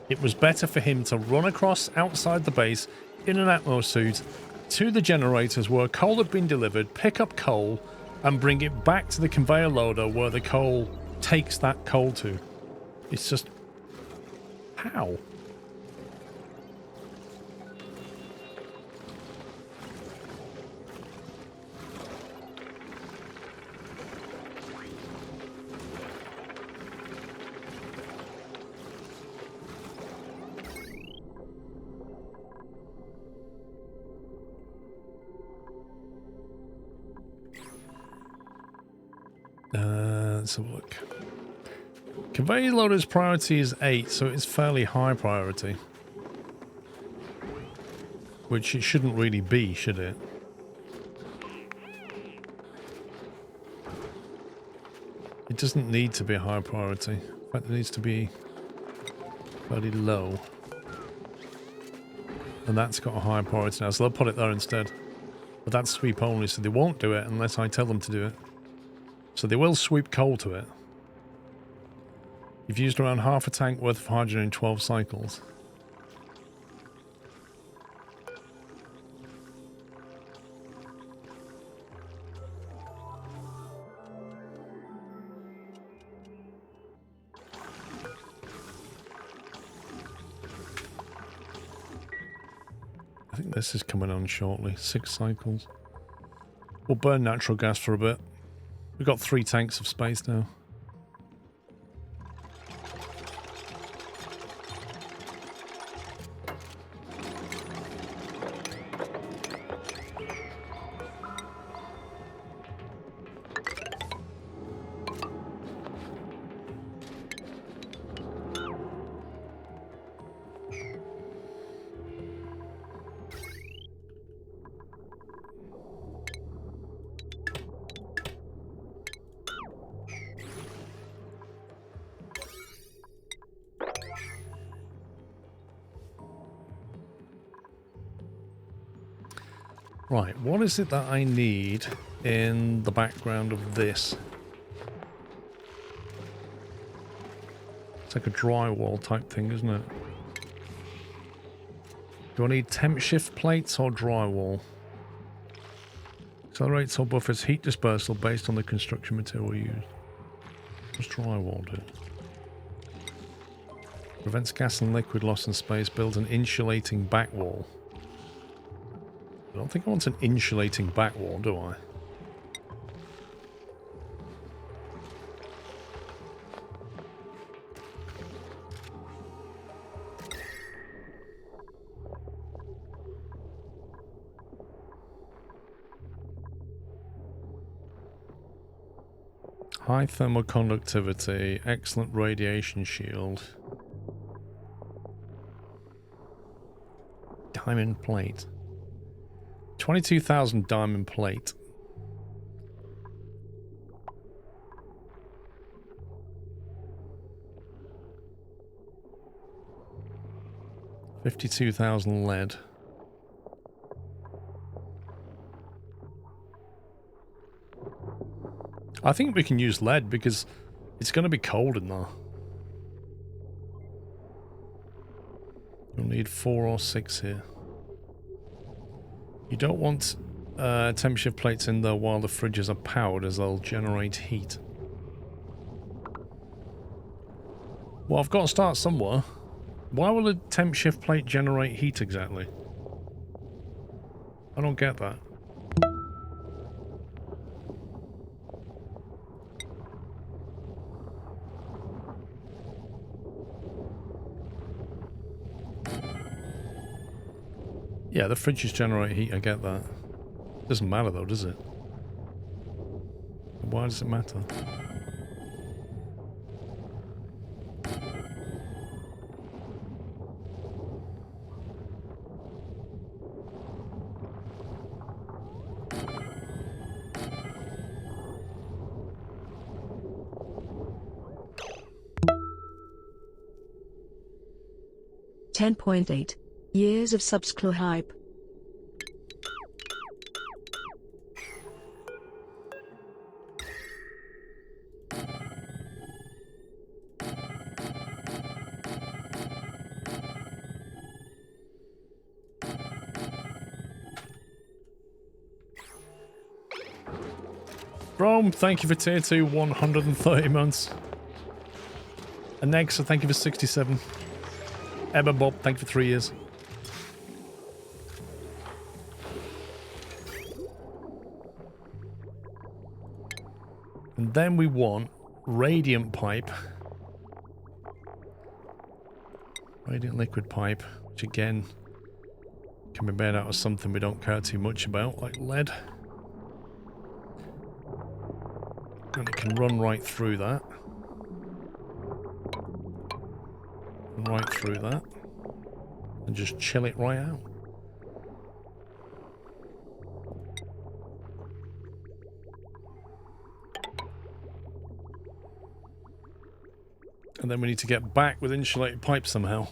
it was better for him to run across outside the base in an Atmo suit to the generators where coal had been delivered, pick up coal, and bring it back to the conveyor loader where the coal takes that coal to. It's just... how? Let's have a look. Conveyor loader's priority is 8, so it's fairly high priority. Which it shouldn't really be, should it? It doesn't need to be a high priority. In fact, it needs to be fairly low. And that's got a higher priority now, so they'll put it there instead. But that's sweep only, so they won't do it unless I tell them to do it. So they will sweep coal to it. You've used around half a tank worth of hydrogen in 12 cycles. I think this is coming on shortly. 6 cycles. We'll burn natural gas for a bit. We've got 3 tanks of space now. Right, what is it that I need in the background of this? It's like a drywall type thing, isn't it? Do I need temp shift plates or drywall? Accelerates or buffers heat dispersal based on the construction material used. What's drywall do? Prevents gas and liquid loss in space, builds an insulating back wall. I don't think I want an insulating back wall, do I? High thermal conductivity, excellent radiation shield. Diamond plate. 22,000 diamond plate. $52,000 lead. I think we can use lead because it's going to be cold in there. You'll need 4 or 6 here. You don't want temp shift plates in there while the fridges are powered, as they'll generate heat. Well, I've got to start somewhere. Why will a temp shift plate generate heat exactly? I don't get that. Yeah, the fridges generate heat, I get that. Doesn't matter though, does it? Why does it matter? $10.8 years of subsclaw hype. Rome, thank you for tier 2, 130 months. And Nexa, thank you for 67. Emma Bob, thank you for 3 years. And then we want radiant pipe. Radiant liquid pipe, which again can be made out of something we don't care too much about, like lead. And it can run right through that. Right through that. And just chill it right out. And then we need to get back with insulated pipes somehow.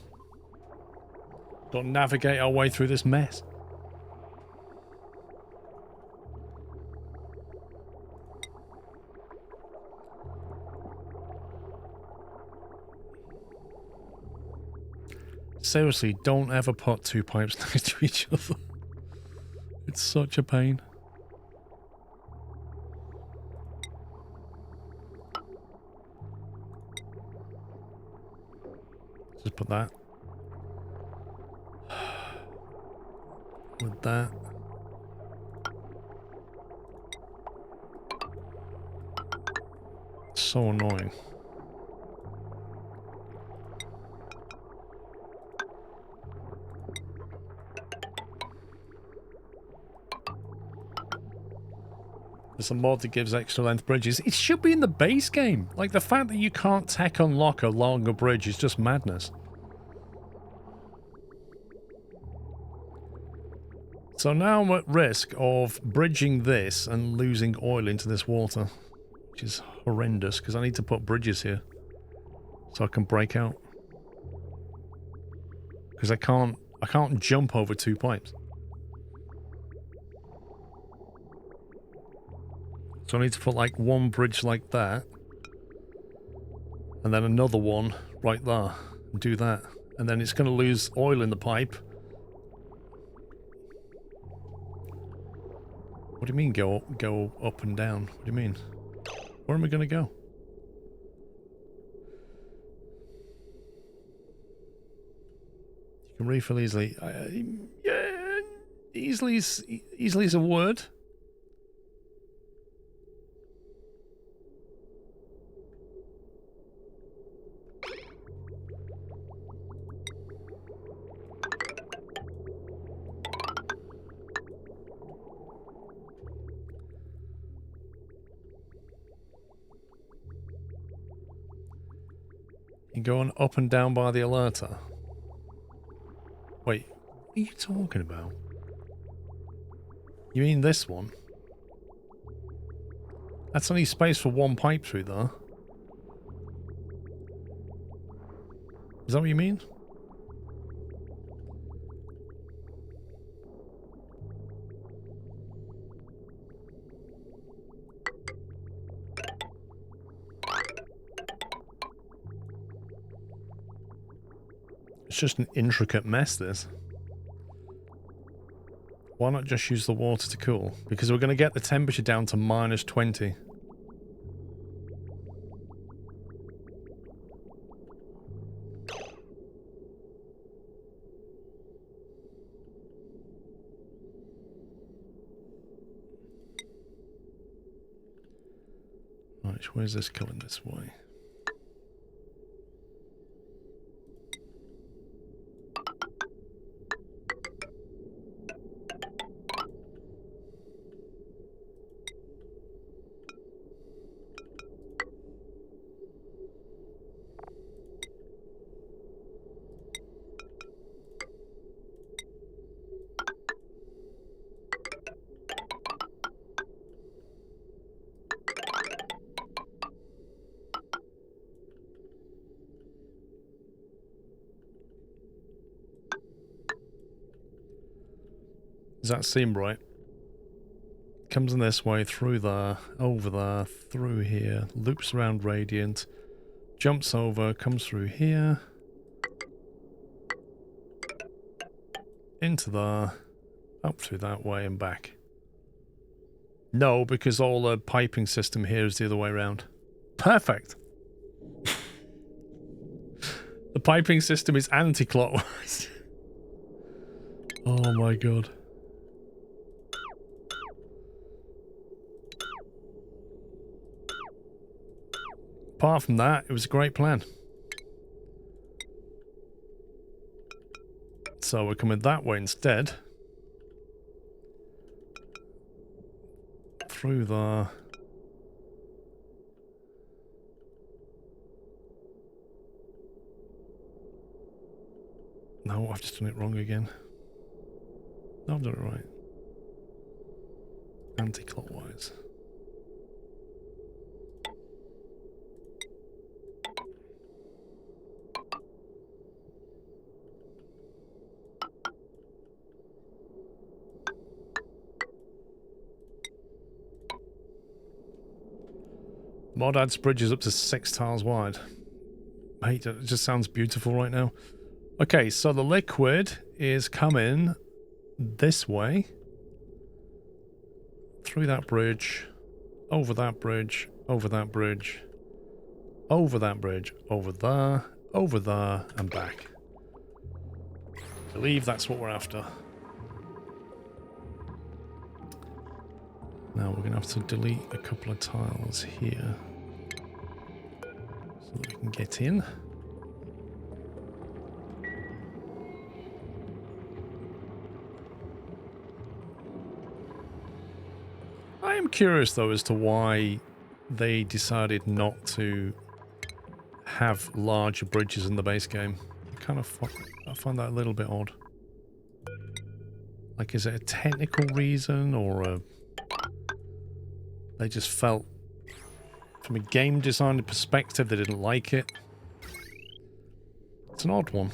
Got to navigate our way through this mess. Seriously, don't ever put two pipes next to each other. It's such a pain. Just put that. With that. So annoying. There's a mod that gives extra length bridges. It should be in the base game. Like, the fact that you can't tech unlock a longer bridge is just madness. So now I'm at risk of bridging this and losing oil into this water, which is horrendous because I need to put bridges here so I can break out. Because I can't jump over two pipes. So I need to put like one bridge like that and then another one right there and do that. And then it's going to lose oil in the pipe. What do you mean go up and down? What do you mean? Where am I going to go? You can refill easily. Yeah, easily is a word. You're going up and down by the alerter. Wait, what are you talking about? You mean this one? That's only space for one pipe through there. Is that what you mean? It's just an intricate mess, this. Why not just use the water to cool? Because we're going to get the temperature down to -20. Right, where's this going this way? Does that seem right? Comes in this way, through there, over there, through here, loops around Radiant, jumps over, comes through here, into there, up through that way and back. No, because all the piping system here is the other way around. Perfect! The piping system is anti-clockwise. Oh my god. Apart from that, it was a great plan. So we're coming that way instead. Through there. No, I've just done it wrong again. No, I've done it right. Anti-clockwise. Mod adds bridges up to 6 tiles wide. Mate, it just sounds beautiful right now. Okay, so the liquid is coming this way. Through that bridge. Over that bridge. Over that bridge. Over that bridge. Over there, and back. I believe that's what we're after. Now we're going to have to delete a couple of tiles here so that we can get in. I am curious though as to why they decided not to have larger bridges in the base game. I find that a little bit odd. Like, is it a technical reason or a... They just felt, from a game design perspective, they didn't like it. It's an odd one.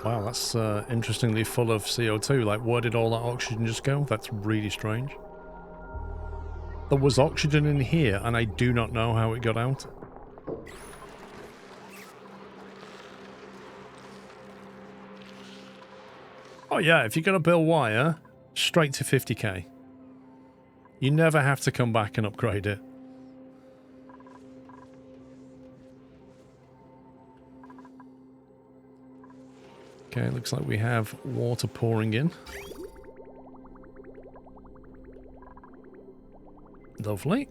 Wow, that's interestingly full of CO2. Like, where did all that oxygen just go? That's really strange. There was oxygen in here, and I do not know how it got out. Oh yeah, if you're going to build wire, straight to 50k. You never have to come back and upgrade it. Okay, looks like we have water pouring in. Lovely.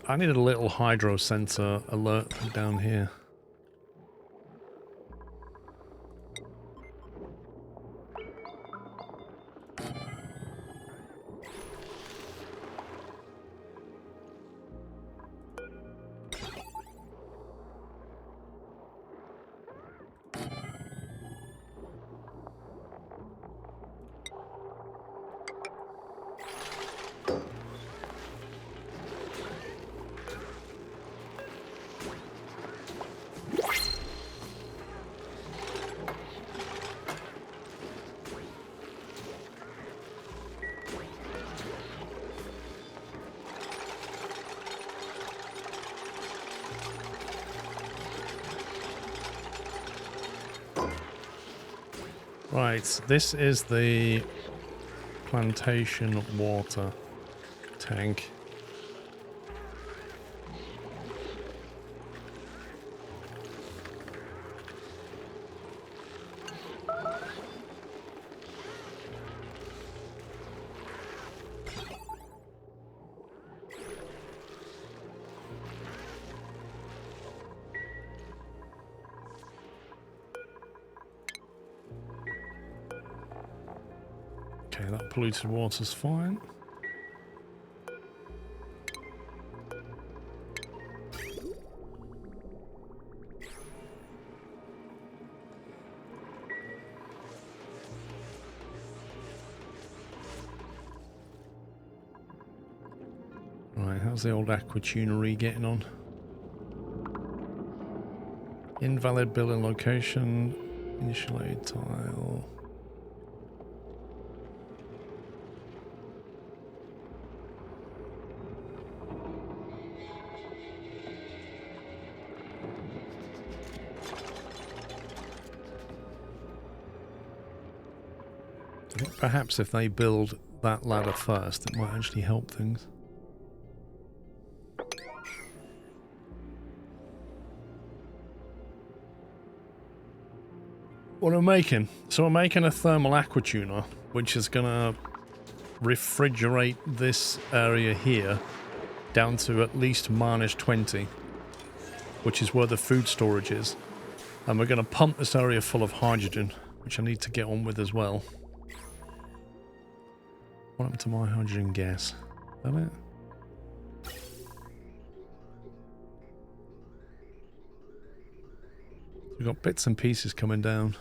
I need a little hydro sensor alert down here. Right, this is the plantation water tank. Okay, that polluted water's fine. Right, how's the old aquatunery getting on? Invalid building location. Initial tile. I think perhaps if they build that ladder first, it might actually help things. What am I making? So I'm making a thermal aquatuner, which is going to refrigerate this area here down to at least -20, which is where the food storage is. And we're going to pump this area full of hydrogen, which I need to get on with as well. What happened to my hydrogen gas? Is that it? We've got bits and pieces coming down.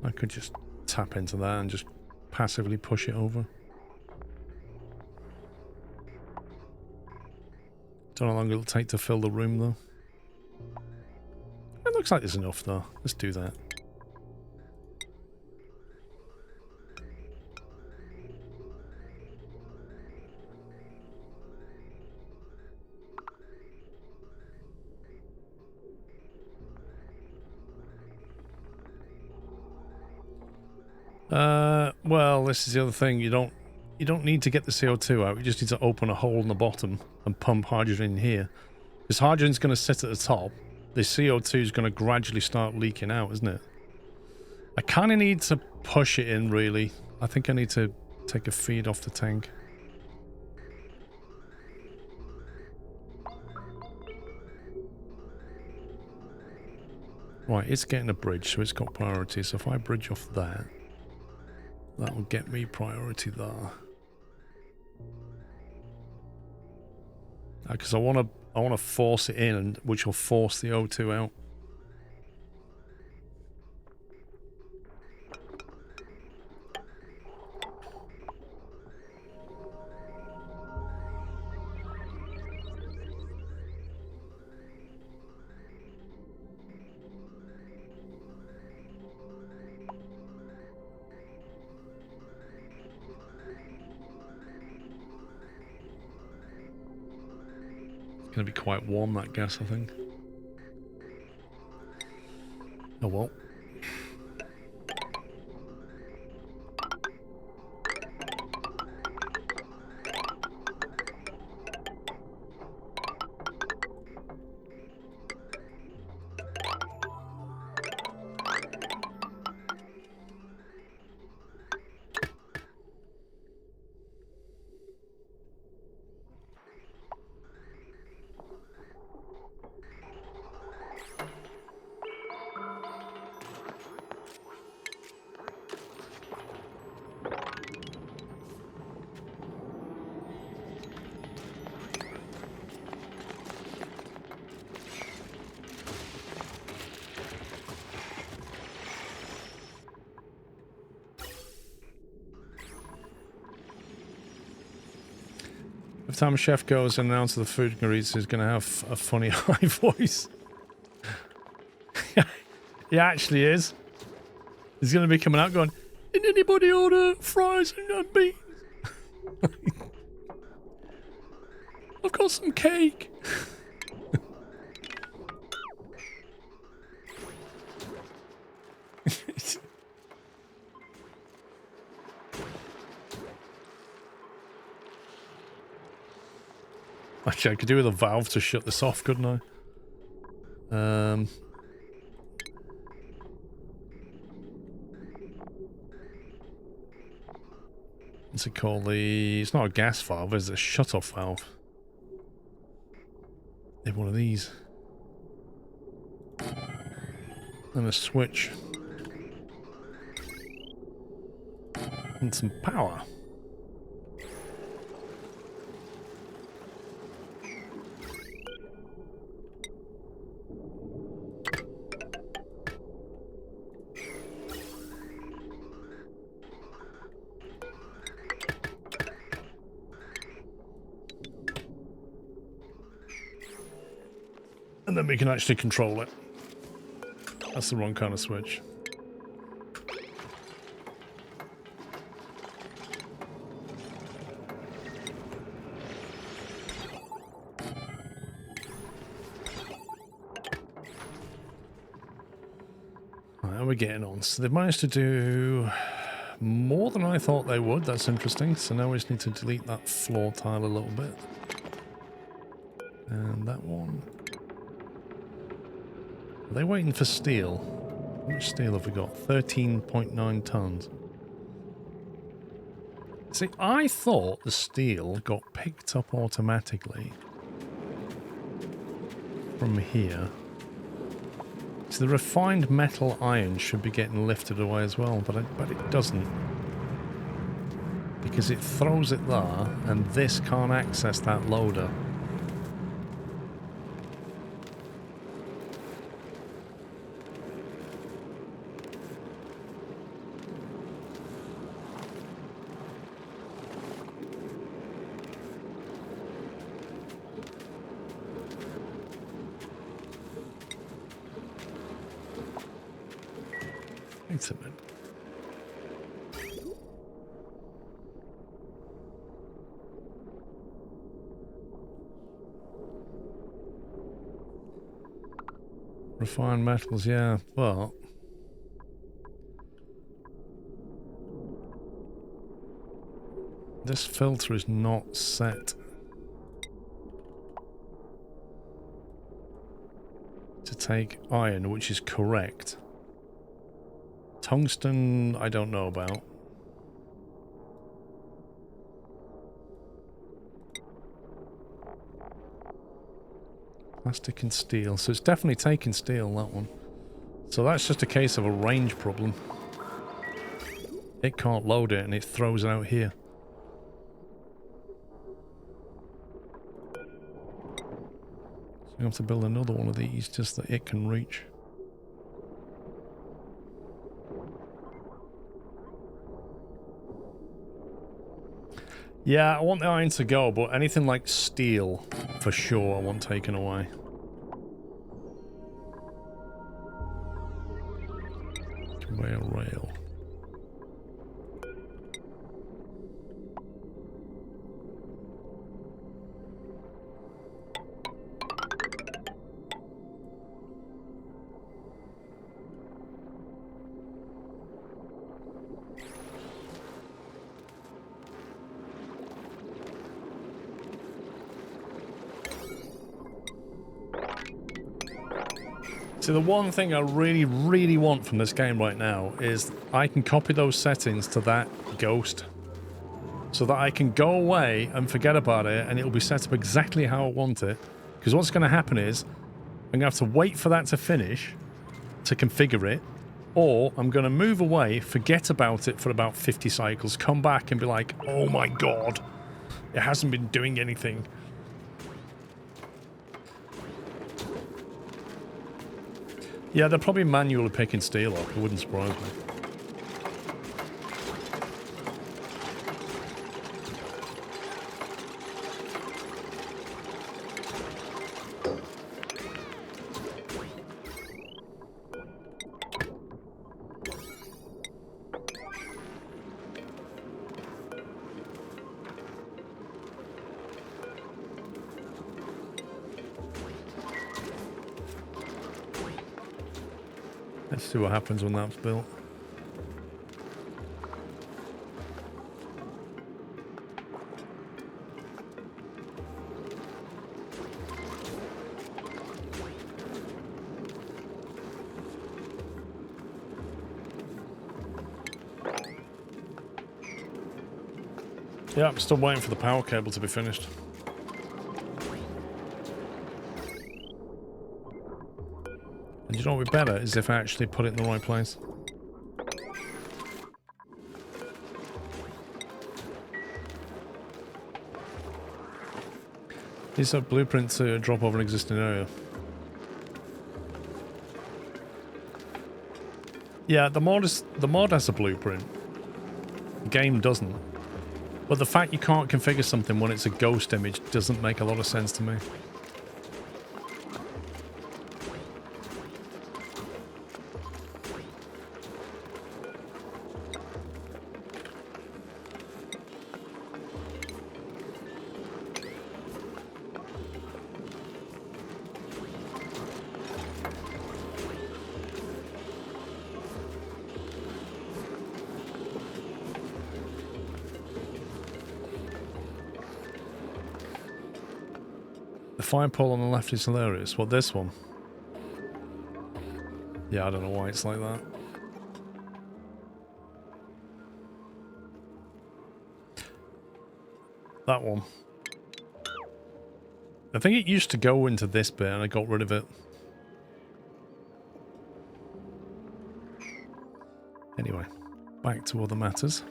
I could just tap into that and just passively push it over. Don't know how long it'll take to fill the room though. It looks like there's enough though. Let's do that. Well, this is the other thing. You don't need to get the CO2 out. You just need to open a hole in the bottom and pump hydrogen in here. Because hydrogen's going to sit at the top. The CO2 is going to gradually start leaking out, isn't it? I kind of need to push it in, really. I think I need to take a feed off the tank. Right, it's getting a bridge, so it's got priority. So if I bridge off that, that will get me priority there. Because I want to force it in, which will force the O2 out. Going to be quite warm, that gas, I think. Oh well. Every time a chef goes and announces the food ingredients, he's going to have a funny high voice. He actually is. He's going to be coming out going, "Did anybody order fries and beans? I've got some cake." Actually, I could do with a valve to shut this off, couldn't I? What's it called? It's not a gas valve, it's a shut-off valve. They have one of these. And a switch. And some power. then we can actually control it. That's the wrong kind of switch. Right, how are we getting on? So they've managed to do more than I thought they would. That's interesting. So now we just need to delete that floor tile a little bit. And that one. Are they waiting for steel? How much steel have we got? 13.9 tons. See, I thought the steel got picked up automatically from here. So the refined metal iron should be getting lifted away as well, but it doesn't. Because it throws it there, and this can't access that loader. Wait a minute. Refined metals, yeah, but this filter is not set to take iron, which is correct. Tungsten, I don't know about. Plastic and steel. So it's definitely taking steel, that one. So that's just a case of a range problem. It can't load it and it throws it out here. So you have to build another one of these just that it can reach. Yeah, I want the iron to go, but anything like steel, for sure, I want taken away. Rail. So the one thing I really, really want from this game right now is I can copy those settings to that ghost so that I can go away and forget about it and it'll be set up exactly how I want it. Because what's going to happen is I'm going to have to wait for that to finish to configure it, or I'm going to move away, forget about it for about 50 cycles, come back and be like, oh my god, it hasn't been doing anything. Yeah, they're probably manually picking steel up. It wouldn't surprise me. Let's see what happens when that's built. Yeah, I'm still waiting for the power cable to be finished. And you know what would be better is if I actually put it in the right place. These are blueprints to drop over an existing area. Yeah, the mod has a blueprint. The game doesn't. But the fact you can't configure something when it's a ghost image doesn't make a lot of sense to me. fire pole on the left is hilarious. What, this one? Yeah, I don't know why it's like that. That one. I think it used to go into this bit and I got rid of it. Anyway, back to other matters.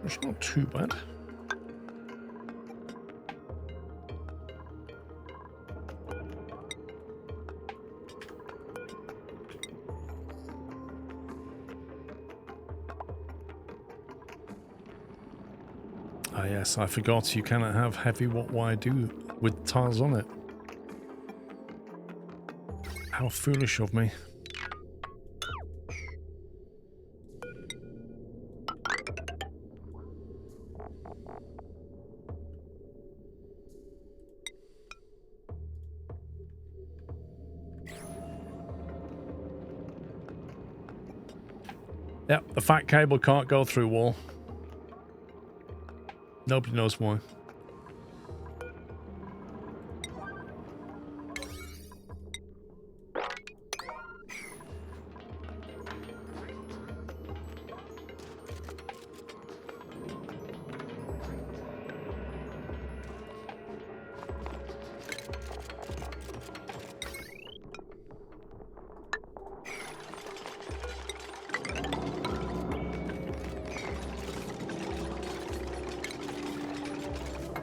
It's not too bad. Ah yes, I forgot you cannot have heavy what wire do with tiles on it. How foolish of me. Yep, the fat cable can't go through wall. Nobody knows why.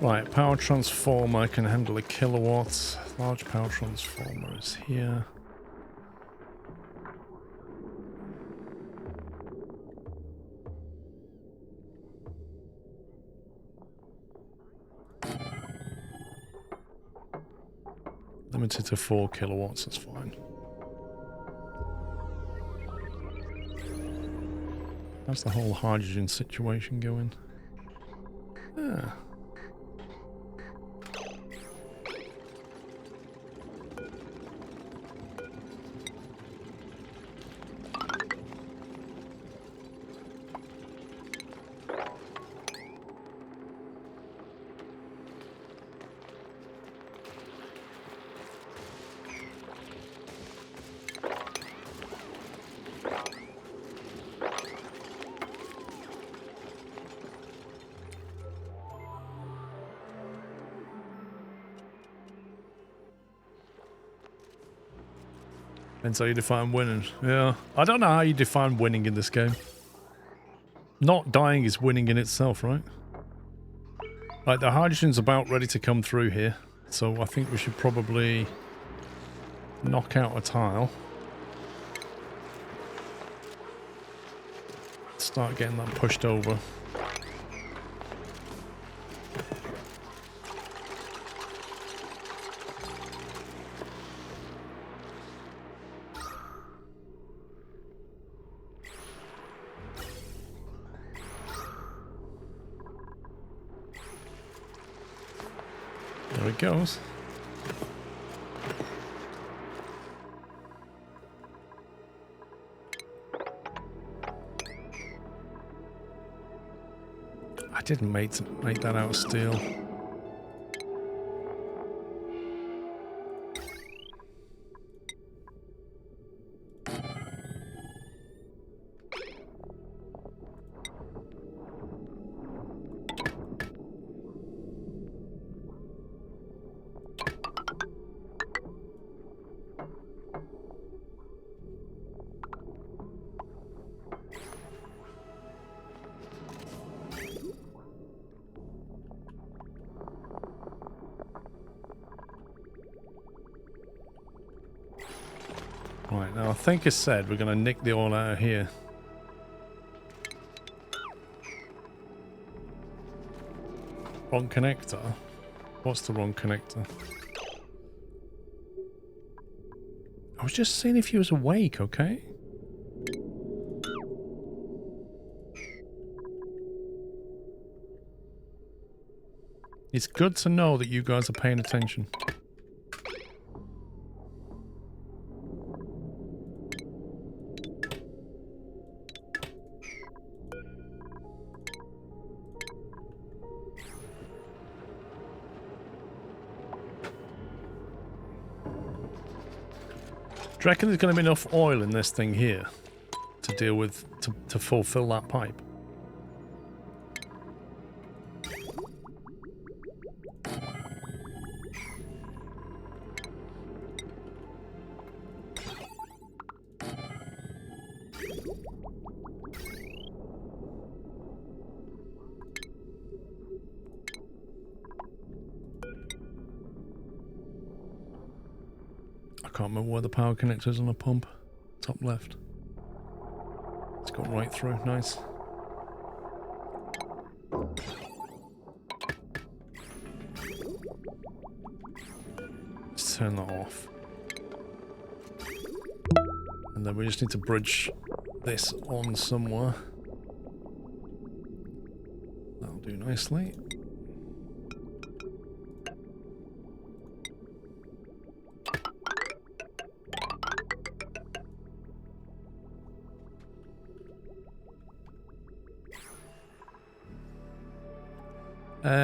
Right, power transformer can handle a kilowatt. Large power transformer is here. Limited to 4 kilowatts, that's fine. How's the whole hydrogen situation going? Ah. Depends how you define winning. Yeah. I don't know how you define winning in this game. Not dying is winning in itself, right? Right, the hydrogen's about ready to come through here. So I think we should probably knock out a tile. Start getting that pushed over. There it goes. I didn't make that out of steel. Right, now I think I said we're going to nick the oil out of here. Wrong connector? What's the wrong connector? I was just seeing if he was awake, okay? It's good to know that you guys are paying attention. Do you reckon there's going to be enough oil in this thing here to deal with, to fulfill that pipe? I can't remember where the power connector is on a pump. Top left. It's gone right through. Nice. Let's turn that off. And then we just need to bridge this on somewhere. That'll do nicely.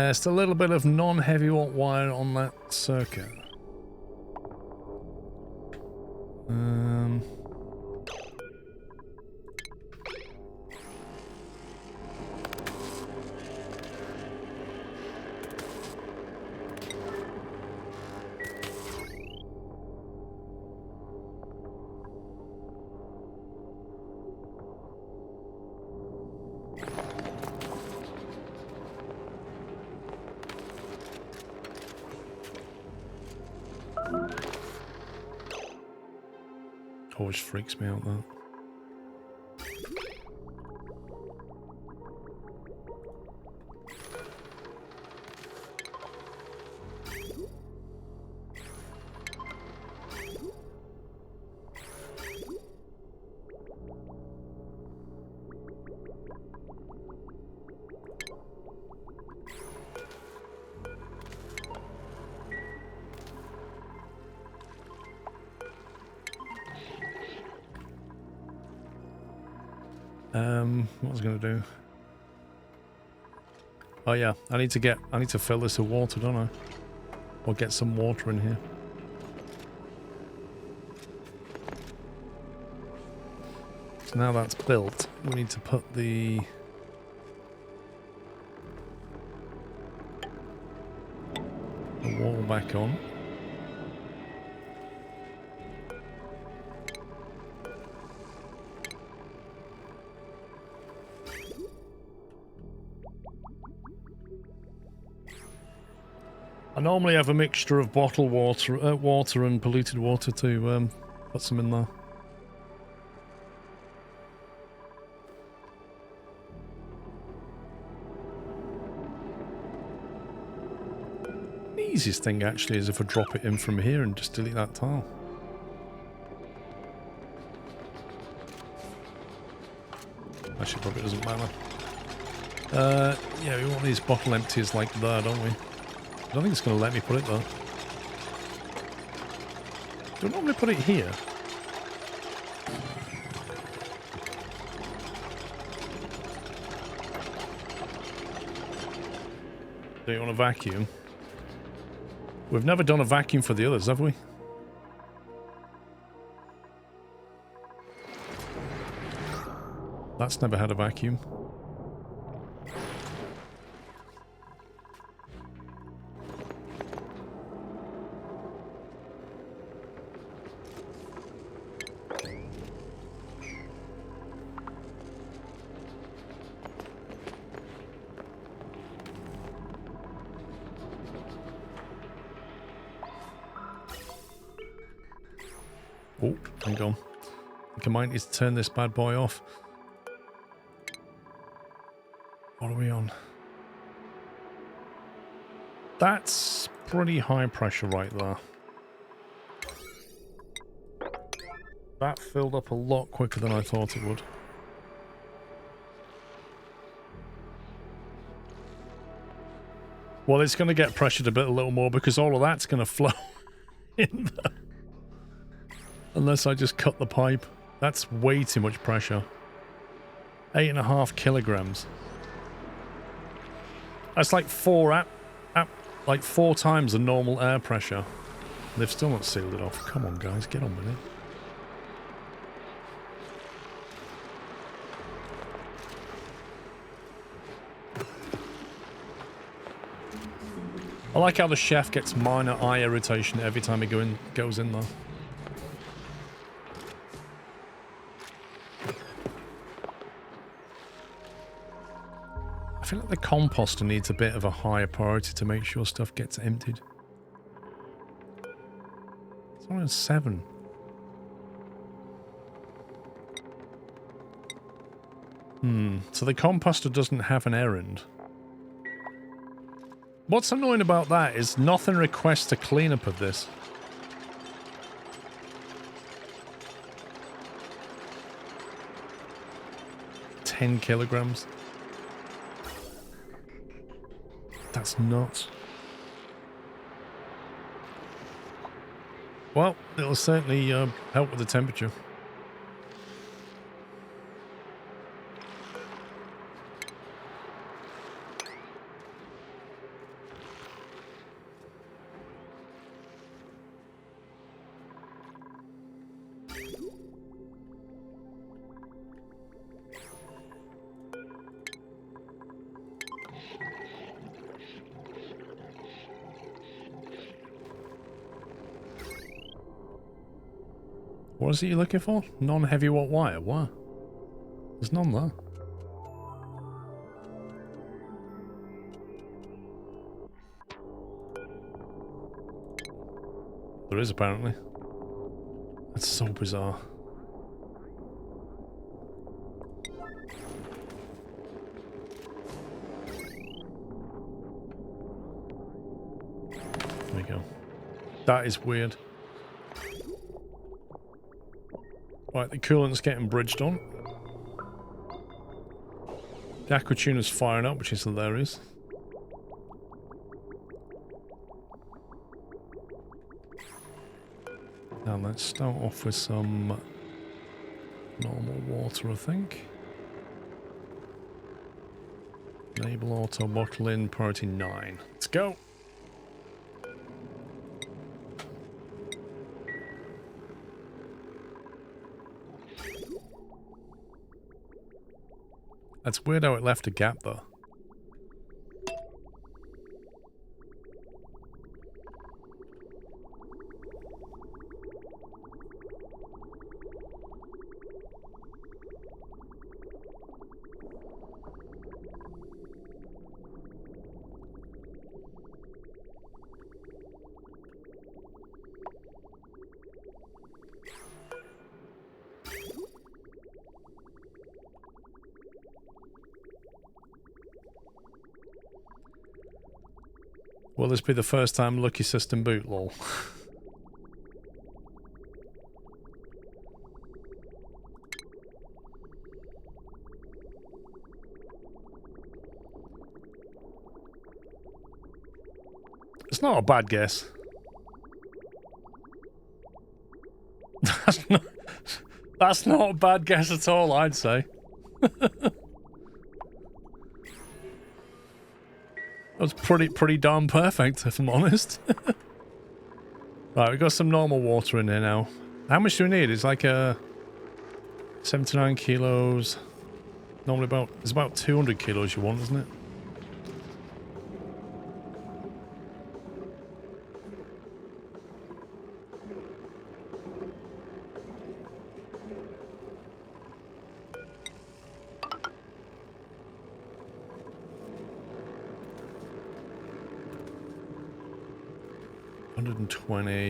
Just a little bit of non-heavy wire on that circuit. Always freaks me out, that. What was I going to do? Oh yeah, I need to fill this with water, don't I? Or get some water in here. So now that's built, we need to put the wall back on. I normally have a mixture of bottled water, water and polluted water to put some in there. The easiest thing actually is if I drop it in from here and just delete that tile. Actually, probably doesn't matter. Yeah, we want these bottle empties like there, don't we? I don't think it's going to let me put it there. Do I normally put it here? Do you want a vacuum? We've never done a vacuum for the others, have we? That's never had a vacuum. Oh, hang on. I think I might need to turn this bad boy off. What are we on? That's pretty high pressure right there. That filled up a lot quicker than I thought it would. Well, it's going to get pressured a little more because all of that's going to flow in there. Unless I just cut the pipe. That's way too much pressure. 8.5 kilograms. That's like four times the normal air pressure. They've still not sealed it off. Come on, guys, get on with it. I like how the chef gets minor eye irritation every time he goes in there. I feel like the composter needs a bit of a higher priority to make sure stuff gets emptied. It's only 7. So the composter doesn't have an errand. What's annoying about that is nothing requests a cleanup of this. $10 kilograms. That's nuts. Well, it'll certainly help with the temperature. What is it you're looking for? Non-heavy watt wire. What? There's none there. There is apparently. That's so bizarre. There we go. That is weird. Right, the coolant's getting bridged on. The aqua tuner's firing up, which is hilarious. Now let's start off with some normal water, I think. Enable auto bottle in, priority 9. Let's go! That's weird how it left a gap though. Will this be the first time Lucky System boot, lol? It's not a bad guess. That's not a bad guess at all, I'd say. That was pretty darn perfect, if I'm honest. Right, we've got some normal water in here now. How much do we need? It's like 79 kilos. Normally it's about 200 kilos you want, isn't it?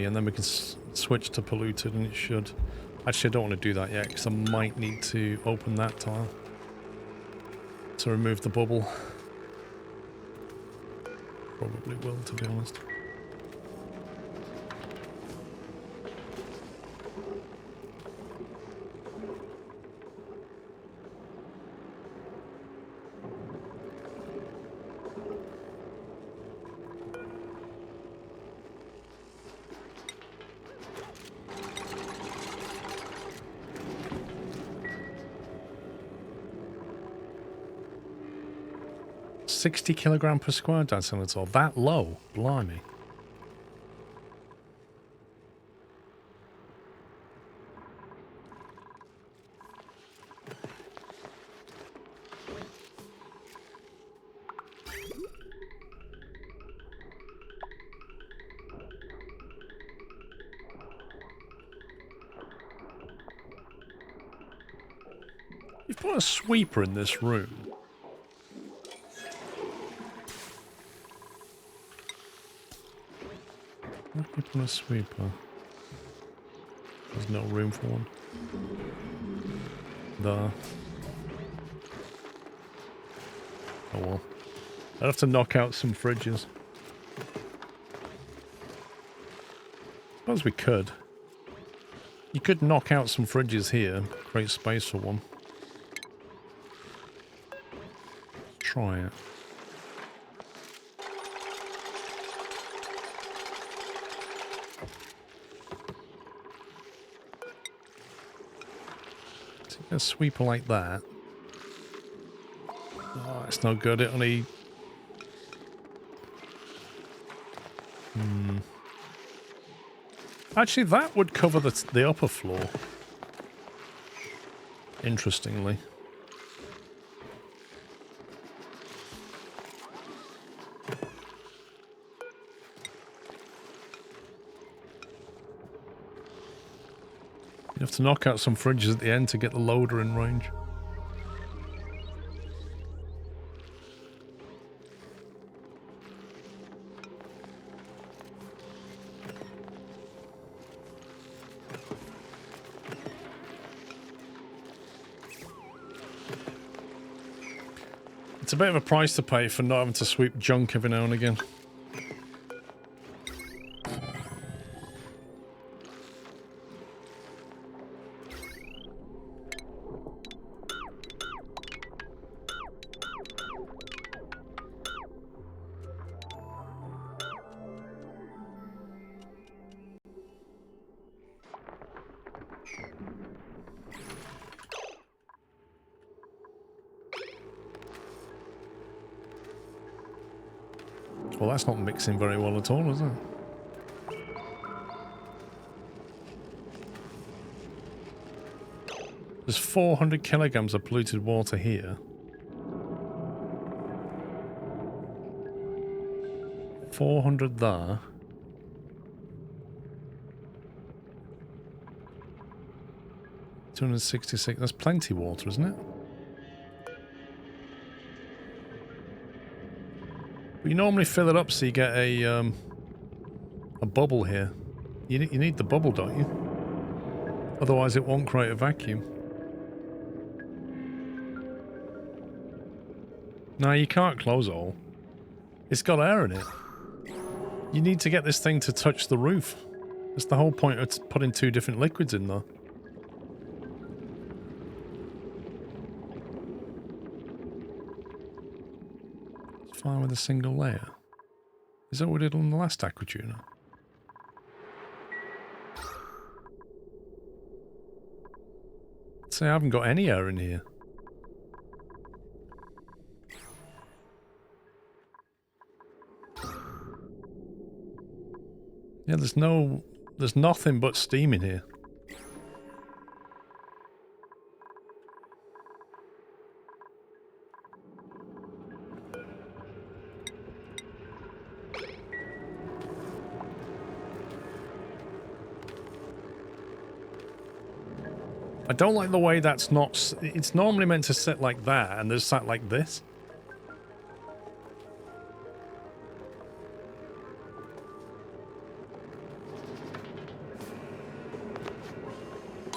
And then we can switch to polluted, and it should. Actually, I don't want to do that yet because I might need to open that tile to remove the bubble. Probably will, to be honest. $60 kilograms per square decimeter. That low? Blimey. You've put a sweeper in this room. Why have you put a sweeper? There's no room for one. There. Oh well. I'd have to knock out some fridges. Suppose we could. You could knock out some fridges here, create space for one. Try it. Take a sweeper like that. Oh, it's no good. It only... Actually, that would cover the upper floor. Interestingly. You have to knock out some fridges at the end to get the loader in range. It's a bit of a price to pay for not having to sweep junk every now and again. Well, that's not mixing very well at all, is it? There's 400 kilograms of polluted water here. 400 there. 266. That's plenty of water, isn't it? But you normally fill it up so you get a bubble here. You need the bubble, don't you? Otherwise it won't create a vacuum. No, you can't close it all. It's got air in it. You need to get this thing to touch the roof. That's the whole point of putting two different liquids in there. It's fine with a single layer. Is that what we did on the last aquatuner? See, I haven't got any air in here. Yeah, there's nothing but steam in here. I don't like the way that's not... It's normally meant to sit like that, and there's sat like this.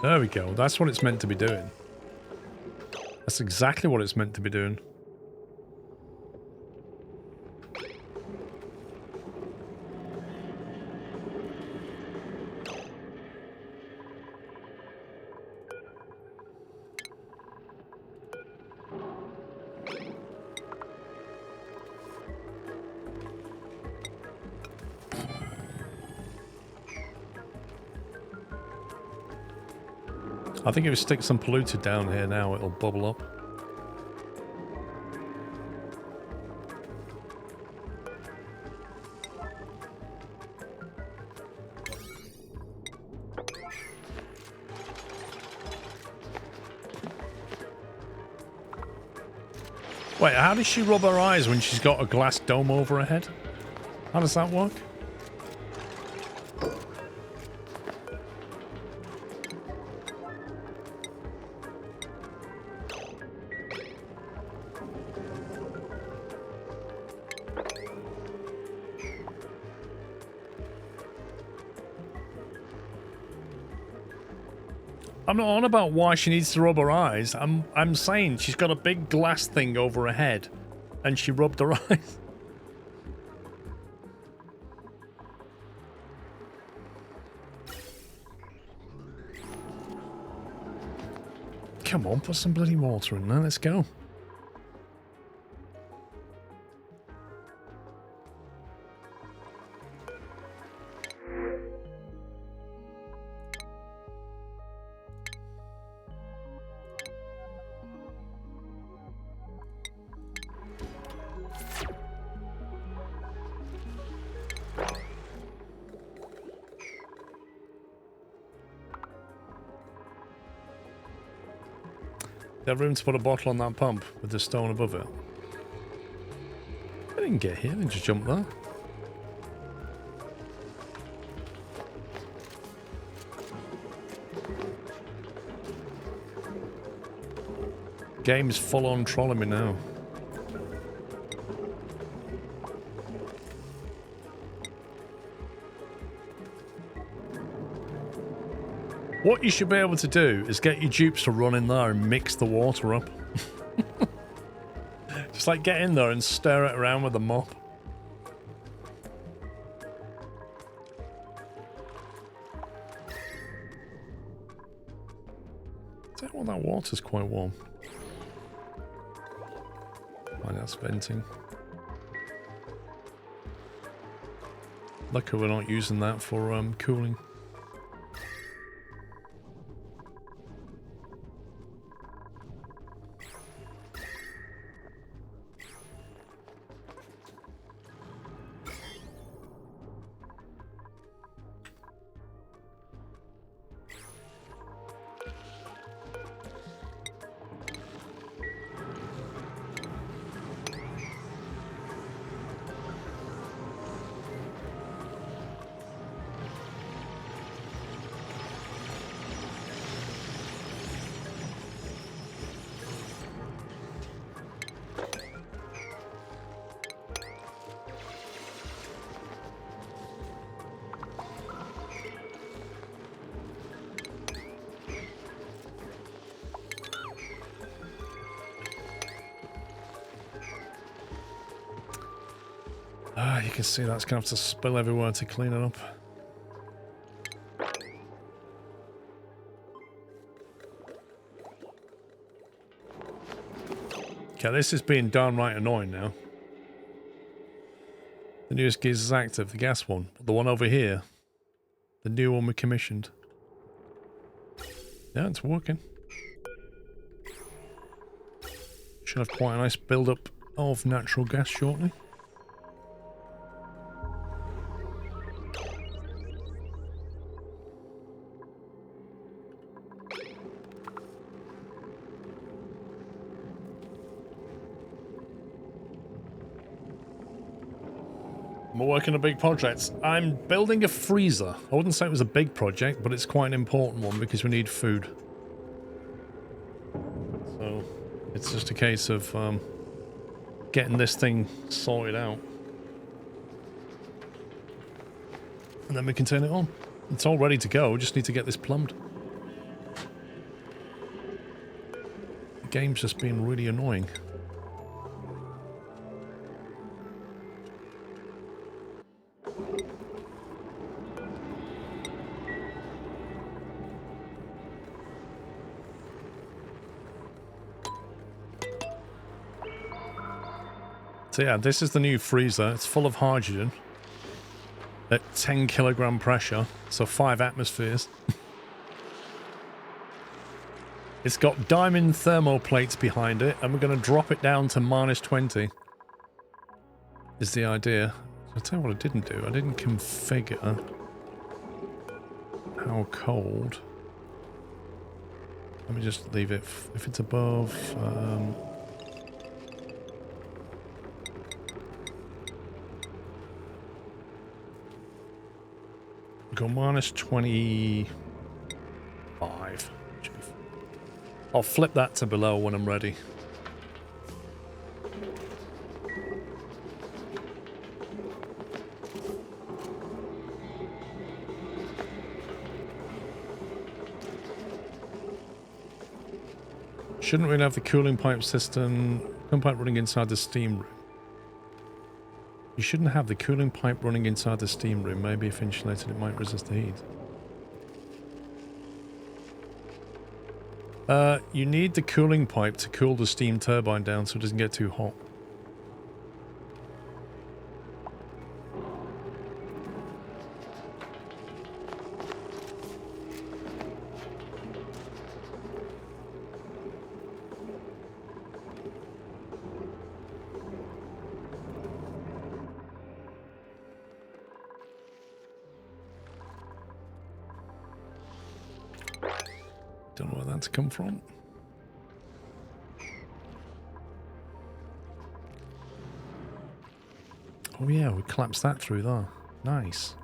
There we go. That's what it's meant to be doing. That's exactly what it's meant to be doing. I think if we stick some polluted down here now, it'll bubble up. Wait, how does she rub her eyes when she's got a glass dome over her head? How does that work? I'm not on about why she needs to rub her eyes. I'm saying she's got a big glass thing over her head and she rubbed her eyes. Come on, put some bloody water in there. Let's go. They have room to put a bottle on that pump with the stone above it. I didn't get here, they just jumped there. Game's full on trolling me now. What you should be able to do is get your dupes to run in there and mix the water up. Just like get in there and stir it around with a mop. Well, that water's quite warm. Why that's venting. Lucky we're not using that for cooling. Ah, you can see that's going to have to spill everywhere to clean it up. Okay, this is being downright annoying now. The newest gear is active, the gas one. But the one over here, the new one we commissioned. Yeah, it's working. Should have quite a nice build-up of natural gas shortly. I'm working on big projects. I'm building a freezer. I wouldn't say it was a big project, but it's quite an important one because we need food. So it's just a case of getting this thing sorted out. And then we can turn it on. It's all ready to go. We just need to get this plumbed. The game's just been really annoying. So yeah, this is the new freezer. It's full of hydrogen at 10 kilogram pressure, so 5 atmospheres. It's got diamond thermal plates behind it, and we're going to drop it down to -20. Is the idea. I'll tell you what I didn't do. I didn't configure how cold. Let me just leave it if it's above. Go -25. I'll flip that to below when I'm ready. Shouldn't really have the cooling pipe system, cooling pipe running inside the steam room. You shouldn't have the cooling pipe running inside the steam room. Maybe if insulated, it might resist the heat. You need the cooling pipe to cool the steam turbine down so it doesn't get too hot. Don't know where that's come from. Oh yeah, we collapsed that through there. Nice.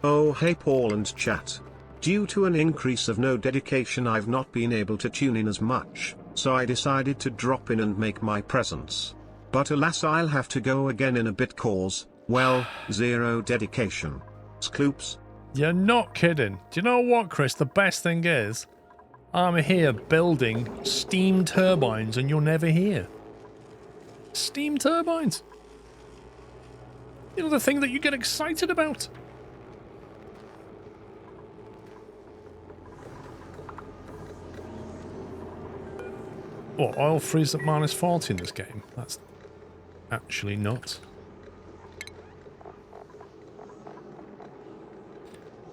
Oh hey Paul and chat. Due to an increase of no dedication I've not been able to tune in as much, so I decided to drop in and make my presence. But alas I'll have to go again in a bit cause, well, zero dedication. Scloops. You're not kidding. Do you know what, Chris? The best thing is, I'm here building steam turbines and you're never here. Steam turbines. You know, the thing that you get excited about. What, oil freeze at -40 in this game? That's actually not.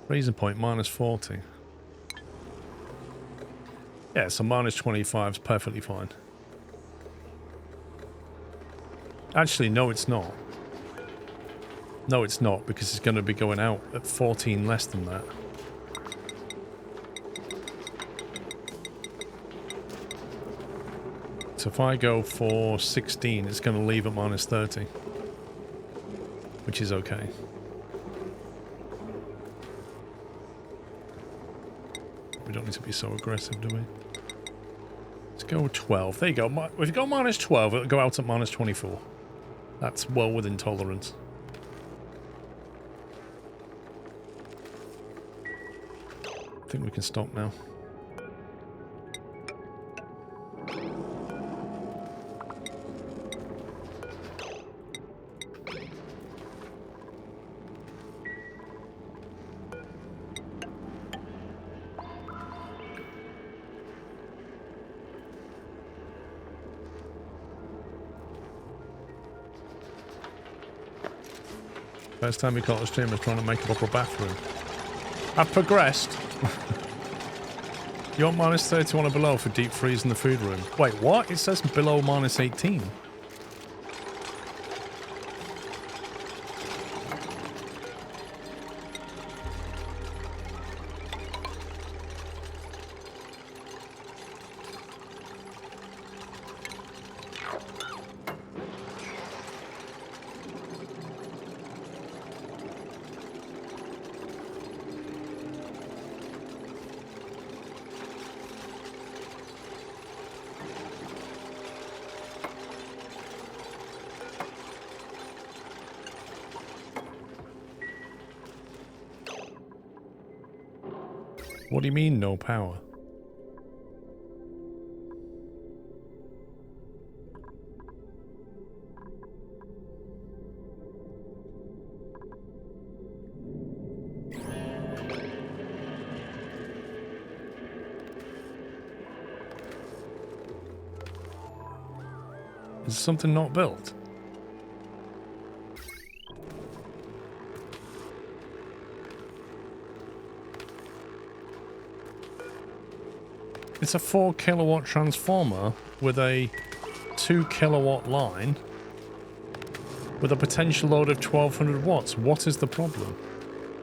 Freezing point -40. Yeah, so -25 is perfectly fine. Actually, no it's not. No it's not, because it's going to be going out at 14 less than that. So if I go for 16, it's going to leave at -30. Which is okay. We don't need to be so aggressive, do we? Let's go with 12. There you go. If you go -12, it'll go out at -24. That's well within tolerance. I think we can stop now. First time we caught the stream was trying to make a proper bathroom. I've progressed. You want -31 or below for deep freeze in the food room? Wait, what? It says below -18. What do you mean, no power? Is something not built? It's a 4 kilowatt transformer with a 2 kilowatt line with a potential load of 1200 watts. What is the problem?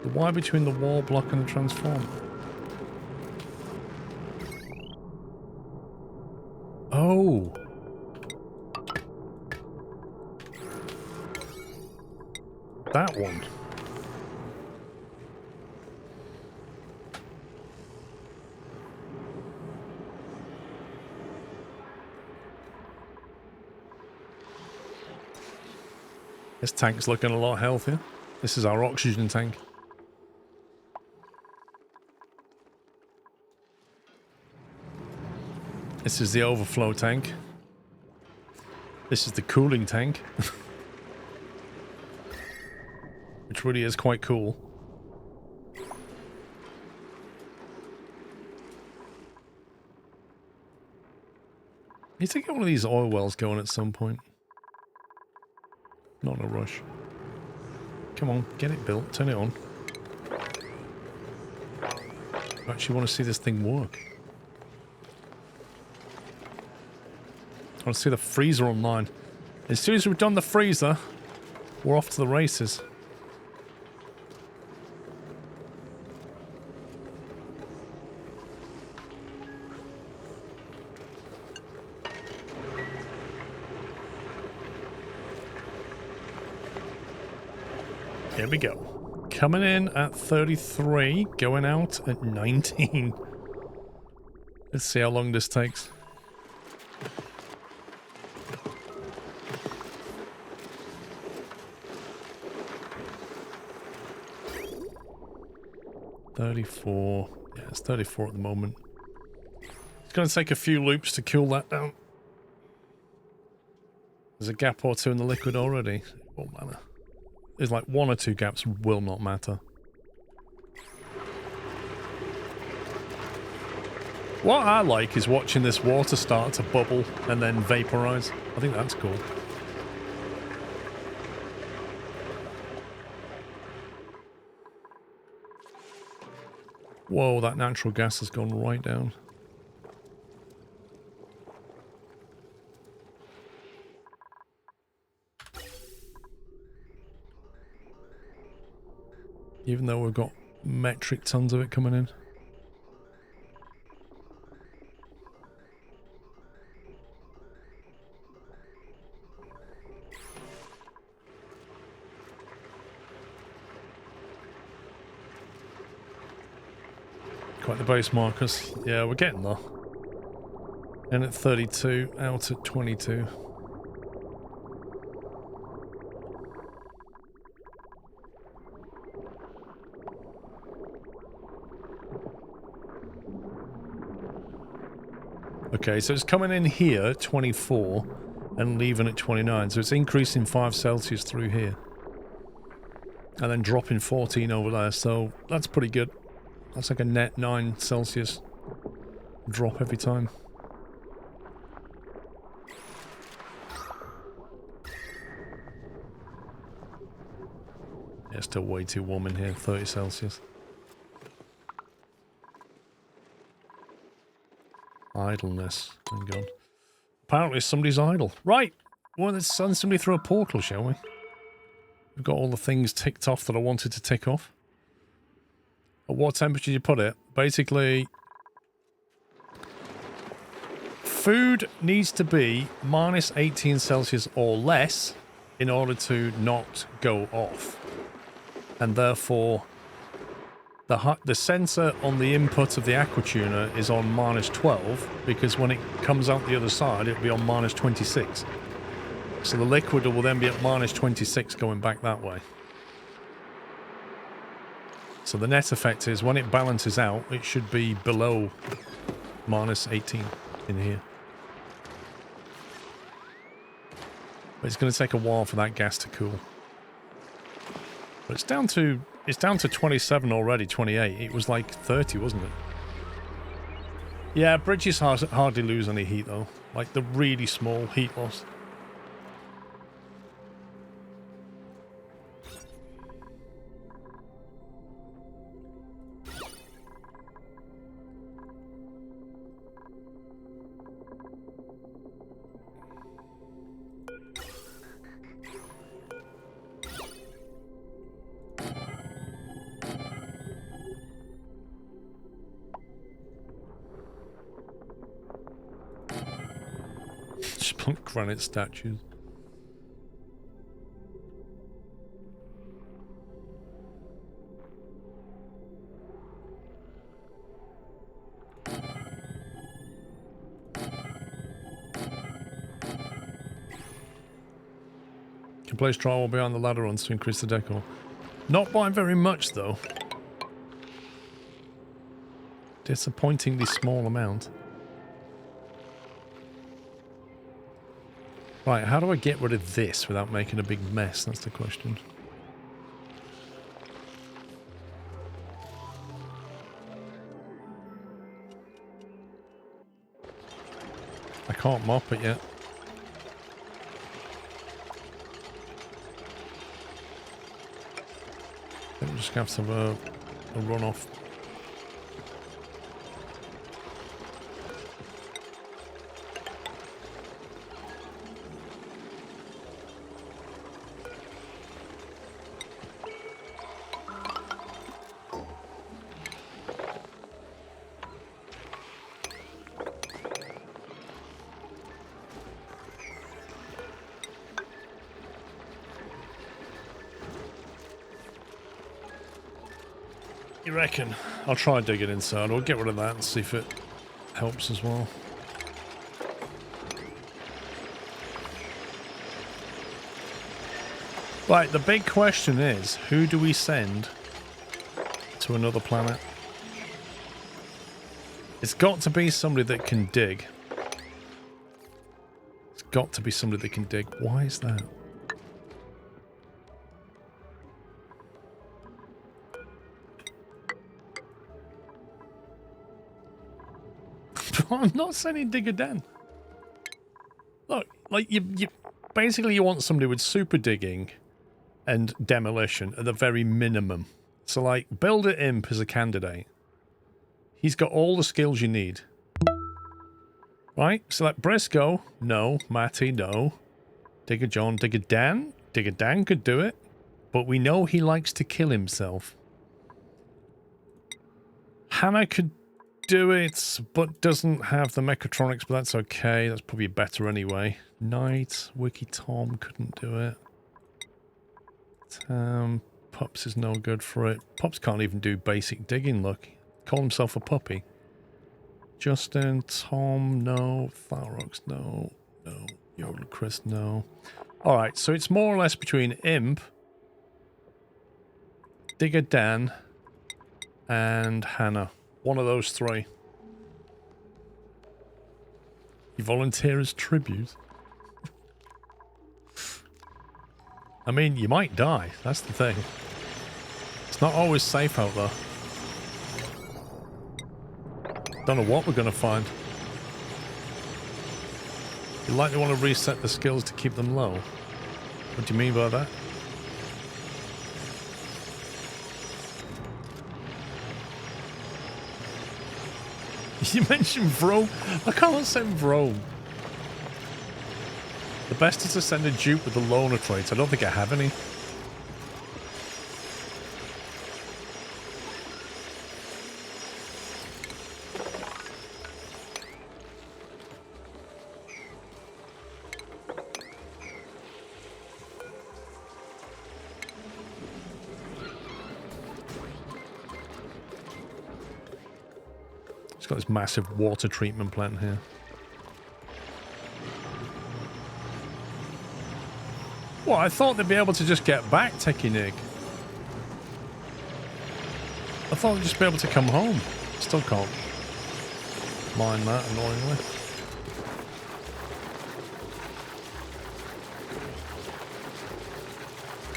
The wire between the wall block and the transformer. Oh. That one. This tank's looking a lot healthier. This is our oxygen tank. This is the overflow tank. This is the cooling tank. Which really is quite cool. Need to get one of these oil wells going at some point. Not in a rush. Come on, get it built. Turn it on. I actually want to see this thing work. I want to see the freezer online. As soon as we've done the freezer, we're off to the races. Here we go. Coming in at 33, going out at 19. Let's see how long this takes. $34. Yeah, it's 34 at the moment. It's going to take a few loops to cool that down. There's a gap or two in the liquid already. It won't matter. There's like 1 or 2 gaps, will not matter. What I like is watching this water start to bubble and then vaporize. I think that's cool. Whoa, that natural gas has gone right down. Even though we've got metric tons of it coming in. Quite the base markers. Yeah, we're getting there. In at 32, out at 22. Okay, so it's coming in here at 24 and leaving at 29. So it's increasing 5 Celsius through here. And then dropping 14 over there. So that's pretty good. That's like a net 9 Celsius drop every time. Yeah, it's still way too warm in here, 30 Celsius. Idleness. Hang on. Apparently somebody's idle. Right! Well, let's send somebody through a portal, shall we? We've got all the things ticked off that I wanted to tick off. At what temperature you put it? Basically, food needs to be minus 18 Celsius or less in order to not go off. And therefore, the sensor on the input of the aquatuner is on minus 12, because when it comes out the other side, it'll be on minus 26. So the liquid will then be at minus 26 going back that way. So the net effect is when it balances out, it should be below minus 18 in here. But it's going to take a while for that gas to cool. But it's down to 27 already, 28. It was like 30, wasn't it? Yeah, bridges hardly lose any heat though. Like the really small heat loss. Granite statues. can place drywall behind the ladder runs to increase the decor. Not by very much, though. Disappointingly small amount. Right, how do I get rid of this without making a big mess? That's the question. I can't mop it yet. I'm just going to have a runoff. You reckon? I'll try and dig it inside. I'll get rid of that and see if it helps as well. Right, the big question is, who do we send to another planet? It's got to be somebody that can dig. It's got to be somebody that can dig. Why is that? I'm not sending Digger Dan. Look, like you basically you want somebody with super digging and demolition at the very minimum. So like Builder Imp is a candidate. He's got all the skills you need. Right? So like Briscoe, no. Matty, no. Digger John, Digger Dan. Digger Dan could do it. But we know he likes to kill himself. Hannah could do it, but doesn't have the mechatronics, but that's okay. That's probably better anyway. Knight, Wiki Tom couldn't do it. Pups is no good for it. Pups can't even do basic digging, look. Call himself a puppy. Justin, Tom, no. Tharox, no. No. Yodel Chris, no. Alright, so it's more or less between Imp, Digger Dan, and Hannah. One of those three. You volunteer as tribute? I mean, you might die. That's the thing. It's not always safe out there. Don't know what we're going to find. You likely want to reset the skills to keep them low. What do you mean by that? You mentioned Vrome. I can't send Vrome. The best is to send a dupe with the loner traits. I don't think I have any. It's got this massive water treatment plant here. Well, I thought they'd be able to just get back, Techie Nick. I thought they'd just be able to come home. Still can't mind that, annoyingly.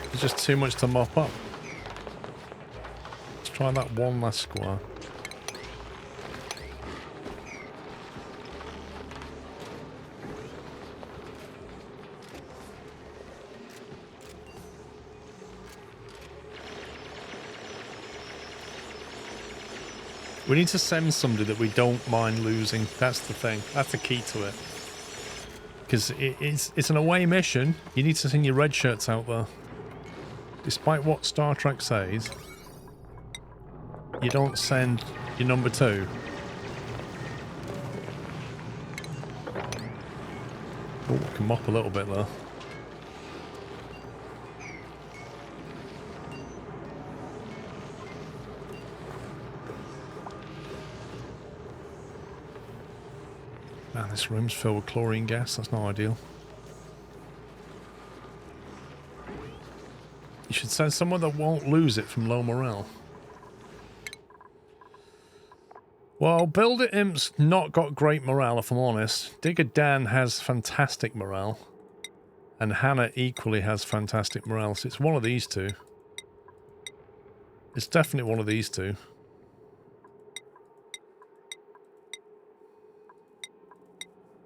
There's just too much to mop up. Let's try that one last square. We need to send somebody that we don't mind losing. That's the thing. That's the key to it. Because it's an away mission. You need to send your red shirts out there. Despite what Star Trek says, you don't send your number 2. Oh, I can mop a little bit there. Man, this room's filled with chlorine gas. That's not ideal. should send someone that won't lose it from low morale. Well, Builder Imp's not got great morale, if I'm honest. Digger Dan has fantastic morale. And Hannah equally has fantastic morale. So it's one of these two. It's definitely one of these two.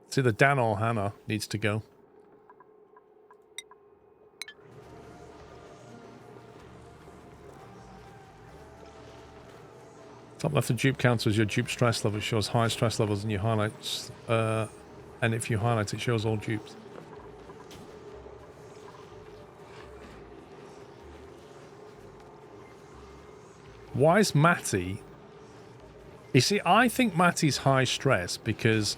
It's either Dan or Hannah needs to go. Top left of dupe counter is your dupe stress level. It shows high stress levels in your highlights. And if you highlight, it shows all dupes. Why is Matty... You see, I think Matty's high stress because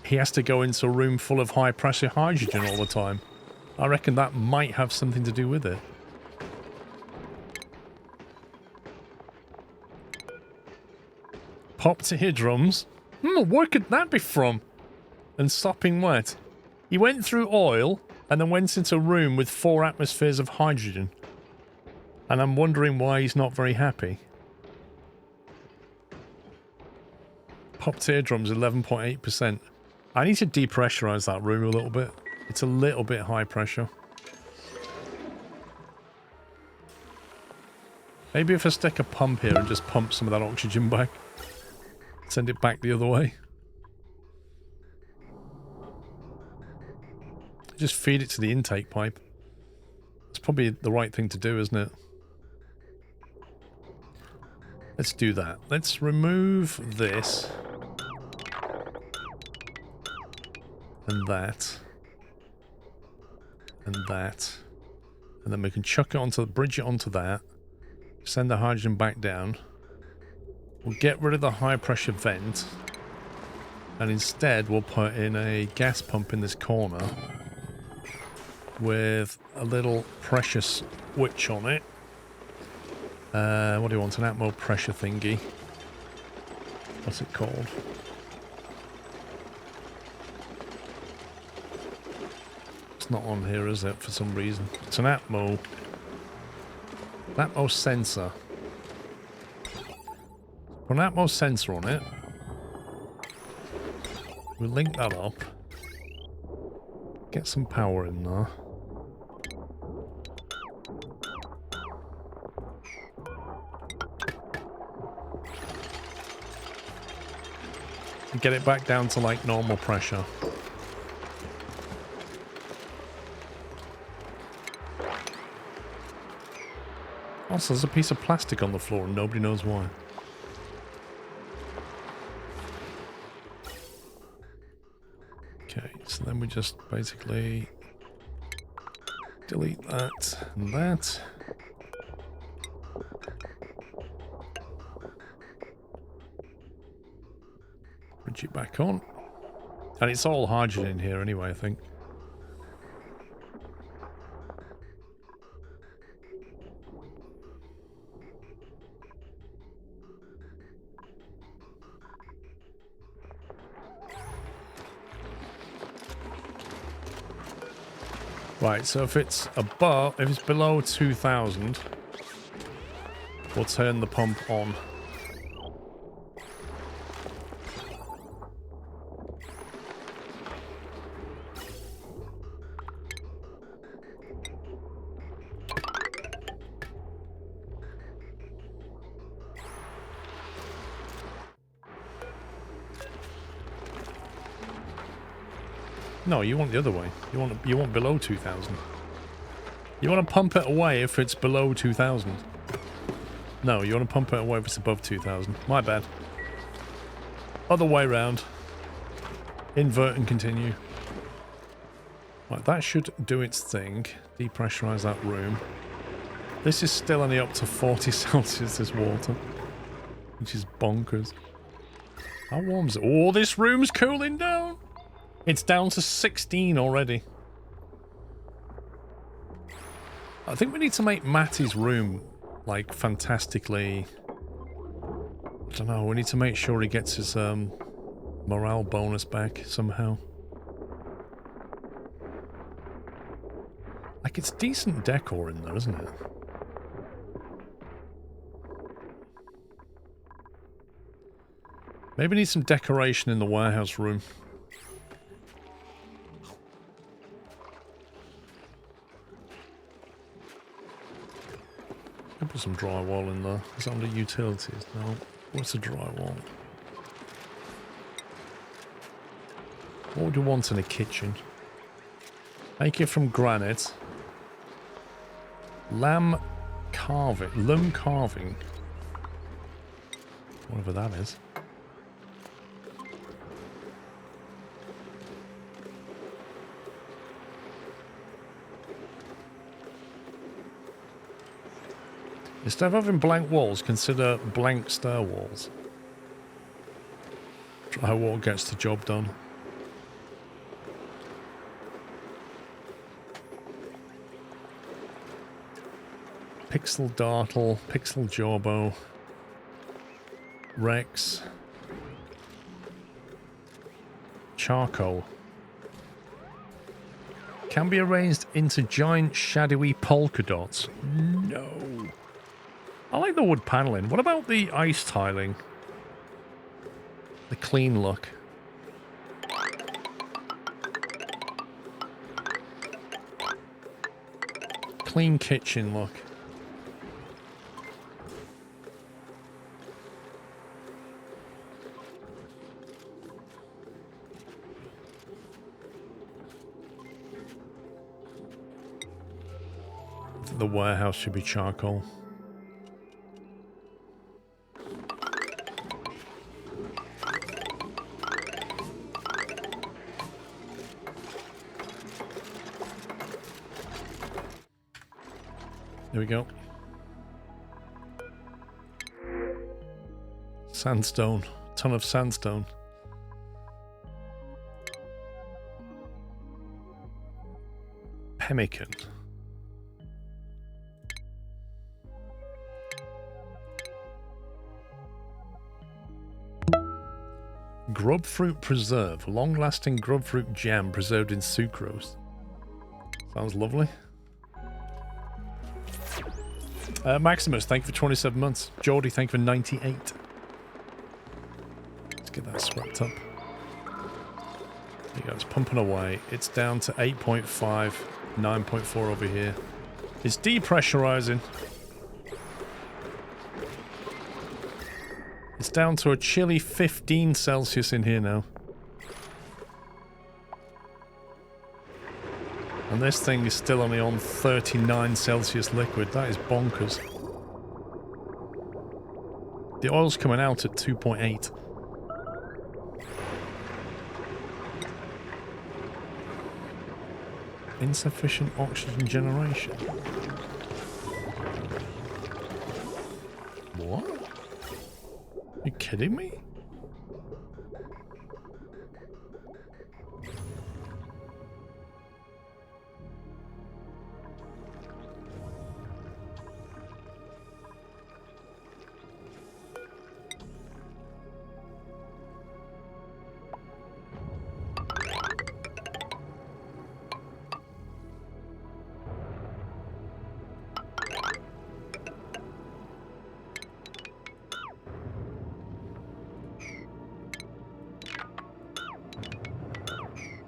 he has to go into a room full of high pressure hydrogen all the time. I reckon that might have something to do with it. Popped eardrums. Where could that be from? And sopping wet. He went through oil and then went into a room with 4 atmospheres of hydrogen. And I'm wondering why he's not very happy. Popped eardrums, 11.8%. I need to depressurize that room a little bit. It's a little bit high pressure. Maybe if I stick a pump here and just pump some of that oxygen back. Send it back the other way. Just feed it to the intake pipe. It's probably the right thing to do, isn't it? Let's do that. Let's remove this. And that. And that. And then we can chuck it onto, bridge it onto that. Send the hydrogen back down. We'll get rid of the high pressure vent. And instead we'll put in a gas pump in this corner. With a little pressure switch on it. What do you want? An atmo pressure thingy. What's it called? It's not on here, is it, for some reason? It's an atmo sensor. Put an atmo sensor on it. We'll link that up. Get some power in there. And get it back down to like normal pressure. Also, there's a piece of plastic on the floor and nobody knows why. Okay, so then we just basically delete that and that. Bridge it back on. And it's all hydrogen in here anyway, I think. Right, so if it's above, if it's below 2000, we'll turn the pump on. No, you want the other way. You want below 2000. You want to pump it away if it's below 2000. No, you want to pump it away if it's above 2000. My bad. Other way round. Invert and continue. Right, that should do its thing. Depressurize that room. This is still only up to 40 Celsius, this water. Which is bonkers. How warm is it? Oh, this room's cooling down! It's down to 16 already. I think we need to make Matty's room, like, fantastically... I don't know, we need to make sure he gets his, morale bonus back somehow. Like, it's decent decor in there, isn't it? Maybe need some decoration in the warehouse room. I'll put some drywall in there. Is that under utilities? No. What's a drywall? What would you want in a kitchen? Make it from granite. Lamb carving. Whatever that is. Instead of having blank walls, consider blank stair walls. Drywall gets the job done. Pixel Dartle, Pixel Jorbo, Rex, Charcoal. Can be arranged into giant shadowy polka dots. No. I like the wood paneling. What about the ice tiling? The clean look. Clean kitchen look. The warehouse should be charcoal. There we go. Sandstone. Ton of sandstone. Pemmican. Grub fruit preserve. Long-lasting grub fruit jam preserved in sucrose. Sounds lovely. Maximus, thank you for 27 months. Geordie, thank you for 98. Let's get that swept up. There you go, it's pumping away. It's down to 8.5, 9.4 over here. It's depressurizing. It's down to a chilly 15 Celsius in here now. And this thing is still only on 39 Celsius liquid. That is bonkers. The oil's coming out at 2.8. Insufficient oxygen generation. What? Are you kidding me?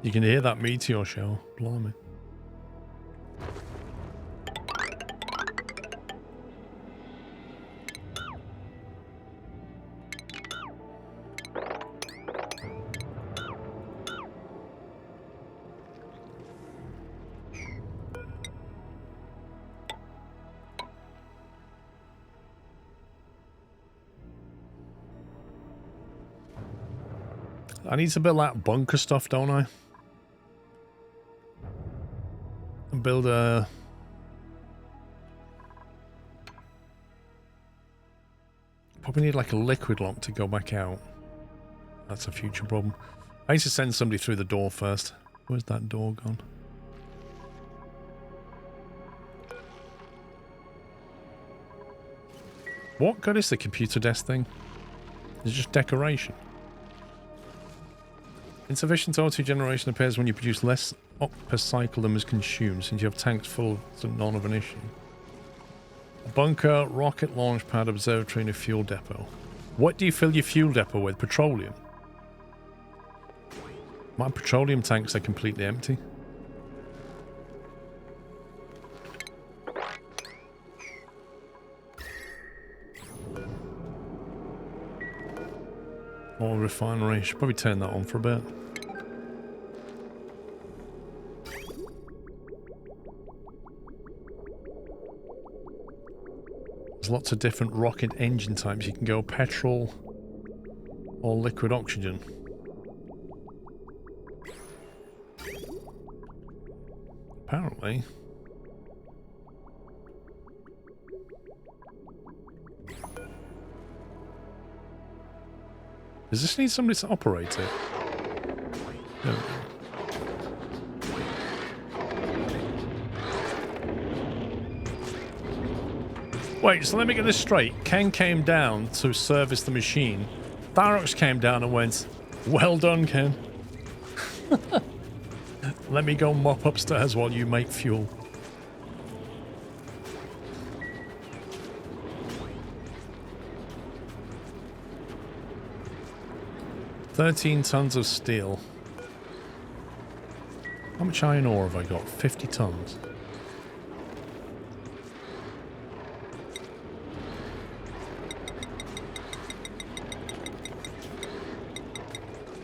You can hear that meteor shower. Blimey. I need to build that bunker stuff, don't I? Build a... Probably need like a liquid lock to go back out. That's a future problem. I need to send somebody through the door first. Where's that door gone? What good is the computer desk thing? It's just decoration. Insufficient auto-generation appears when you produce less per cycle than is consumed, since you have tanks full, so none of an issue. A bunker, rocket launch pad, observatory, and a fuel depot. What do you fill your fuel depot with? Petroleum. My petroleum tanks are completely empty. Oil refinery. Should probably turn that on for a bit. There's lots of different rocket engine types. You can go petrol or liquid oxygen. Apparently. Does this need somebody to operate it? No. Wait, so let me get this straight. Ken came down to service the machine. Tharox came down and went, "Well done, Ken. Let me go mop upstairs while you make fuel." "13 tons of steel. How much iron ore have I got? 50 tons.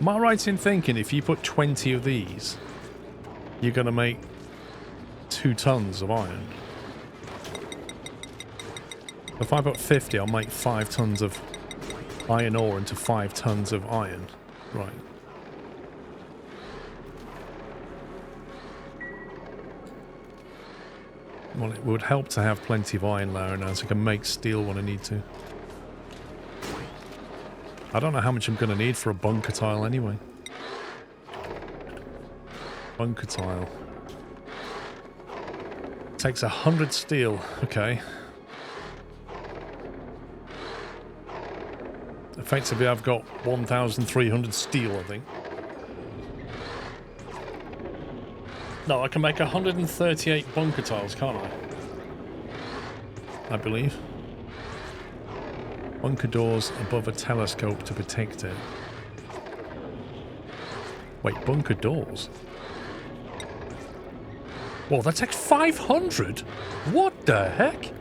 Am I right in thinking if you put 20 of these, you're going to make 2 tons of iron? If I put 50, I'll make 5 tons of iron ore into 5 tons of iron. Right. Well, it would help to have plenty of iron there now, so I can make steel when I need to. I don't know how much I'm going to need for a bunker tile anyway. Bunker tile. Takes 100 steel. Okay. Effectively, I've got 1,300 steel, I think. No, I can make 138 bunker tiles, can't I believe. Bunker doors above a telescope to protect it. Wait, bunker doors? Whoa, that takes 500? What the heck?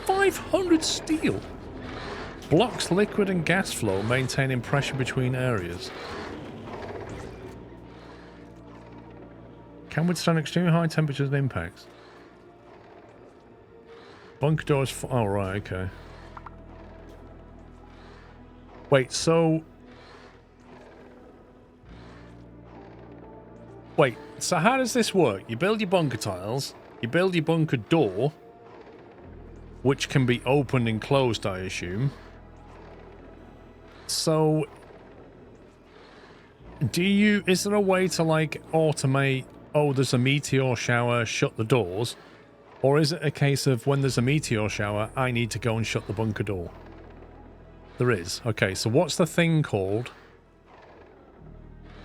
500 steel? Blocks liquid and gas flow, maintaining pressure between areas. Can withstand extremely high temperatures and impacts. Bunker doors... Oh, right, okay. Wait, so... Wait, so how does this work? You build your bunker tiles, you build your bunker door, which can be opened and closed, I assume. So... Is there a way to, like, automate, oh, there's a meteor shower, shut the doors? Or is it a case of when there's a meteor shower, I need to go and shut the bunker door? There is. Okay, so what's the thing called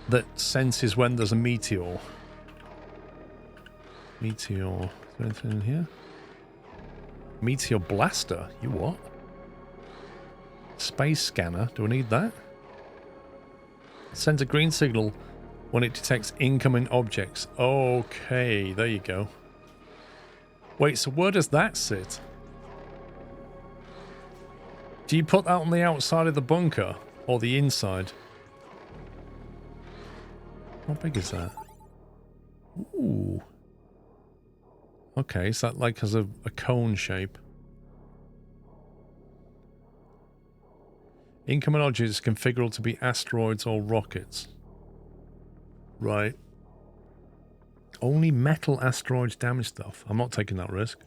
that senses when there's a meteor? Meteor. Is there anything in here? Meteor blaster? You what? Space scanner. Do I need that? Sends a green signal when it detects incoming objects. Okay, there you go. Wait, so where does that sit? Do you put that on the outside of the bunker or the inside? How big is that? Ooh. Okay, is that like has a cone shape? Incoming objects configured to be asteroids or rockets. Right. Only metal asteroids damage stuff. I'm not taking that risk.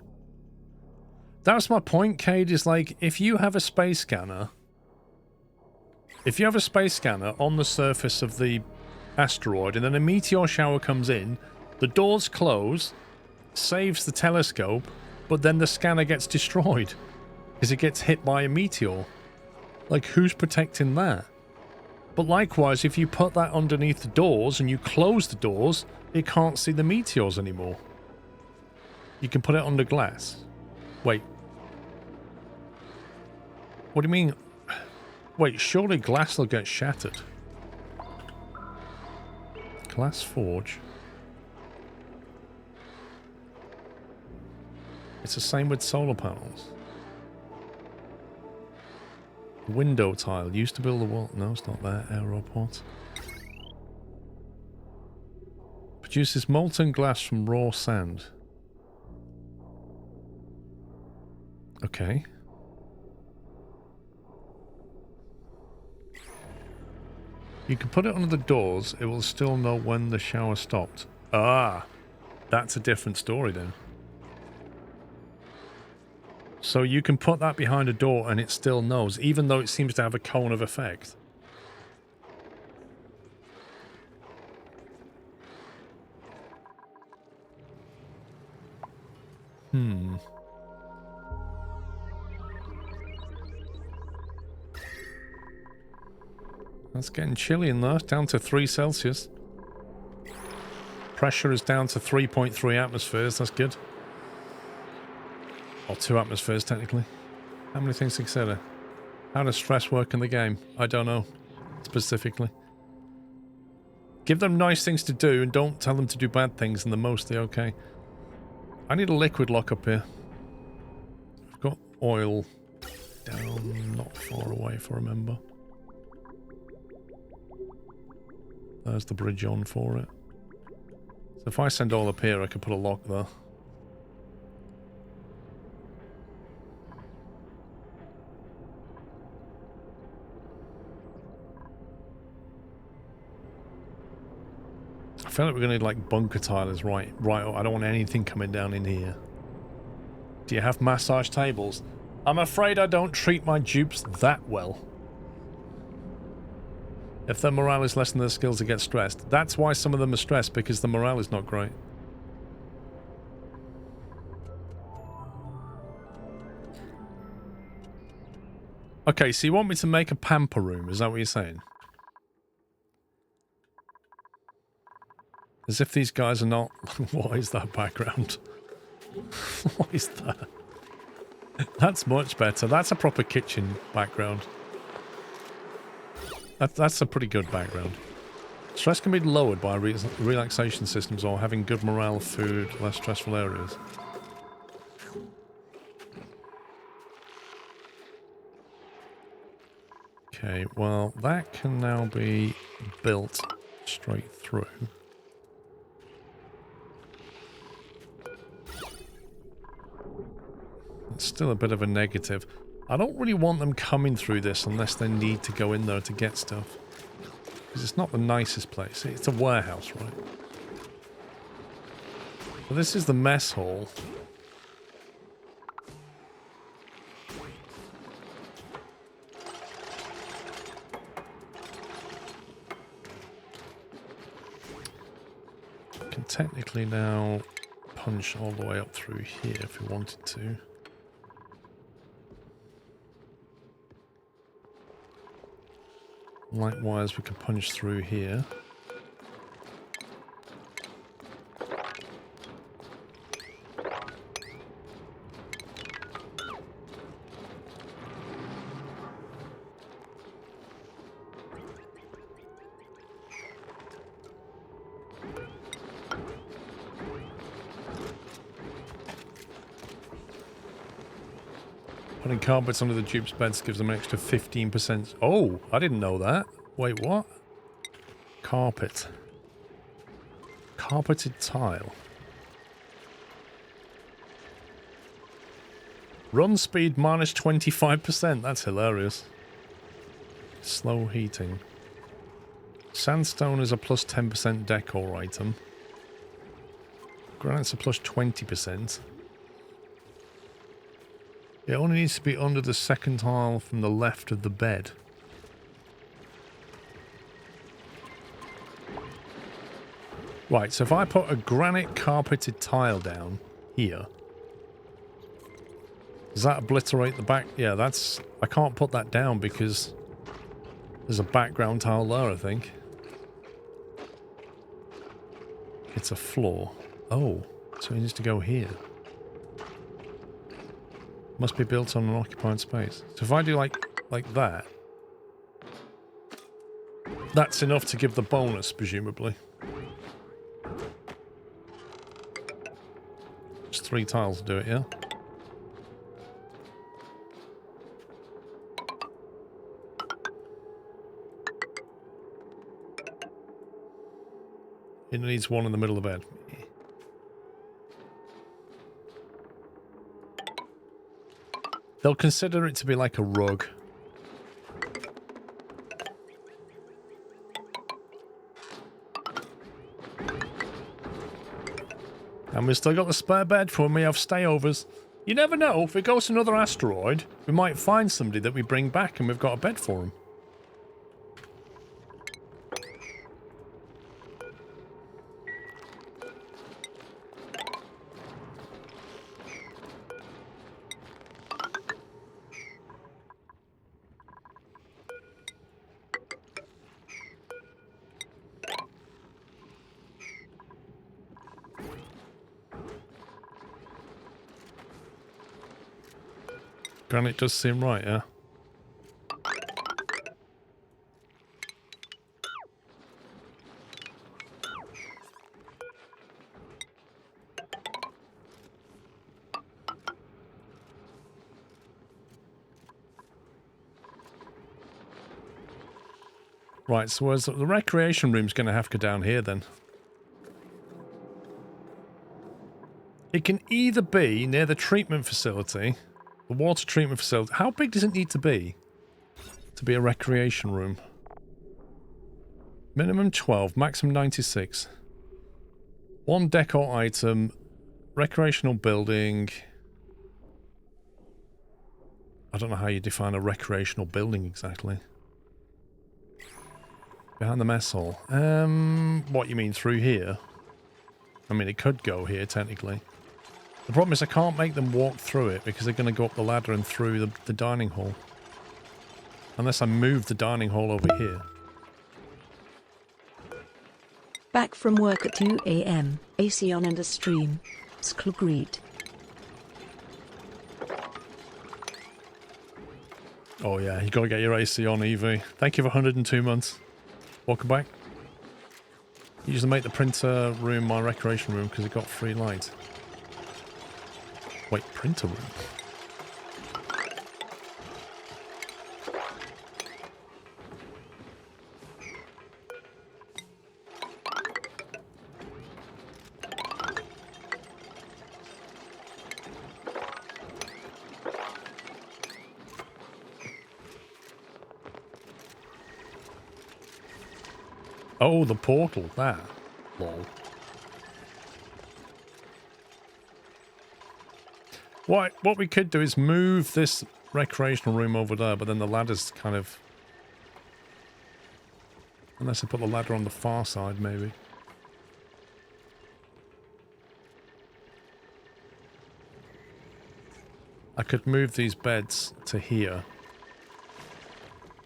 That's my point, Cade, is like, if you have a space scanner... If you have a space scanner on the surface of the asteroid, and then a meteor shower comes in, the doors close, saves the telescope, but then the scanner gets destroyed. Because it gets hit by a meteor. Like, who's protecting that? But likewise, if you put that underneath the doors and you close the doors, it can't see the meteors anymore. You can put it under glass. Wait. What do you mean? Wait, surely glass will get shattered. Glass forge. It's the same with solar panels. Window tile. Used to build a wall. No, it's not there. Aeroport. Produces molten glass from raw sand. Okay. You can put it under the doors. It will still know when the shower stopped. Ah, that's a different story then. So you can put that behind a door and it still knows, even though it seems to have a cone of effect. That's getting chilly in there. Down to 3 Celsius. Pressure is down to 3.3 atmospheres. That's good. Or 2 atmospheres, technically. How many things to consider? How does stress work in the game? I don't know. Specifically. Give them nice things to do and don't tell them to do bad things and they're mostly okay. I need a liquid lock up here. I've got oil down not far away if I remember. There's the bridge on for it. So if I send all up here, I could put a lock there. I feel like we're going to need like bunker tilers, right? I don't want anything coming down in here. Do you have massage tables? I'm afraid I don't treat my dupes that well. If their morale is less than their skills, they get stressed. That's why some of them are stressed, because the morale is not great. Okay, so you want me to make a pamper room, is that what you're saying? As if these guys are not... What is that background? What is that? That's much better. That's a proper kitchen background. That's a pretty good background. Stress can be lowered by relaxation systems or having good morale, food, less stressful areas. Okay, well, that can now be built straight through. It's still a bit of a negative. I don't really want them coming through this unless they need to go in there to get stuff. Because it's not the nicest place. It's a warehouse, right? But this is the mess hall. I can technically now punch all the way up through here if we wanted to. Likewise, we can punch through here. Putting carpets under the dupe's beds gives them an extra 15%. Oh, I didn't know that. Wait, what? Carpet. Carpeted tile. Run speed minus 25%. That's hilarious. Slow heating. Sandstone is a plus 10% decor item. Granite's a plus 20%. It only needs to be under the second tile from the left of the bed. Right, so if I put a granite carpeted tile down here, does that obliterate the back? Yeah, that's... I can't put that down because There's a background tile there, I think. It's a floor. Oh, so he needs to go here. Must be built on an occupied space. So if I do like that, that's enough to give the bonus, presumably. Just 3 tiles to do it, yeah? It needs one in the middle of the bed. They'll consider it to be like a rug. And we've still got the spare bed for when we have stayovers. You never know, if it goes to another asteroid, we might find somebody that we bring back and we've got a bed for them. Granite does seem right, yeah? Right, so where's the recreation room's going to have to go down here then? It can either be near the treatment facility, the water treatment facility. How big does it need to be a recreation room? Minimum 12, maximum 96. 1 decor item, recreational building. I don't know how you define a recreational building exactly. Behind the mess hall. What you mean, through here? I mean, it could go here, technically. The problem is I can't make them walk through it because they're going to go up the ladder and through the dining hall. Unless I move the dining hall over here. Back from work at 2 AM, AC on and a stream. Greet. Oh yeah, you got to get your AC on, Evie. Thank you for 102 months. Welcome back. Usually make the printer room my recreation room because it got free light. Wait, printer room? Oh, the portal, that. Lol. What we could do is move this recreational room over there, but then the ladder's kind of... Unless I put the ladder on the far side, maybe. I could move these beds to here.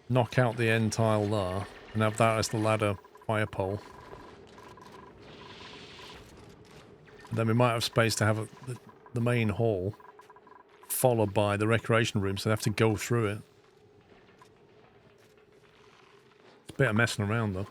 Knock out the end tile there, and have that as the ladder fire pole. Then we might have space to have the main hall followed by the recreation room, so they have to go through it. It's a bit of messing around though.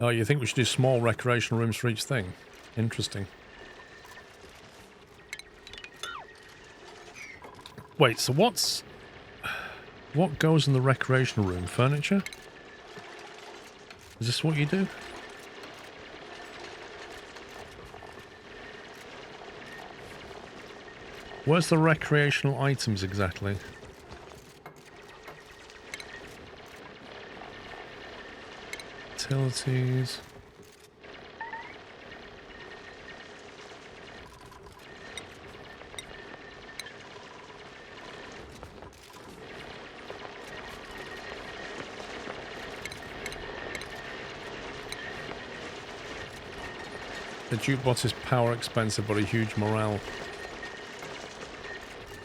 Oh, you think we should do small recreational rooms for each thing? Interesting. Wait, so what goes in the recreational room? Furniture? Is this what you do? Where's the recreational items exactly? Utilities. The jukebox is power expensive, but a huge morale.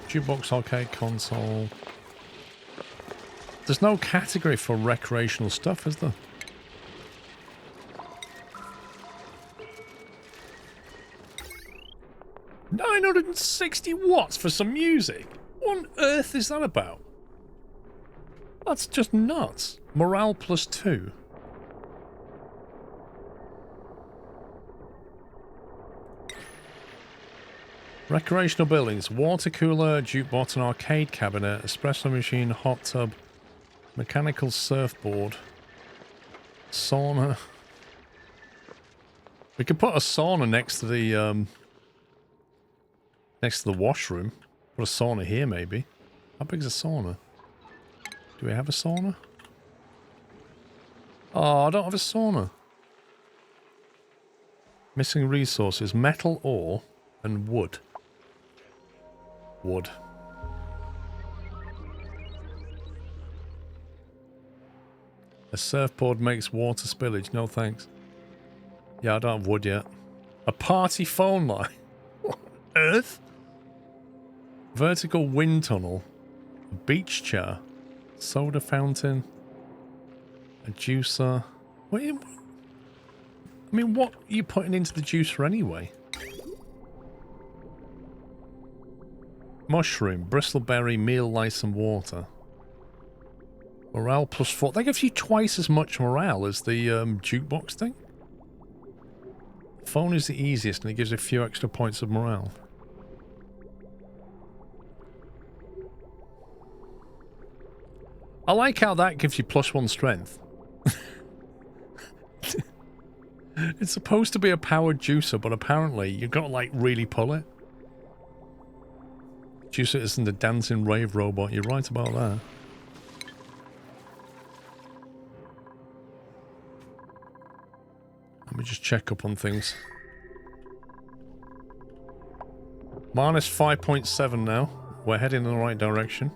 Jukebox, arcade console. There's no category for recreational stuff, is there? $960 for some music? What on earth is that about? That's just nuts. Morale plus 2. Recreational buildings. Water cooler, jukebox, an arcade cabinet, espresso machine, hot tub, mechanical surfboard, sauna. We could put a sauna next to the washroom. Put a sauna here, maybe. How big's a sauna? Do we have a sauna? Oh, I don't have a sauna. Missing resources. Metal ore and wood. Wood. A surfboard makes water spillage. No thanks. Yeah, I don't have wood yet. A party phone line. What on earth? Vertical wind tunnel. A beach chair. Soda fountain. A juicer. What I mean, what are you putting into the juicer anyway? Mushroom, bristleberry, meal, lice and water. Morale plus 4. That gives you twice as much morale as the jukebox thing. Phone is the easiest and it gives a few extra points of morale. I like how that gives you +1 strength. It's supposed to be a powered juicer, but apparently you've got to like really pull it. Juicer isn't a dancing rave robot. You're right about that. Let me just check up on things. Minus 5.7 now. We're heading in the right direction.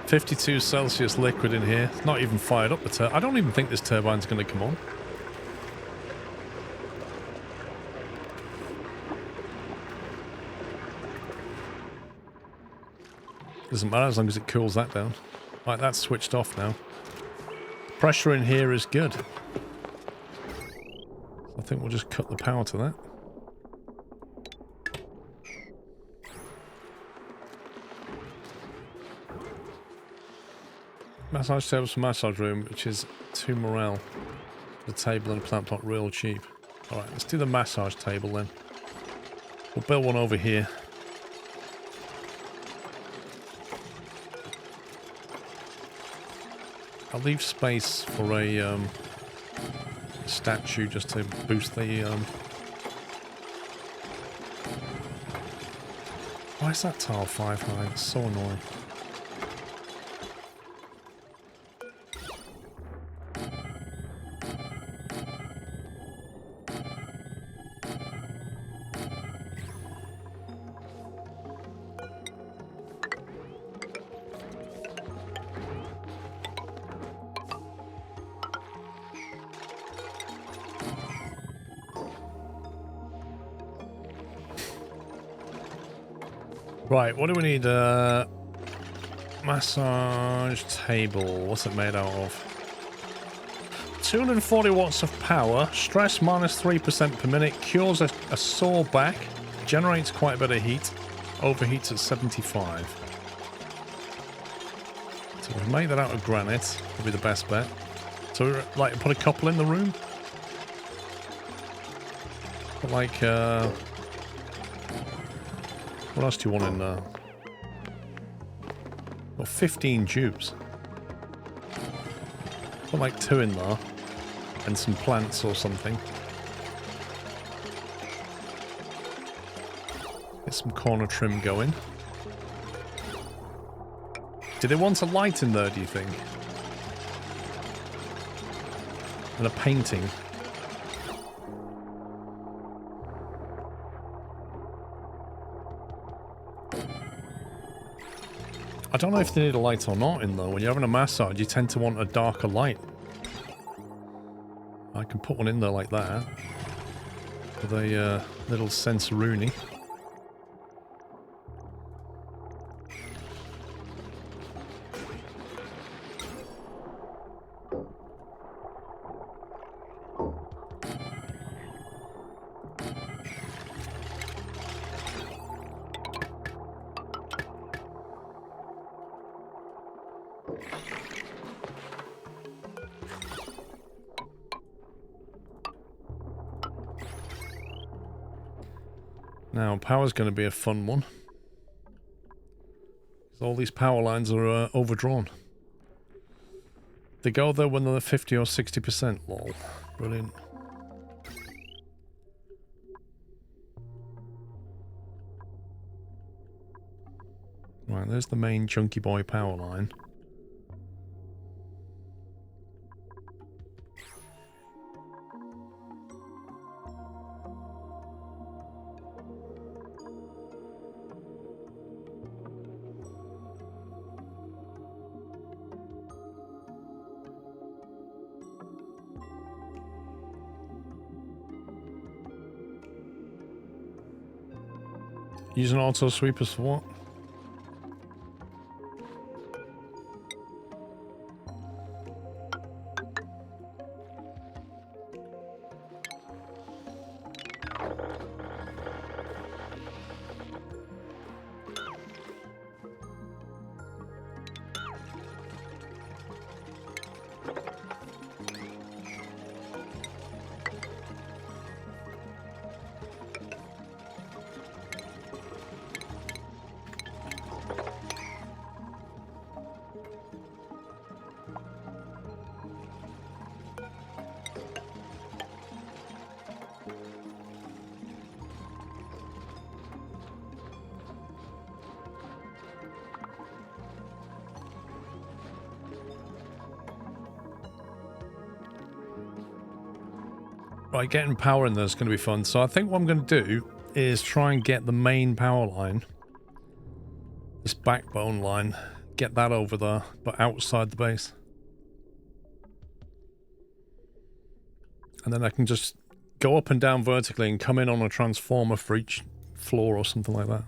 $52 liquid in here. It's not even fired up the turbine. I don't even think this turbine's going to come on. Doesn't matter as long as it cools that down. Right, that's switched off now. Pressure in here is good. I think we'll just cut the power to that. Massage tables for massage room, which is 2 morale. The table and a plant pot real cheap. Alright, let's do the massage table then. We'll build one over here. I'll leave space for a statue just to boost the... Why is that tile 5 high? It's so annoying. Right, what do we need? Massage table. What's it made out of? 240 watts of power. Stress minus 3% per minute. Cures a sore back. Generates quite a bit of heat. Overheats at 75. So we've made that out of granite. Would be the best bet. So we like to put a couple in the room. Put like what else do you want in there? Got 15 dupes. Put like 2 in there. And some plants or something. Get some corner trim going. Do they want a light in there, do you think? And a painting. I don't know if they need a light or not in though. When you're having a massage, you tend to want a darker light. I can put one in there like that. With a little sensoroonie. Now, power's going to be a fun one. All these power lines are overdrawn. They go there when they're 50 or 60%. Lol. Brilliant. Right, there's the main chunky boy power line. Using auto sweepers for what? Right, getting power in there is going to be fun. So I think what I'm going to do is try and get the main power line, this backbone line, get that over there, but outside the base. And then I can just go up and down vertically and come in on a transformer for each floor or something like that.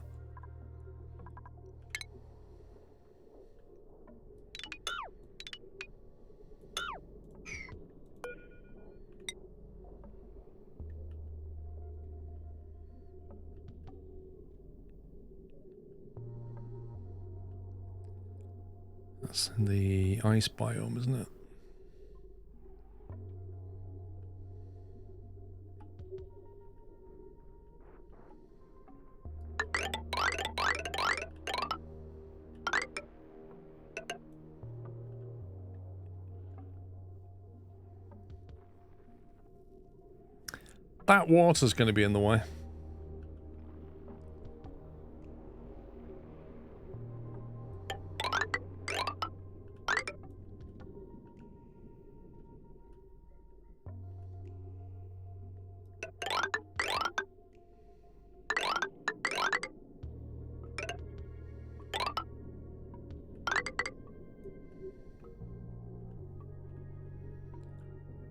That's in the ice biome, isn't it? That water's going to be in the way.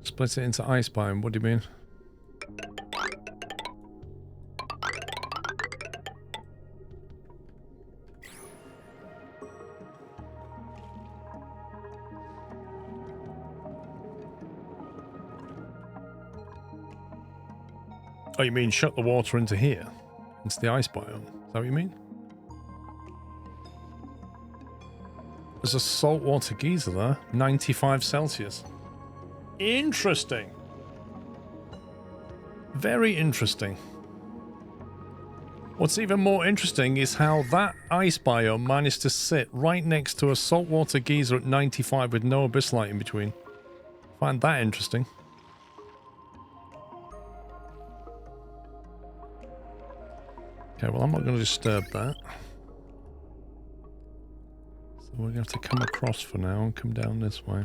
Split it into ice biome, what do you mean? Oh, you mean shut the water into here? Into the ice biome? Is that what you mean? There's a saltwater geyser there. 95 Celsius. Interesting. Very interesting. What's even more interesting is how that ice biome managed to sit right next to a saltwater geyser at 95 with no abyss light in between. Find that interesting. Okay, well, I'm not going to disturb that. So we're going to have to come across for now and come down this way.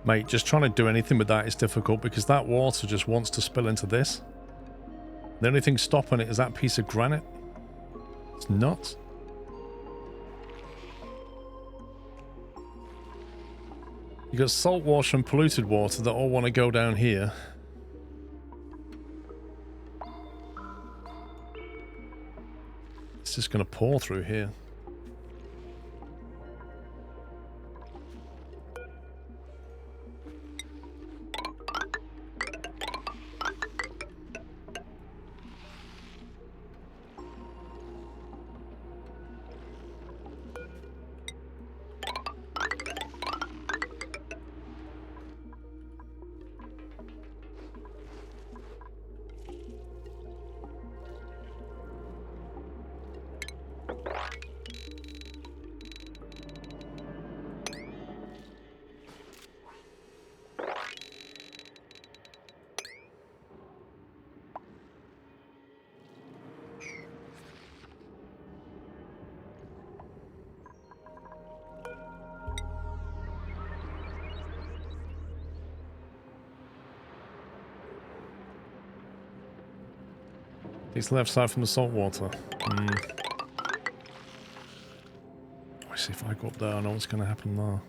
Mate, just trying to do anything with that is difficult because that water just wants to spill into this. The only thing stopping it is that piece of granite. It's nuts. You got salt water and polluted water that all want to go down here. It's just going to pour through here. It's left side from the salt water. Let's see if I go up there, I know what's going to happen there.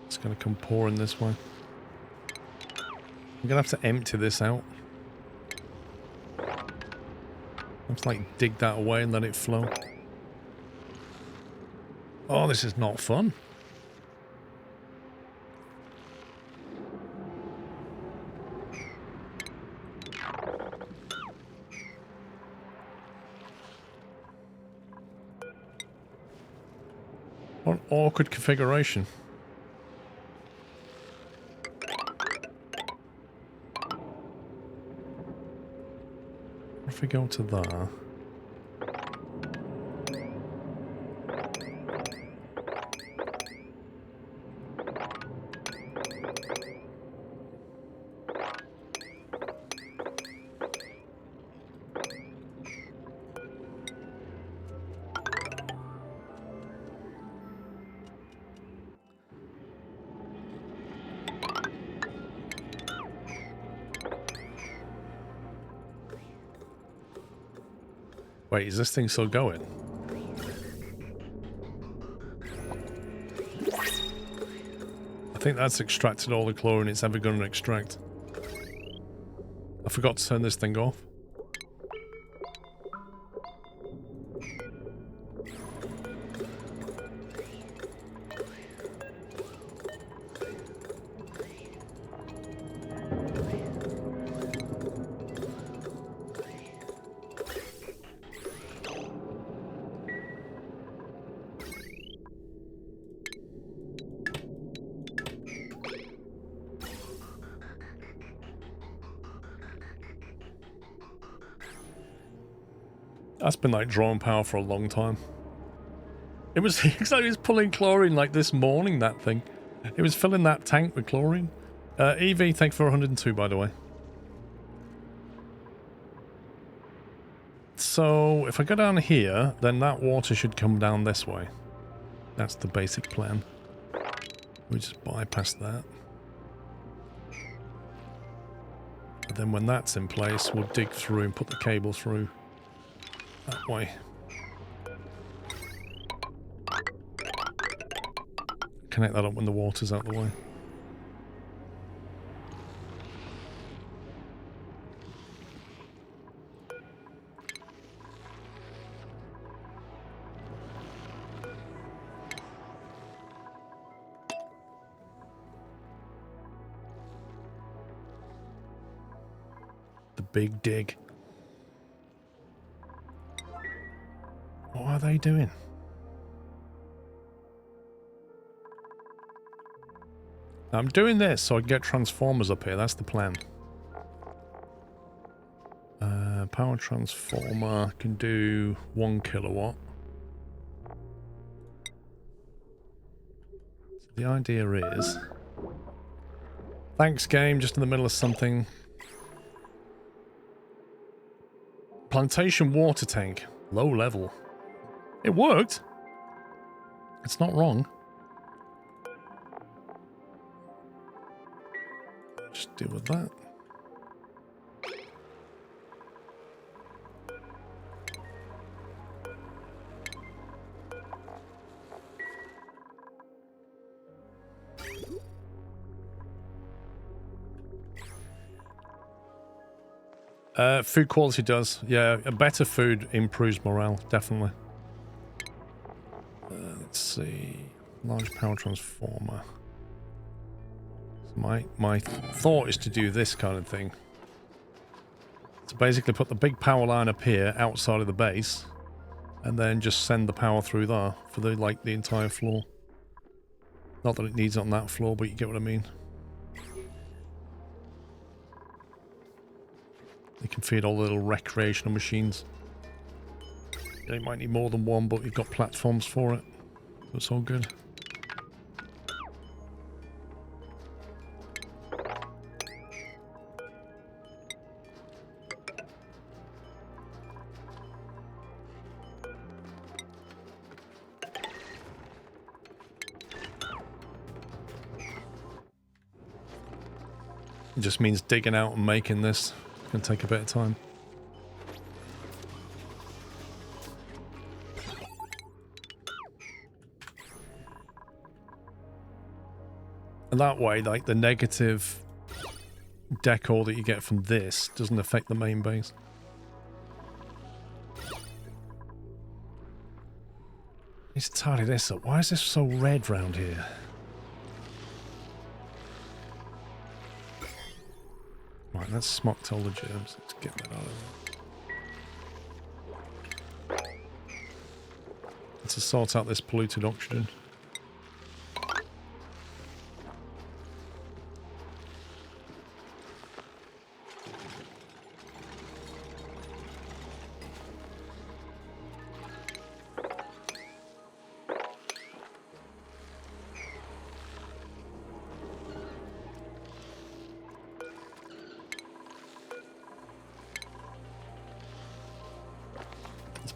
It's going to come pouring this way. I'm going to have to empty this out. Let's like dig that away and let it flow. Oh, this is not fun. What an awkward configuration. If we go to there. Wait, is this thing still going? I think that's extracted all the chlorine it's ever going to extract. I forgot to turn this thing off. That's been like drawing power for a long time. It was exactly, it was pulling chlorine like this morning, that thing. It was filling that tank with chlorine. EV, thanks for 102 by the way. So if I go down here, then that water should come down this way. That's the basic plan. We just bypass that. And then when that's in place, we'll dig through and put the cable through. That way. Connect that up when the water's out the way. The big dig. What are they doing? I'm doing this so I can get transformers up here. That's the plan. Power transformer can do 1 kilowatt. So the idea is... Thanks, game. Just in the middle of something. Plantation water tank. Low level. It worked. It's not wrong. just deal with that. Food quality does. Yeah, a better food improves morale, definitely. Let's see. Large power transformer. So my thought is to do this kind of thing. So basically put the big power line up here outside of the base and then just send the power through there for the entire floor. Not that it needs it on that floor, but you get what I mean. They can feed all the little recreational machines. They might need more than one, but you've got platforms for it. So it's all good. It just means digging out and making this. It's going to take a bit of time. And that way, like, the negative decor that you get from this doesn't affect the main base. I need to tidy this up. Why is this so red round here? Right, that's smocked all the germs. Let's get that out of there. Let's sort out this polluted oxygen.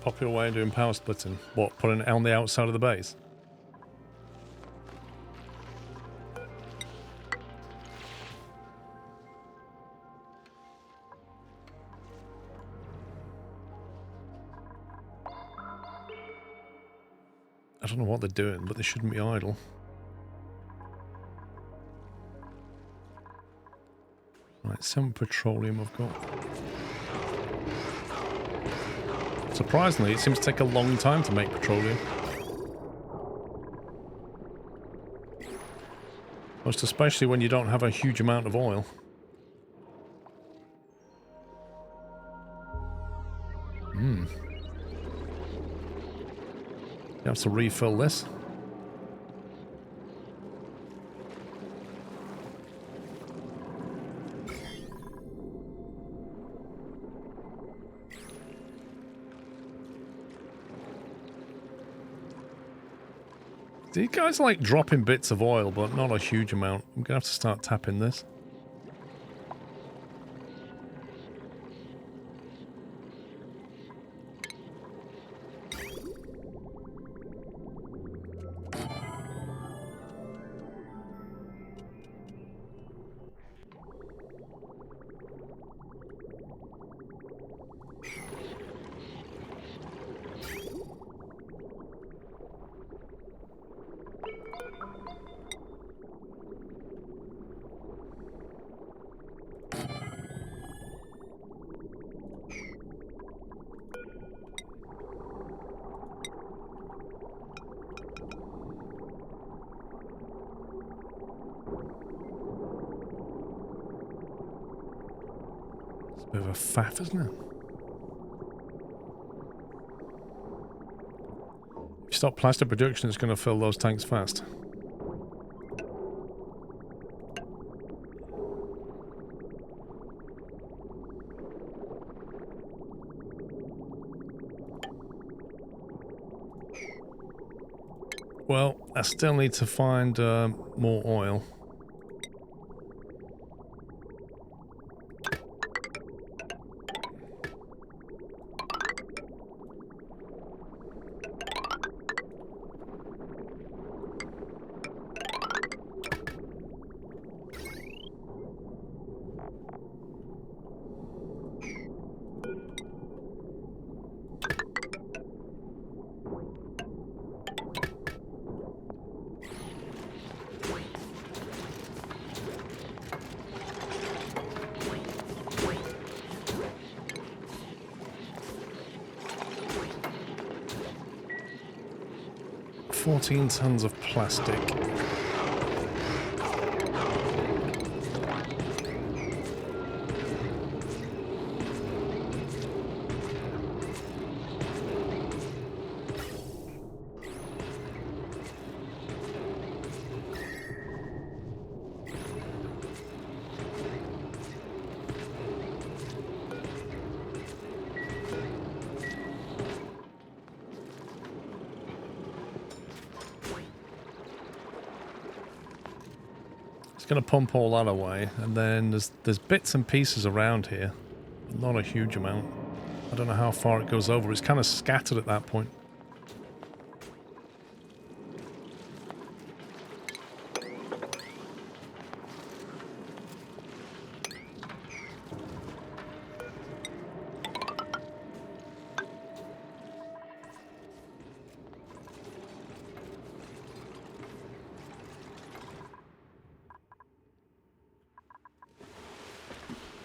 Popular way of doing power splitting. What, putting it on the outside of the base? I don't know what they're doing, but they shouldn't be idle. Right, some petroleum I've got. Surprisingly, it seems to take a long time to make petroleum. Most especially when you don't have a huge amount of oil. You have to refill this. These guys like dropping bits of oil, but not a huge amount. I'm gonna have to start tapping this. Bit of a faff, isn't it? If you stop plastic production, it's going to fill those tanks fast. Well, I still need to find more oil. 14 tons of plastic. Going to pump all that away, and then there's bits and pieces around here, not a huge amount. I don't know how far it goes over. It's kind of scattered at that point.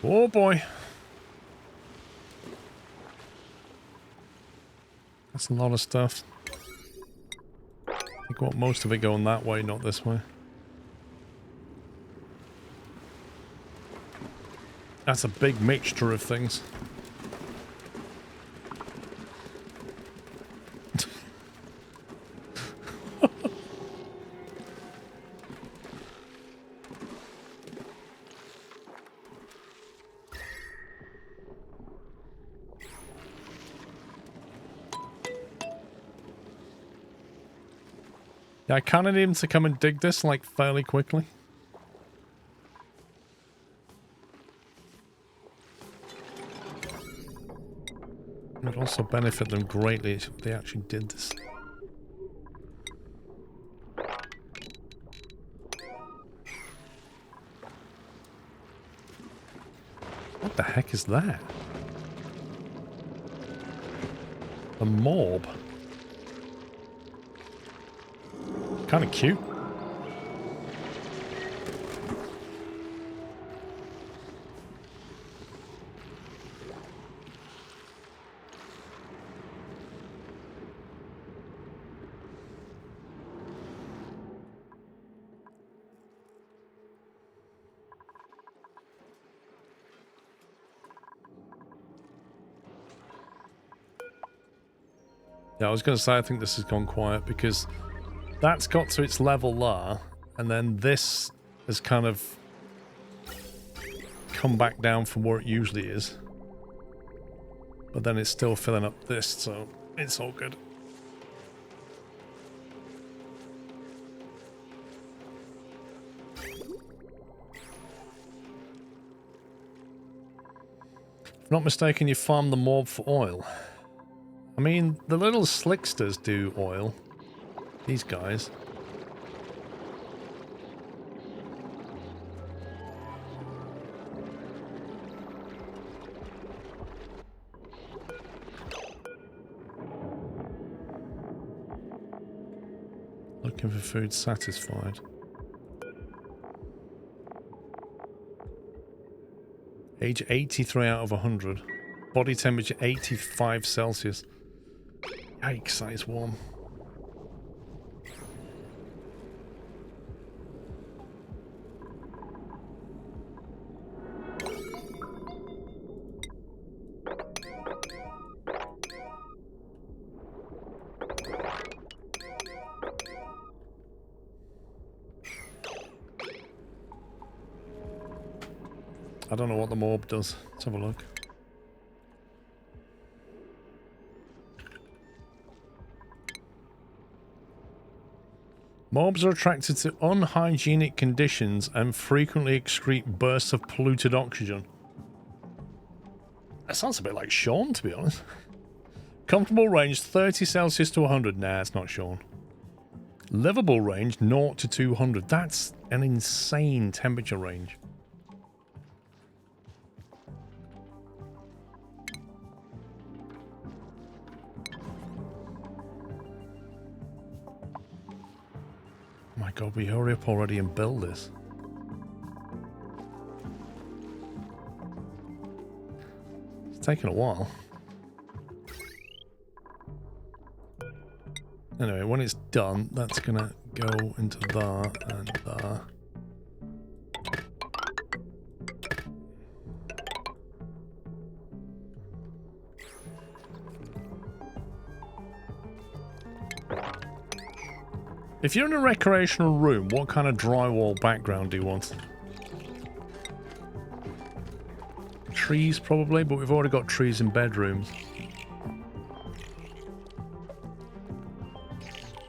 Oh boy. That's a lot of stuff. I think I want most of it going that way, not this way. That's a big mixture of things. Yeah, I kind of need him to come and dig this, like, fairly quickly. It would also benefit them greatly if they actually did this. What the heck is that? A morb. Kind of cute. Yeah, I was going to say I think this has gone quiet because that's got to its level there, and then this has kind of come back down from where it usually is. But then it's still filling up this, so it's all good. If I'm not mistaken, you farm the morb for oil. I mean, the little slicksters do oil. These guys. Looking for food satisfied. Age 83 out of 100. Body temperature 85 Celsius. Yikes, that is warm. I don't know what the morb does. Let's have a look. Morbs are attracted to unhygienic conditions and frequently excrete bursts of polluted oxygen. That sounds a bit like Sean, to be honest. Comfortable range 30 Celsius to 100. Nah, it's not Sean. Livable range 0 to 200. That's an insane temperature range. My god, we hurry up already and build this. It's taking a while. Anyway, when it's done, that's gonna go into there and there. If you're in a recreational room, what kind of drywall background do you want? Trees, probably, but we've already got trees in bedrooms.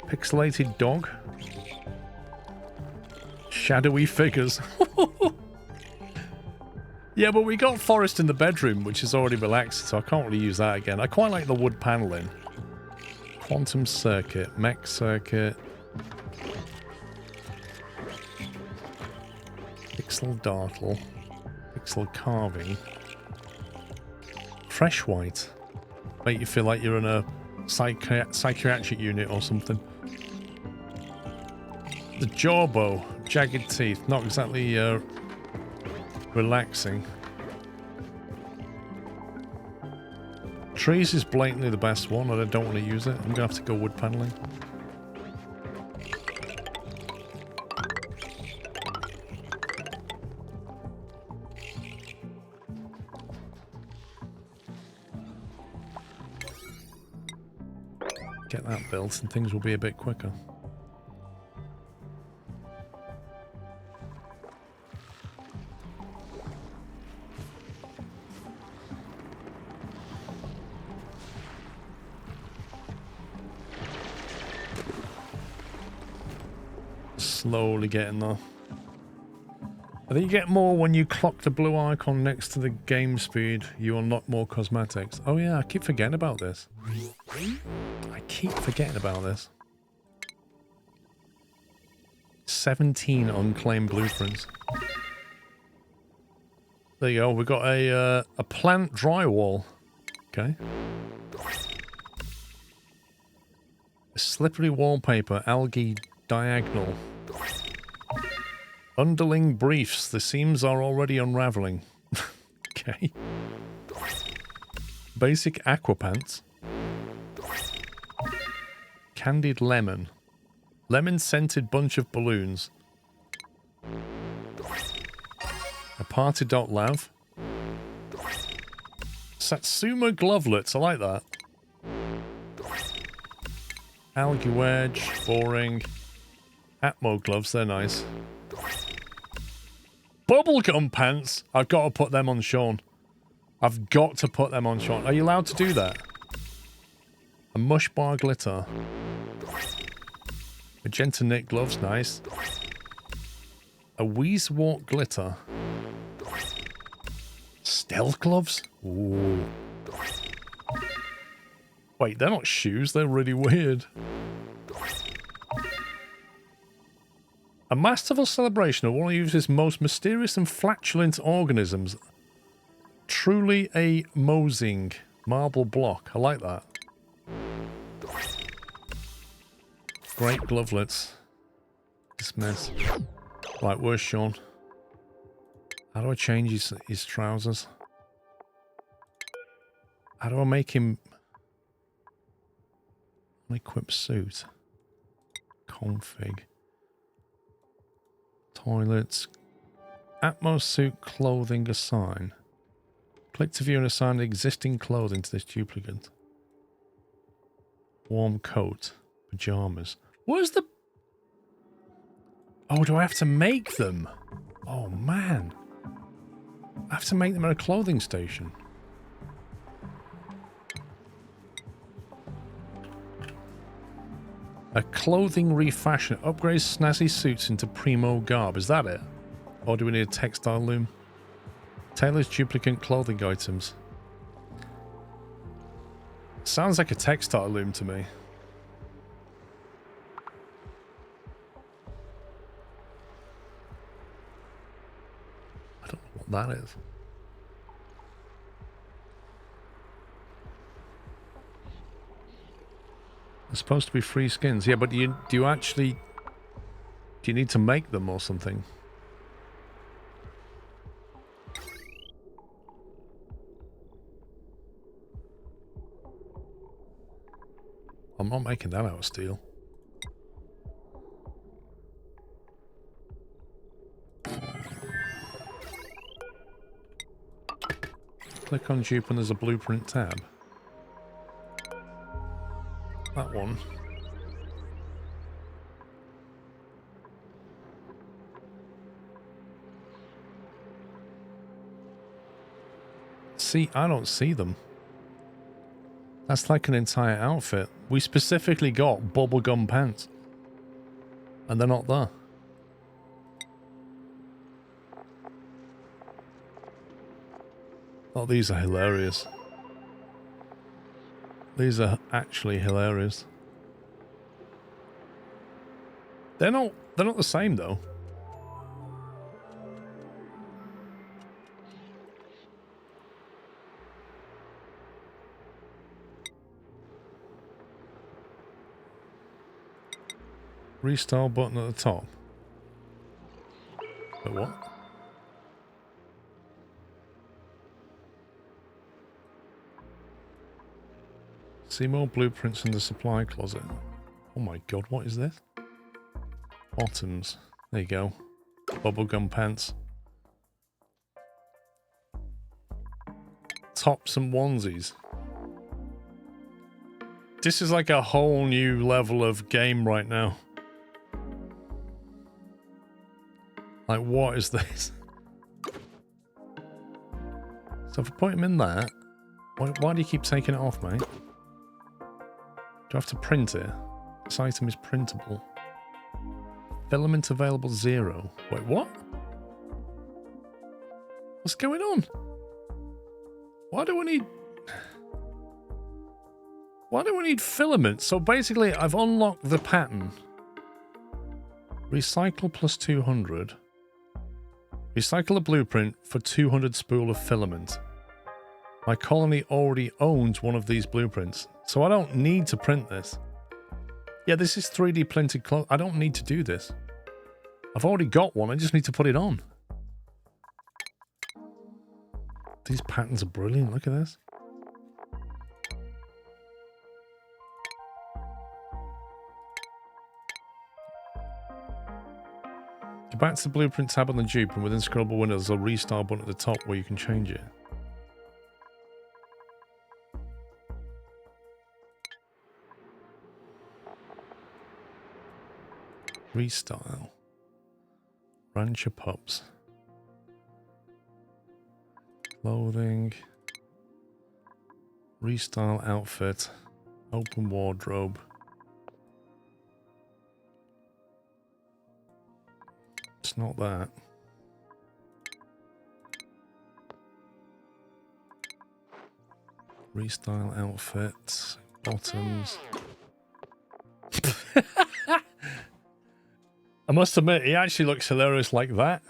Pixelated dog. Shadowy figures. Yeah, but we got forest in the bedroom, which is already relaxed, so I can't really use that again. I quite like the wood paneling. Quantum circuit, mech circuit. Pixel dartle. Pixel carving. Fresh white. Make you feel like you're in a psychiatric unit or something. The jawbow. Jagged teeth. Not exactly relaxing. Trees is blatantly the best one, and I don't want to use it. I'm going to have to go wood paneling. Get that built and things will be a bit quicker. Slowly getting there. I think you get more when you clock the blue icon next to the game speed. You unlock more cosmetics. Oh yeah, I keep forgetting about this. I keep forgetting about this. 17 unclaimed blueprints. There you go. We've got a plant drywall. Okay. A slippery wallpaper, algae diagonal. Underling briefs. The seams are already unraveling. Okay. Basic aqua pants. Candied lemon. Lemon scented bunch of balloons. A party dot lav. Satsuma glovelets. I like that. Algae wedge. Boring. Atmo gloves. They're nice. Bubblegum pants. I've got to put them on Sean. I've got to put them on Sean. Are you allowed to do that? A mush bar glitter. Magenta knit gloves. Nice. A Wheezewort glitter. Stealth gloves? Ooh. Wait, they're not shoes. They're really weird. A masterful celebration of one of his most mysterious and flatulent organisms. Truly a mosing marble block. I like that. Great glovelets. Dismiss. Right, where's Sean? How do I change his trousers? How do I make him... Equip suit. Config. Toilets. Atmos suit clothing assign. Click to view and assign existing clothing to this duplicate. Warm coat. Pajamas. Where's the... Oh, do I have to make them? Oh, man. I have to make them at a clothing station. A clothing refashion. Upgrades snazzy suits into primo garb. Is that it? Or do we need a textile loom? Tailor's duplicate clothing items. Sounds like a textile loom to me. I don't know what that is. They're supposed to be free skins. Yeah, but do you actually... Do you need to make them or something? I'm not making that out of steel. Click on dupe and there's a blueprint tab. That one. See, I don't see them. That's like an entire outfit. We specifically got bubblegum pants. And they're not there. Oh, these are hilarious. These are actually hilarious. They're not the same though. Restyle button at the top. Wait, what? See more blueprints in the supply closet. Oh my god, what is this? Bottoms. There you go. Bubblegum pants. Tops and onesies. This is like a whole new level of game right now. Like, what is this? So if I put him in there, why do you keep taking it off, mate? Do I have to print it? This item is printable. Filament available 0. Wait, what? What's going on? Why do we need filament? So basically, I've unlocked the pattern. Recycle plus 200. Recycle a blueprint for 200 spool of filament. My colony already owns one of these blueprints, so I don't need to print this. Yeah, this is 3D printed cloth. I don't need to do this. I've already got one, I just need to put it on. These patterns are brilliant, look at this. Go back to the blueprint tab on the dupe, and within scrollable windows there's a restart button at the top where you can change it. Restyle. Rancher pups. Clothing. Restyle outfit. Open wardrobe. It's not that. Restyle outfit. Bottoms. I must admit, he actually looks hilarious like that.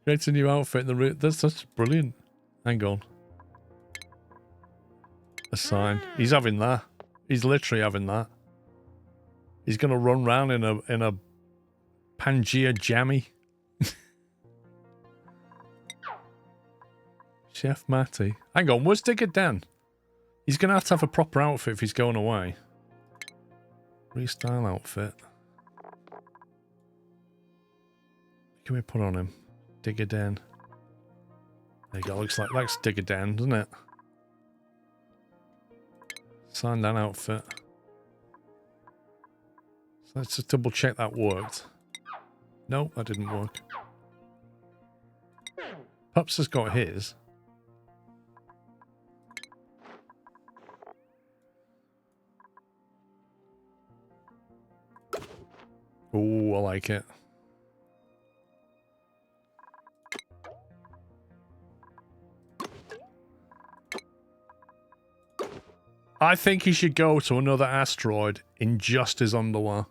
Create a new outfit in the room. That's brilliant. Hang on. A sign. He's having that. He's literally having that. He's gonna run around in a Pangea jammy. Chef Matty. Hang on, where's Digger Dan? He's gonna have to have a proper outfit if he's going away. Restyle outfit. What can we put on him? Digger Dan. There you go, looks like that's Digger Dan, doesn't it? Sign that outfit. So let's just double check that worked. No, that didn't work. Pups has got his. Oh, I like it. I think he should go to another asteroid in just his underwear.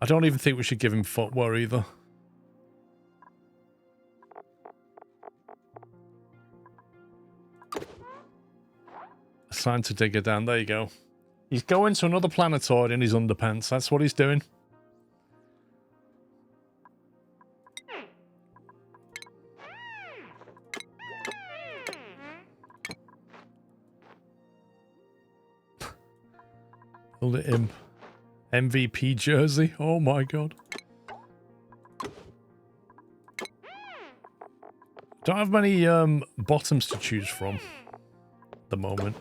I don't even think we should give him footwear either. Assigned to Digger Dan. There you go. He's going to another planetoid in his underpants. That's what he's doing. Called it him. MVP jersey. Oh my god. Don't have many bottoms to choose from at the moment.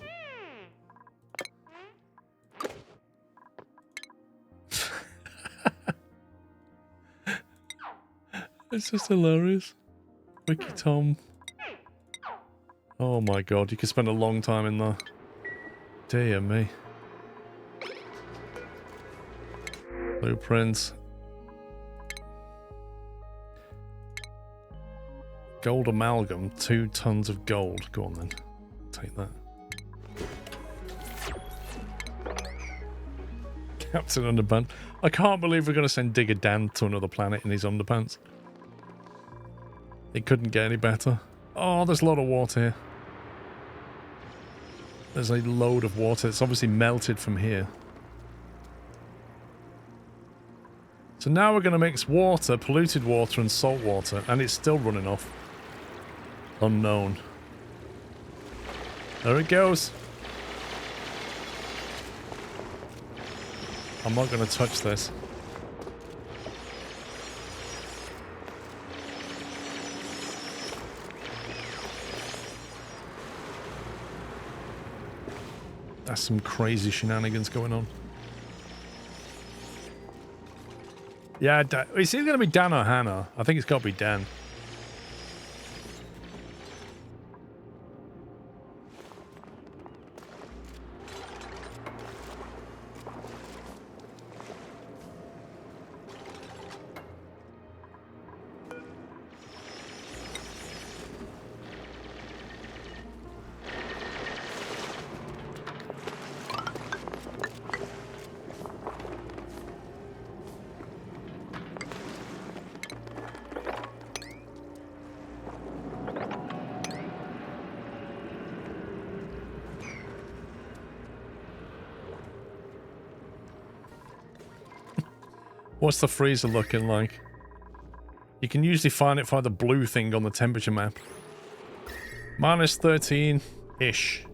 It's just hilarious. Wiki Tom. Oh my god, you could spend a long time in there. Dear me. Blueprints. Gold amalgam, 2 tons of gold. Go on then. Take that. Captain Underpants. I can't believe we're going to send Digger Dan to another planet in his underpants. It couldn't get any better. Oh, there's a lot of water here. There's a load of water. It's obviously melted from here. So now we're going to mix water, polluted water, and salt water, and it's still running off. Unknown. There it goes. I'm not going to touch this. That's some crazy shenanigans going on. Yeah, it's either going to be Dan or Hannah. I think it's got to be Dan. What's the freezer looking like? You can usually find it by the blue thing on the temperature map. Minus 13-ish.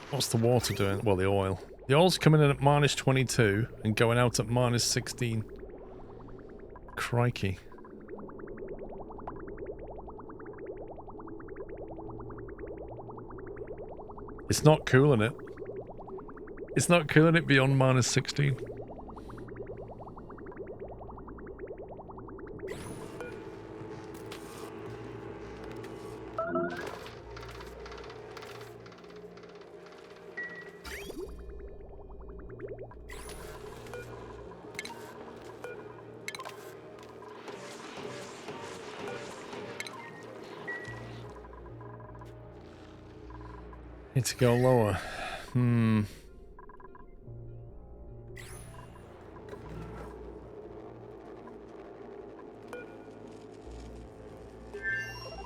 What's the water doing? Well, the oil. The oil's coming in at minus 22 and going out at minus 16. Crikey. It's not cooling it. It's not cooling it beyond minus 16. Need to go lower.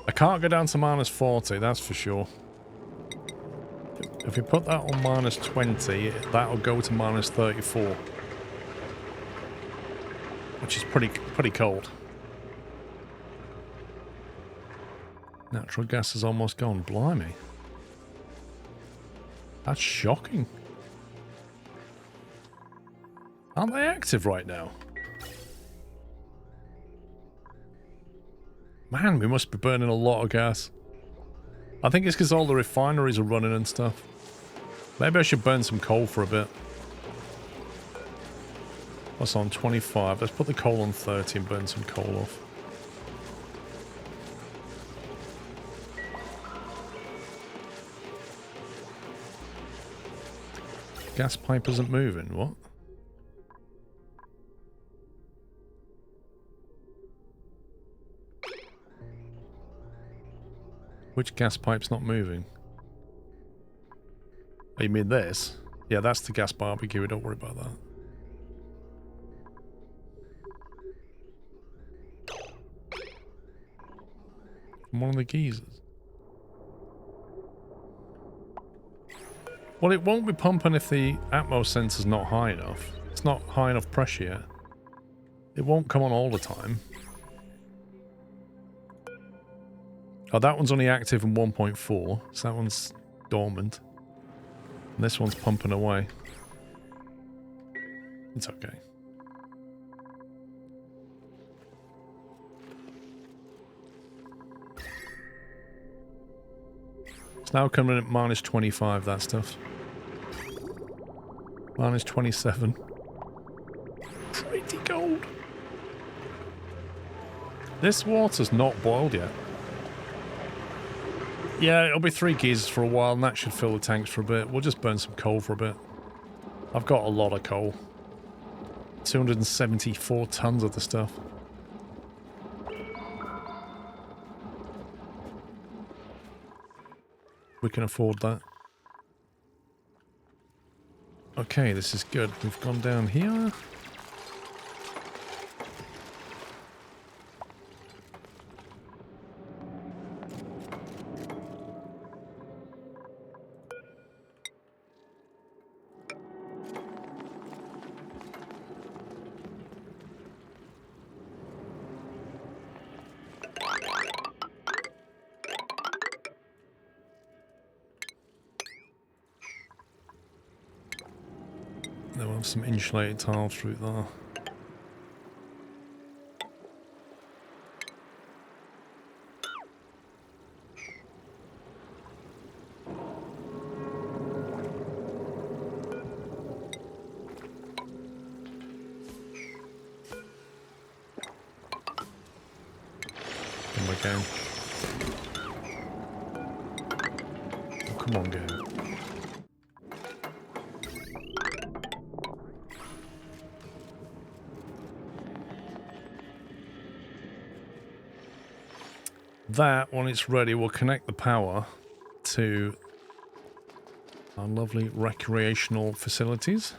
I can't go down to minus 40, that's for sure. If you put that on minus 20, that'll go to minus 34. Which is pretty cold. Natural gas is almost gone. Blimey. That's shocking. Aren't they active right now? Man, we must be burning a lot of gas. I think it's because all the refineries are running and stuff. Maybe I should burn some coal for a bit. What's on 25? Let's put the coal on 30 and burn some coal off. Gas pipe isn't moving. What? Which gas pipe's not moving? Oh, you mean this? Yeah, that's the gas barbecue. Don't worry about that. From one of the geysers. Well, it won't be pumping if the Atmos sensor's not high enough. It's not high enough pressure yet. It won't come on all the time. Oh, that one's only active in 1.4, so that one's dormant. And this one's pumping away. It's okay. It's now coming at minus 25, that stuff. Minus 27. Pretty cold. This water's not boiled yet. Yeah, it'll be 3 geysers for a while, and that should fill the tanks for a bit. We'll just burn some coal for a bit. I've got a lot of coal. 274 tons of the stuff. We can afford that. Okay, this is good. We've gone down here. We'll have some insulated tile through there. Come on, game. Oh, come on, game. That, when it's ready, will connect the power to our lovely recreational facilities.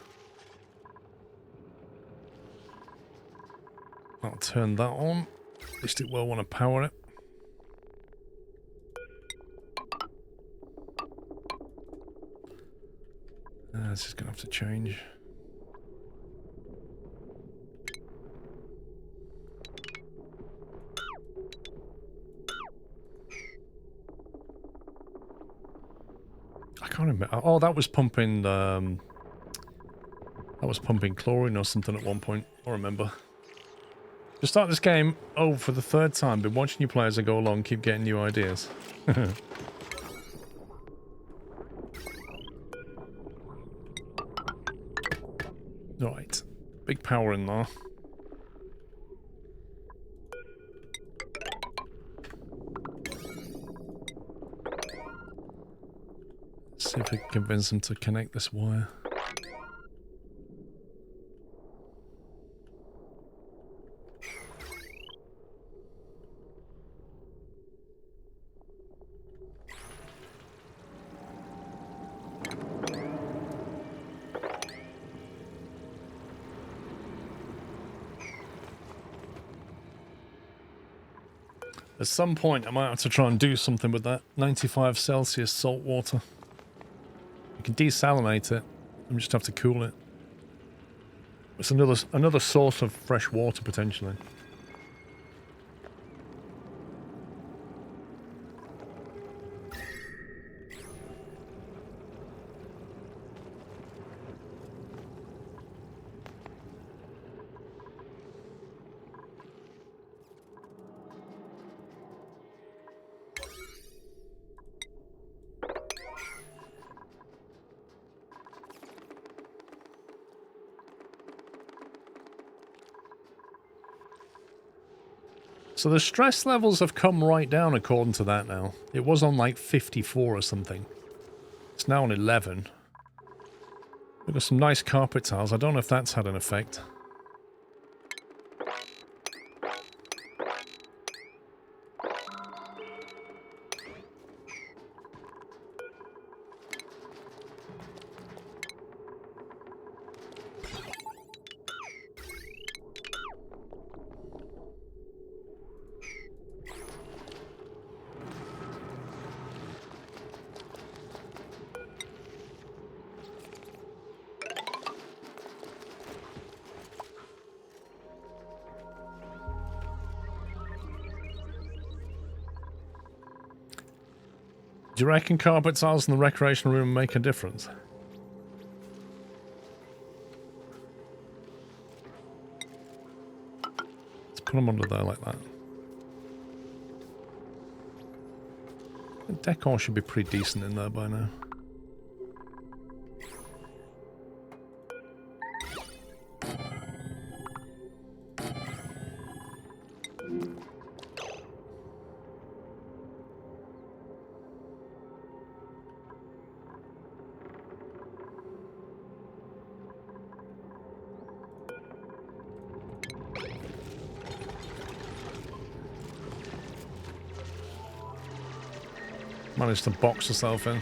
I'll turn that on. At least it will want to power it. This is going to have to change. I can't remember. Oh, that was pumping. That was pumping chlorine or something at one point. I remember. To start this game, oh, for the 3rd time, been watching you play as I go along, keep getting new ideas. Right, big power in there. See if we can convince them to connect this wire. At some point, I might have to try and do something with that 95 Celsius salt water. You can desalinate it and just have to cool it. It's another source of fresh water potentially. So the stress levels have come right down according to that now. It was on like 54 or something. It's now on 11. We've got some nice carpet tiles. I don't know if that's had an effect. Do you reckon carpet tiles in the recreation room make a difference? Let's put them under there like that. The decor should be pretty decent in there by now. Managed to box herself in.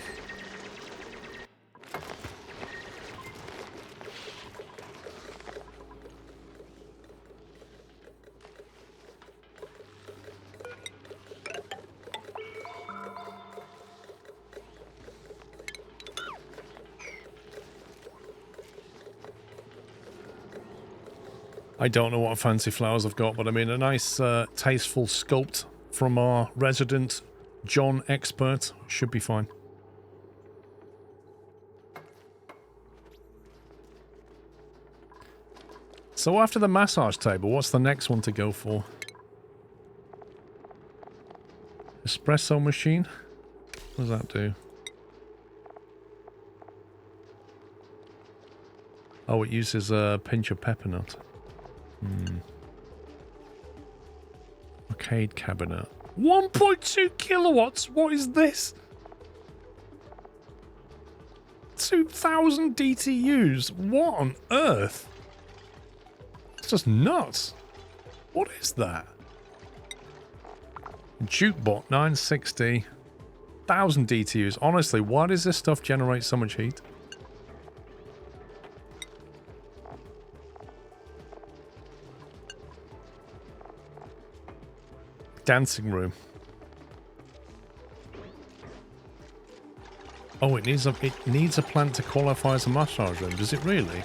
I don't know what fancy flowers I've got, but I mean a nice tasteful sculpt from our resident John expert should be fine. So after the massage table, what's the next one to go for? Espresso machine? What does that do? Oh, it uses a pinch of peppermint. Arcade cabinet. 1.2 kilowatts? What is this? 2,000 DTUs? What on earth? It's just nuts. What is that? Jukebot 960. 1,000 DTUs. Honestly, why does this stuff generate so much heat? Dancing room. Oh, it needs a plant to qualify as a massage room. Does it really?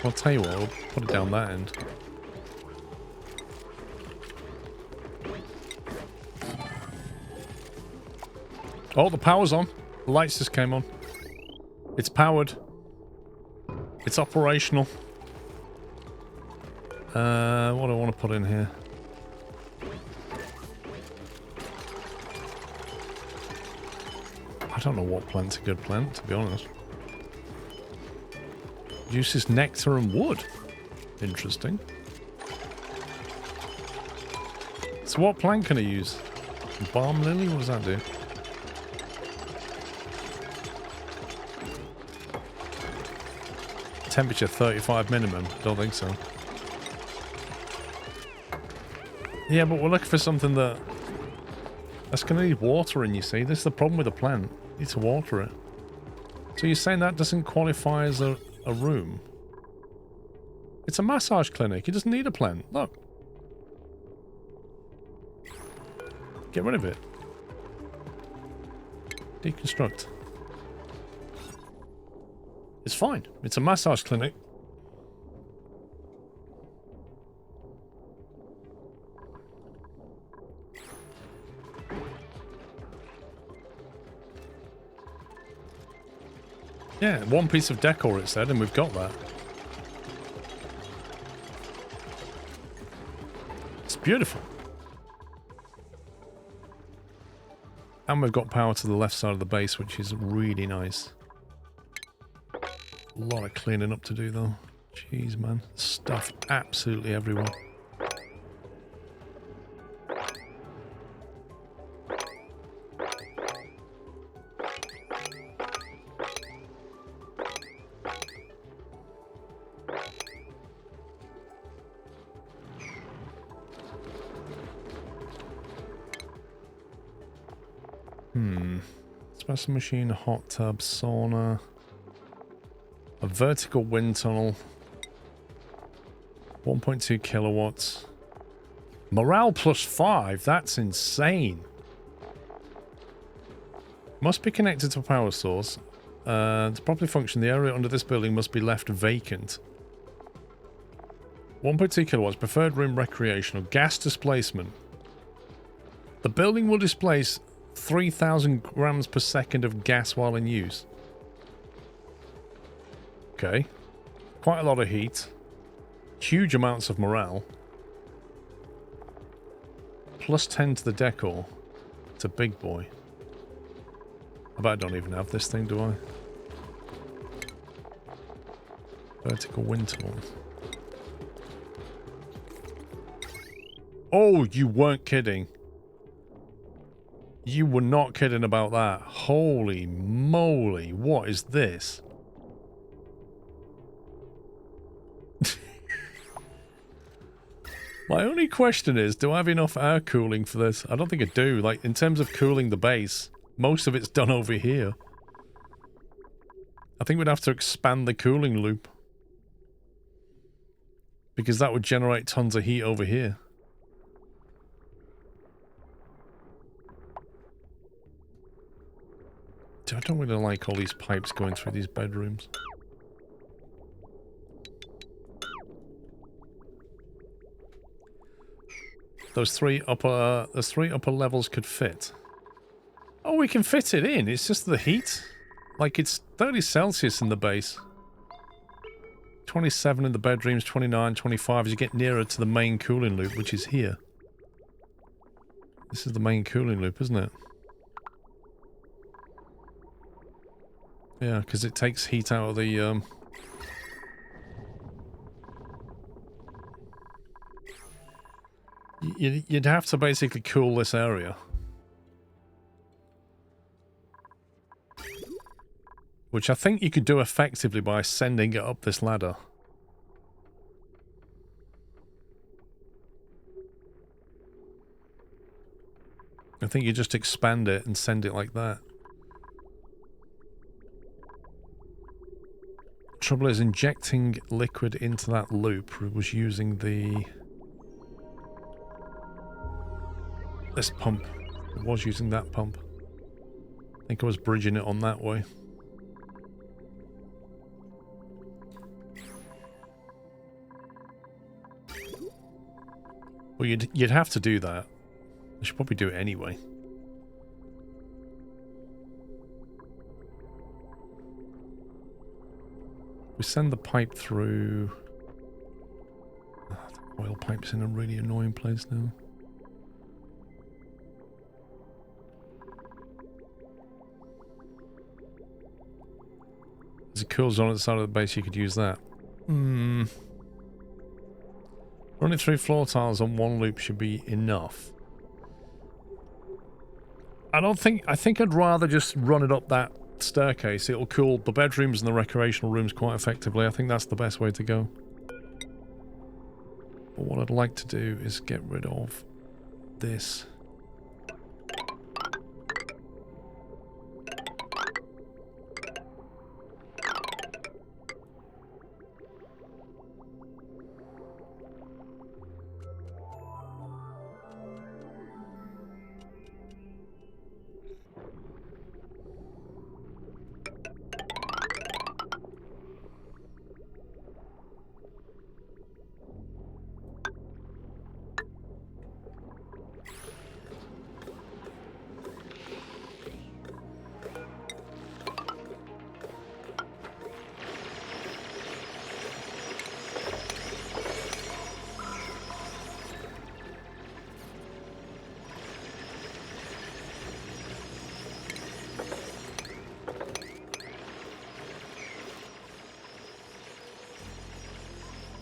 I'll tell you what, we'll put it down that end. Oh, the power's on. The lights just came on. It's powered. It's operational. What do I want to put in here? I don't know what plant's a good plant, to be honest. Uses nectar and wood. Interesting. So what plant can I use? Balm lily? What does that do? Temperature 35 minimum. Don't think so. Yeah, but we're looking for something that's going to need watering, you see. This is the problem with the plant. You need to water it. So you're saying that doesn't qualify as a room? It's a massage clinic. It doesn't need a plant. Look. Get rid of it. Deconstruct. It's fine. It's a massage clinic. Yeah, one piece of decor it said, and we've got that. It's beautiful. And we've got power to the left side of the base, which is really nice. A lot of cleaning up to do, though. Jeez, man. Stuff absolutely everywhere. Espresso machine, hot tub, sauna. A vertical wind tunnel. 1.2 kilowatts. Morale plus 5. That's insane. Must be connected to a power source. To properly function, the area under this building must be left vacant. 1.2 kilowatts, preferred room recreational, gas displacement. The building will displace 3,000 grams per second of gas while in use. Okay. Quite a lot of heat. Huge amounts of morale. Plus 10 to the decor. It's a big boy. I bet I don't even have this thing, do I? Vertical wind tunnels. Oh, you weren't kidding. You were not kidding about that. Holy moly, what is this? My only question is, do I have enough air cooling for this? I don't think I do. Like, in terms of cooling the base, most of it's done over here. I think we'd have to expand the cooling loop. Because that would generate tons of heat over here. I don't really like all these pipes going through these bedrooms. Those three upper levels could fit. Oh, we can fit it in. It's just the heat. Like, it's 30 Celsius in the base. 27 in the bedrooms, 29, 25 as you get nearer to the main cooling loop, which is here. This is the main cooling loop, isn't it? Yeah, because it takes heat out of the... You'd have to basically cool this area. Which I think you could do effectively by sending it up this ladder. I think you just expand it and send it like that. Trouble is, injecting liquid into that loop was using this pump. It was using that pump. I think I was bridging it on that way. Well, you'd have to do that. I should probably do it anyway. We send the pipe through... Oh, the oil pipe's in a really annoying place now. There's a cool zone at the side of the base, you could use that. Running through floor tiles on one loop should be enough. I think I'd rather just run it up that staircase. It'll cool the bedrooms and the recreational rooms quite effectively. I think that's the best way to go. But what I'd like to do is get rid of this.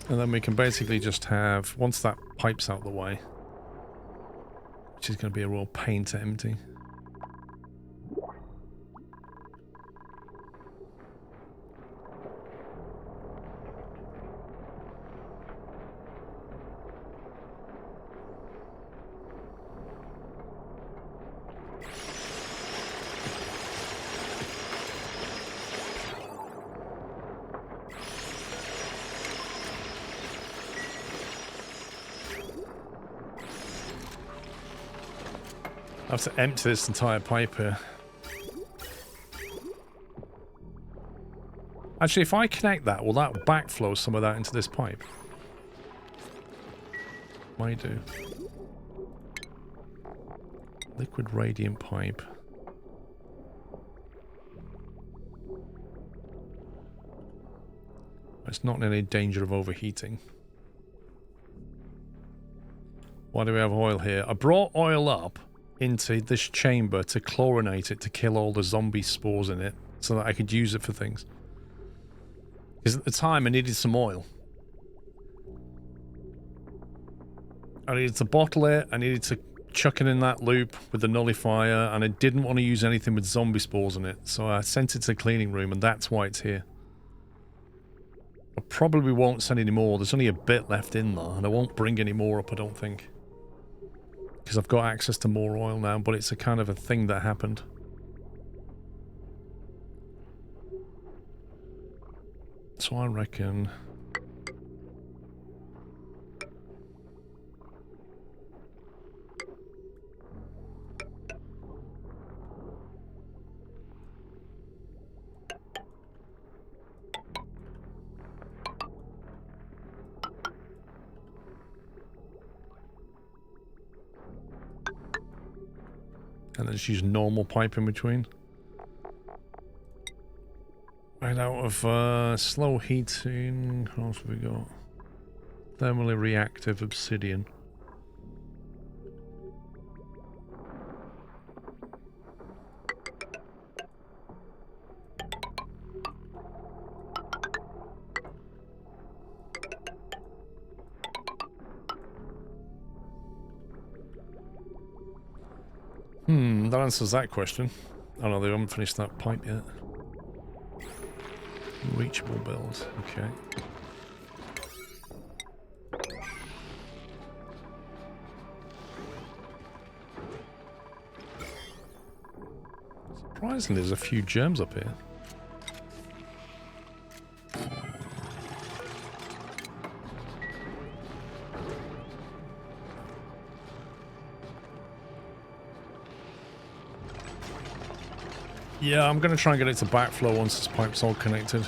And then we can basically just have, once that pipe's out the way, which is going to be a real pain to empty. I have to empty this entire pipe here. Actually, if I connect that, will that backflow some of that into this pipe? Might do. Liquid radiant pipe. It's not in any danger of overheating. Why do we have oil here? I brought oil up into this chamber to chlorinate it to kill all the zombie spores in it so that I could use it for things. Because at the time I needed some oil. I needed to bottle it, I needed to chuck it in that loop with the nullifier, and I didn't want to use anything with zombie spores in it, so I sent it to the cleaning room, and that's why it's here. I probably won't send any more. There's only a bit left in there, and I won't bring any more up, I don't think. Because I've got access to more oil now, but it's a kind of a thing that happened. So I reckon... and then just use normal pipe in between. Right out of slow heating. What else have we got? Thermally reactive obsidian. That answers that question. Oh no, they haven't finished that pipe yet. Reachable build, okay. Surprisingly, there's a few germs up here. Yeah, I'm going to try and get it to backflow once this pipe's all connected.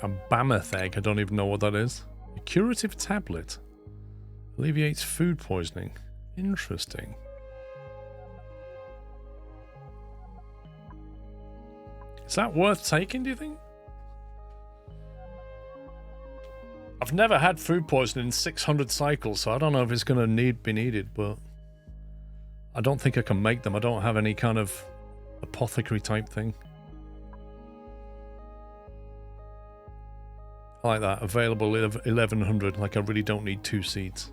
A mammoth egg, I don't even know what that is. A curative tablet. Alleviates food poisoning. Interesting. Is that worth taking, do you think? I've never had food poisoning in 600 cycles, so I don't know if it's going to be needed, but I don't think I can make them. I don't have any kind of apothecary type thing. I like that. Available 1100. Like, I really don't need 2 seeds.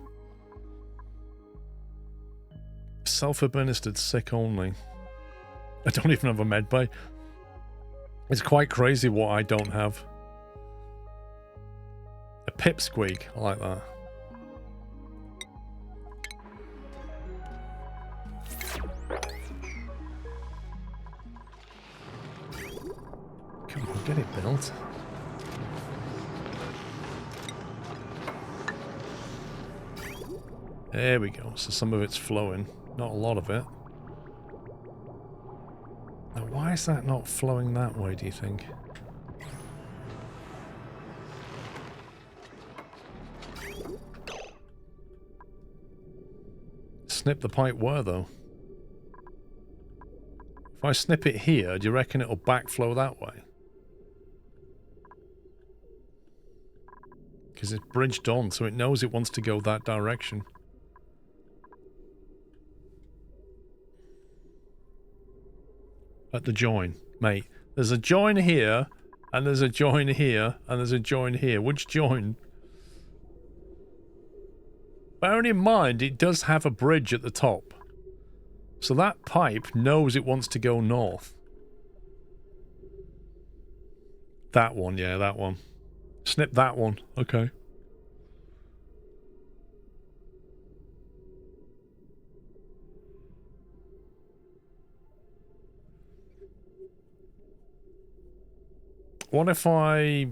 Self-administered sick only. I don't even have a med bay. It's quite crazy what I don't have. A pipsqueak. I like that. Come on, get it built. There we go. So some of it's flowing. Not a lot of it. Now, why is that not flowing that way, do you think? Snip the pipe where, though? If I snip it here, do you reckon it'll backflow that way? Because it's bridged on, so it knows it wants to go that direction. At the join. Mate, there's a join here, and there's a join here, and there's a join here. Which join? Bearing in mind, it does have a bridge at the top. So that pipe knows it wants to go north. That one, yeah, that one. Snip that one. Okay. What if I...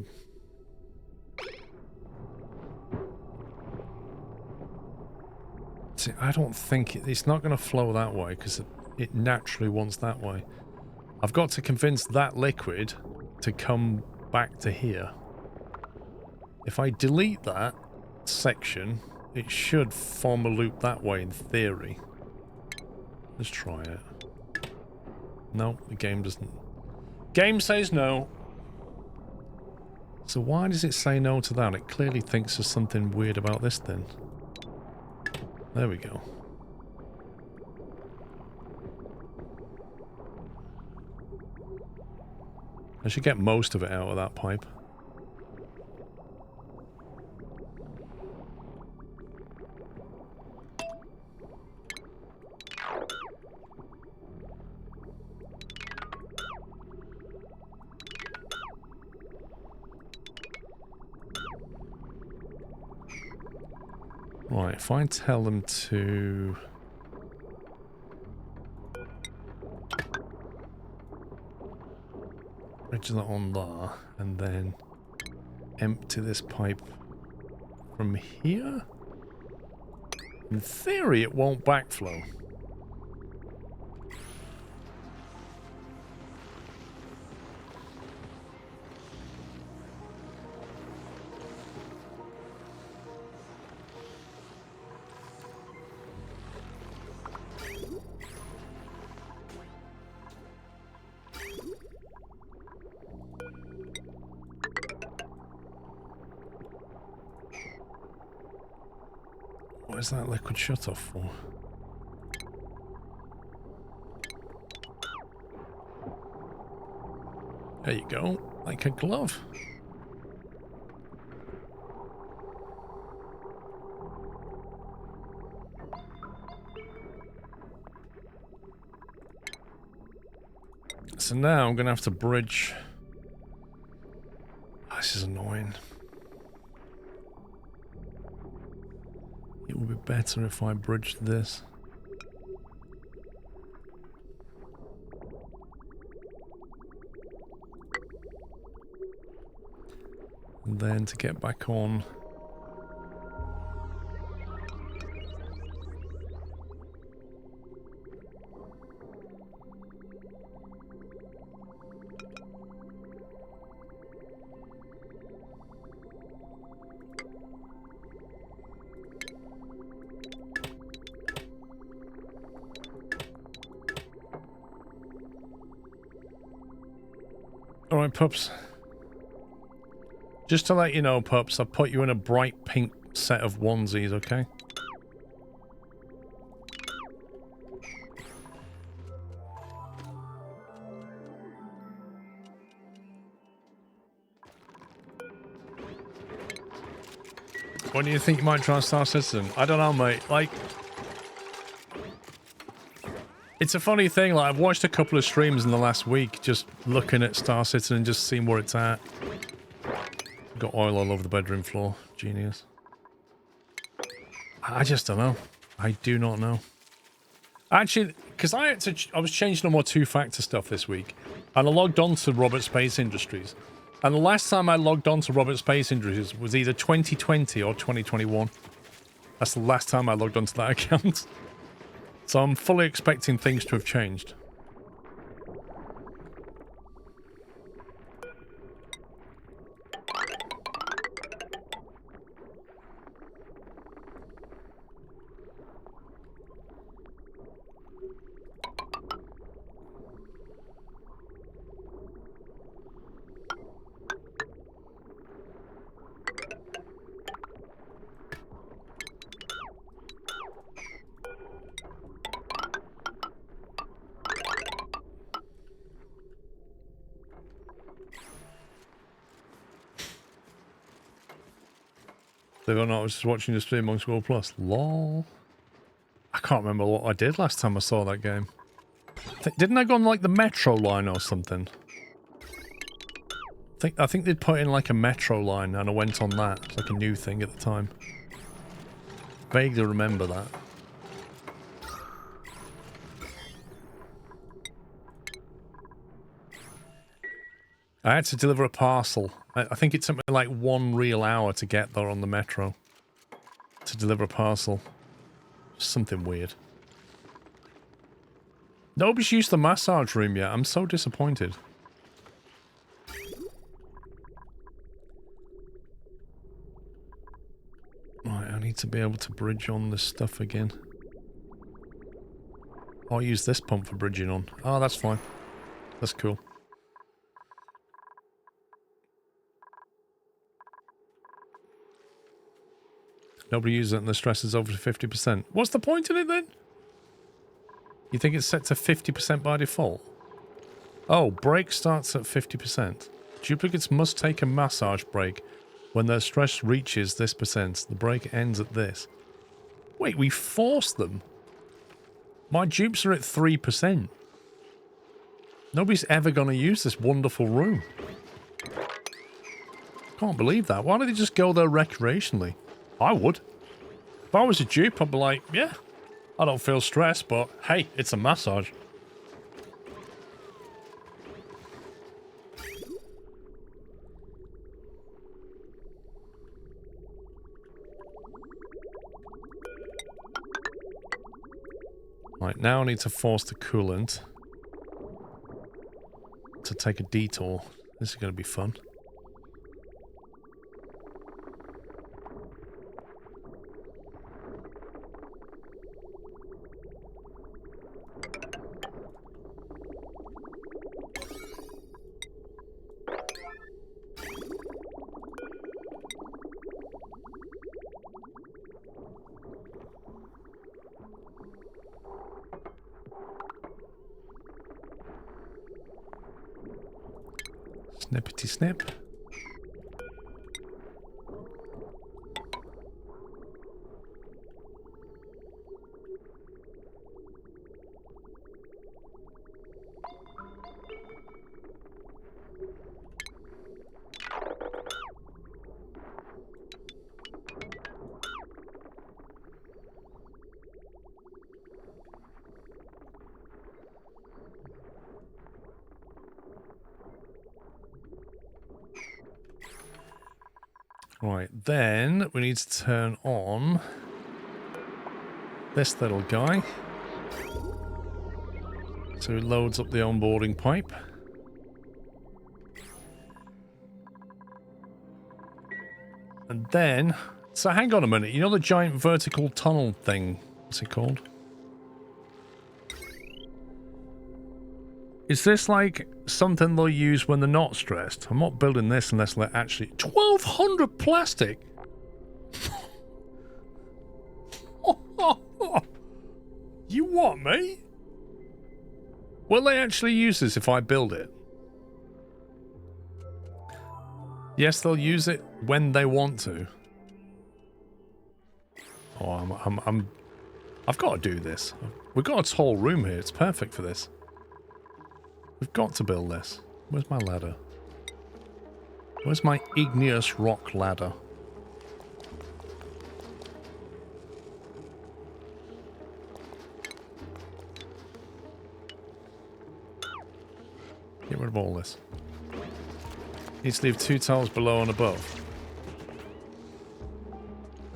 See, I don't think it's not going to flow that way because it naturally wants that way. I've got to convince that liquid to come back to here. If I delete that section, it should form a loop that way in theory. Let's try it. No, the game doesn't. Game says no. So why does it say no to that? It clearly thinks there's something weird about this then. There we go. I should get most of it out of that pipe. Right, if I tell them to... Bridge that on there, and then empty this pipe from here? In theory, it won't backflow. What is that liquid shut off for? There you go, like a glove. So now I'm gonna have to bridge. Oh, this is annoying. It would be better if I bridged this. And then to get back on. Alright, pups. Just to let you know, pups, I've put you in a bright pink set of onesies, okay? When do you think you might try Star Citizen? I don't know, mate. Like... It's a funny thing, like, I've watched a couple of streams in the last week just looking at Star Citizen and just seeing where it's at. Got oil all over the bedroom floor. Genius. I just don't know. I do not know. Actually, because I was changing on more two-factor stuff this week, and I logged on to Robert Space Industries. And the last time I logged on to Robert Space Industries was either 2020 or 2021. That's the last time I logged onto that account. So I'm fully expecting things to have changed. Believe it or not, I was just watching the stream on SquirrelPlus. Lol. I can't remember what I did last time I saw that game. Didn't I go on like the metro line or something? I think they'd put in like a metro line and I went on that. It's like a new thing at the time. Vaguely remember that. I had to deliver a parcel. I think it took me like 1 real hour to get there on the metro. To deliver a parcel. Something weird. Nobody's used the massage room yet. I'm so disappointed. Right, I need to be able to bridge on this stuff again. I'll use this pump for bridging on. Oh, that's fine. That's cool. Nobody uses it and the stress is over 50%. What's the point in it then? You think it's set to 50% by default? Oh, break starts at 50%. Duplicates must take a massage break when their stress reaches this percent. The break ends at this. Wait, we forced them? My dupes are at 3%. Nobody's ever going to use this wonderful room. Can't believe that. Why don't they just go there recreationally? I would. If I was a dupe, I'd be like, yeah, I don't feel stressed, but hey, it's a massage. Right, now I need to force the coolant to take a detour. This is going to be fun. Snippety snip. Right, then we need to turn on this little guy. So it loads up the onboarding pipe. And then, so hang on a minute, you know the giant vertical tunnel thing? What's it called? Is this like something they'll use when they're not stressed? I'm not building this unless they're actually... 1,200 plastic? You what, mate? Will they actually use this if I build it? Yes, they'll use it when they want to. Oh, I've got to do this. We've got a tall room here. It's perfect for this. We've got to build this. Where's my ladder? Where's my igneous rock ladder? Get rid of all this. Needs to leave 2 tiles below and above.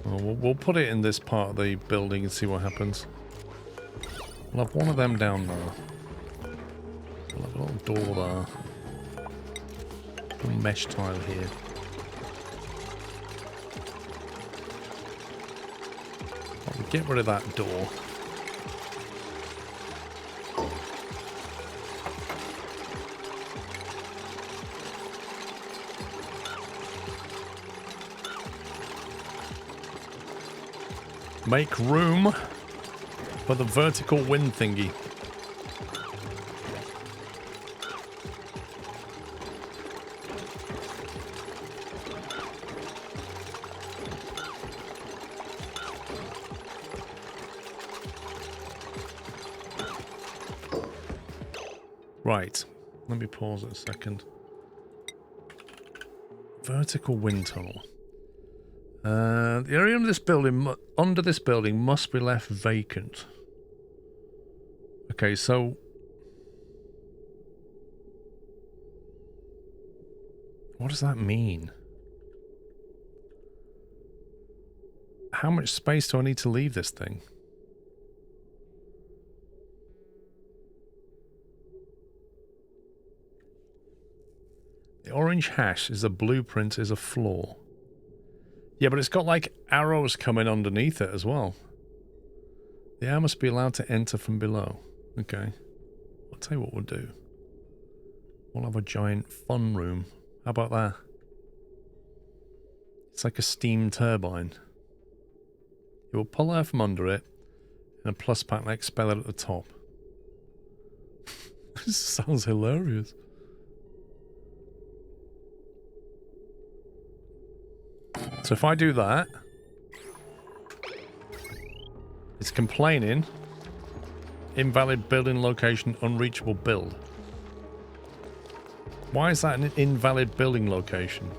Oh, we'll put it in this part of the building and see what happens. We'll have one of them down there. We'll have a little door there. A mesh tile here. We'll get rid of that door. Make room for the vertical wind thingy. Right, let me pause it a second. Vertical wind tunnel. The area under this building must be left vacant. Okay, so What does that mean? How much space do I need to leave this thing? The orange hash is a blueprint, is a floor. Yeah, but it's got like arrows coming underneath it as well. The air must be allowed to enter from below. Okay. I'll tell you what we'll do. We'll have a giant fun room. How about that? It's like a steam turbine. You will pull air from under it, and a plus pack like expel it at the top. This sounds hilarious. So if I do that, it's complaining. Invalid building location, unreachable build. Why is that an invalid building location?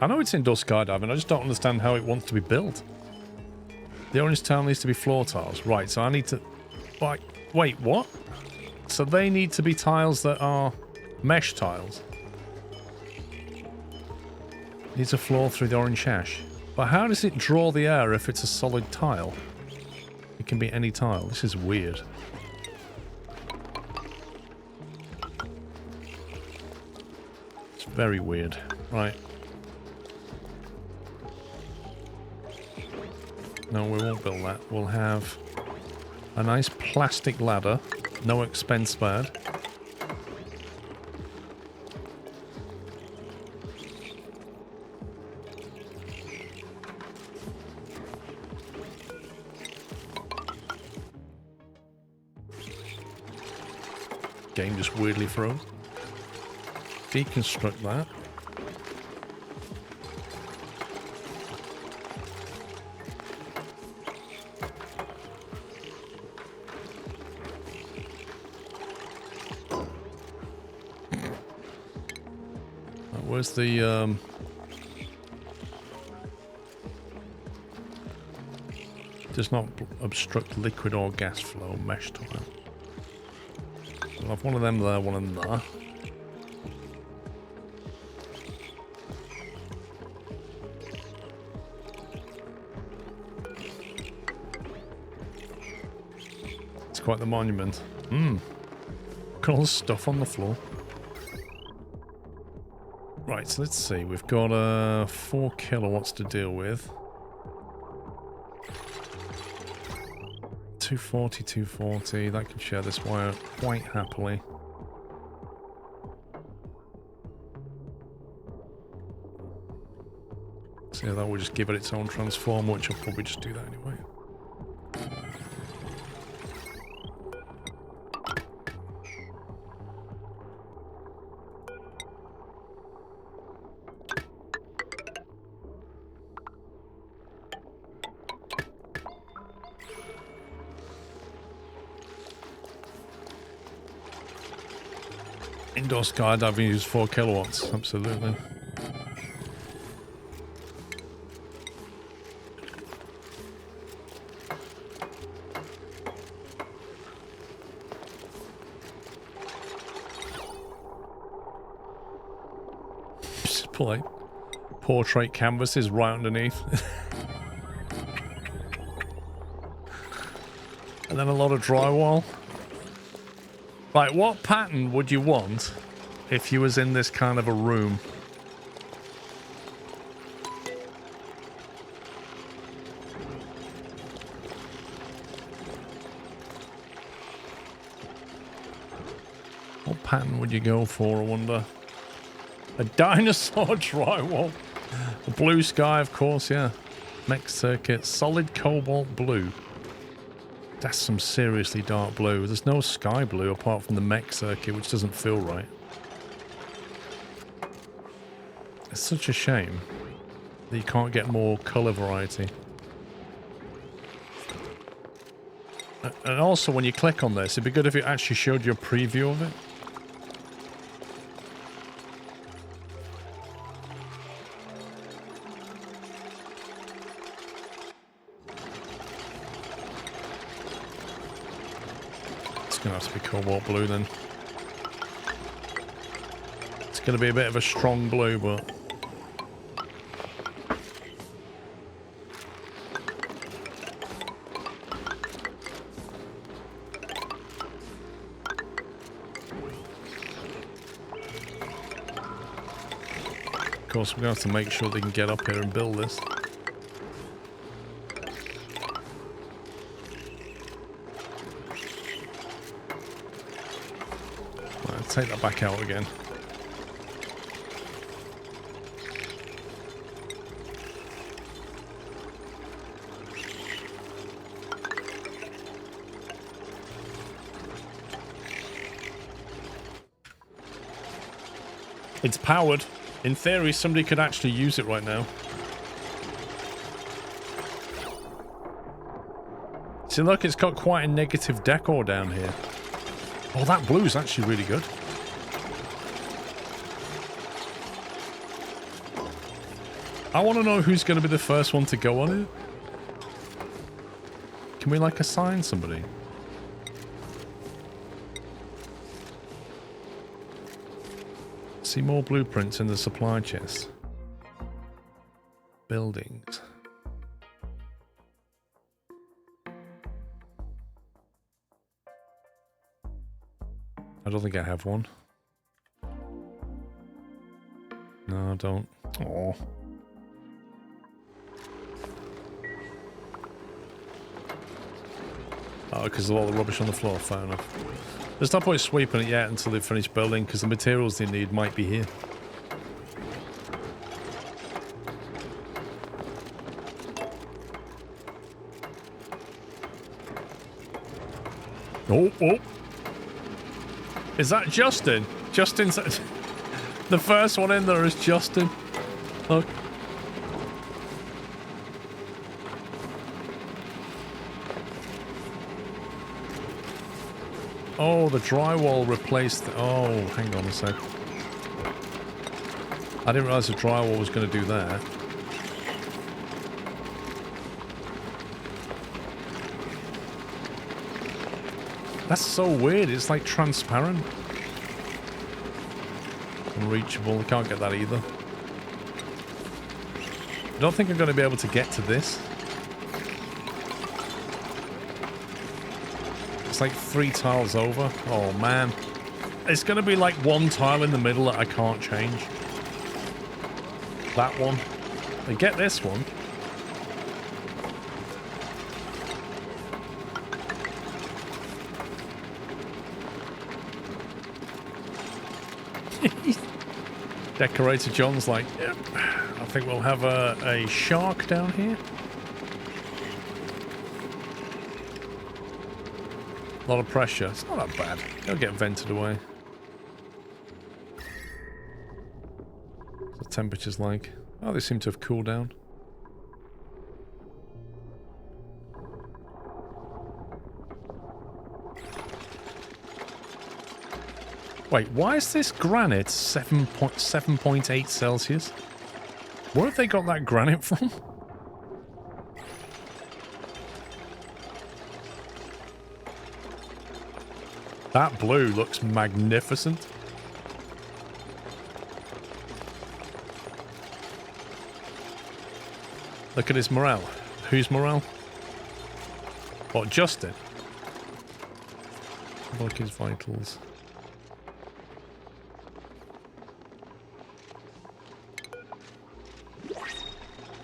I know it's indoor skydiving, I just don't understand how it wants to be built. The orange tile needs to be floor tiles. Right, so I need to... Wait, what? So they need to be tiles that are mesh tiles. Needs a floor through the orange hash. But how does it draw the air if it's a solid tile? It can be any tile. This is weird. It's very weird. Right. No, we won't build that. We'll have a nice plastic ladder. No expense spared. Game just weirdly froze. Deconstruct that. Where's the does not obstruct liquid or gas flow mesh tile. I'll have one of them there, one of them there. It's quite the monument. Look at all the stuff on the floor. Right, so let's see. We've got 4 kilowatts to deal with. 240, 240. That can share this wire quite happily. So yeah, that will just give it its own transformer, which I'll probably just do that anyway. Indoor skydiving uses 4 kilowatts, absolutely. Just put like portrait canvases right underneath. And then a lot of drywall. Right, what pattern would you want if you was in this kind of a room? What pattern would you go for, I wonder? A dinosaur drywall. A blue sky, of course, yeah. Mech circuit, solid cobalt blue. That's some seriously dark blue. There's no sky blue apart from the mech circuit, which doesn't feel right. It's such a shame that you can't get more colour variety. And also, when you click on this, it'd be good if it actually showed you a preview of it. going to have to be cobalt blue then. It's going to be a bit of a strong blue, but... Of course, we're going to have to make sure they can get up here and build this. Right, take that back out again. It's powered. In theory, somebody could actually use it right now. See, look, it's got quite a negative decor down here. Oh, that blue is actually really good. I want to know who's going to be the first one to go on it. Can we, like, assign somebody? See more blueprints in the supply chest. Buildings. I don't think I have one. No, I don't. Oh. Oh, because of all the rubbish on the floor. Fair enough. There's no point sweeping it yet until they finish building, because the materials they need might be here. Oh, oh. Is that Justin? Justin's... The first one in there is Justin. Look. Oh, the drywall replaced... Oh, hang on a sec. I didn't realize the drywall was going to do that. That's so weird. It's like transparent. Unreachable. I can't get that either. I don't think I'm going to be able to get to this. It's like 3 tiles over. Oh, man. It's going to be like 1 tile in the middle that I can't change. That one. I get this one. Decorator John's like, yep, I think we'll have a shark down here. A lot of pressure. It's not that bad. It'll get vented away. What's the temperatures like? Oh, they seem to have cooled down. Wait, why is this granite 7.8 Celsius? Where have they got that granite from? That blue looks magnificent. Look at his morale. Whose morale? What, Justin? Look his vitals.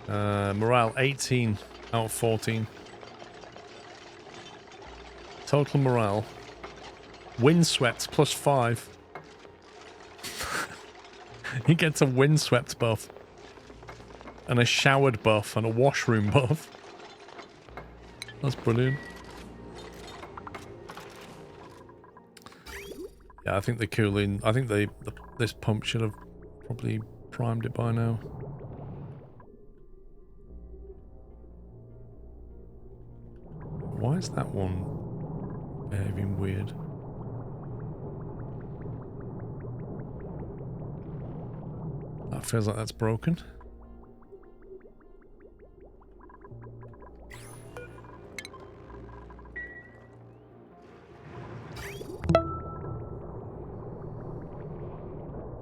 Morale 18 out of 14. Total morale. Windswept plus 5. He gets a windswept buff. And a showered buff and a washroom buff. That's brilliant. Yeah, I think the cooling... I think this pump should have probably primed it by now. Why is that one behaving weird? That feels like that's broken.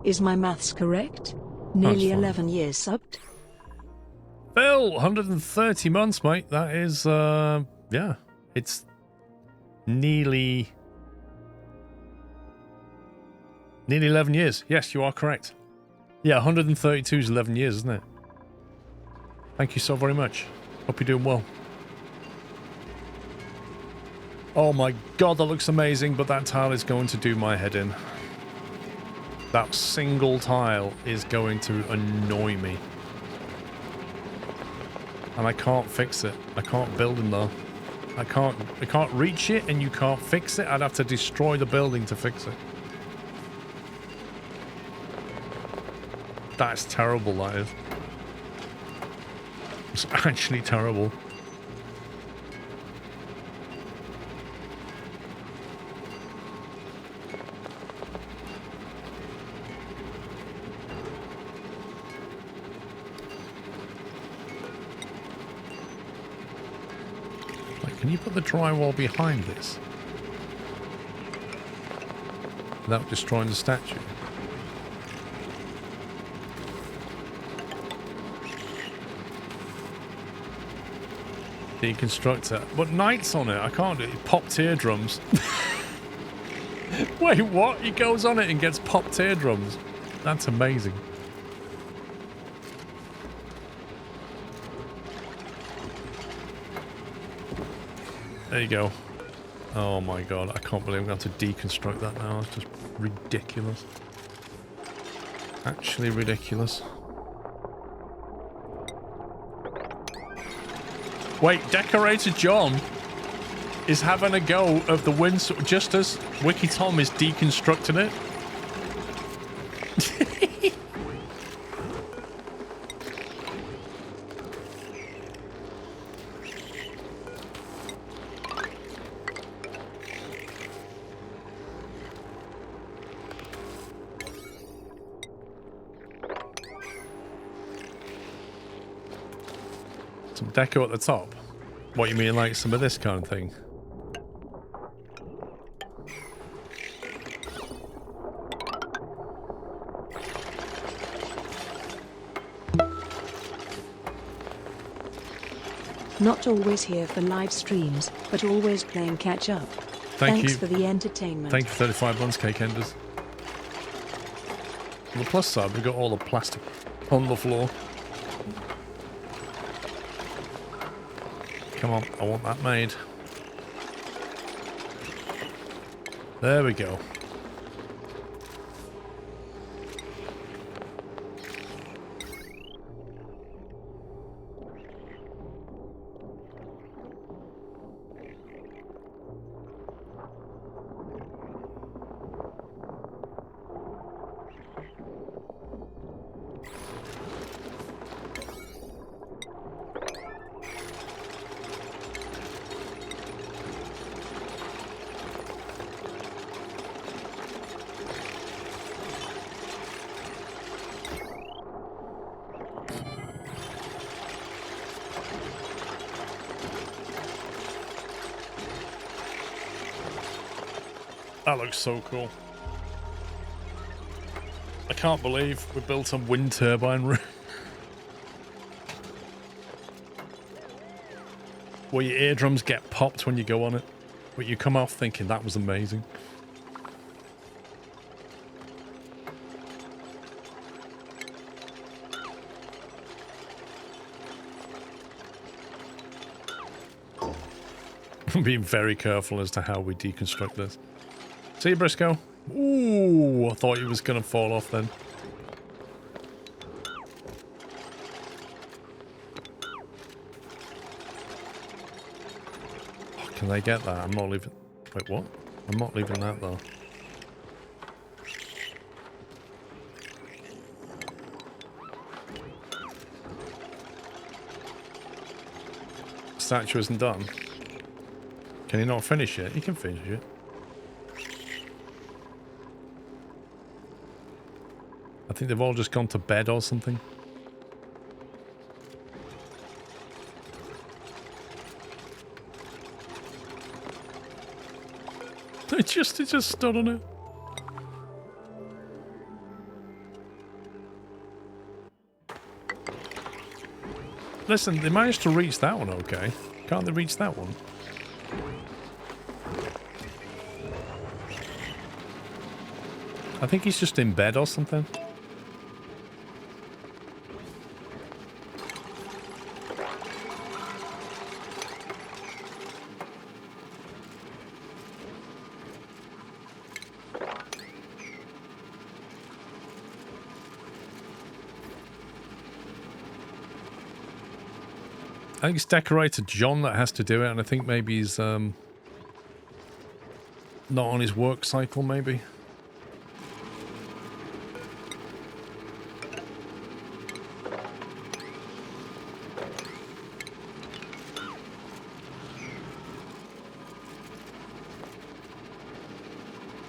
Is my maths correct? Nearly fine. 11 years subbed? Phil, 130 months, mate. That is, yeah. It's nearly 11 years. Yes, you are correct. Yeah, 132 is 11 years, isn't it? Thank you so very much. Hope you're doing well. Oh my god, that looks amazing, but that tile is going to do my head in. That single tile is going to annoy me. And I can't fix it. I can't build in there. I can't reach it, and you can't fix it. I'd have to destroy the building to fix it. That's terrible, that is. It's actually terrible. Can you put the drywall behind this? Without destroying the statue? Deconstruct it. But knights on it, I can't do it. Popped eardrums. Wait, what? He goes on it and gets popped eardrums. That's amazing. There you go. Oh my god, I can't believe I'm going to have to deconstruct that now. It's just ridiculous. Actually ridiculous. Wait, Decorator John is having a go of the windsword just as Wiki Tom is deconstructing it. Some deco at the top. What, you mean like some of this kind of thing? Not always here for live streams, but always playing catch up. Thanks for the entertainment. Thank you for 35 months, Cake Enders. On the plus side, we've got all the plastic on the floor. Come on, I want that made. There we go. That looks so cool. I can't believe we built a wind turbine room. Where your eardrums get popped when you go on it. But you come off thinking that was amazing. I'm being very careful as to how we deconstruct this. See you, Briscoe. Ooh, I thought he was going to fall off then. Oh, can they get that? I'm not leaving... Wait, what? I'm not leaving that, though. Statue isn't done. Can he not finish it? He can finish it. I think they've all just gone to bed or something. It just stood on it. listen, they managed to reach that one okay. Can't they reach that one? I think he's just in bed or something. I think it's decorator John that has to do it, and I think maybe he's not on his work cycle, maybe.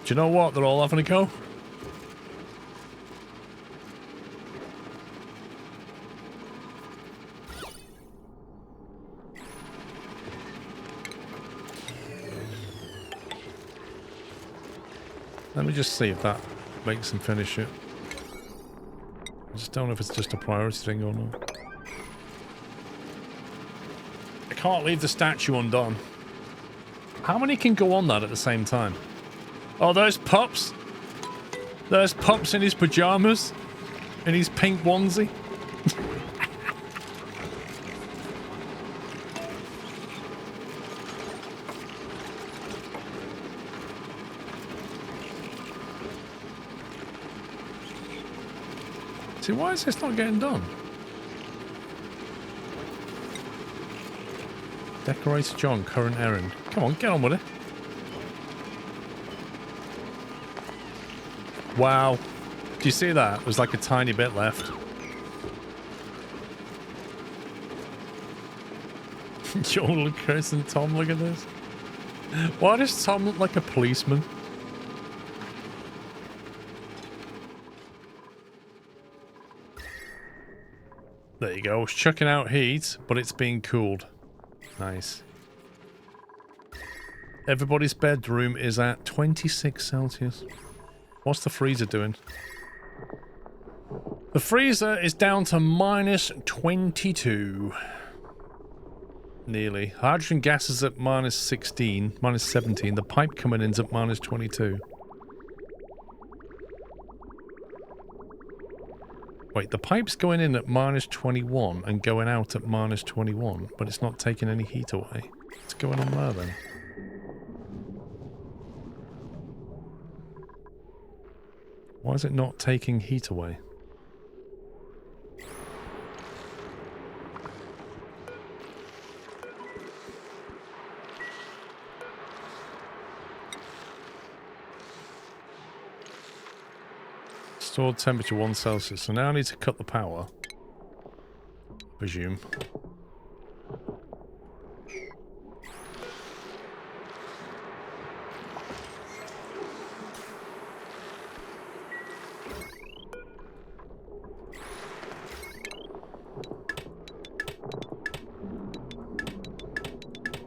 Do you know what? They're all having a go. Let me just see if that makes them finish it. I just don't know if it's just a priority thing or not. I can't leave the statue undone. How many can go on that at the same time? Oh, there's Pups. There's Pups in his pajamas. In his pink onesie. See, why is this not getting done? Decorator John, current errand. Come on, get on with it. Wow. Do you see that? There's like a tiny bit left. Joel, Chris, and Tom, look at this. Why does Tom look like a policeman? There you go. It's chucking out heat, but it's being cooled. Nice. Everybody's bedroom is at 26 Celsius. What's the freezer doing? The freezer is down to minus 22. Nearly. Hydrogen gas is at minus 16, minus 17. The pipe coming in's at minus 22. Wait, the pipe's going in at minus 21 and going out at minus 21, but it's not taking any heat away. What's going on there then? Why is it not taking heat away? Stored temperature 1 Celsius. So now I need to cut the power. Presume.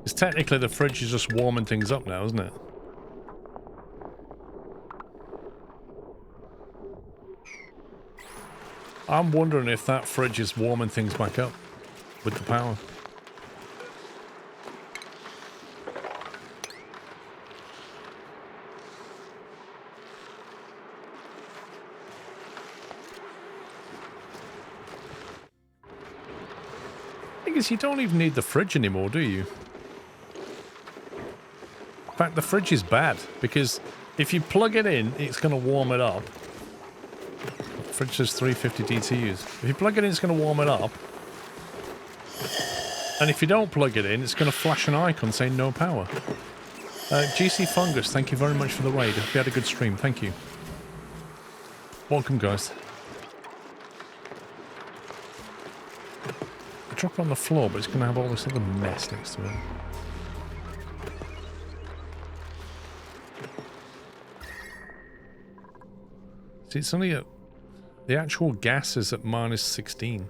It's technically the fridge is just warming things up now, isn't it? I'm wondering if that fridge is warming things back up with the power. Thing is, you don't even need the fridge anymore, do you? In fact, the fridge is bad because if you plug it in, it's going to warm it up. Fridge says 350 DTUs. If you plug it in, it's going to warm it up. And if you don't plug it in, it's going to flash an icon saying no power. GC Fungus, thank you very much for the raid. Hope you had a good stream. Thank you. Welcome, guys. I drop it on the floor, but it's going to have all this other mess next to it. See, it's only at... The actual gas is at minus 16.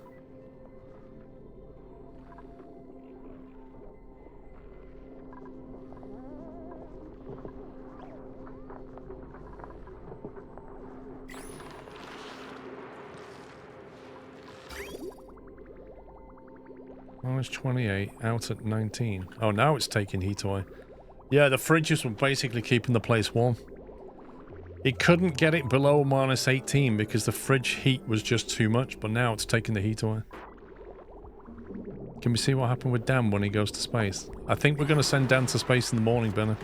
-28, out at 19. Oh, now it's taking heat away. Yeah, the fridges were basically keeping the place warm. It couldn't get it below -18 because the fridge heat was just too much, but now it's taking the heat away. Can we see what happened with Dan when he goes to space? I think we're going to send Dan to space in the morning, Benner.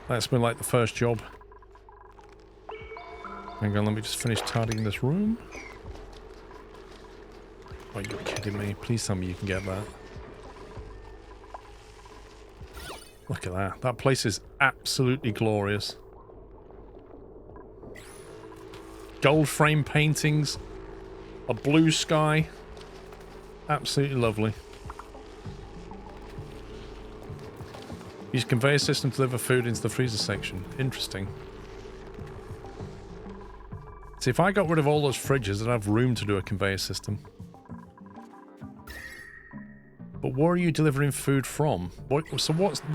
That's been like the first job. Hang on, let me just finish tidying this room. Are you kidding me? Please tell me you can get that. Look at that. That place is absolutely glorious. Gold frame paintings. A blue sky. Absolutely lovely. Use conveyor system to deliver food into the freezer section. Interesting. See, if I got rid of all those fridges, I'd have room to do a conveyor system. But where are you delivering food from? What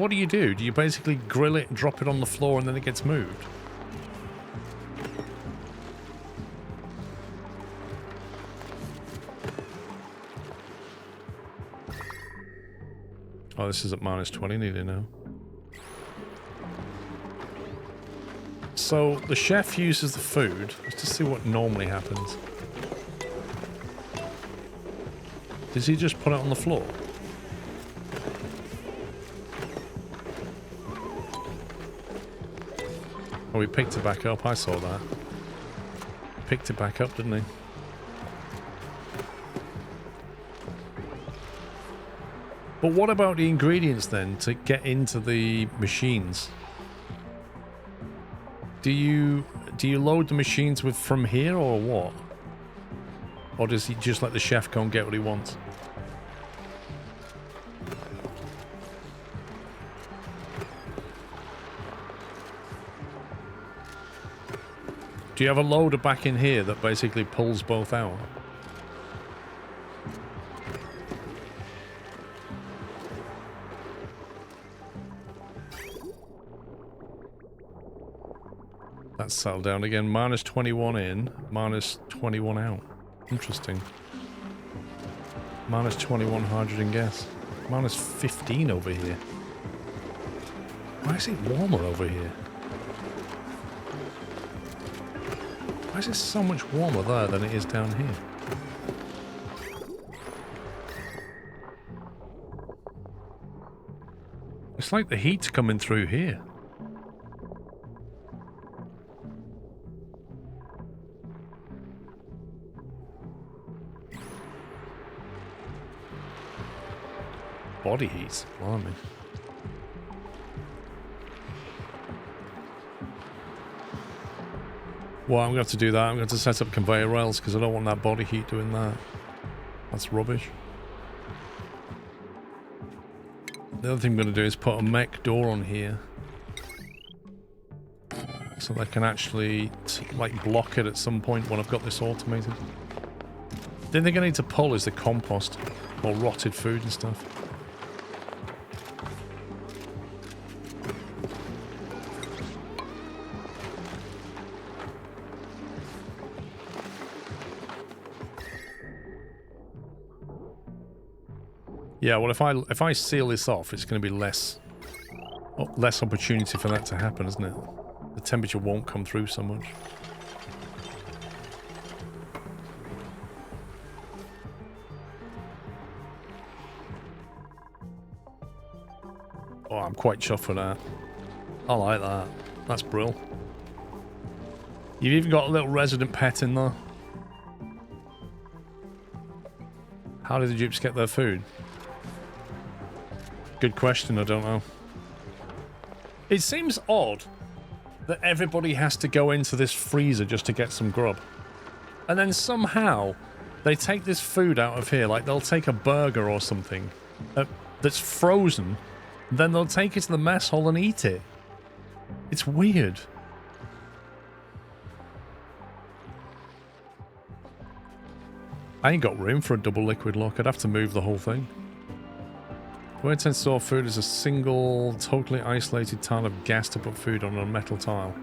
do you do? Do you basically grill it, drop it on the floor, and then it gets moved? Oh, this is at -20 nearly now. So, the chef uses the food. Let's just see what normally happens. Does he just put it on the floor? Oh, he picked it back up. I saw that. Picked it back up, didn't he? But what about the ingredients then to get into the machines? Do you load the machines with from here or what? Or does he just let the chef go and get what he wants? Do you have a loader back in here that basically pulls both out? That's settled down again. -21 in, -21 out. Interesting. -21 hydrogen gas. -15 over here. Why is it warmer over here? Why is it so much warmer there than it is down here? It's like the heat's coming through here. Body heat, blimey. Well, I'm going to have to do that. I'm going to set up conveyor rails because I don't want that body heat doing that. That's rubbish. The other thing I'm going to do is put a mech door on here. So they can actually, like, block it at some point when I've got this automated. The thing they're going to need to pull is the compost or rotted food and stuff. Yeah, well, if I seal this off, it's going to be less opportunity for that to happen, isn't it? The temperature won't come through so much. Oh, I'm quite chuffed with that. I like that. That's brilliant. You've even got a little resident pet in there. How did the dupes get their food? Good question, I don't know. It seems odd that everybody has to go into this freezer just to get some grub. And then somehow they take this food out of here, like they'll take a burger or something that's frozen, then they'll take it to the mess hall and eat it. It's weird. I ain't got room for a double liquid lock. I'd have to move the whole thing. Where it tends to store food is a single, totally isolated tile of gas to put food on a metal tile.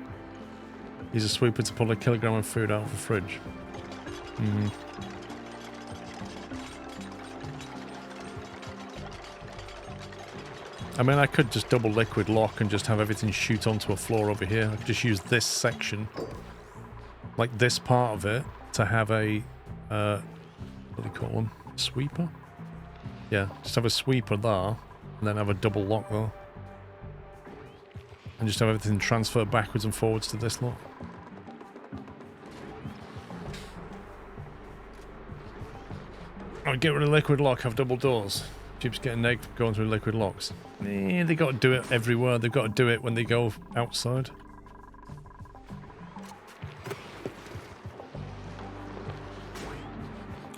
Use a sweeper to pull a kilogram of food out of the fridge. I mean, I could just double liquid lock and just have everything shoot onto a floor over here. I could just use this section, like this part of it, to have a, what do you call one? Sweeper? Yeah, just have a sweeper there, and then have a double lock there. And just have everything transfer backwards and forwards to this lock. I'll get rid of liquid lock, have double doors. Keeps getting negged going through liquid locks. They got to do it everywhere. They've got to do it when they go outside.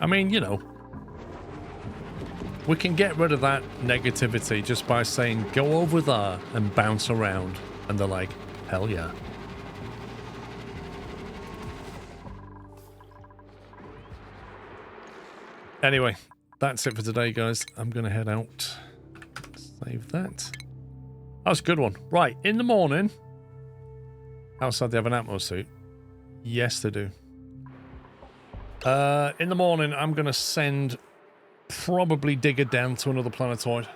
I mean, you know, we can get rid of that negativity just by saying, go over there and bounce around. And they're like, hell yeah. Anyway, that's it for today, guys. I'm going to head out. Save that. That was a good one. Right, in the morning. Outside they have an Atmo suit. Yes, they do. In the morning, I'm going to send probably Digger down to another planetoid.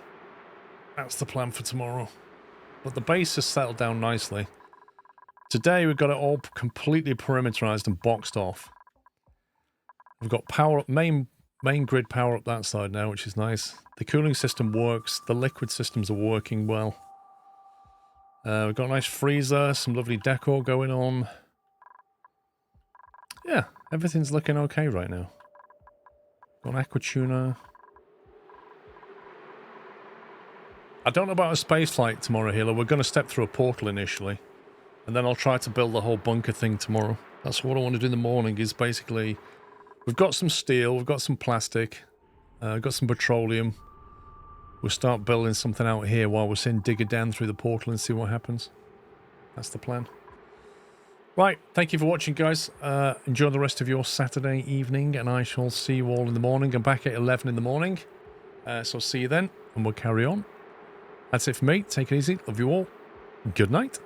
That's the plan for tomorrow. But the base has settled down nicely. Today, we've got it all completely perimeterized and boxed off. We've got power up, main grid power up that side now, which is nice. The cooling system works. The liquid systems are working well. We've got a nice freezer, some lovely decor going on. Yeah, everything's looking okay right now. Got an aqua tuner. I don't know about a space flight tomorrow, Healer. We're going to step through a portal initially. And then I'll try to build the whole bunker thing tomorrow. That's what I want to do in the morning, is basically... We've got some steel, we've got some plastic, we've got some petroleum. We'll start building something out here while we're seeing Digger down through the portal and see what happens. That's the plan. Right, thank you for watching, guys. Enjoy the rest of your Saturday evening, and I shall see you all in the morning. I'm back at 11 in the morning. So see you then, and we'll carry on. That's it for me. Take it easy. Love you all. Good night.